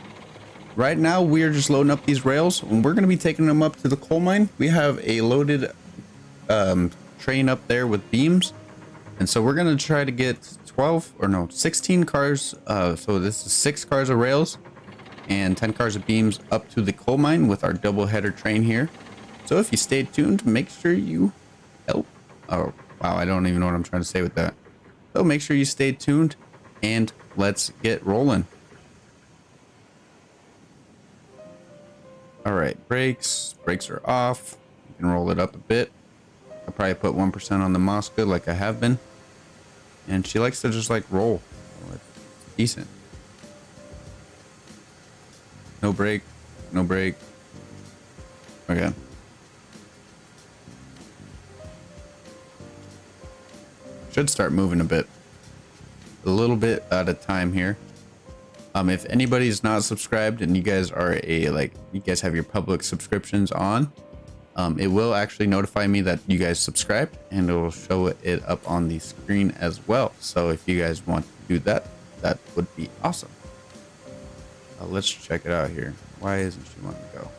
Right now, we are just loading up these rails, and we're going to be taking them up to the coal mine. We have a loaded train up there with beams, and so we're going to try to get 16 cars. So this is 6 cars of rails and 10 cars of beams up to the coal mine with our double header train here. So if you stay tuned, make sure you help. Oh, wow, I don't even know what I'm trying to say with that. So make sure you stay tuned and let's get rolling. All right, brakes are off. You can roll it up a bit. I'll probably put 1% on the Mosca like I have been. And she likes to just like roll. So it's decent. No brake, no brake. Okay. Should start moving a little bit at a time here. If anybody's not subscribed and you guys are you guys have your public subscriptions on, it will actually notify me that you guys subscribed and it will show it up on the screen as well. So if you guys want to do that, that would be awesome. Let's check it out here. Why isn't she wanting to go?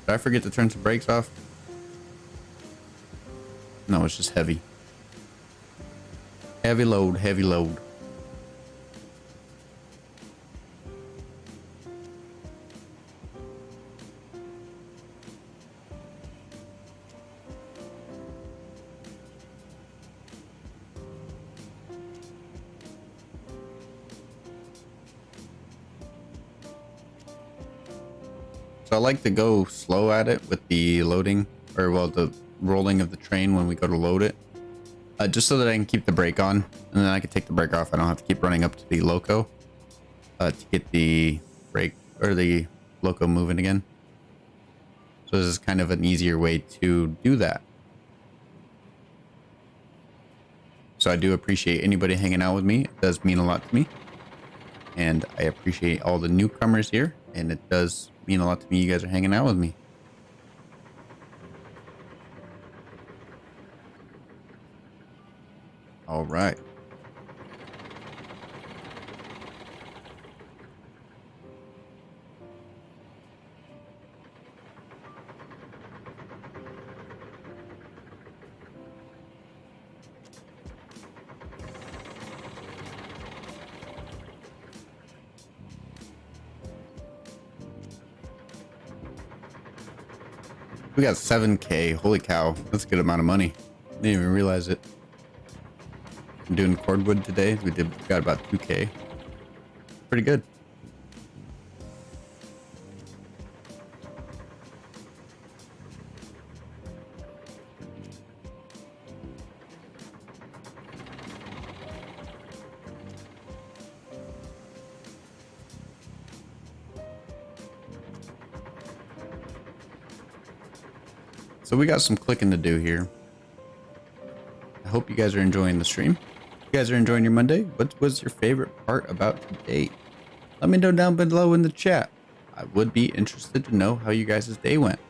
Did I forget to turn some brakes off? No, it's just heavy. Heavy load, heavy load. So I like to go slow at it with the loading, or well, the rolling of the train when we go to load it. Just so that I can keep the brake on, and then I can take the brake off. I don't have to keep running up to the loco to get the brake or the loco moving again. So this is kind of an easier way to do that. So I do appreciate anybody hanging out with me. It does mean a lot to me. And I appreciate all the newcomers here. And it does mean a lot to me you guys are hanging out with me. All right. We got 7K. Holy cow. That's a good amount of money. Didn't even realize it. I'm doing cordwood today. Got about 2K. Pretty good. So we got some clicking to do here. I hope you guys are enjoying the stream. If you guys are enjoying your Monday, what was your favorite part about today? Let me know down below in the chat. I would be interested to know how you guys' day went.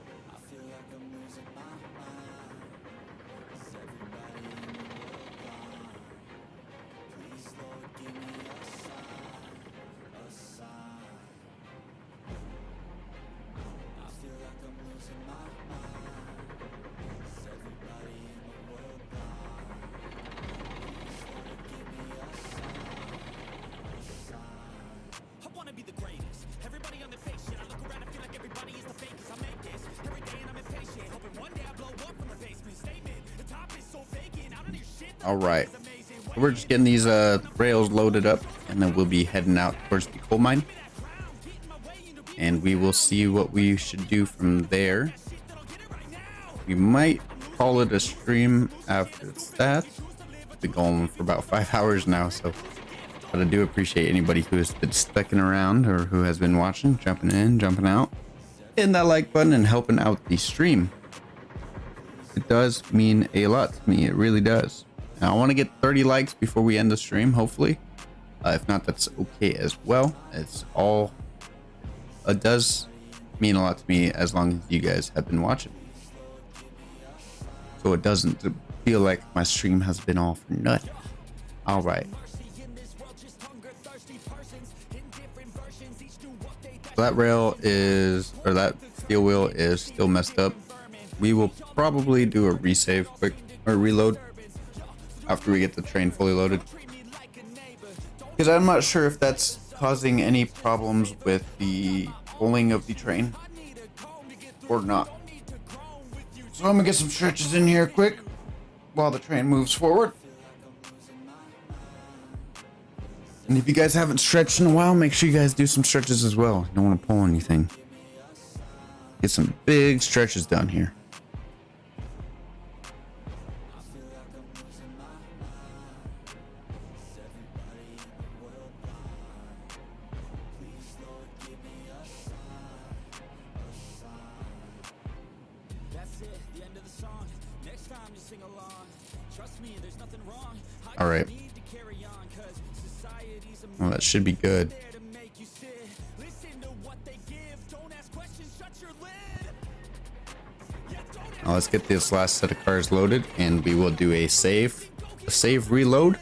All right, we're just getting these rails loaded up, and then we'll be heading out towards the coal mine, and we will see what we should do from there. We might call it a stream after that. We've been going for about 5 hours now, so but I do appreciate anybody who has been sticking around or who has been watching, jumping in, jumping out, hitting that like button and helping out the stream. It does mean a lot to me. It really does. Now, I want to get 30 likes before we end the stream, hopefully. If not, that's okay as well. It's all... It does mean a lot to me as long as you guys have been watching. So it doesn't feel like my stream has been all for nothing. All right. So that rail is... Or that steel wheel is still messed up. We will probably do a resave quick, or reload, after we get the train fully loaded, because I'm not sure if that's causing any problems with the pulling of the train or not. So I'm gonna get some stretches in here quick while the train moves forward. And if you guys haven't stretched in a while, make sure you guys do some stretches as well. You don't want to pull anything. Get some big stretches down here. All right. Well, that should be good. Now let's get this last set of cars loaded, and we will do a save reload,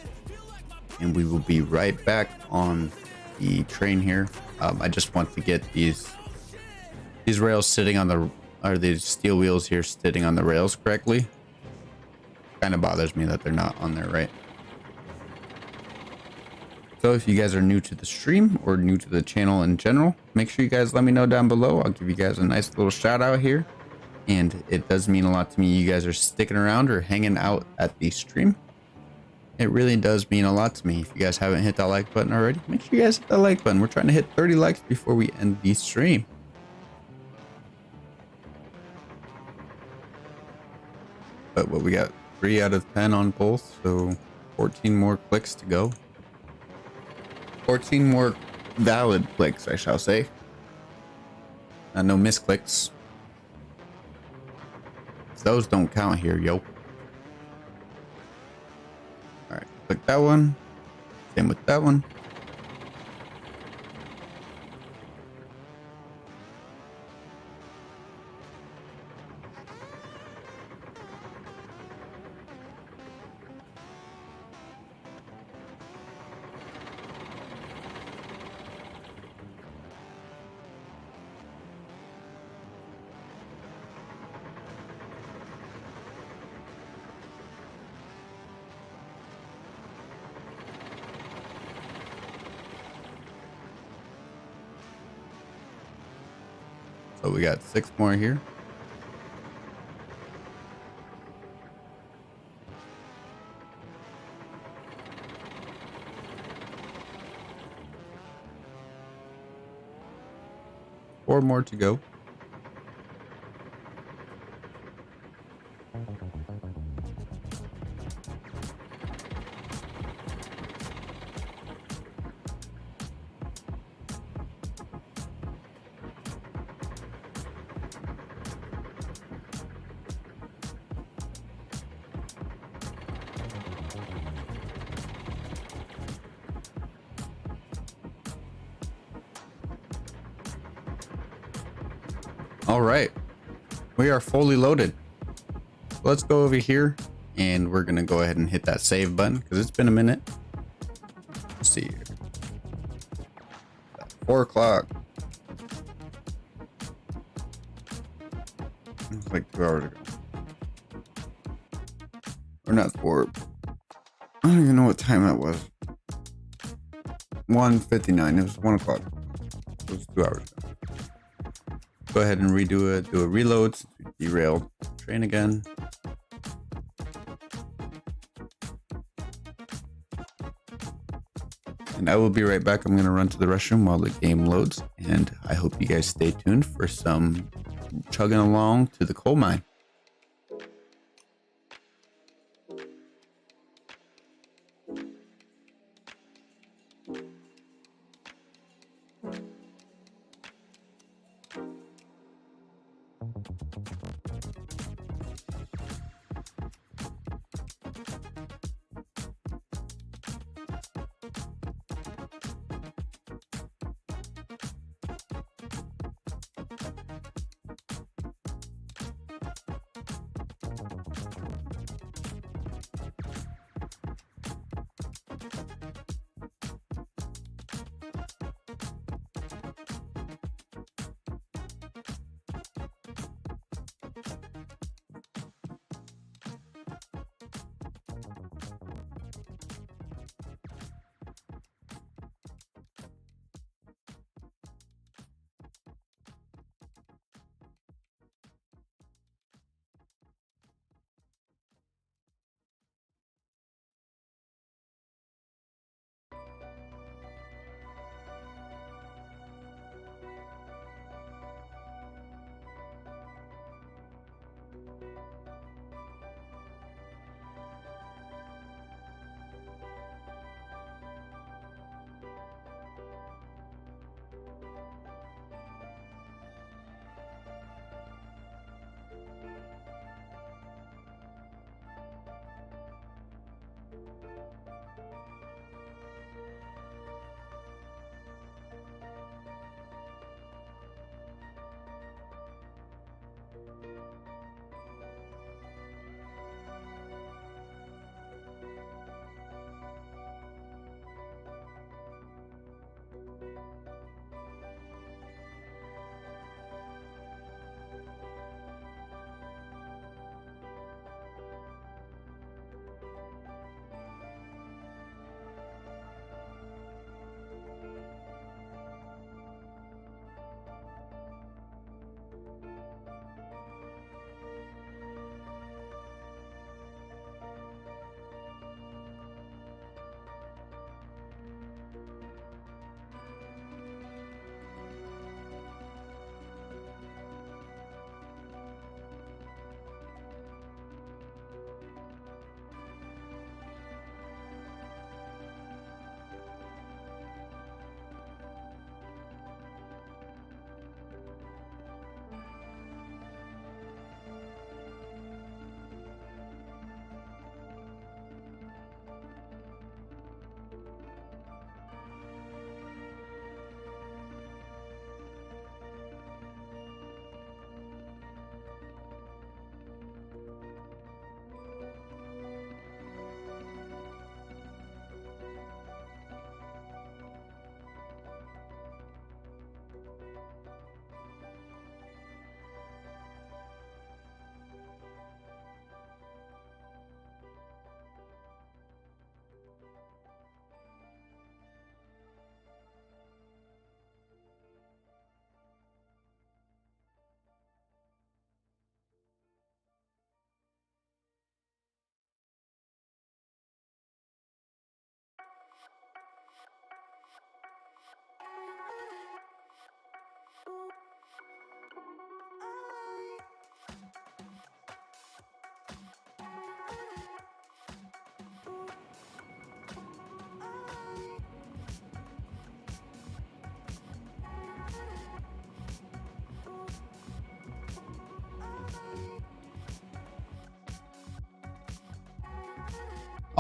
and we will be right back on the train here. I just want to get these rails sitting on the, or these steel wheels here sitting on the rails correctly. Kind of bothers me that they're not on there right. So if you guys are new to the stream or new to the channel in general, make sure you guys let me know down below. I'll give you guys a nice little shout out here. And it does mean a lot to me you guys are sticking around or hanging out at the stream. It really does mean a lot to me. If you guys haven't hit that like button already, make sure you guys hit that like button. We're trying to hit 30 likes before we end the stream. But what we got, 3 out of 10 on both, so 14 more clicks to go. 14 more valid clicks, I shall say. No misclicks. Those don't count here, yo. Alright, click that one. Same with that one. So we got 6 more here. 4 more to go. All right, we are fully loaded. Let's go over here and we're gonna go ahead and hit that save button because it's been a minute. Let's see here. 4 o'clock. It's like 2 hours ago. Or not 4. I don't even know what time that was. 1:59. It was 1 o'clock. It was 2 hours ago. Go ahead and redo it. Do a reload. Derailed train again. And I will be right back. I'm going to run to the restroom while the game loads. And I hope you guys stay tuned for some chugging along to the coal mine.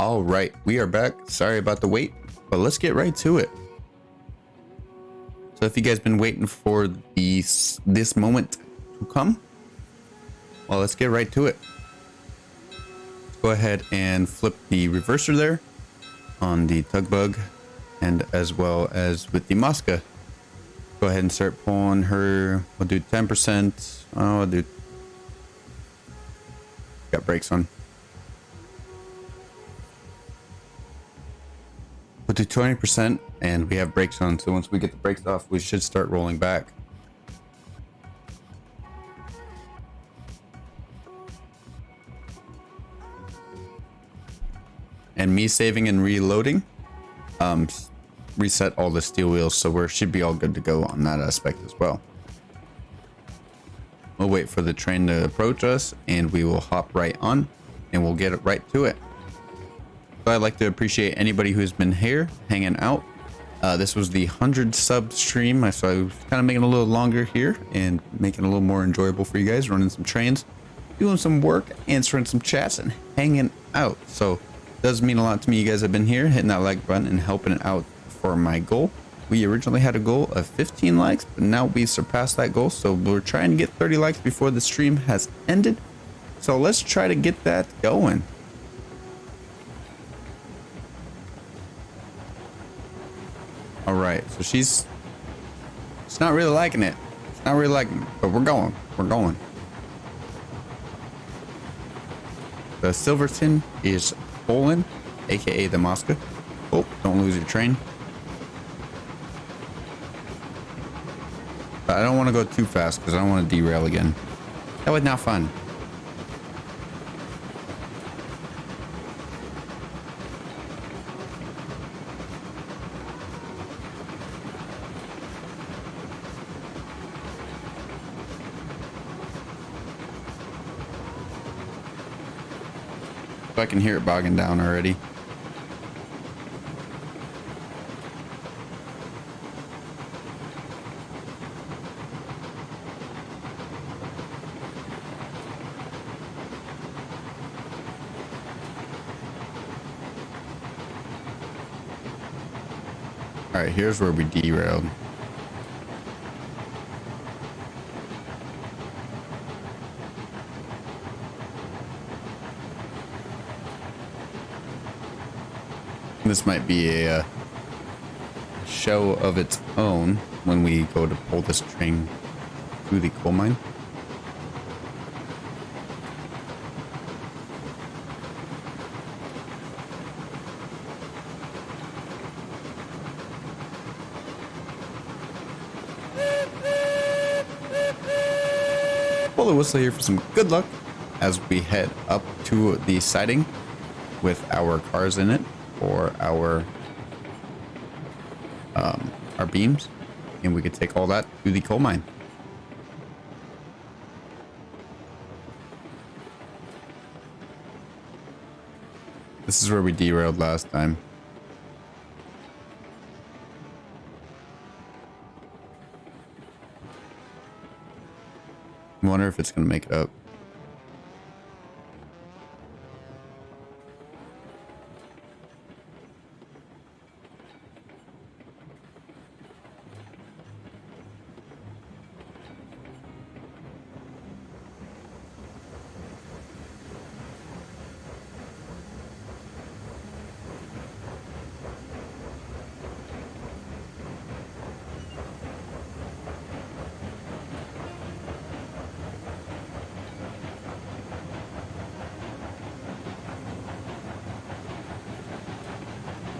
All right, we are back. Sorry about the wait, but let's get right to it. So if you guys been waiting for this moment to come, well, let's get right to it. Let's go ahead and flip the reverser there on the tug bug, and as well as with the Mosca. Go ahead and start pulling her. We'll do 10%. Oh, I'll do. Got brakes on. We'll do 20%, and we have brakes on. So once we get the brakes off, we should start rolling back. And me saving and reloading, reset all the steel wheels, so we should be all good to go on that aspect as well. We'll wait for the train to approach us, and we will hop right on, and we'll get it right to it. So I'd like to appreciate anybody who's been here hanging out. This was the 100 sub stream, so I was kind of making it a little longer here and making it a little more enjoyable for you guys, running some trains, doing some work, answering some chats, and hanging out. So it does mean a lot to me you guys have been here, hitting that like button and helping out for my goal. We originally had a goal of 15 likes, but now we surpassed that goal, so we're trying to get 30 likes before the stream has ended. So let's try to get that going. All right, so she's not really liking it. It's not really liking it, but we're going. We're going. The Silverton is pulling, aka the Mosca. Oh, don't lose your train. But I don't want to go too fast because I don't want to derail again. That was not fun. I can hear it bogging down already. All right, here's where we derailed. This might be a show of its own when we go to pull this train through the coal mine. Pull the whistle here for some good luck as we head up to the siding with our cars in it, or our beams, and we could take all that to the coal mine. This is where we derailed last time. I wonder if it's gonna make it up.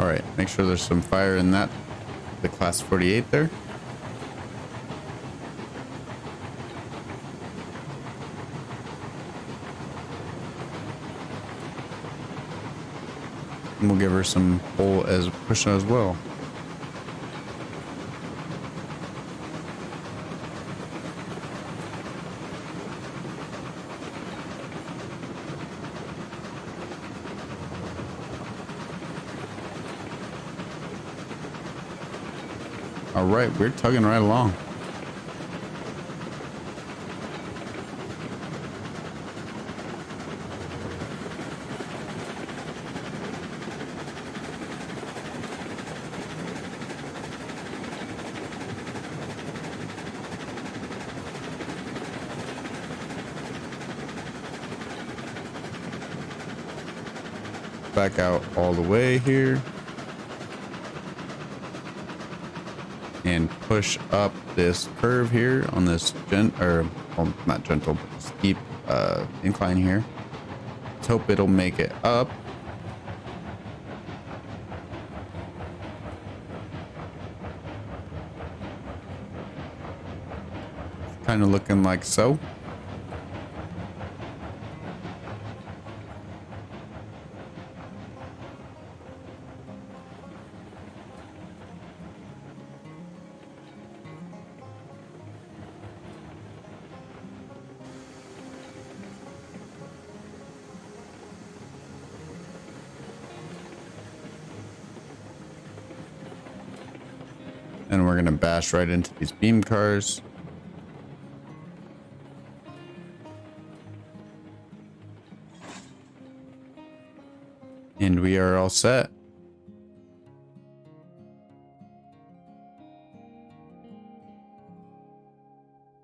All right, make sure there's some fire in that, the class 48 there. And we'll give her some pull as push as well. All right, we're tugging right along. back out all the way here. And push up this curve here on this well, not gentle, but steep incline here. Let's hope it'll make it up. Kind of looking like so. And we're gonna bash right into these beam cars. And we are all set.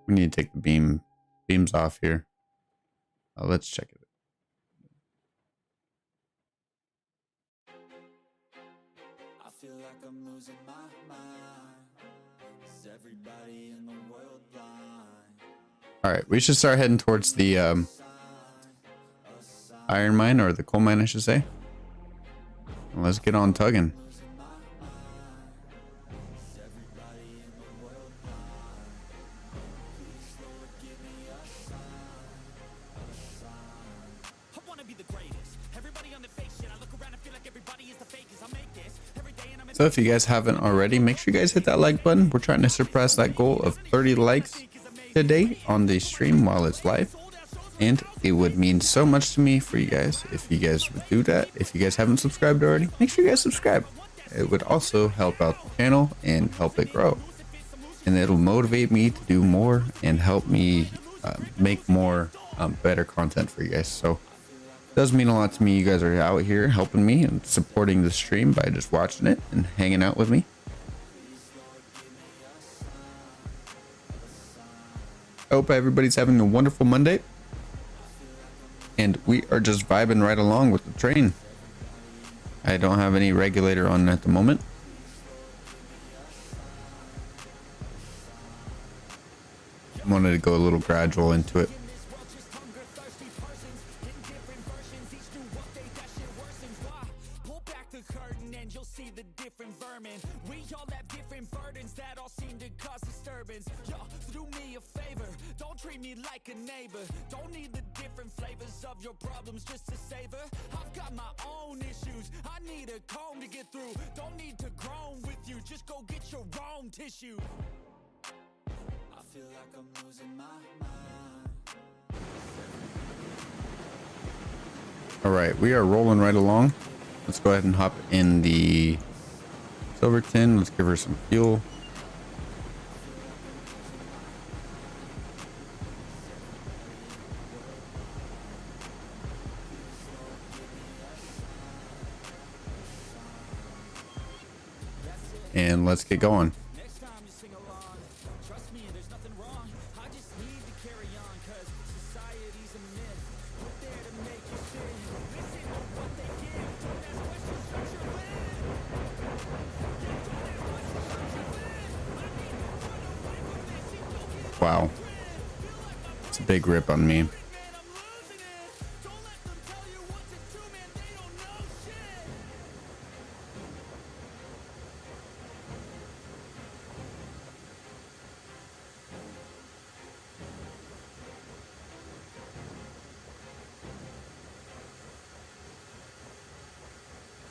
We need to take the beams off here. Let's check it. I feel like I'm losing my mind. Is everybody in the world blind? All right, we should start heading towards the iron mine, or the coal mine, I should say. Let's get on tugging. So if you guys haven't already, make sure you guys hit that like button. We're trying to surpass that goal of 30 likes today on the stream while it's live. And it would mean so much to me for you guys if you guys would do that. If you guys haven't subscribed already, make sure you guys subscribe. It would also help out the channel and help it grow. And it'll motivate me to do more and help me make more better content for you guys. So it does mean a lot to me. You guys are out here helping me and supporting the stream by just watching it and hanging out with me. I hope everybody's having a wonderful Monday. And we are just vibing right along with the train. I don't have any regulator on at the moment. I wanted to go a little gradual into it. Your problems just to savor. I've got my own issues. I need a comb to get through. Don't need to groan with you. Just go get your own tissue. I feel like I'm losing my mind. All right, we are rolling right along. Let's go ahead and hop in the silver tin. Let's give her some fuel. And let's get going. Next time you sing along, trust me, there's nothing wrong. I just need to carry on, cause society's a myth. Put there to make you sin. Listen to what they give. Don't ask questions, search your win. Yeah, don't ask questions, search your win. I need to run away from this. See, don't get Wow. It's a big rip on me. man, I'm losing it. Don't let them tell you what to do, man. They don't know shit.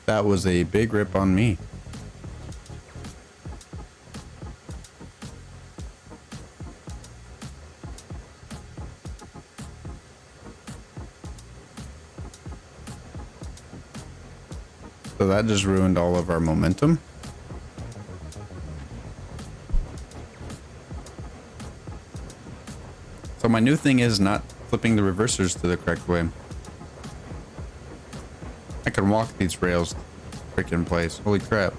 That was a big rip on me. So that just ruined all of our momentum. So my new thing is not flipping the reversers to the correct way. I can walk these rails freaking place. Holy crap.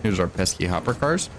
Here's our pesky hopper cars.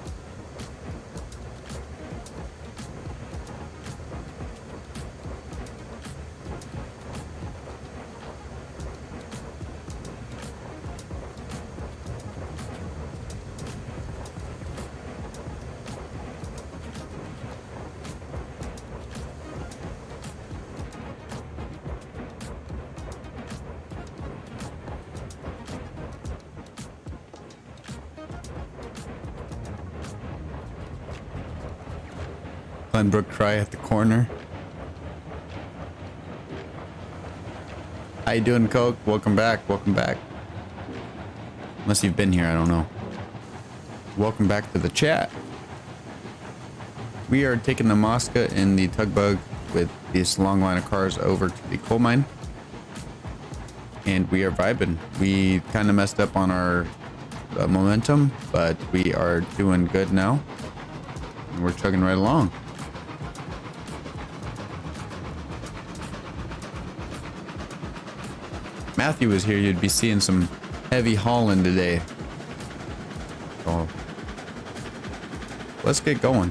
Glenbrook cry at the corner. How you doing, Coke? Welcome back. Welcome back. Unless you've been here, I don't know. Welcome back to the chat. We are taking the Mosca in the tug bug with this long line of cars over to the coal mine. And we are vibing. We kind of messed up on our momentum, but we are doing good now. And we're chugging right along. Matthew was here, you'd be seeing some heavy hauling today. So let's get going.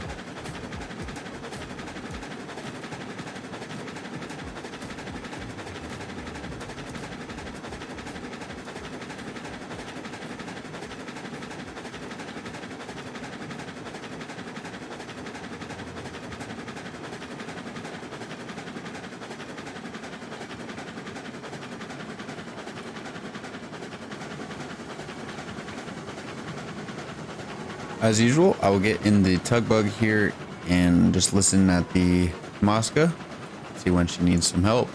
As usual, I will get in the tug bug here and just listen at the Mosca, see when she needs some help.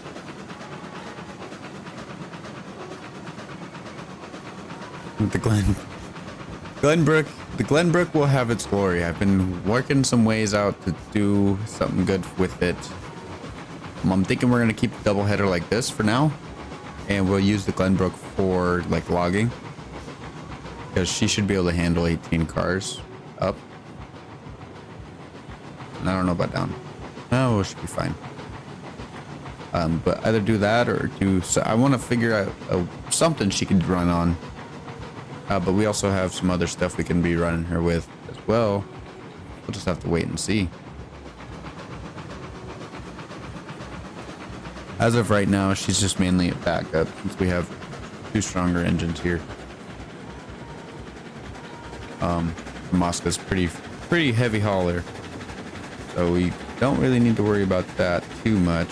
The Glenbrook will have its glory. I've been working some ways out to do something good with it. I'm thinking we're gonna keep a double header like this for now, and we'll use the Glenbrook for like logging. Because she should be able to handle 18 cars up. And I don't know about down. No, it should be fine. But either do that or do... So I want to figure out something she could run on. But we also have some other stuff we can be running her with as well. We'll just have to wait and see. As of right now, she's just mainly a backup since we have two stronger engines here. Mosca's pretty heavy hauler, so we don't really need to worry about that too much.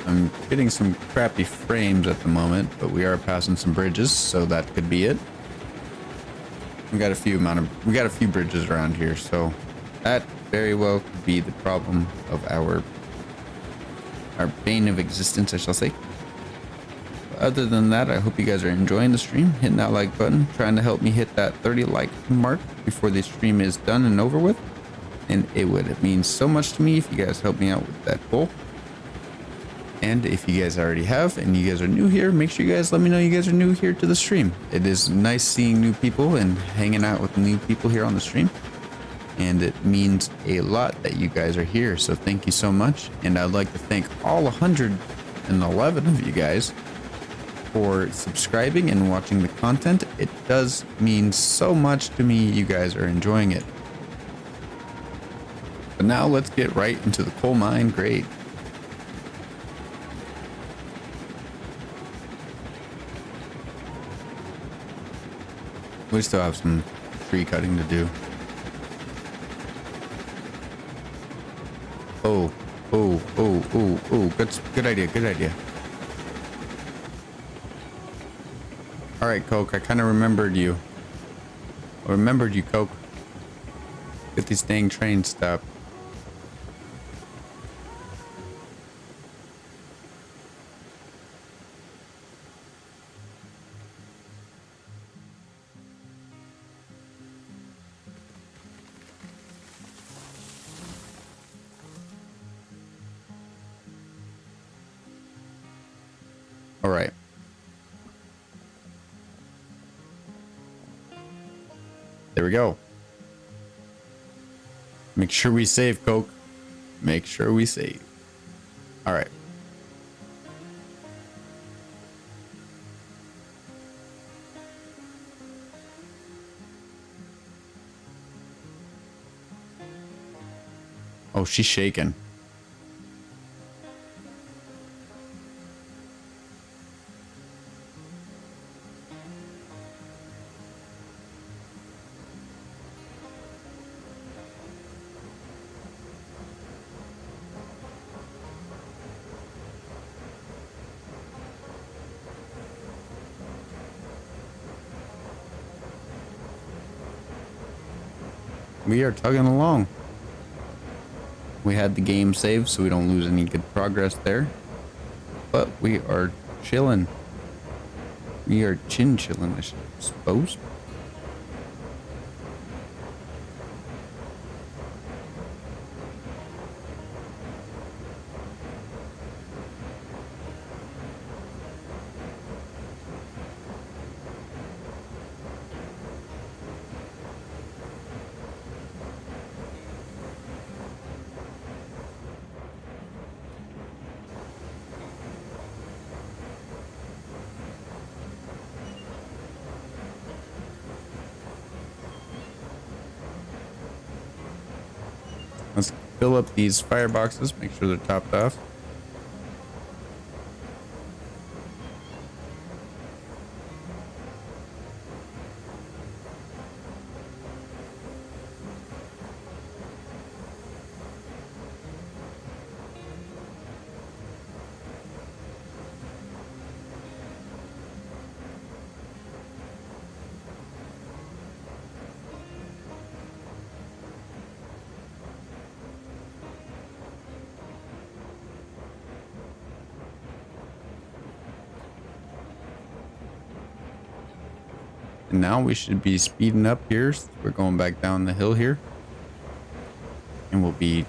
I'm getting some crappy frames at the moment, but we are passing some bridges, so that could be it. We got a few bridges around here, so that very well could be the problem of our bane of existence, I shall say. Other than that, I hope you guys are enjoying the stream, hitting that like button, trying to help me hit that 30 like mark before the stream is done and over with. And it would mean so much to me if you guys help me out with that goal. And if you guys already have and you guys are new here, make sure you guys let me know you guys are new here to the stream. It is nice seeing new people and hanging out with new people here on the stream. And it means a lot that you guys are here. So thank you so much. And I'd like to thank all 111 of you guys for subscribing and watching the content. It does mean so much to me. You guys are enjoying it. But now let's get right into the coal mine grade. We still have some tree cutting to do. Oh, good idea. All right, Coke, I kind of remembered you. I remembered you, Coke. Get these dang trains stopped. All right. There we go. Make sure we save, Coke. Make sure we save. All right. Oh, she's shaking. We are tugging along. We had the game saved, so we don't lose any good progress there. But we are chilling. We are chilling, I suppose. Let's fill up these fireboxes, make sure they're topped off. And now we should be speeding up here. We're going back down the hill here. And we'll be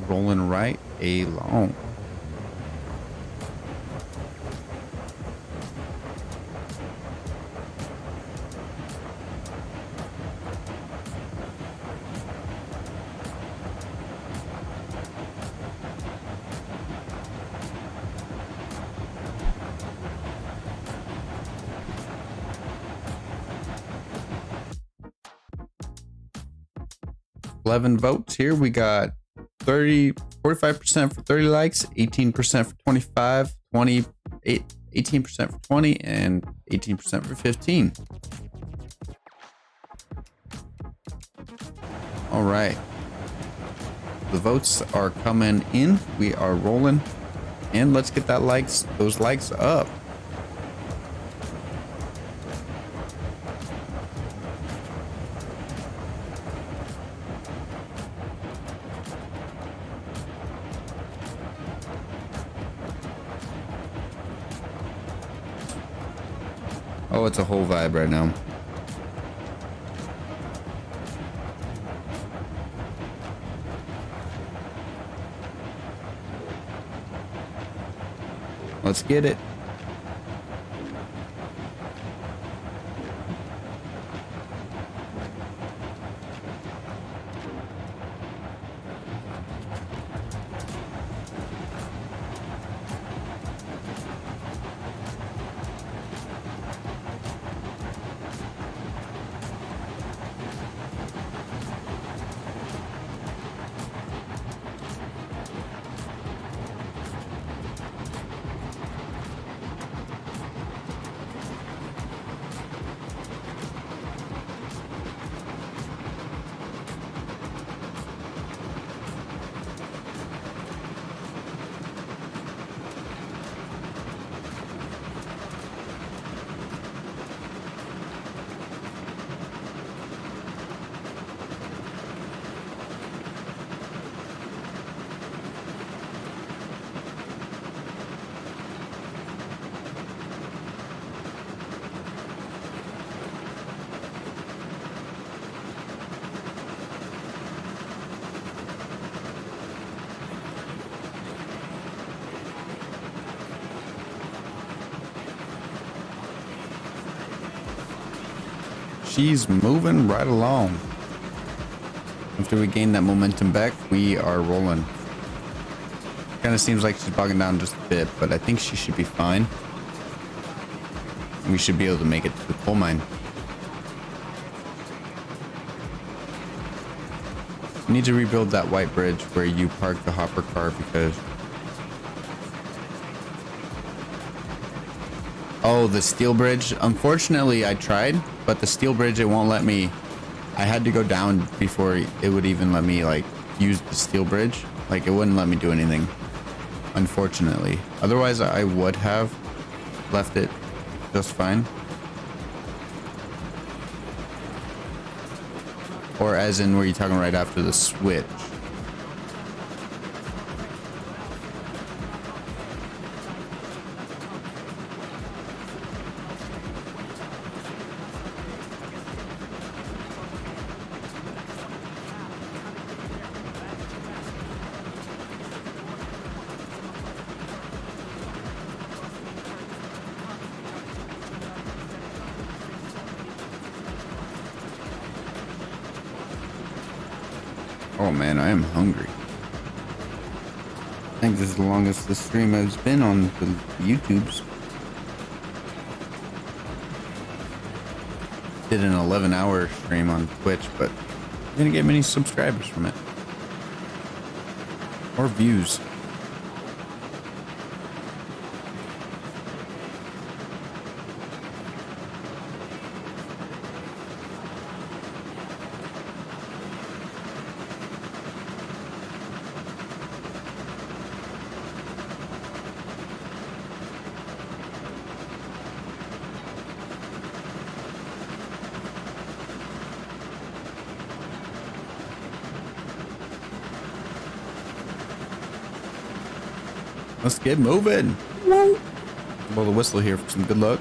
rolling right along. Votes here. We got 45% for 30 likes, 18% for 25, 18% for 20, and 18% for 15. All right. The votes are coming in. We are rolling. And let's get those likes up. Oh, it's a whole vibe right now. Let's get it. She's moving right along. After we gain that momentum back, we are rolling. Kind of seems like she's bogging down just a bit, but I think she should be fine. We should be able to make it to the coal mine. We need to rebuild that white bridge where you park the hopper car because... Oh, the steel bridge. Unfortunately, I tried, but the steel bridge, it won't let me. I had to go down before it would even let me like use the steel bridge. Like it wouldn't let me do anything. Unfortunately. Otherwise, I would have left it just fine. Or as in, were you talking right after the switch? Oh man, I am hungry. I think this is the longest this stream has been on the YouTubes. Did an 11-hour stream on Twitch, but I'm gonna get many subscribers from it. Or views. Let's get moving. Blow the whistle here for some good luck.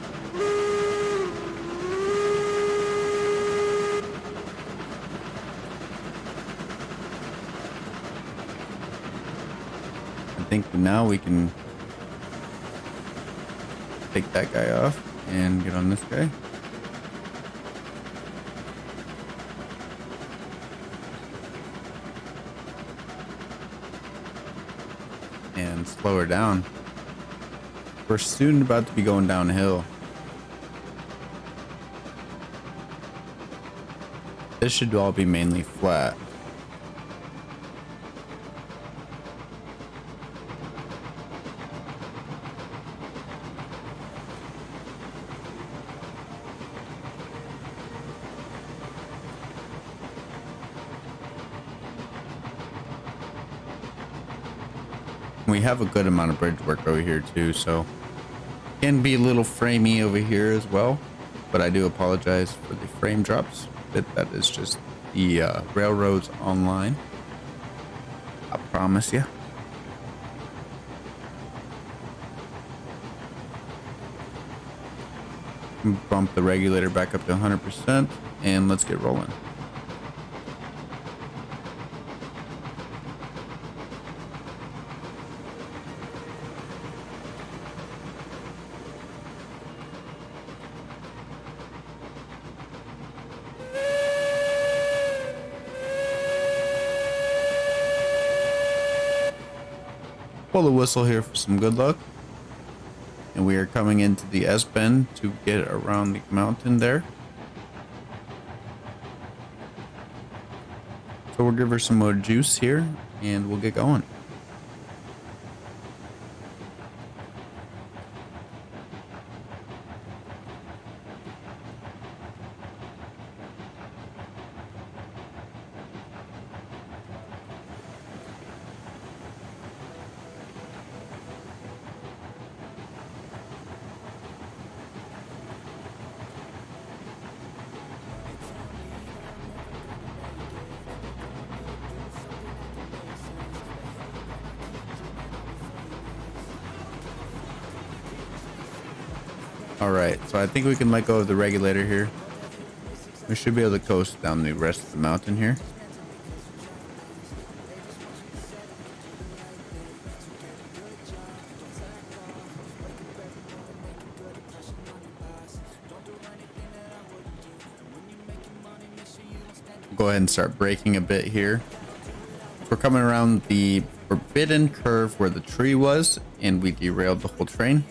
I think now we can take that guy off and get on this guy. And slow her down. We're soon about to be going downhill. This should all be mainly flat. We have a good amount of bridge work over here too, so can be a little framey over here as well, but I do apologize for the frame drops. That is just the railroads online, I promise you. Bump the regulator back up to 100% and let's get rolling. Pull the whistle here for some good luck. And we are coming into the S bend to get around the mountain there. So we'll give her some more juice here and we'll get going. All right, so I think we can let go of the regulator here. We should be able to coast down the rest of the mountain here. Go ahead and start braking a bit here. We're coming around the forbidden curve where the tree was and we derailed the whole train.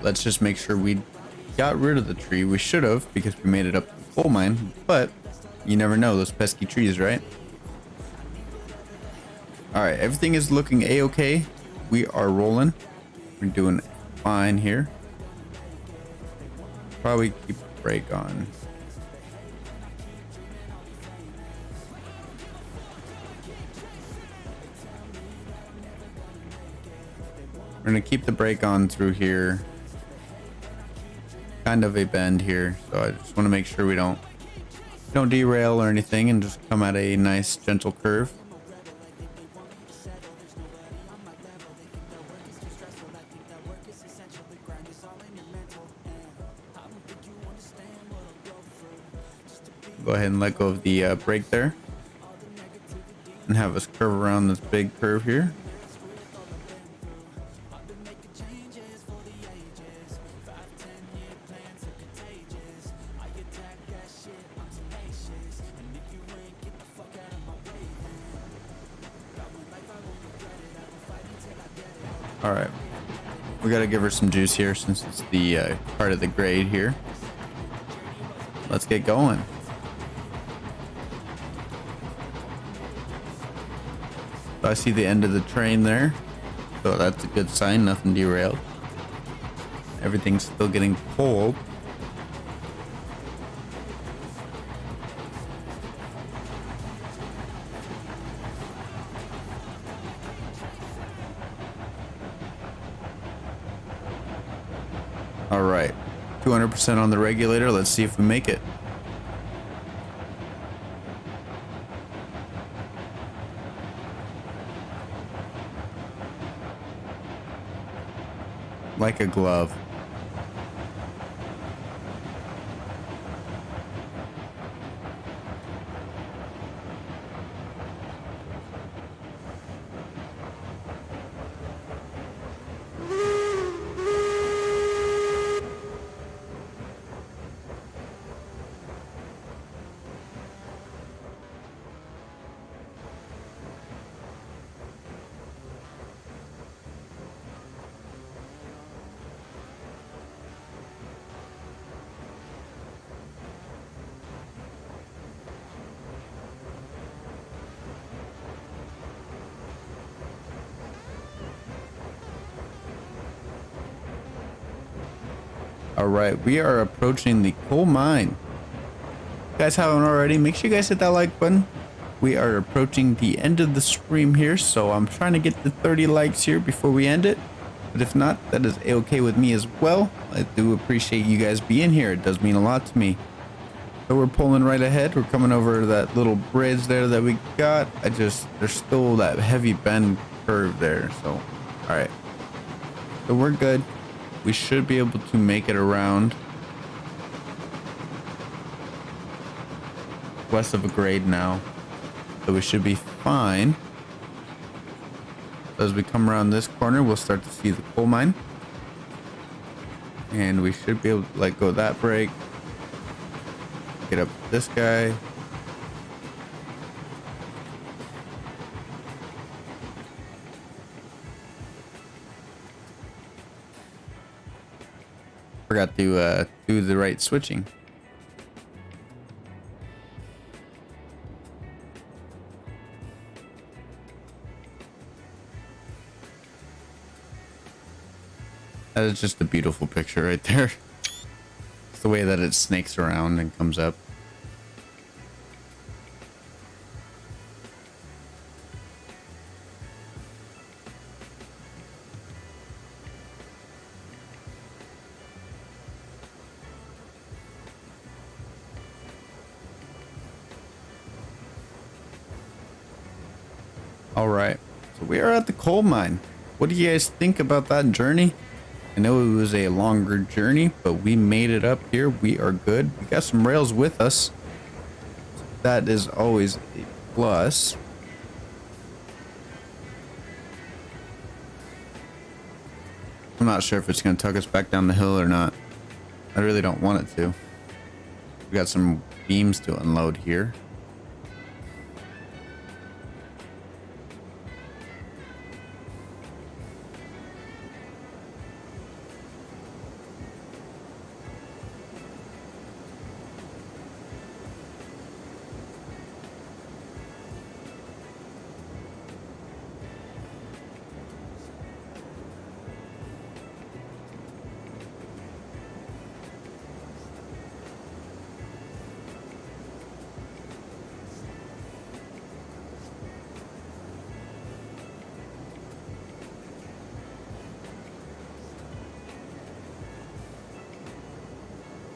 Let's just make sure we got rid of the tree. We should have, because we made it up to the coal mine, but you never know, those pesky trees, right? All right, everything is looking a-okay. We are rolling. We're doing fine here. Probably keep the brake on. We're gonna keep the brake on through here. Kind of a bend here, so I just want to make sure we don't derail or anything and just come at a nice gentle curve. Go ahead and let go of the brake there and have us curve around this big curve here. All right. We got to give her some juice here since it's the part of the grade here. Let's get going. So I see the end of the train there. So that's a good sign. Nothing derailed. Everything's still getting pulled. All right, 200% on the regulator. Let's see if we make it. Like a glove. All right, we are approaching the coal mine. If you guys haven't already, make sure you guys hit that like button. We are approaching the end of the stream here, so I'm trying to get the 30 likes here before we end it. But if not, that is a-okay with me as well. I do appreciate you guys being here. It does mean a lot to me. So we're pulling right ahead. We're coming over that little bridge there that we got. There's still that heavy bend curve there. So, all right. So we're good. We should be able to make it around west of a grade now. So we should be fine. As we come around this corner, we'll start to see the coal mine. And we should be able to let go of that brake. Get up this guy. Forgot to do the right switching. That is just a beautiful picture right there. It's the way that it snakes around and comes up. All right, so we are at the coal mine. What do you guys think about that journey? I know it was a longer journey, but we made it up here. We are good. We got some rails with us. That is always a plus. I'm not sure if it's going to tug us back down the hill or not. I really don't want it to. We got some beams to unload here.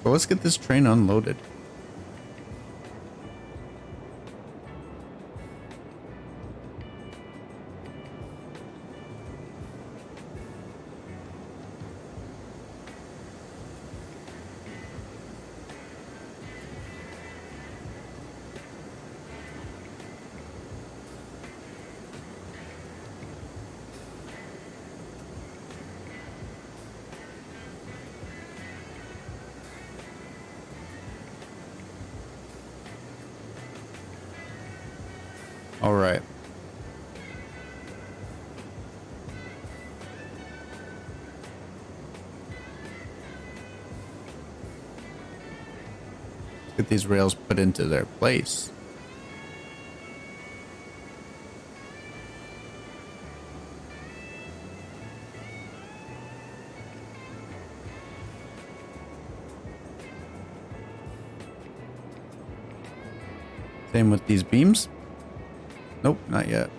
Well, let's get this train unloaded. All right. Get these rails put into their place. Same with these beams. Nope, not yet.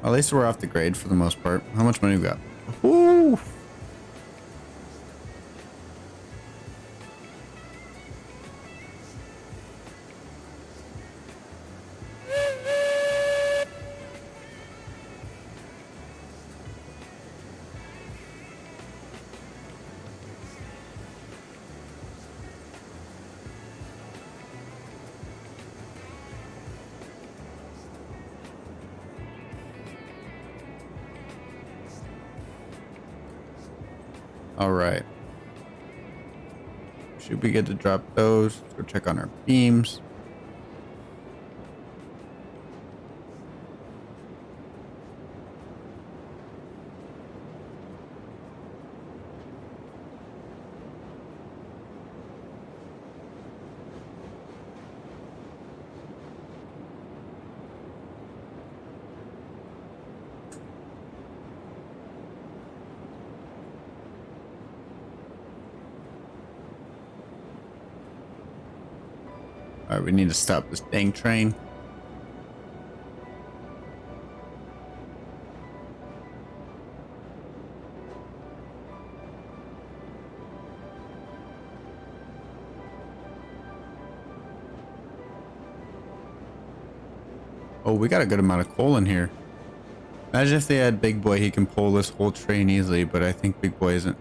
At least we're off the grade for the most part. How much money we got? Ooh. All right. Should we get to drop those? Let's go check on our beams. All right, we need to stop this dang train. Oh, we got a good amount of coal in here. Imagine if they had Big Boy, he can pull this whole train easily, but I think Big Boy isn't.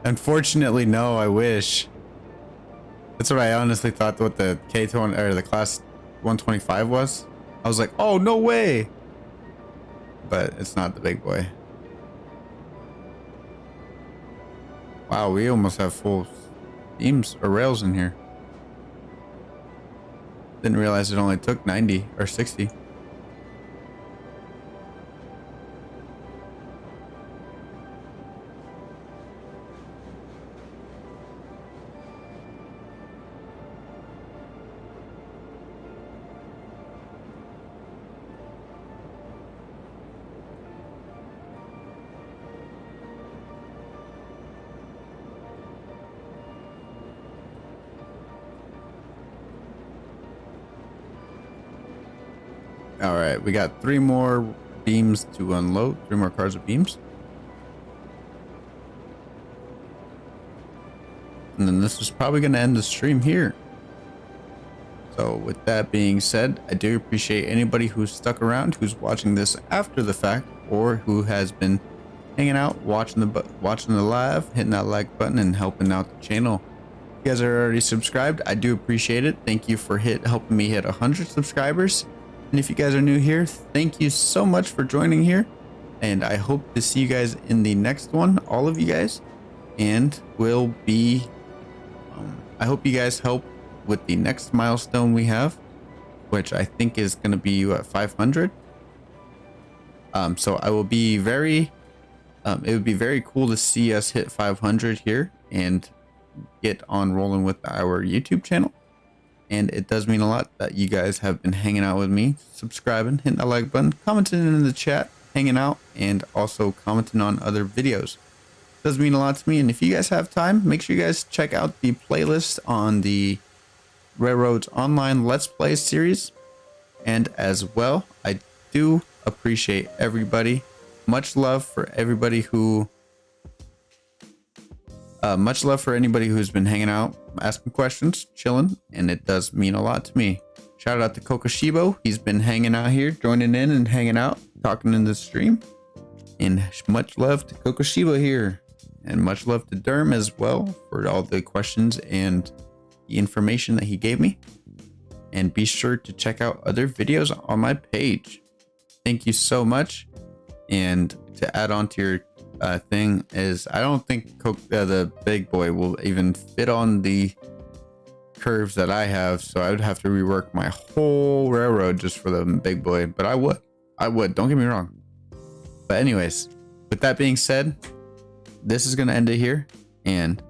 Unfortunately, no, I wish. That's what I honestly thought what the K20 or the class 125 was. I was like, oh, no way. But it's not the Big Boy. Wow, we almost have full beams or rails in here. Didn't realize it only took 90 or 60. All right, we got 3 more beams to unload, 3 more cars of beams. And then this is probably going to end the stream here. So with that being said, I do appreciate anybody who's stuck around, who's watching this after the fact, or who has been hanging out, watching the live, hitting that like button and helping out the channel. If you guys are already subscribed, I do appreciate it. Thank you for helping me hit 100 subscribers. And if you guys are new here, thank you so much for joining here. And I hope to see you guys in the next one, all of you guys. And we'll be, I hope you guys help with the next milestone we have, which I think is going to be at 500. So I will be very, it would be very cool to see us hit 500 here and get on rolling with our YouTube channel. And it does mean a lot that you guys have been hanging out with me, subscribing, hitting that like button, commenting in the chat, hanging out, and also commenting on other videos. It does mean a lot to me. And if you guys have time, make sure you guys check out the playlist on the Railroads Online Let's Play series. And as well, I do appreciate everybody. Much love for everybody who... much love for anybody who's been hanging out, asking questions, chilling, and it does mean a lot to me. Shout out to Kokoshibo. He's been hanging out here, joining in and hanging out, talking in the stream. And much love to Kokoshibo here. And much love to Derm as well for all the questions and the information that he gave me. And be sure to check out other videos on my page. Thank you so much. And to add on to your thing is, I don't think the Big Boy will even fit on the curves that I have, so I would have to rework my whole railroad just for the big boy. But I would. Don't get me wrong. But anyways, with that being said, this is gonna end it here. And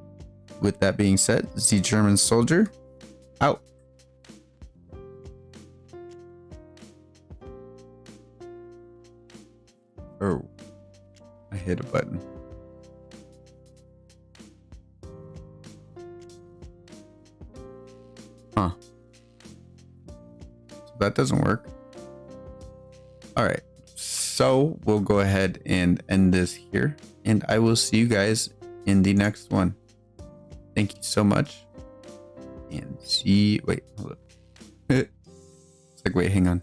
with that being said, the German soldier out. Oh, I hit a button. Huh. So that doesn't work. All right. So we'll go ahead and end this here. And I will see you guys in the next one. Thank you so much. And see. Wait, hold up. It's like, wait, hang on.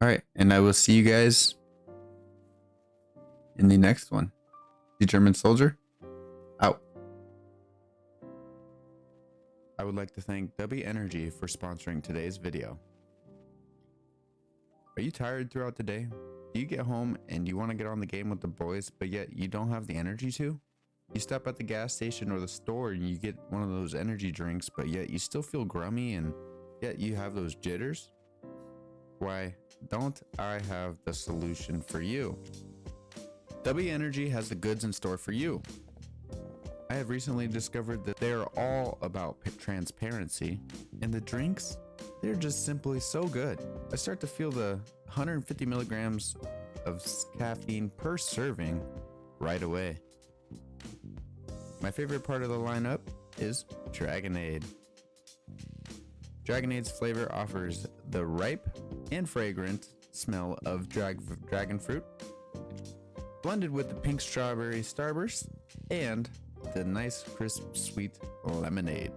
All right. And I will see you guys in the next one. The German soldier out. I would like to thank W Energy for sponsoring today's video. Are you tired throughout the day? Do you get home and you want to get on the game with the boys, but yet you don't have the energy to? You stop at the gas station or the store and you get one of those energy drinks, but yet you still feel grummy and yet you have those jitters? Why, don't I have the solution for you? W Energy has the goods in store for you. I have recently discovered that they are all about transparency, and the drinks, they're just simply so good. I start to feel the 150 milligrams of caffeine per serving right away. My favorite part of the lineup is Dragonade. Dragonade's flavor offers the ripe and fragrant smell of dragon fruit, blended with the pink strawberry starburst and the nice crisp sweet lemonade.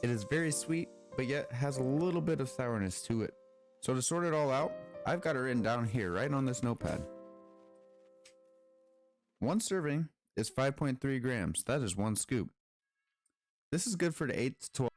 It is very sweet, but yet has a little bit of sourness to it. So to sort it all out, I've got it written down here right on this notepad. One serving is 5.3 grams. That is one scoop. This is good for the 8 to 12.